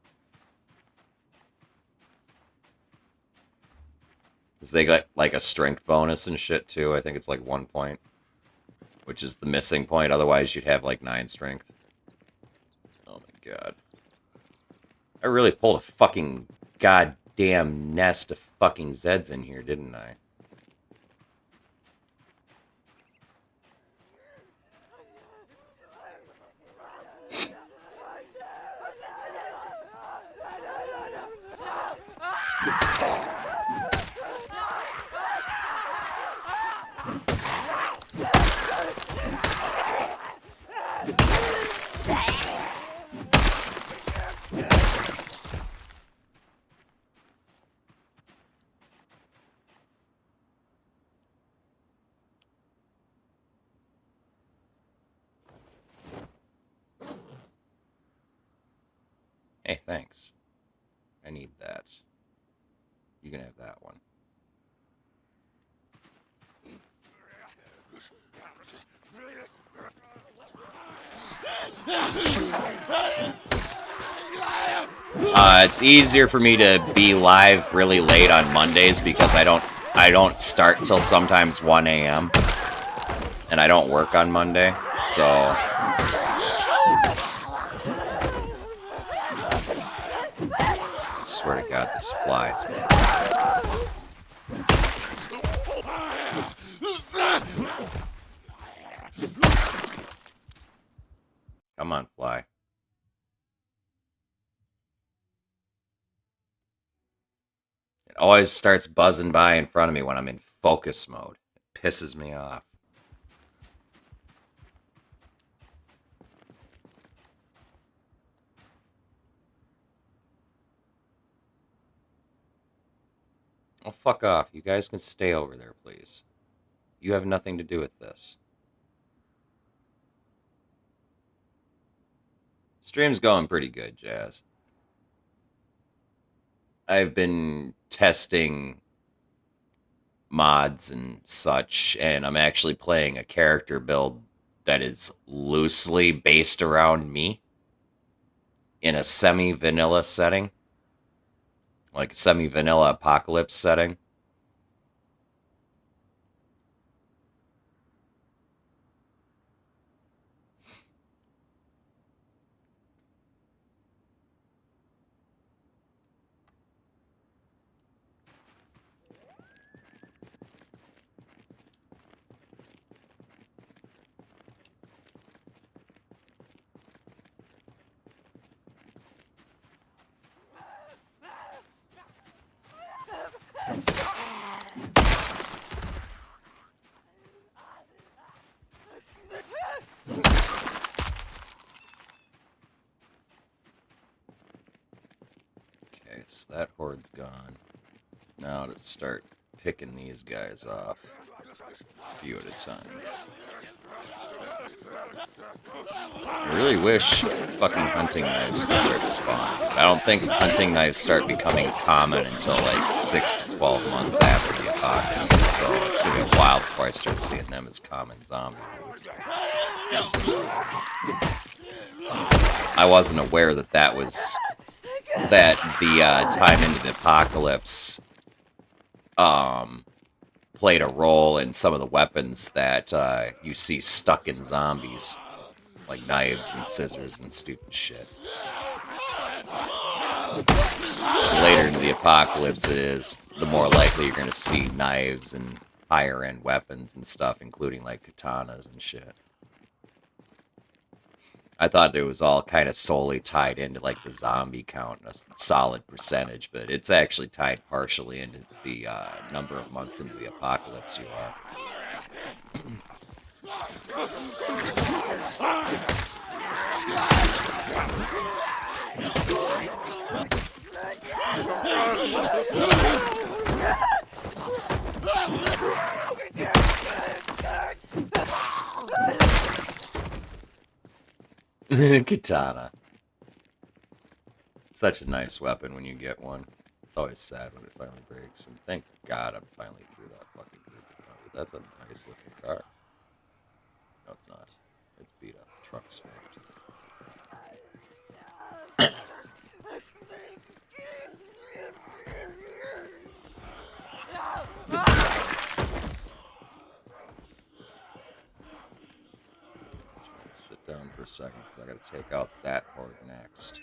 Because they got, like, a strength bonus and shit, too. I think it's, like, 1 point. Which is the missing point. Otherwise, you'd have, like, 9 strength. Oh, my God. I really pulled a fucking goddamn nest of fucking Zeds in here, didn't I? Hey, thanks. I need that. You can have that one. It's easier for me to be live really late on Mondays because I don't start till sometimes 1 a.m. and I don't work on Monday, so swear to God, this fly is come on, fly. It always starts buzzing by in front of me when I'm in focus mode. It pisses me off. Oh, fuck off. You guys can stay over there, please. You have nothing to do with this. Stream's going pretty good, Jazz. I've been testing mods and such, and I'm actually playing a character build that is loosely based around me in a semi-vanilla setting. Like a semi-vanilla apocalypse setting. Okay, so that horde's gone. Now to start picking these guys off. A few at a time. I really wish fucking hunting knives would start spawning. I don't think hunting knives start becoming common until like 6 to 12 months after the apocalypse, so it's gonna be a while before I start seeing them as common zombie loot. I wasn't aware that the time into the apocalypse played a role in some of the weapons that you see stuck in zombies. like knives and scissors and stupid shit. Later into the apocalypse the more likely you're going to see knives and higher end weapons and stuff, including like katanas and shit. I thought it was all kind of solely tied into like the zombie count, a solid percentage, but it's actually tied partially into the number of months into the apocalypse you are. Katana. Such a nice weapon when you get one. It's always sad when it finally breaks, and thank God I'm finally through that fucking group. That's a nice looking car. No, it's not. It's beat up. Truck's fucked. Sit down for a second because I gotta take out that horde next.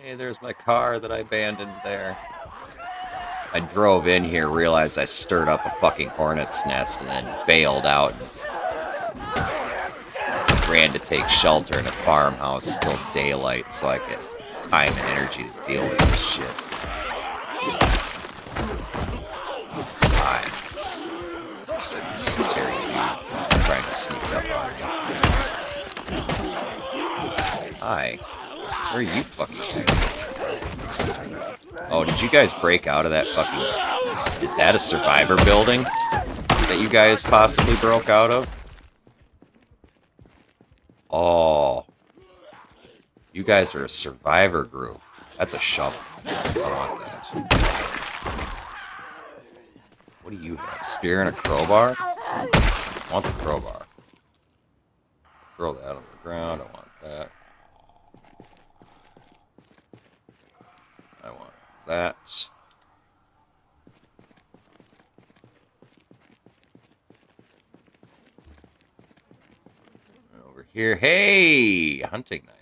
Hey, there's my car that I abandoned there. I drove in here, realized I stirred up a fucking hornet's nest, and then bailed out and ran to take shelter in a farmhouse till daylight so I could time and energy to deal with this shit. Hi. Mr. Terry, trying to sneak up on me. Hi. Where are you fucking going? Oh, did you guys break out of that fucking... Is that a survivor building that you guys possibly broke out of? Oh. You guys are a survivor group. That's a shovel. I want that. What do you have? Spear and a crowbar? I want the crowbar. Throw that on the ground. I want that. I want that. Over here. Hey! Hunting knife.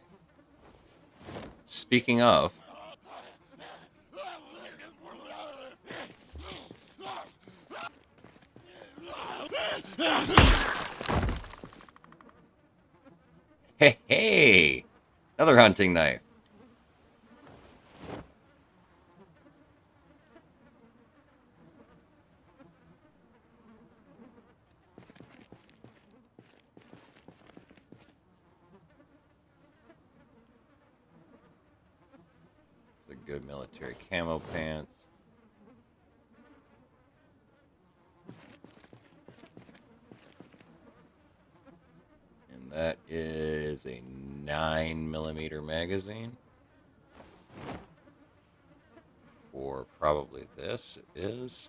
Speaking of... Hey, hey! Another hunting knife. It's a good military camo pants. And that is a 9mm magazine. For probably this, it is.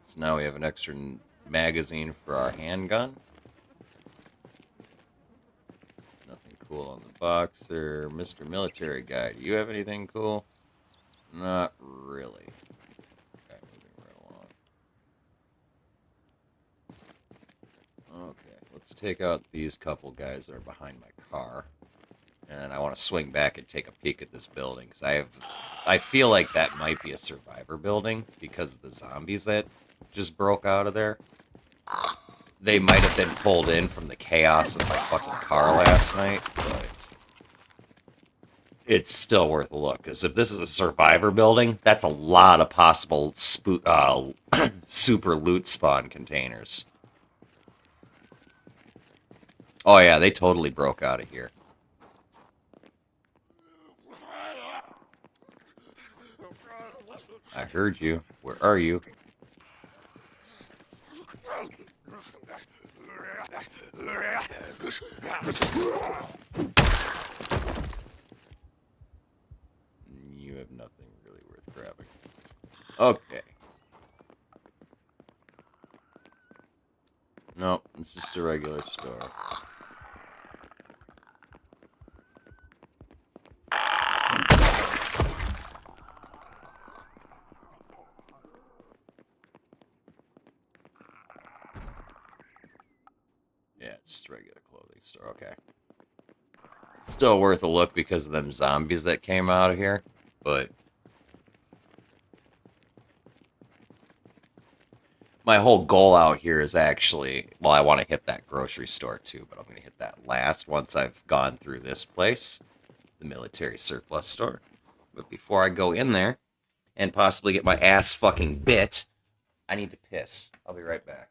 So now we have an extra magazine for our handgun. Nothing cool on the boxer. Mr. Military Guy, do you have anything cool? Not really. Okay, moving right along. Okay, let's take out these couple guys that are behind my car. And I want to swing back and take a peek at this building, because I feel like that might be a survivor building because of the zombies that just broke out of there. They might have been pulled in from the chaos of my fucking car last night, but it's still worth a look. Because if this is a survivor building, that's a lot of possible super loot spawn containers. Oh yeah, they totally broke out of here. I heard you. Where are you? You have nothing really worth grabbing. Okay. Nope, it's just a regular store. Yeah, it's just a regular clothing store. Okay. Still worth a look because of them zombies that came out of here, but my whole goal out here is actually, well, I want to hit that grocery store too, but I'm going to hit that last once I've gone through this place, the military surplus store. But before I go in there and possibly get my ass fucking bit, I need to piss. I'll be right back.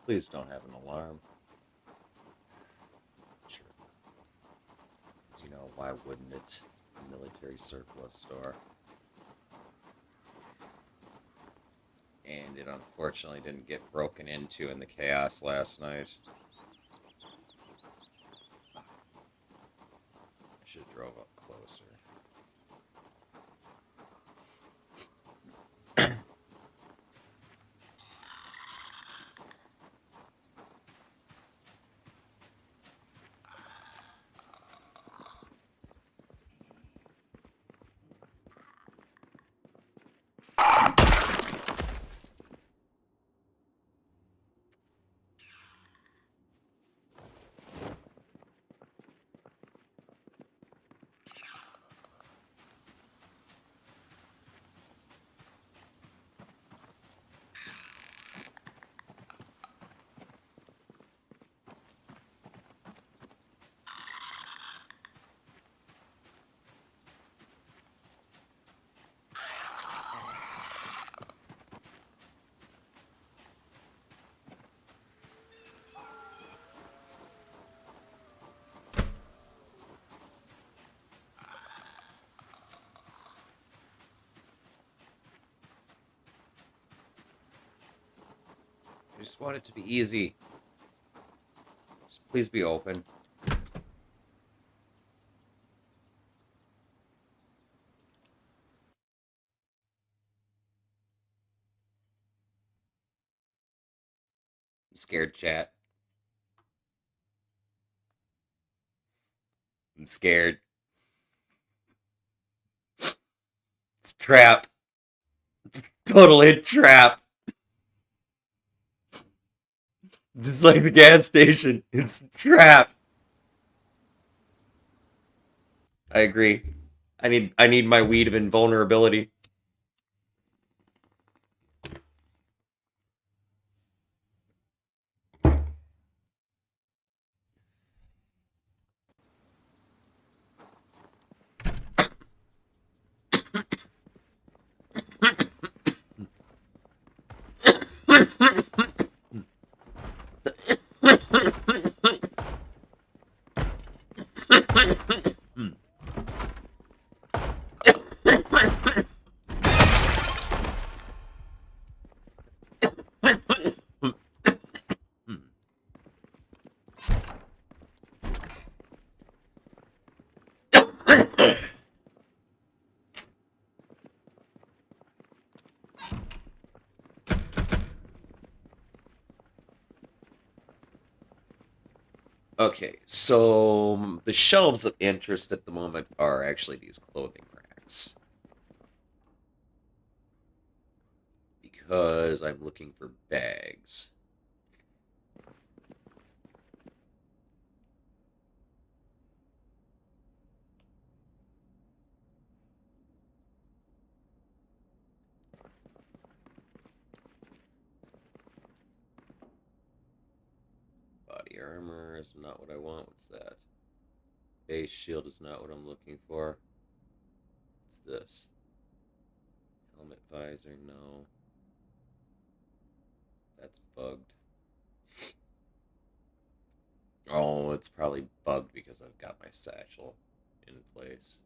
Please don't have an alarm. Sure. You know, why wouldn't it? The military surplus store. And it unfortunately didn't get broken into in the chaos last night. I should have drove up closer. I just want it to be easy. Just please be open. I'm scared, chat. I'm scared. It's a trap. Totally a trap. Just like the gas station. It's a trap. I agree. I need my weed of invulnerability. Okay, so the shelves of interest at the moment are actually these clothing racks. Because I'm looking for bags. Body armor is not what I want. What's that? Base shield is not what I'm looking for. What's this? Helmet visor, no. That's bugged. Oh, it's probably bugged because I've got my satchel in place.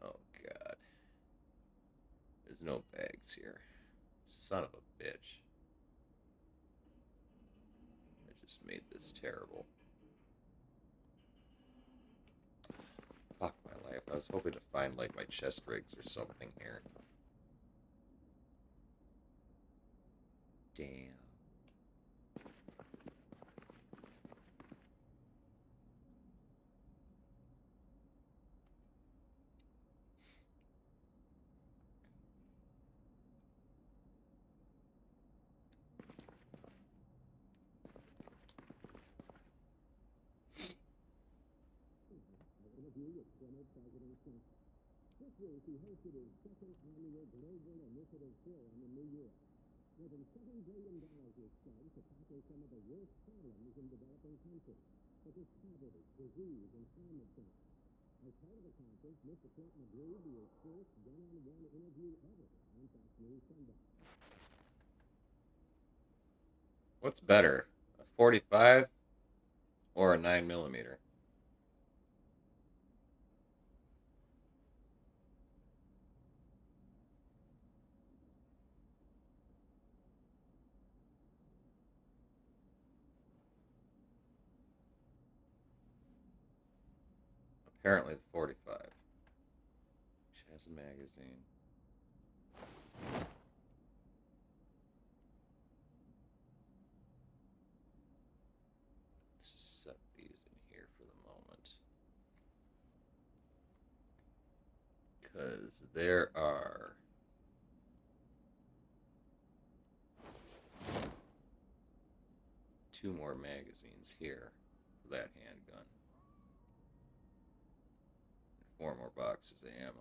Oh, God. There's no bags here. Son of a bitch. I just made this terrible. Fuck my life. I was hoping to find, like, my chest rigs or something here. Damn. Interview with former President Trump. This week, he hosted his second annual Global Initiative Forum in New York. More than $7 billion was spent to tackle some of the worst problems in developing countries, such as poverty, disease, and climate change. As part of the conference, Mr. Clinton agreed to his first one-on-one interview ever on Fox News Sunday. What's better, a 45 or a 9mm? Apparently the 45. Which has a magazine. Let's just set these in here for the moment. Because there are... two more magazines here for that handgun. 4 more boxes of ammo.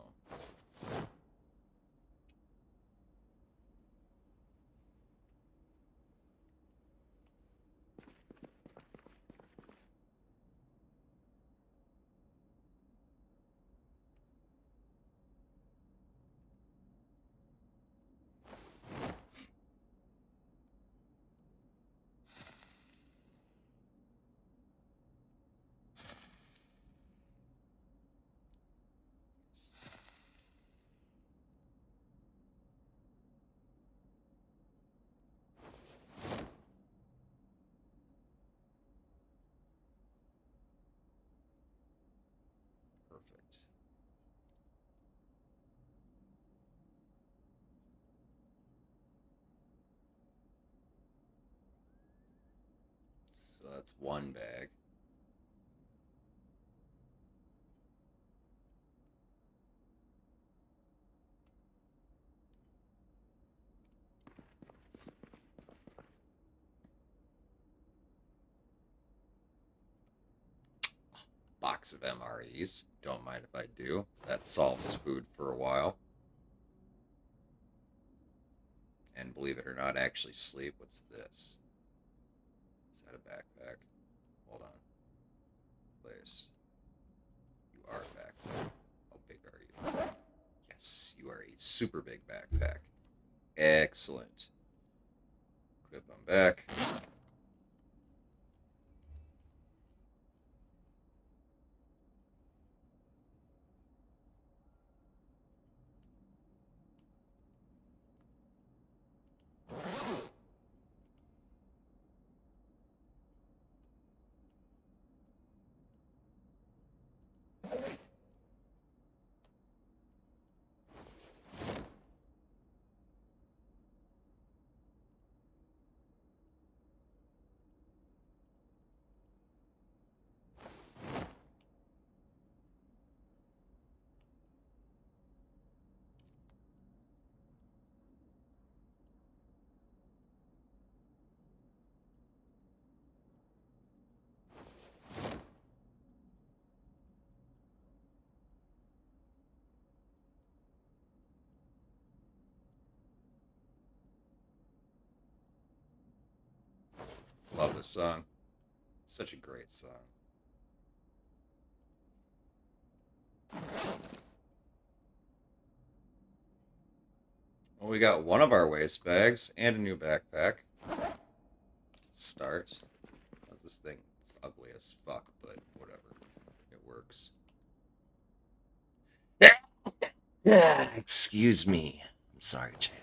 Perfect. So that's one bag. Box of MREs. Don't mind if I do. That solves food for a while. And believe it or not, actually sleep. What's this? Is that a backpack? Hold on. Place. You are a backpack. How big are you? Yes, you are a super big backpack. Excellent. Equip them back. this song. Such a great song. Well, we got one of our waste bags and a new backpack. Start. How's this thing? It's ugly as fuck, but whatever. It works. Excuse me. I'm sorry, Chad.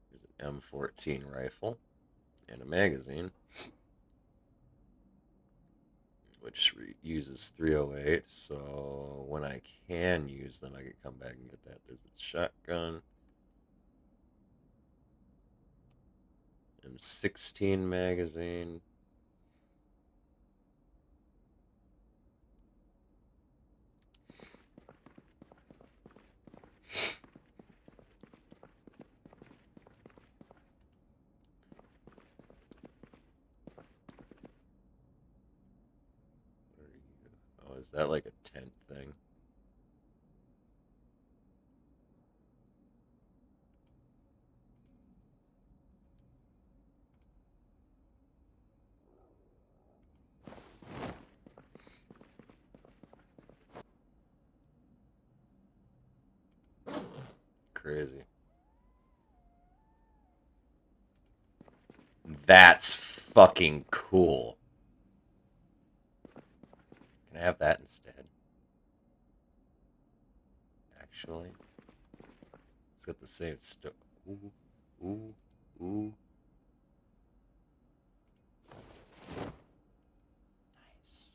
Here's an M14 rifle and a magazine, which uses 308, so when I can use them, I can come back and get that. There's a shotgun. M16 magazine. Oh, is that like a tent thing? Crazy. That's fucking cool. Can I have that instead? Actually, it's got the same stuff. Ooh, ooh, ooh. Nice.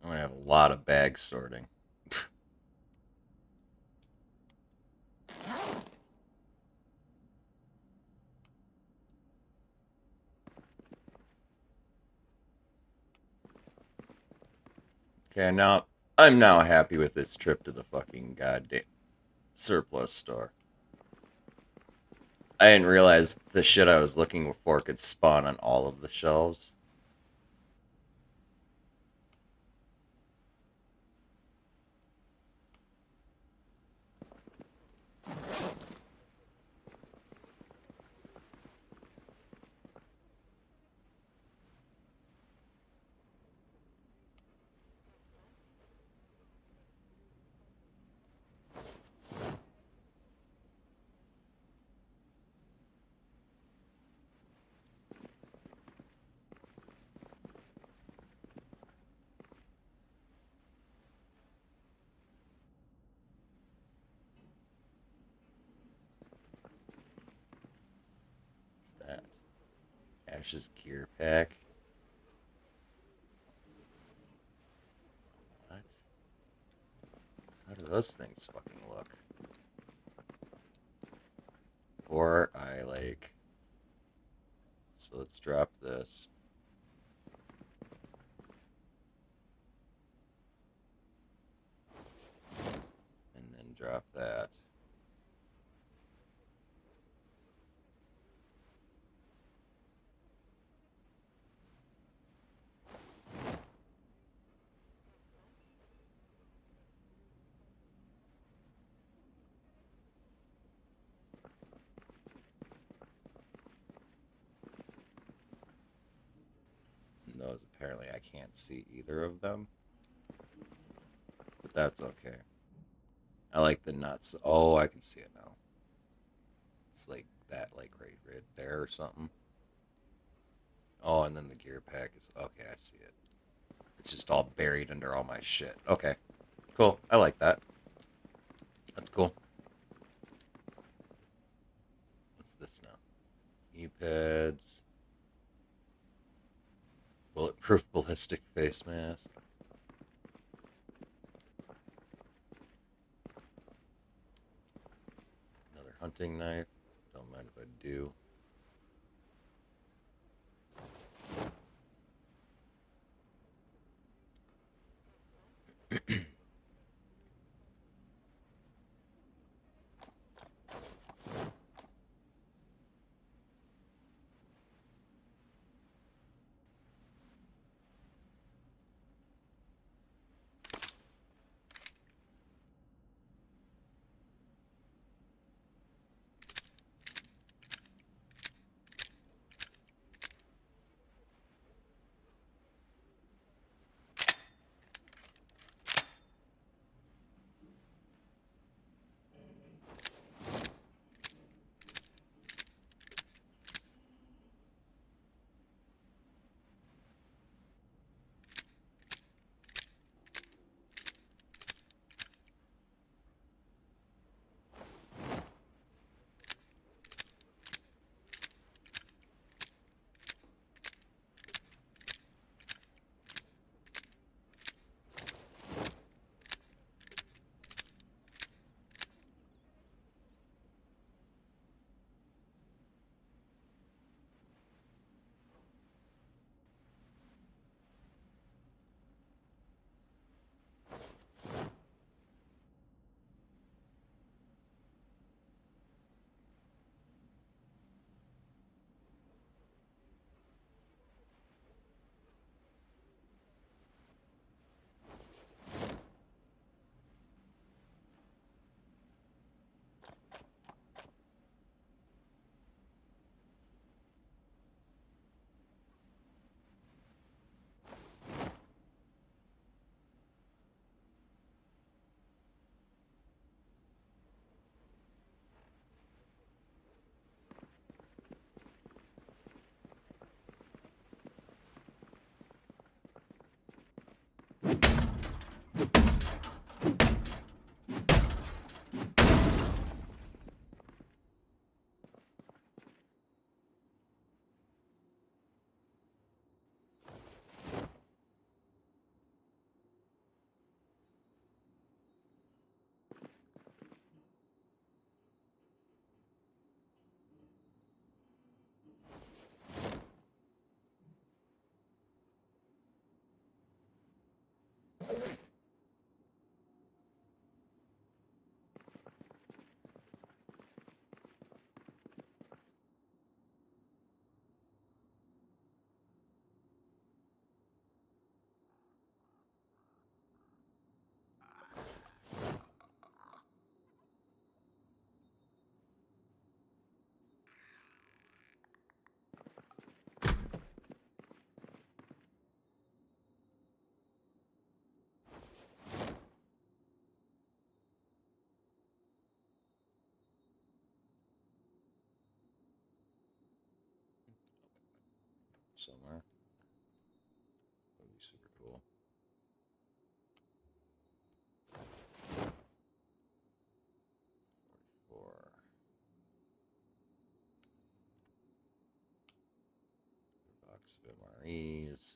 I'm gonna have a lot of bag sorting. Okay, now I'm now happy with this trip to the fucking goddamn surplus store. I didn't realize the shit I was looking for could spawn on all of the shelves. that? Ash's gear pack. What? How do those things fucking look? Or I like... So let's drop this. And then drop that. And those, apparently I can't see either of them. But that's okay. I like the nuts. Oh, I can see it now. It's like that, like right there or something. Oh, and then the gear pack is... Okay, I see it. It's just all buried under all my shit. Okay. Cool. I like that. That's cool. What's this now? E-pads. Bulletproof ballistic face mask. Another hunting knife. Don't mind if I do. Somewhere. That would be super cool. Four. Box of MREs.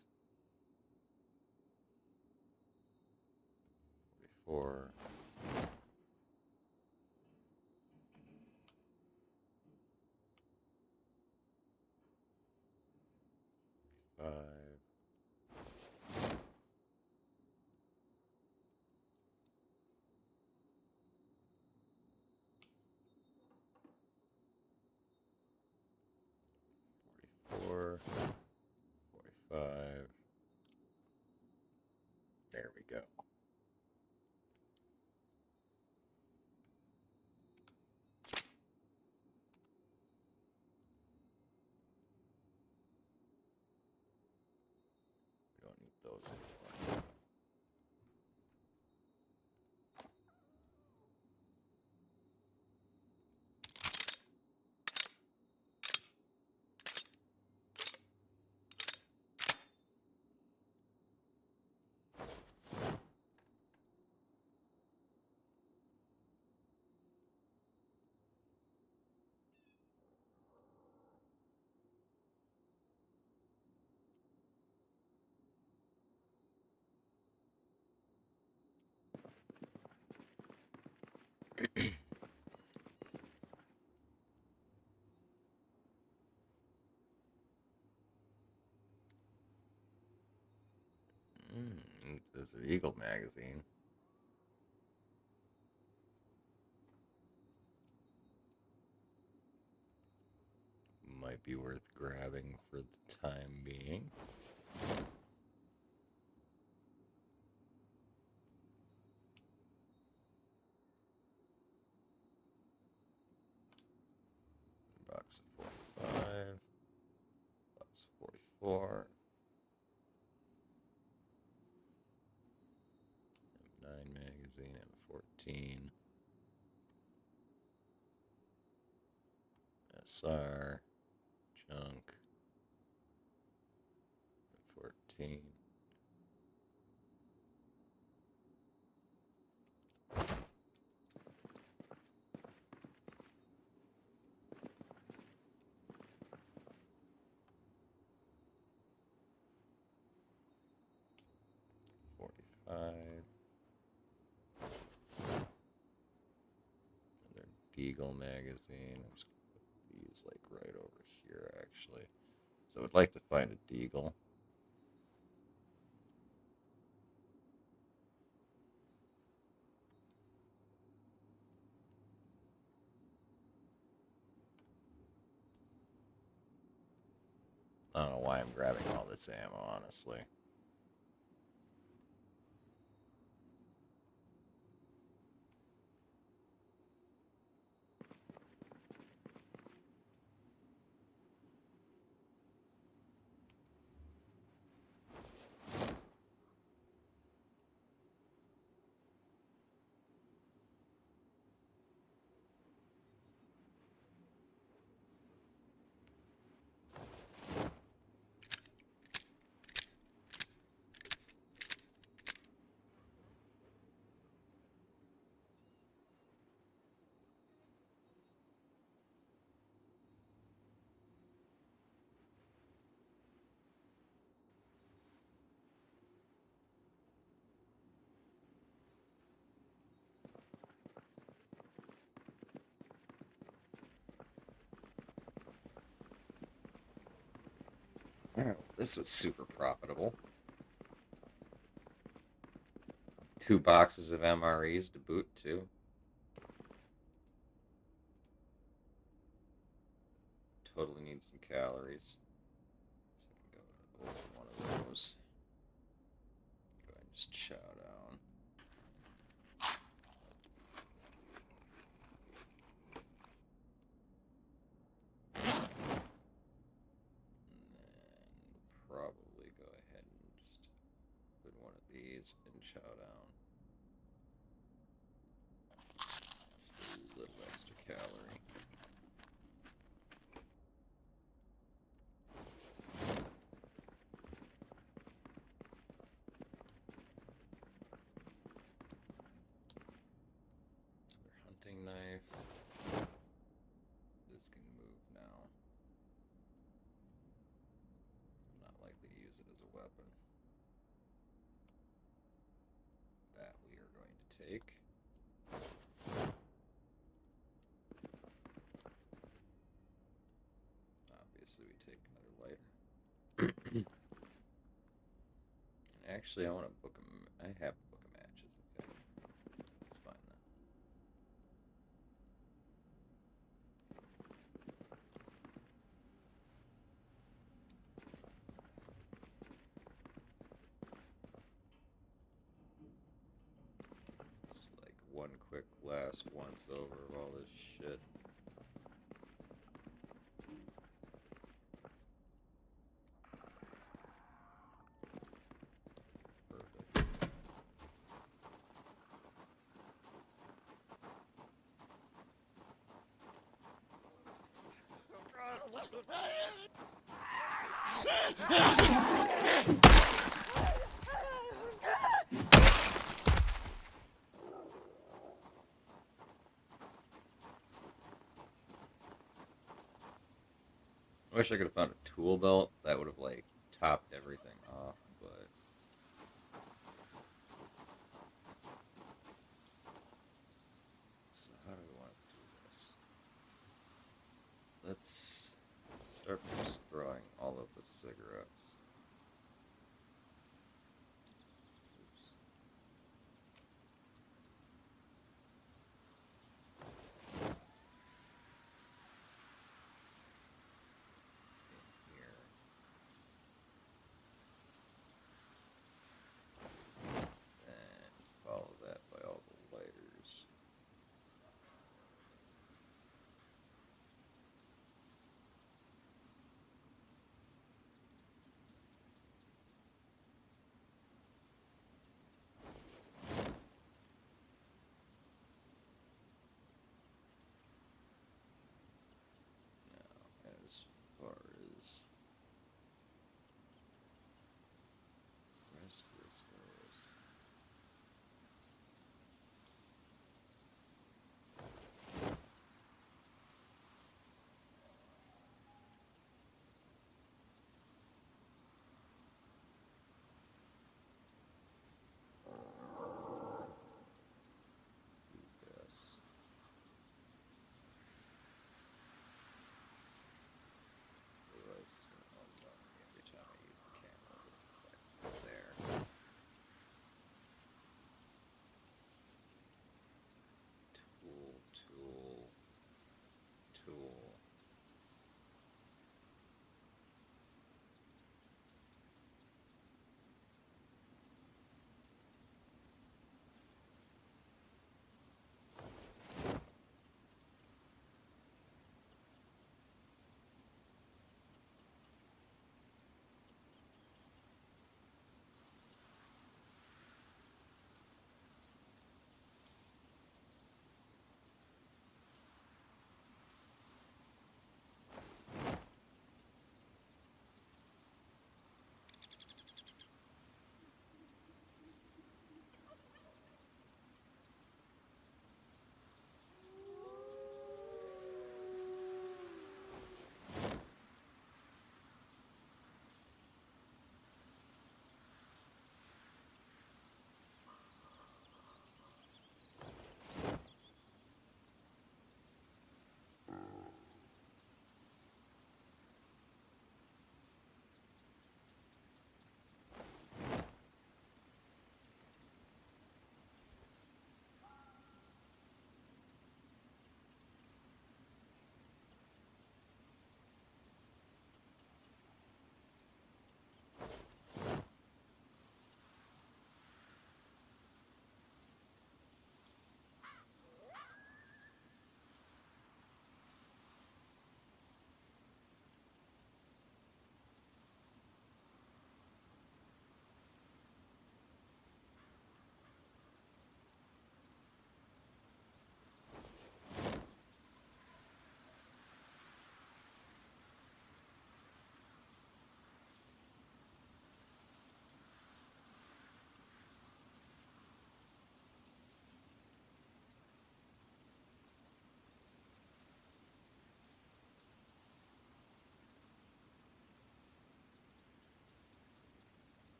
44. 5. 44. 45. There we go. We don't need those anymore. This is Eagle magazine. Might be worth grabbing for the time being. Box of 45. Box of 44. 9 magazine, M14. SR. Junk. M14. Another Deagle magazine. I'm just gonna put these like right over here actually. So I'd like to find a Deagle. I don't know why I'm grabbing all this ammo, honestly. Oh, this was super profitable. 2 boxes of MREs to boot, too. Totally need some calories. So I'm going to open one of those. Go ahead and just chow down. Probably go ahead and just put one of these and chow down. Just a little extra calorie. Another hunting knife. This can move now. use it as a weapon. That we are going to take. Obviously, we take another lighter. Actually, I want to book them. I have a book of matches. Okay, that's fine then. It's like one quick last once over of all this shit. Perfect. I wish I could have found a tool belt that would have like topped everything off, but so how do we want to do this? Let's start by just throwing all of the cigarettes. Oops. In here. And follow that by all the lighters.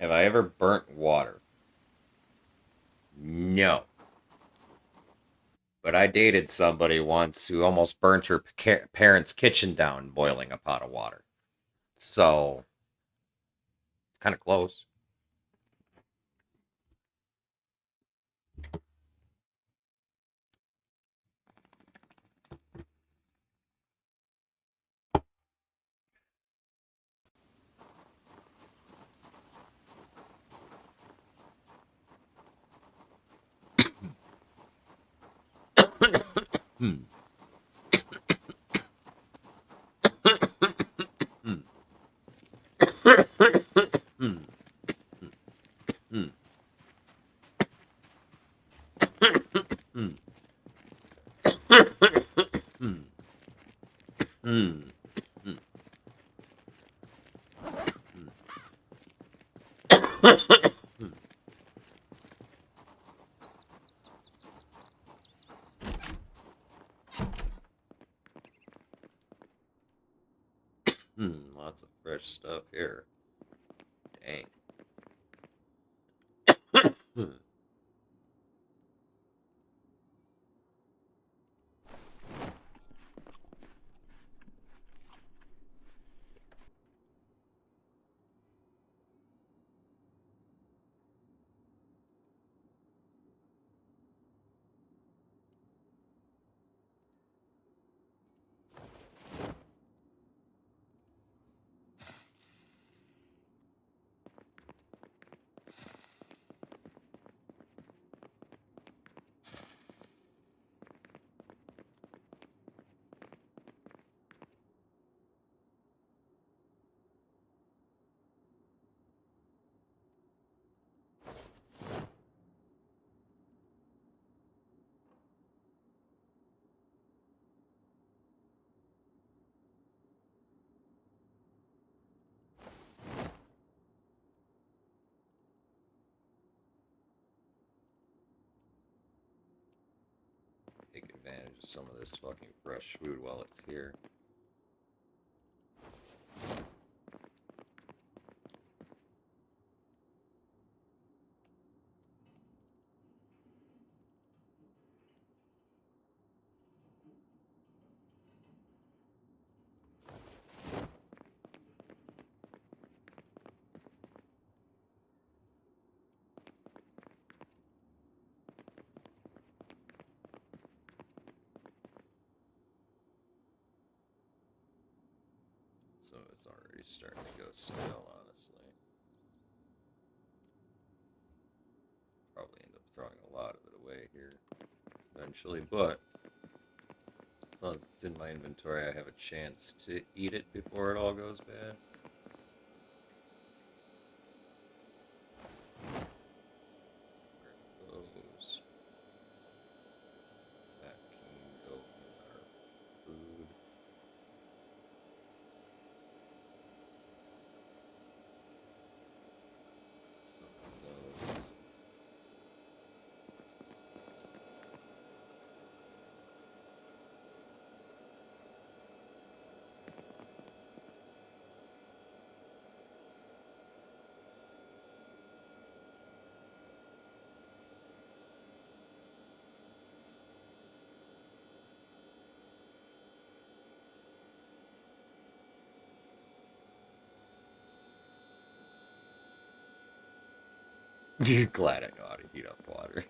Have I ever burnt water? No. But I dated somebody once who almost burnt her parents' kitchen down boiling a pot of water. So, it's kind of close. Hmm. Hmm. Hmm. Hmm. Hmm. Hmm. Hmm. Lots of fresh stuff here. Dang. Take advantage of some of this fucking fresh food while it's here. So it's already starting to go stale, honestly. Probably end up throwing a lot of it away here eventually, but as long as it's in my inventory, I have a chance to eat it before it all goes bad. Where goes that can go in our food? Some of those. You're glad I know how to heat up water.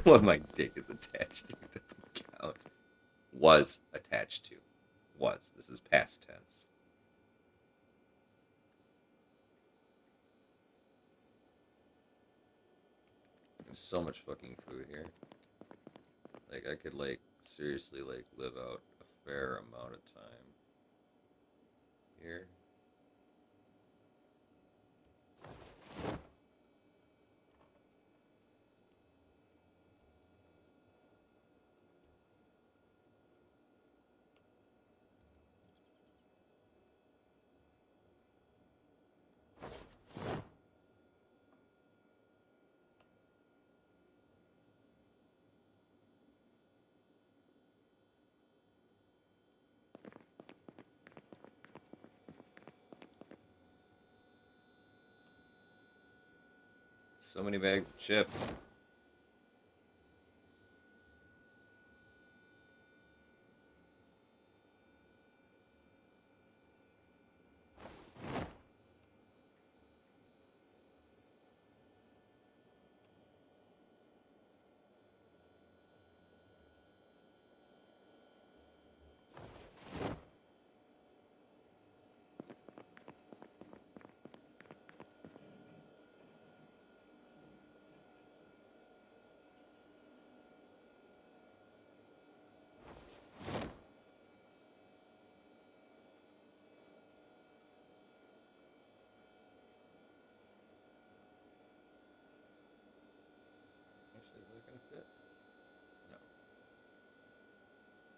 What my dick is attached to doesn't count. Was attached to. Was. This is past tense. There's so much fucking food here. Like, I could, like, seriously, like, live out a fair amount of time here. So many bags of chips. Actually, is that gonna fit? No.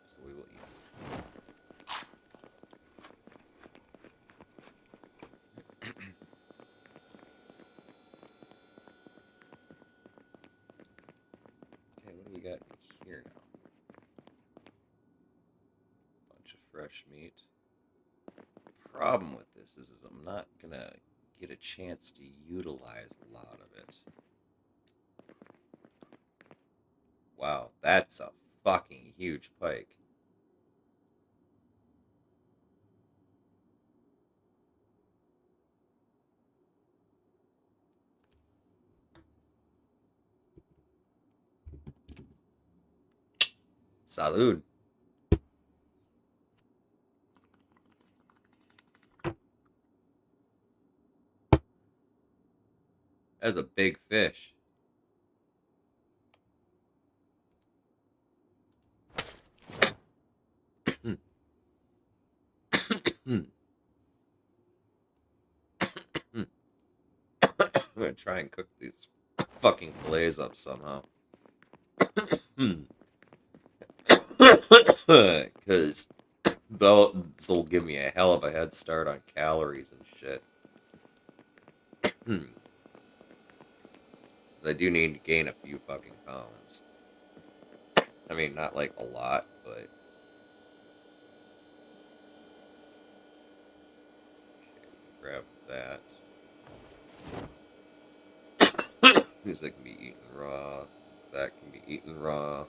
So we will eat. Okay, what do we got here now? Bunch of fresh meat. Problem with this is I'm not gonna get a chance to utilize a lot of it. Wow, that's a fucking huge pike. Salud. That's a big fish. I'm gonna try and cook these fucking fillets up somehow. Because those will give me a hell of a head start on calories and shit. I do need to gain a few fucking pounds. I mean, not like a lot, but... Okay, grab that. These that can be eaten raw. That can be eaten raw.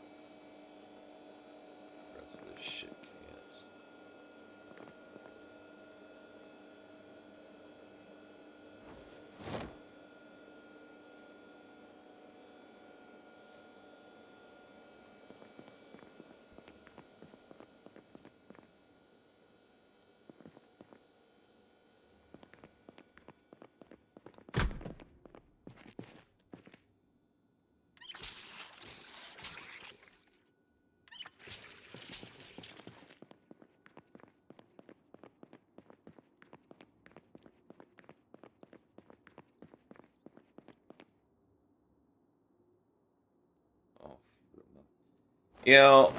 The rest of this shit can't. Oh, you know,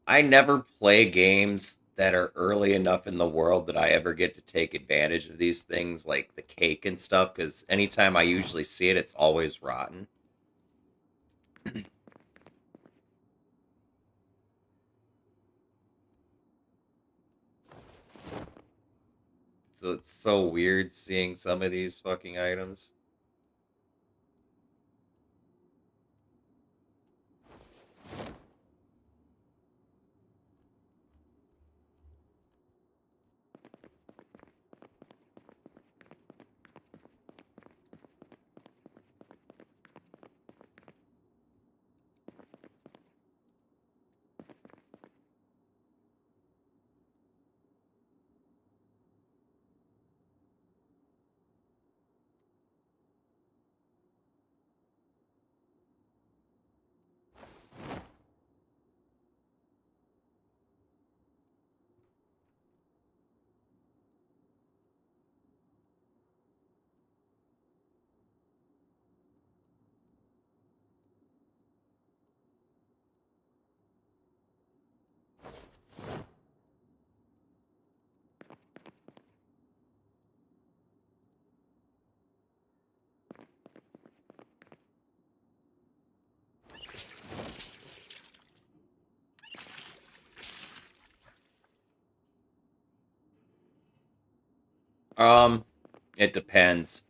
I never play games that are early enough in the world that I ever get to take advantage of these things, like the cake and stuff, because anytime I usually see it, it's always rotten. So it's so weird seeing some of these fucking items. Um, it depends.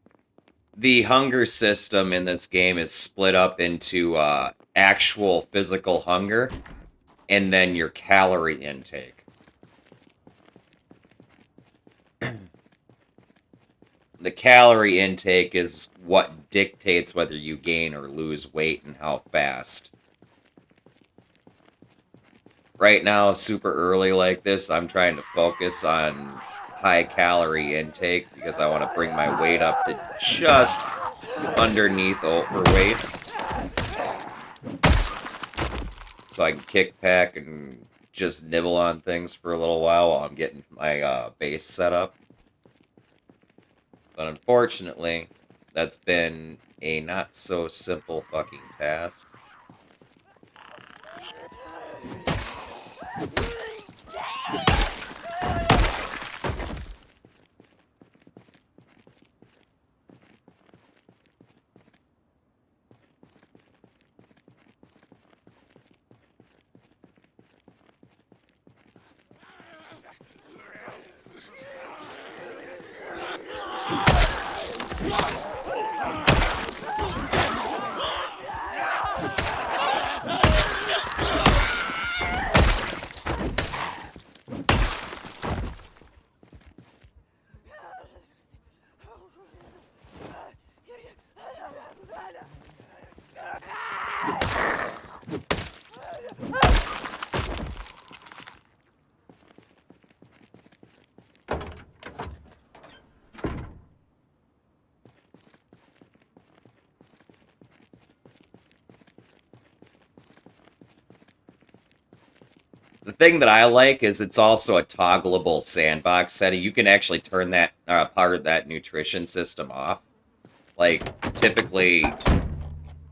the hunger system in this game is split up into actual physical hunger and then your calorie intake. The calorie intake is what dictates whether you gain or lose weight and how fast. Right now, super early like this, I'm trying to focus on high calorie intake because I want to bring my weight up to just underneath overweight. So I can kick back and just nibble on things for a little while I'm getting my base set up. But unfortunately, that's been a not so simple fucking task. The thing that I like is it's also a toggleable sandbox setting. You can actually turn that part of that nutrition system off. Like, typically,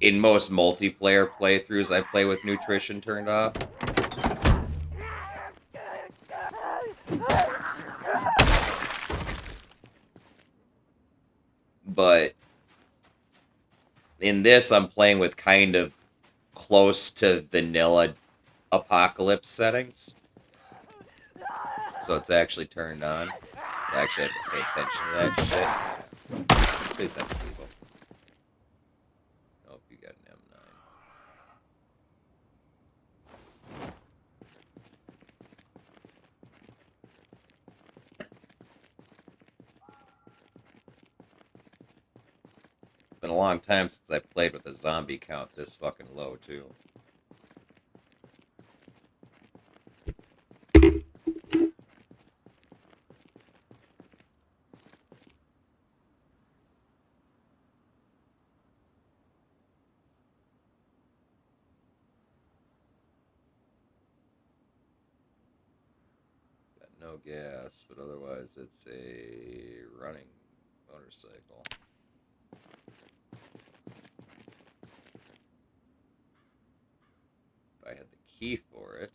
in most multiplayer playthroughs, I play with nutrition turned off. But in this, I'm playing with kind of close to vanilla apocalypse settings. So it's actually turned on. So I actually have to pay attention to that shit. Please have people. Nope, you got an M9. It's been a long time since I played with a zombie count this fucking low, too. It's got no gas, but otherwise it's a running motorcycle. If I had the key for it...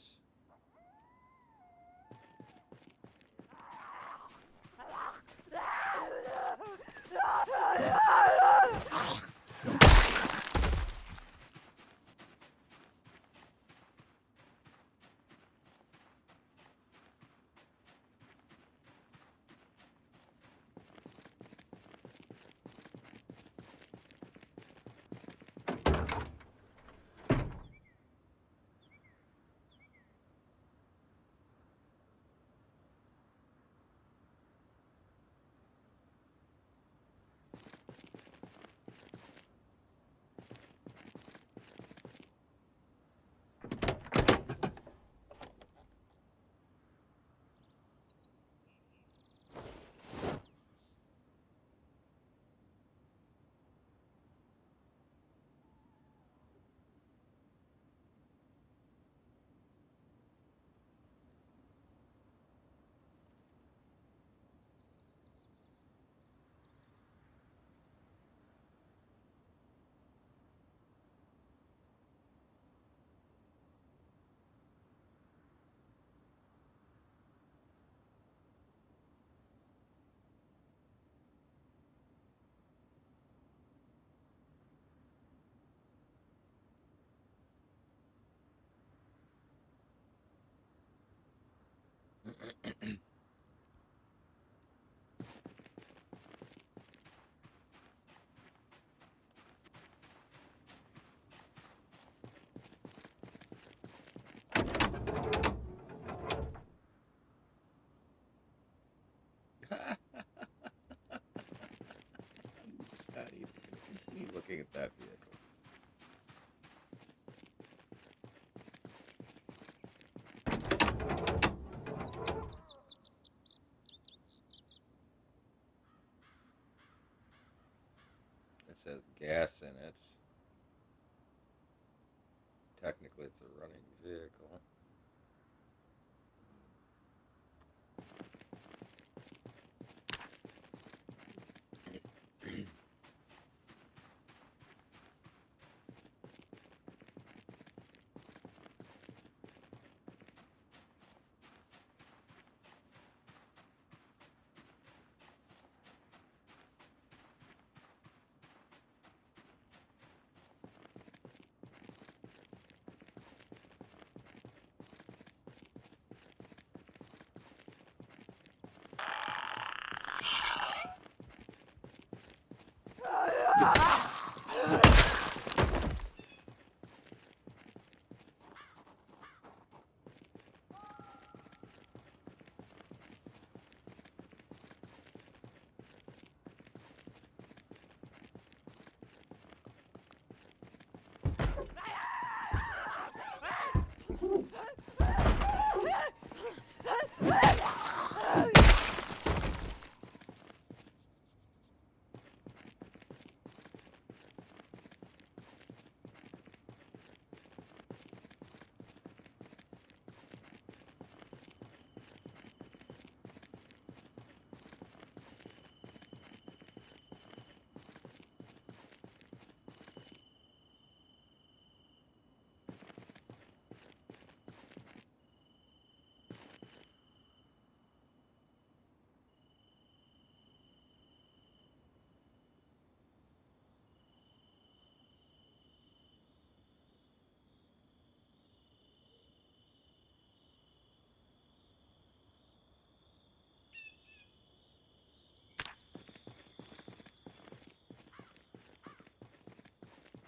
that vehicle. It says gas in it. Technically, it's a running vehicle.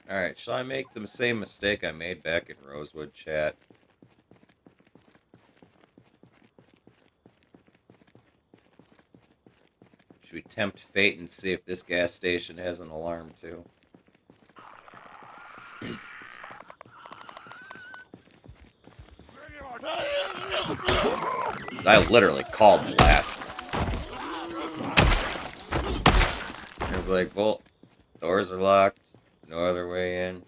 Alright, shall I make the same mistake I made back in Rosewood chat? Should we tempt fate and see if this gas station has an alarm too? I literally called the last one. It was like, well, doors are locked, no other way in.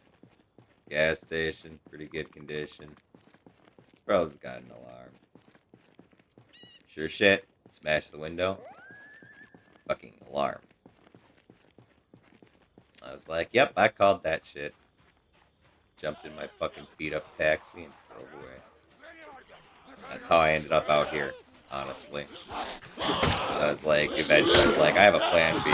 Gas station, pretty good condition. It's probably got an alarm. Sure shit, smash the window. Fucking alarm. I was like, yep, I called that shit. Jumped in my fucking beat up taxi and drove away. That's how I ended up out here, honestly. I was like, eventually, I was like, I have a plan B.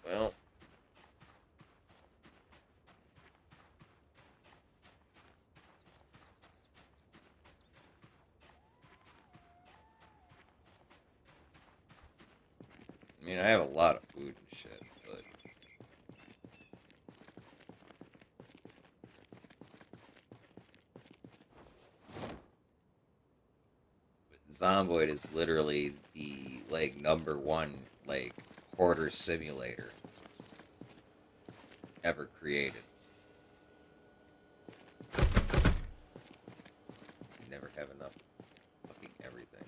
Well, I mean, I have a lot of food and shit, but Zomboid is literally the, like, #1, like, hoarder simulator ever created. So you never have enough fucking everything.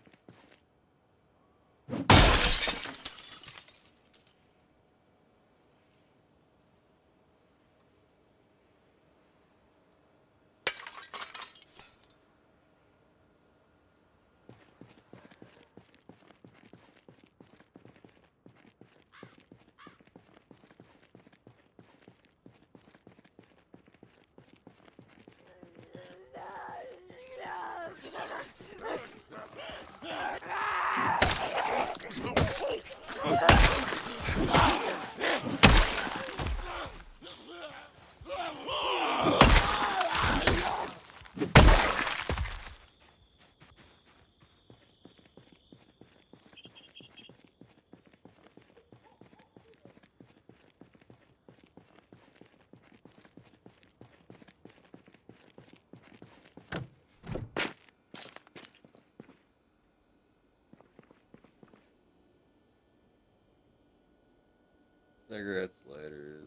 Cigarettes, lighters.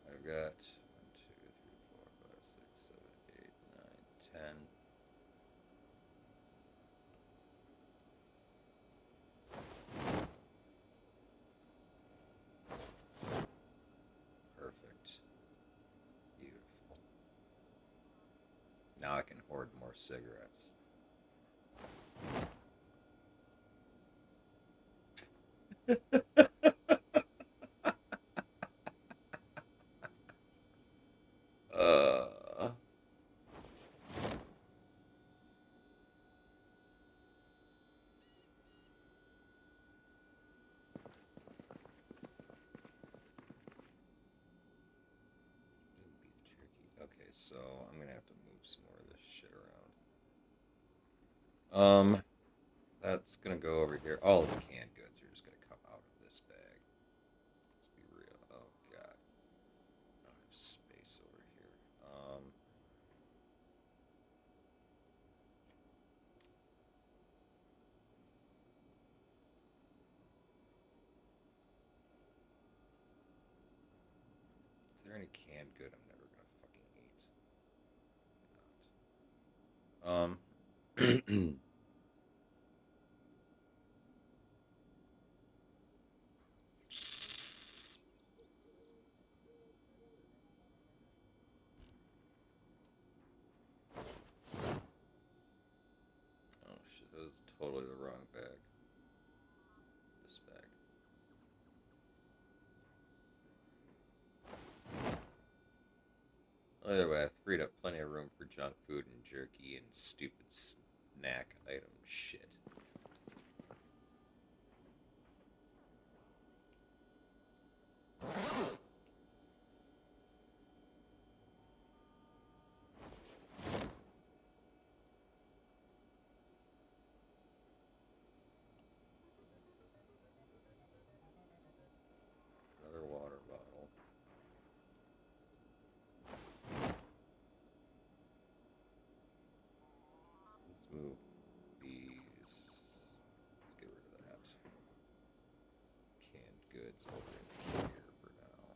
I've got 1, 2, 3, 4, 5, 6, 7, 8, 9, 10. Perfect. Beautiful. Now I can hoard more cigarettes. uh. Beef jerky. Okay, so I'm gonna have to move some more of this shit around. That's gonna go over here. All of the canned goods are just gonna come out of this bag. Let's be real. Oh god. I don't have space over here. Is there any canned good I'm never gonna fucking eat? Oh shit, that was totally the wrong bag. This bag. Either way, I've freed up plenty of room for junk food and jerky and stupid snack item shit. Another water bottle. Let's move these. Let's get rid of that. Canned goods over in here for now.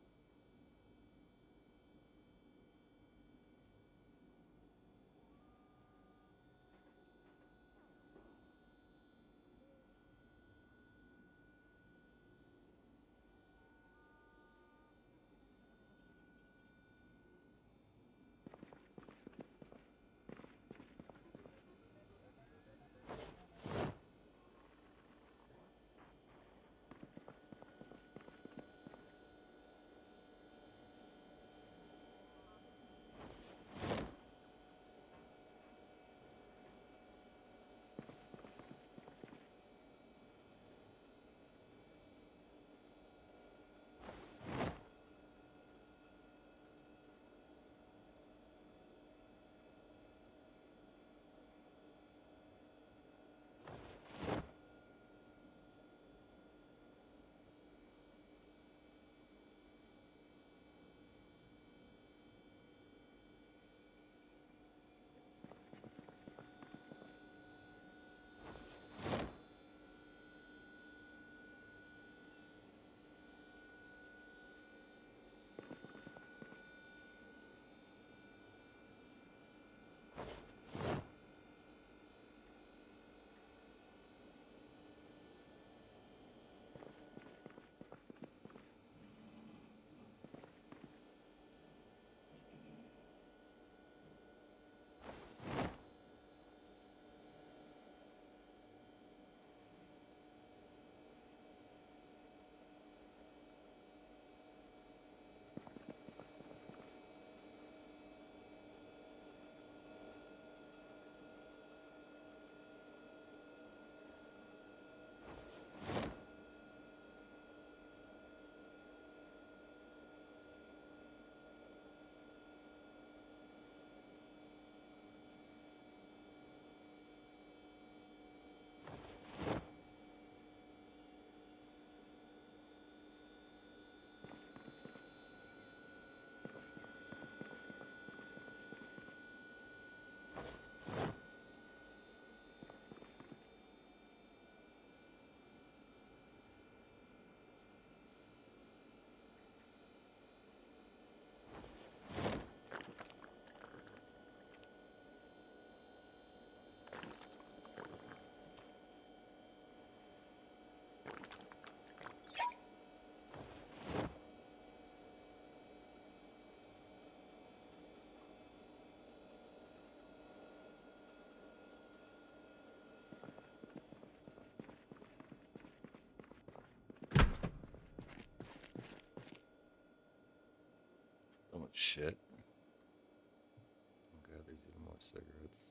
shit. Oh god, there's even more cigarettes.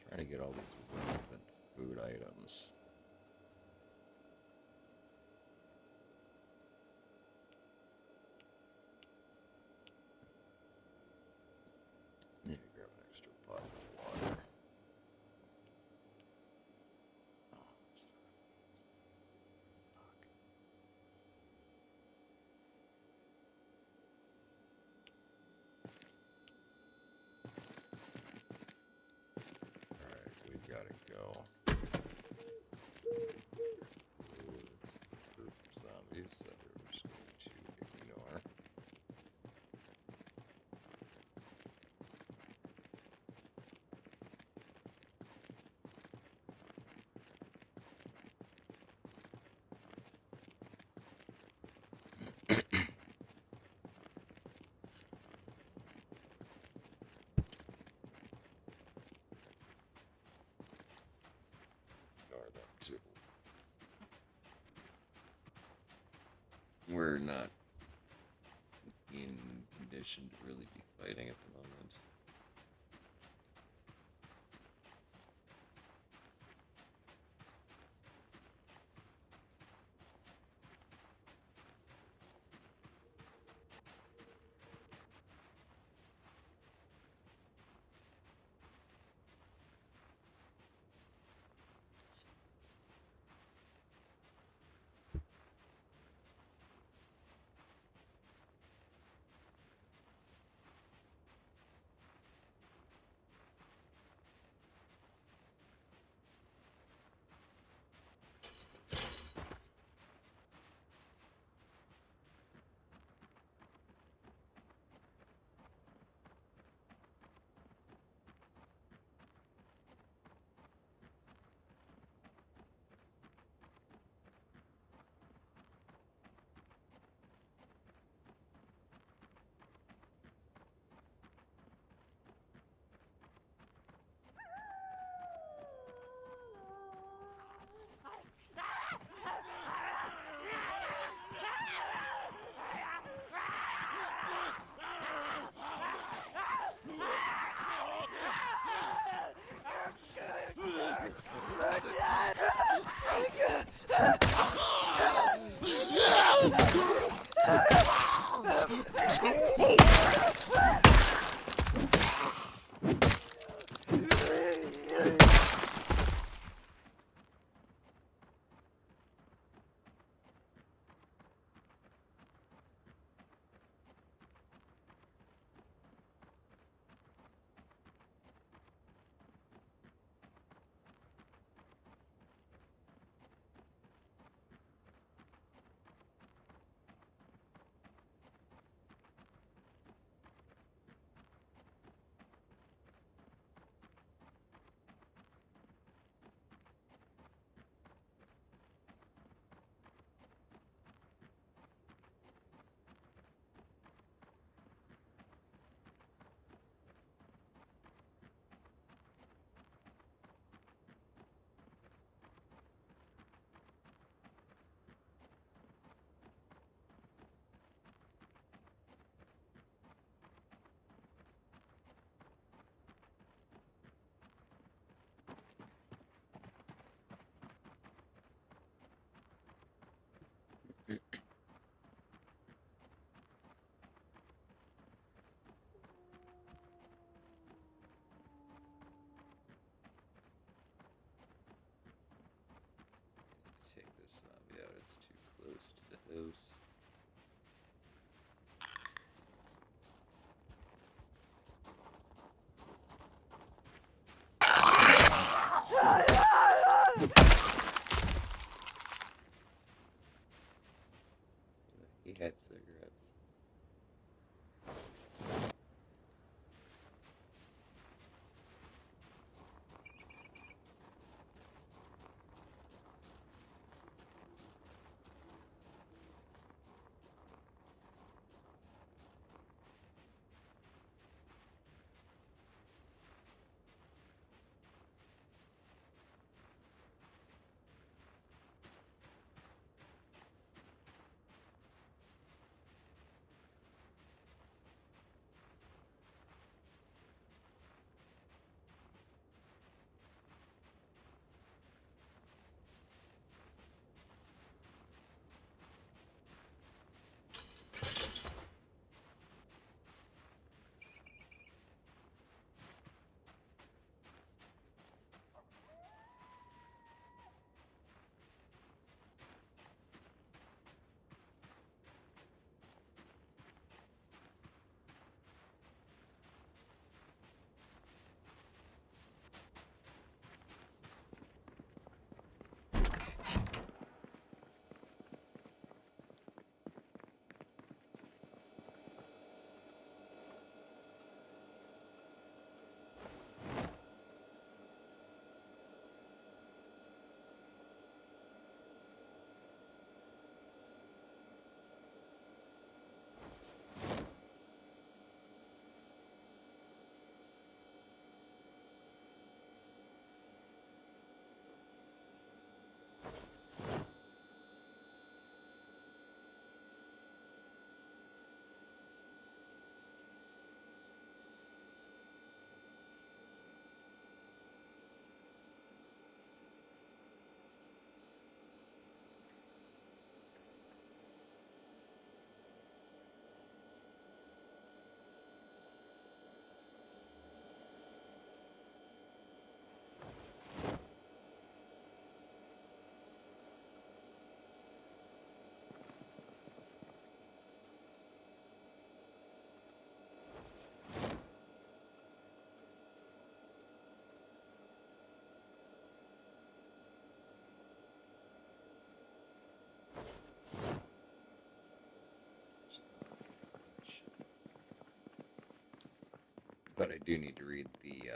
Trying to get all these relevant food items. Need to grab an extra pot of water. Oh, fuck. Alright, we gotta go. Ooh, that's a group of zombies that we're just going to ignore. Ignore them too. We're not in condition to really be fighting at the moment. He had cigarettes. But I do need to read the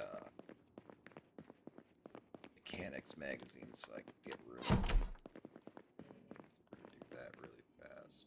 mechanics magazine so I can get rid of it. Do that really fast.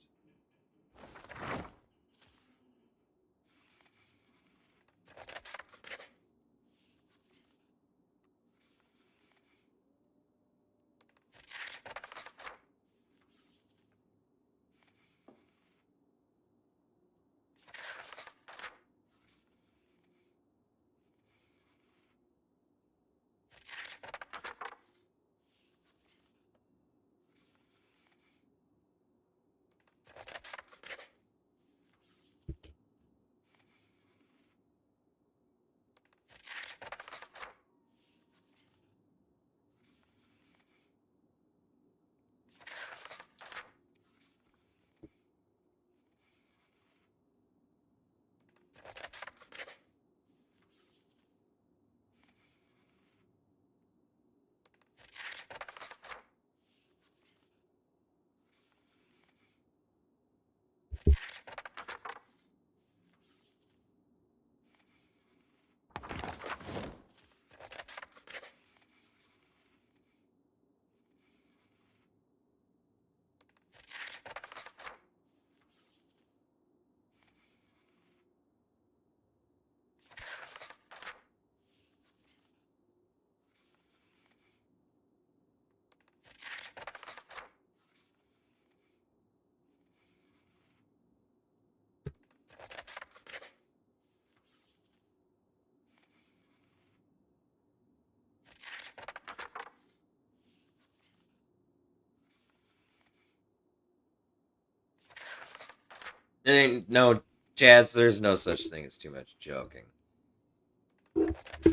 No, Jazz, there's no such thing as too much joking.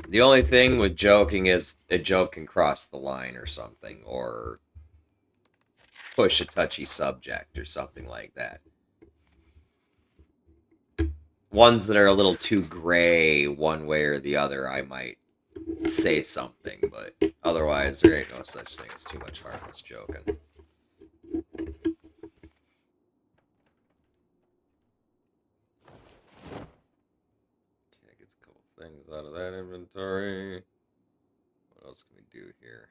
The only thing with joking is a joke can cross the line or something, or push a touchy subject or something like that. Ones that are a little too gray one way or the other, I might say something, but otherwise there ain't no such thing as too much harmless joking. things out of that inventory. What else can we do here?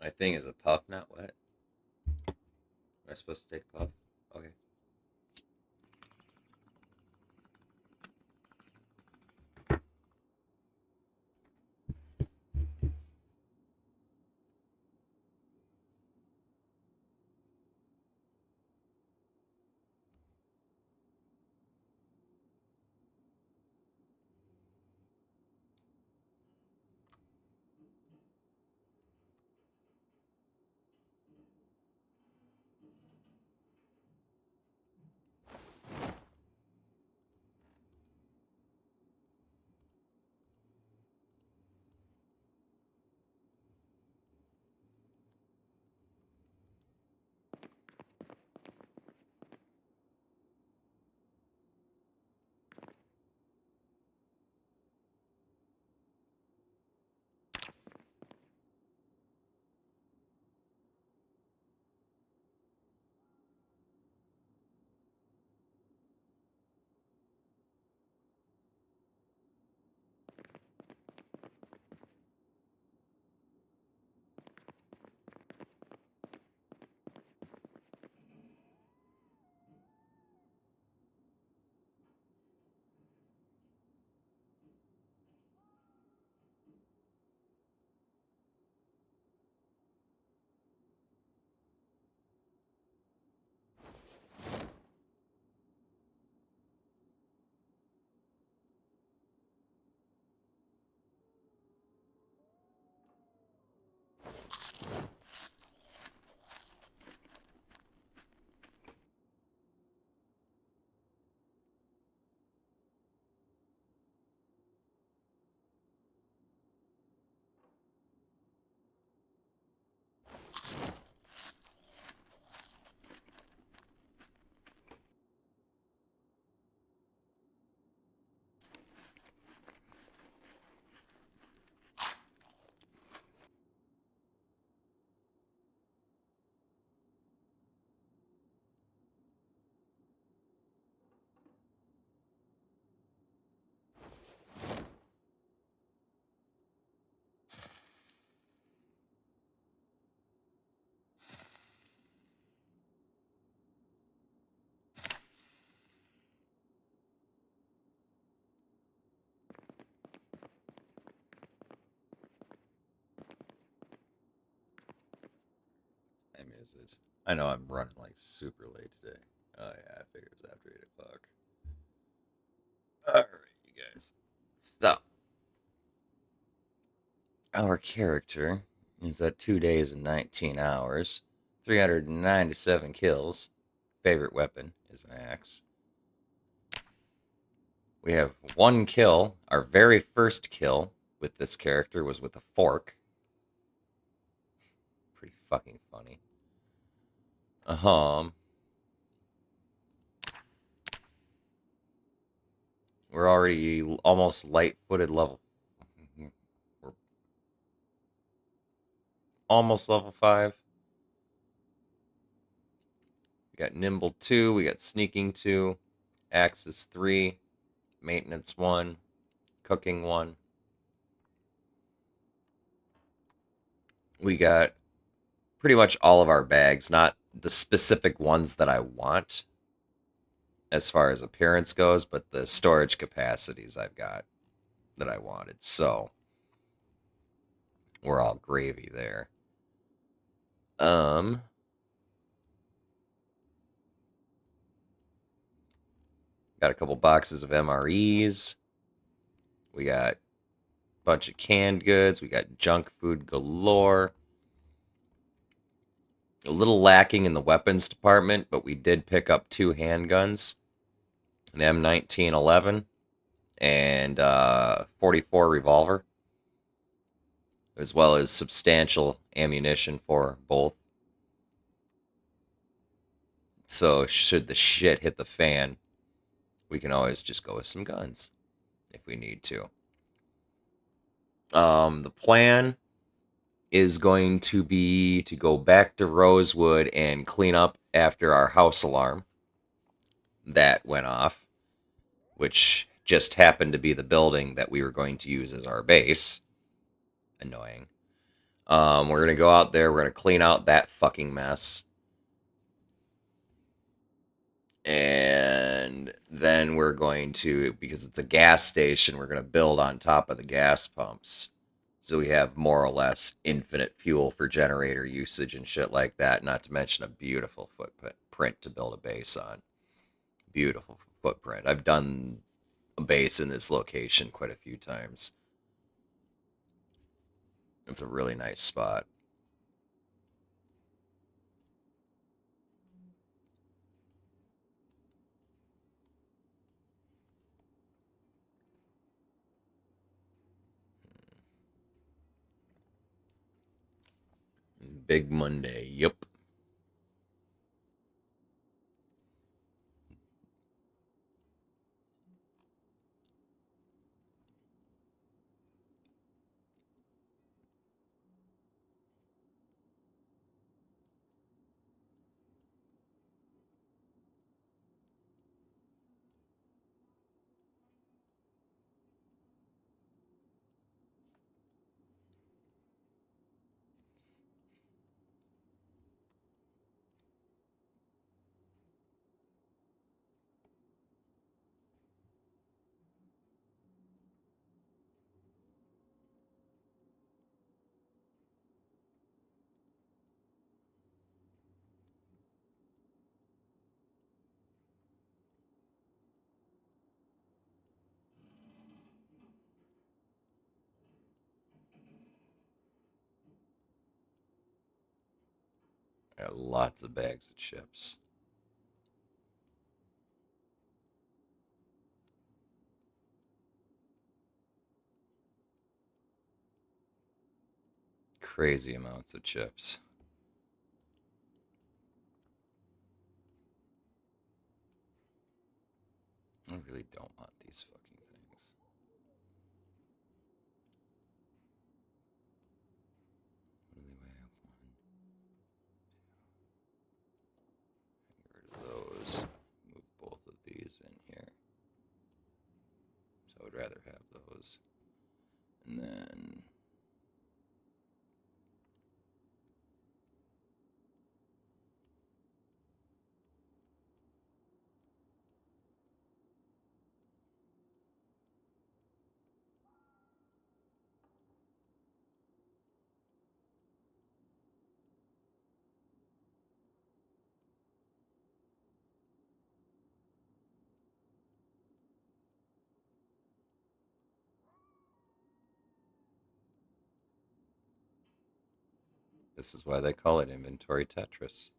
My thing is a puff, not wet. Am I supposed to take a puff? Okay. is it? I know I'm running like super late today. Oh yeah, I figured it was after 8 o'clock. Alright, you guys. So, our character is at 2 days and 19 hours, 397 kills. Favorite weapon is an axe. We have 1 kill. Our very first kill with this character was with a fork. Pretty fucking funny. We're already almost light-footed level. We're almost level 5. We got nimble 2. We got sneaking 2. Axes 3. Maintenance 1. Cooking 1. We got pretty much all of our bags, not the specific ones that I want as far as appearance goes, but the storage capacities I've got that I wanted. So we're all gravy there. Got a couple boxes of MREs. We got a bunch of canned goods. We got junk food galore. A little lacking in the weapons department, but we did pick up 2 handguns, an M1911 and 44 revolver, as well as substantial ammunition for both. So should the shit hit the fan, we can always just go with some guns if we need to. The plan is going to be to go back to Rosewood and clean up after our house alarm that went off, which just happened to be the building that we were going to use as our base. Annoying. We're going to go out there. We're going to clean out that fucking mess. And then we're going to, because it's a gas station, we're going to build on top of the gas pumps. So we have more or less infinite fuel for generator usage and shit like that. Not to mention a beautiful footprint to build a base on. Beautiful footprint. I've done a base in this location quite a few times. It's a really nice spot. Big Monday. Yup. Got lots of bags of chips. Crazy amounts of chips. I really don't want these fucking things. Really weigh up one. Get rid of those. Move both of these in here. So I would rather have those. And then This is why they call it inventory Tetris.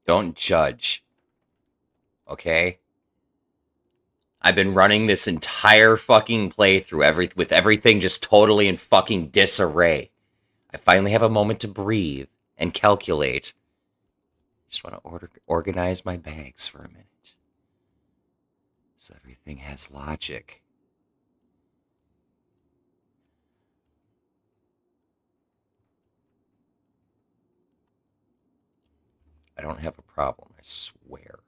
Don't judge. Okay? I've been running this entire fucking playthrough with everything just totally in fucking disarray. I finally have a moment to breathe and calculate. Just want to organize my bags for a minute. So everything has logic. I don't have a problem, I swear.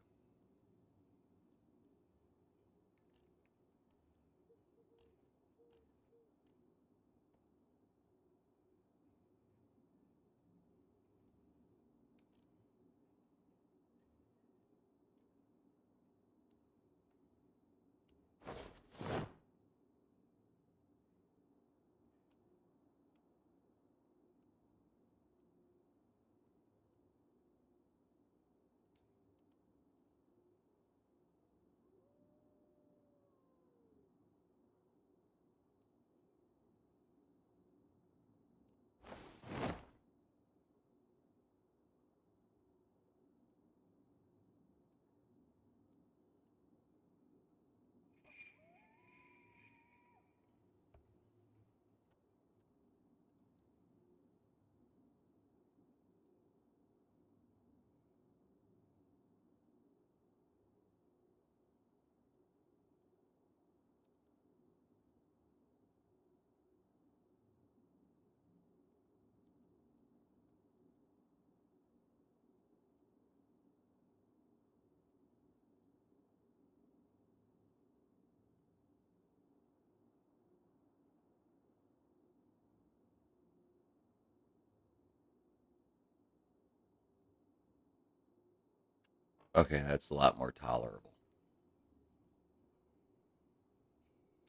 Okay, that's a lot more tolerable.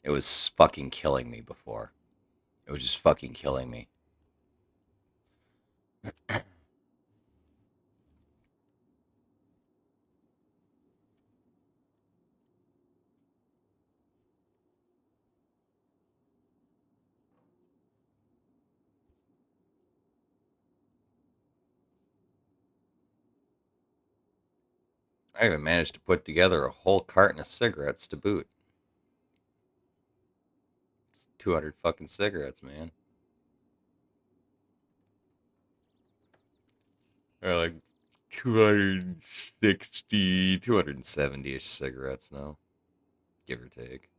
It was fucking killing me before. It was just fucking killing me. I even managed to put together a whole carton of cigarettes to boot. It's 200 fucking cigarettes, man. They're like 260, 270-ish cigarettes now, give or take.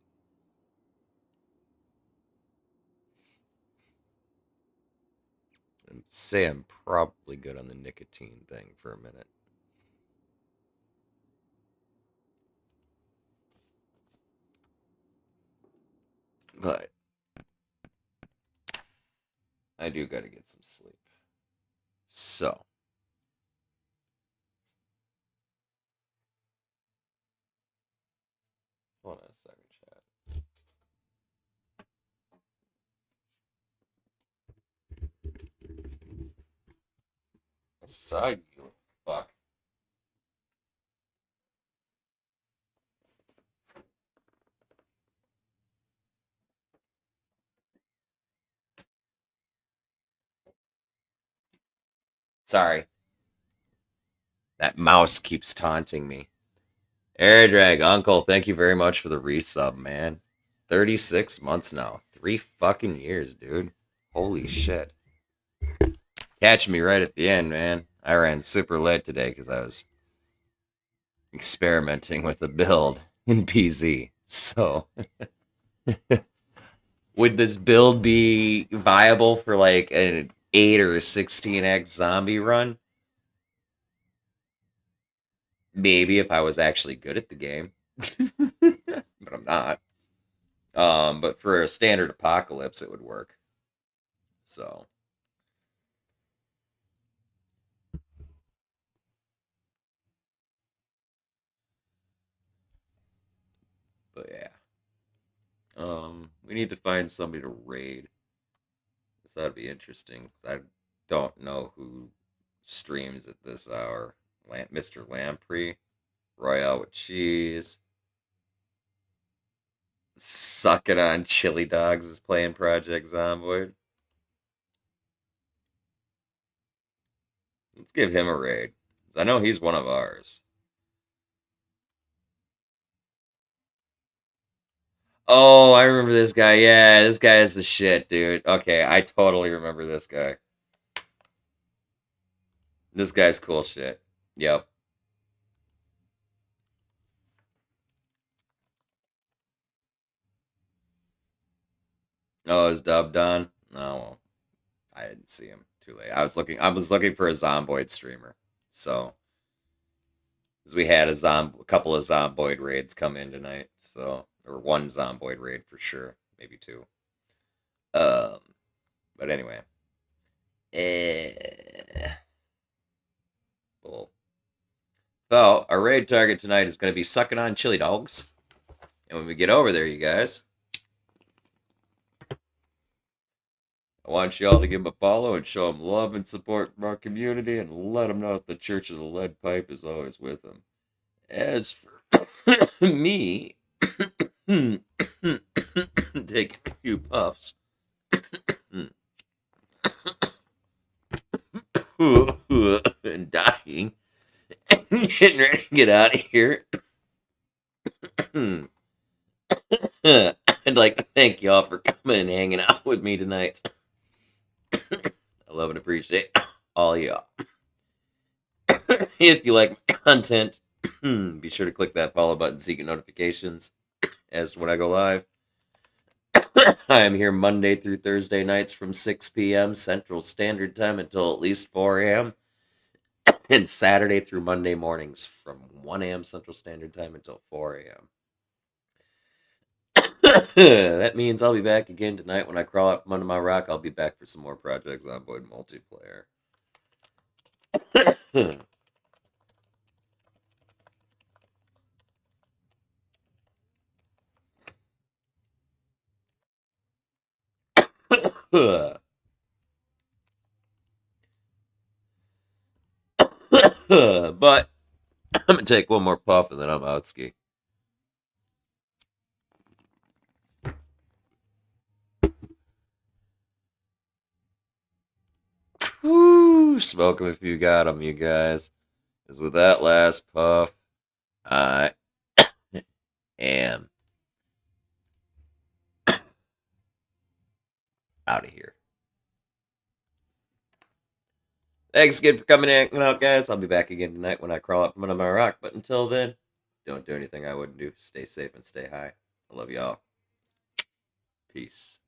I'd say I'm probably good on the nicotine thing for a minute. But I do got to get some sleep. So, hold on a second, chat. I saw you, fuck. Sorry. That mouse keeps taunting me. Airdrag, Uncle, thank you very much for the resub, man. 36 months now. 3 fucking years, dude. Holy shit. Catch me right at the end, man. I ran super late today because I was experimenting with a build in PZ. So, would this build be viable for like an 8 or a 16x zombie run? Maybe if I was actually good at the game. But I'm not. But for a standard apocalypse, it would work. So. But yeah. We need to find somebody to raid. So that'd be interesting. I don't know who streams at this hour. Mr. Lamprey, Royale with cheese. Suck it on chili dogs is playing Project Zomboid. Let's give him a raid. I know he's one of ours. Oh, I remember this guy. Yeah, this guy is the shit, dude. Okay, I totally remember this guy. This guy's cool shit. Yep. Oh, is Dub done? Oh, well, I didn't see him. Too late. I was looking for a Zomboid streamer. So, because we had a couple of Zomboid raids come in tonight. So, or one Zomboid raid for sure, maybe two. But anyway. Well, so our raid target tonight is going to be sucking on chili dogs. And when we get over there, you guys, I want you all to give them a follow and show them love and support from our community and let them know that the Church of the Lead Pipe is always with them. As for me, take a few puffs. And dying. And getting ready to get out of here. I'd like to thank y'all for coming and hanging out with me tonight. I love and appreciate all y'all. If you like my content, be sure to click that follow button so you get notifications as to when I go live. I am here Monday through Thursday nights from 6 p.m. Central Standard Time until at least 4 a.m. And Saturday through Monday mornings from 1 a.m. Central Standard Time until 4 a.m. That means I'll be back again tonight when I crawl out from under my rock. I'll be back for some more Project Zomboid multiplayer. But I'm gonna take one more puff and then I'm out ski. Woo! Smoke 'em if you got 'em, you guys. Because with that last puff, I am out of here. Thanks again for coming in, out, guys. I'll be back again tonight when I crawl up from under my rock. But until then, don't do anything I wouldn't do. Stay safe and stay high. I love y'all. Peace.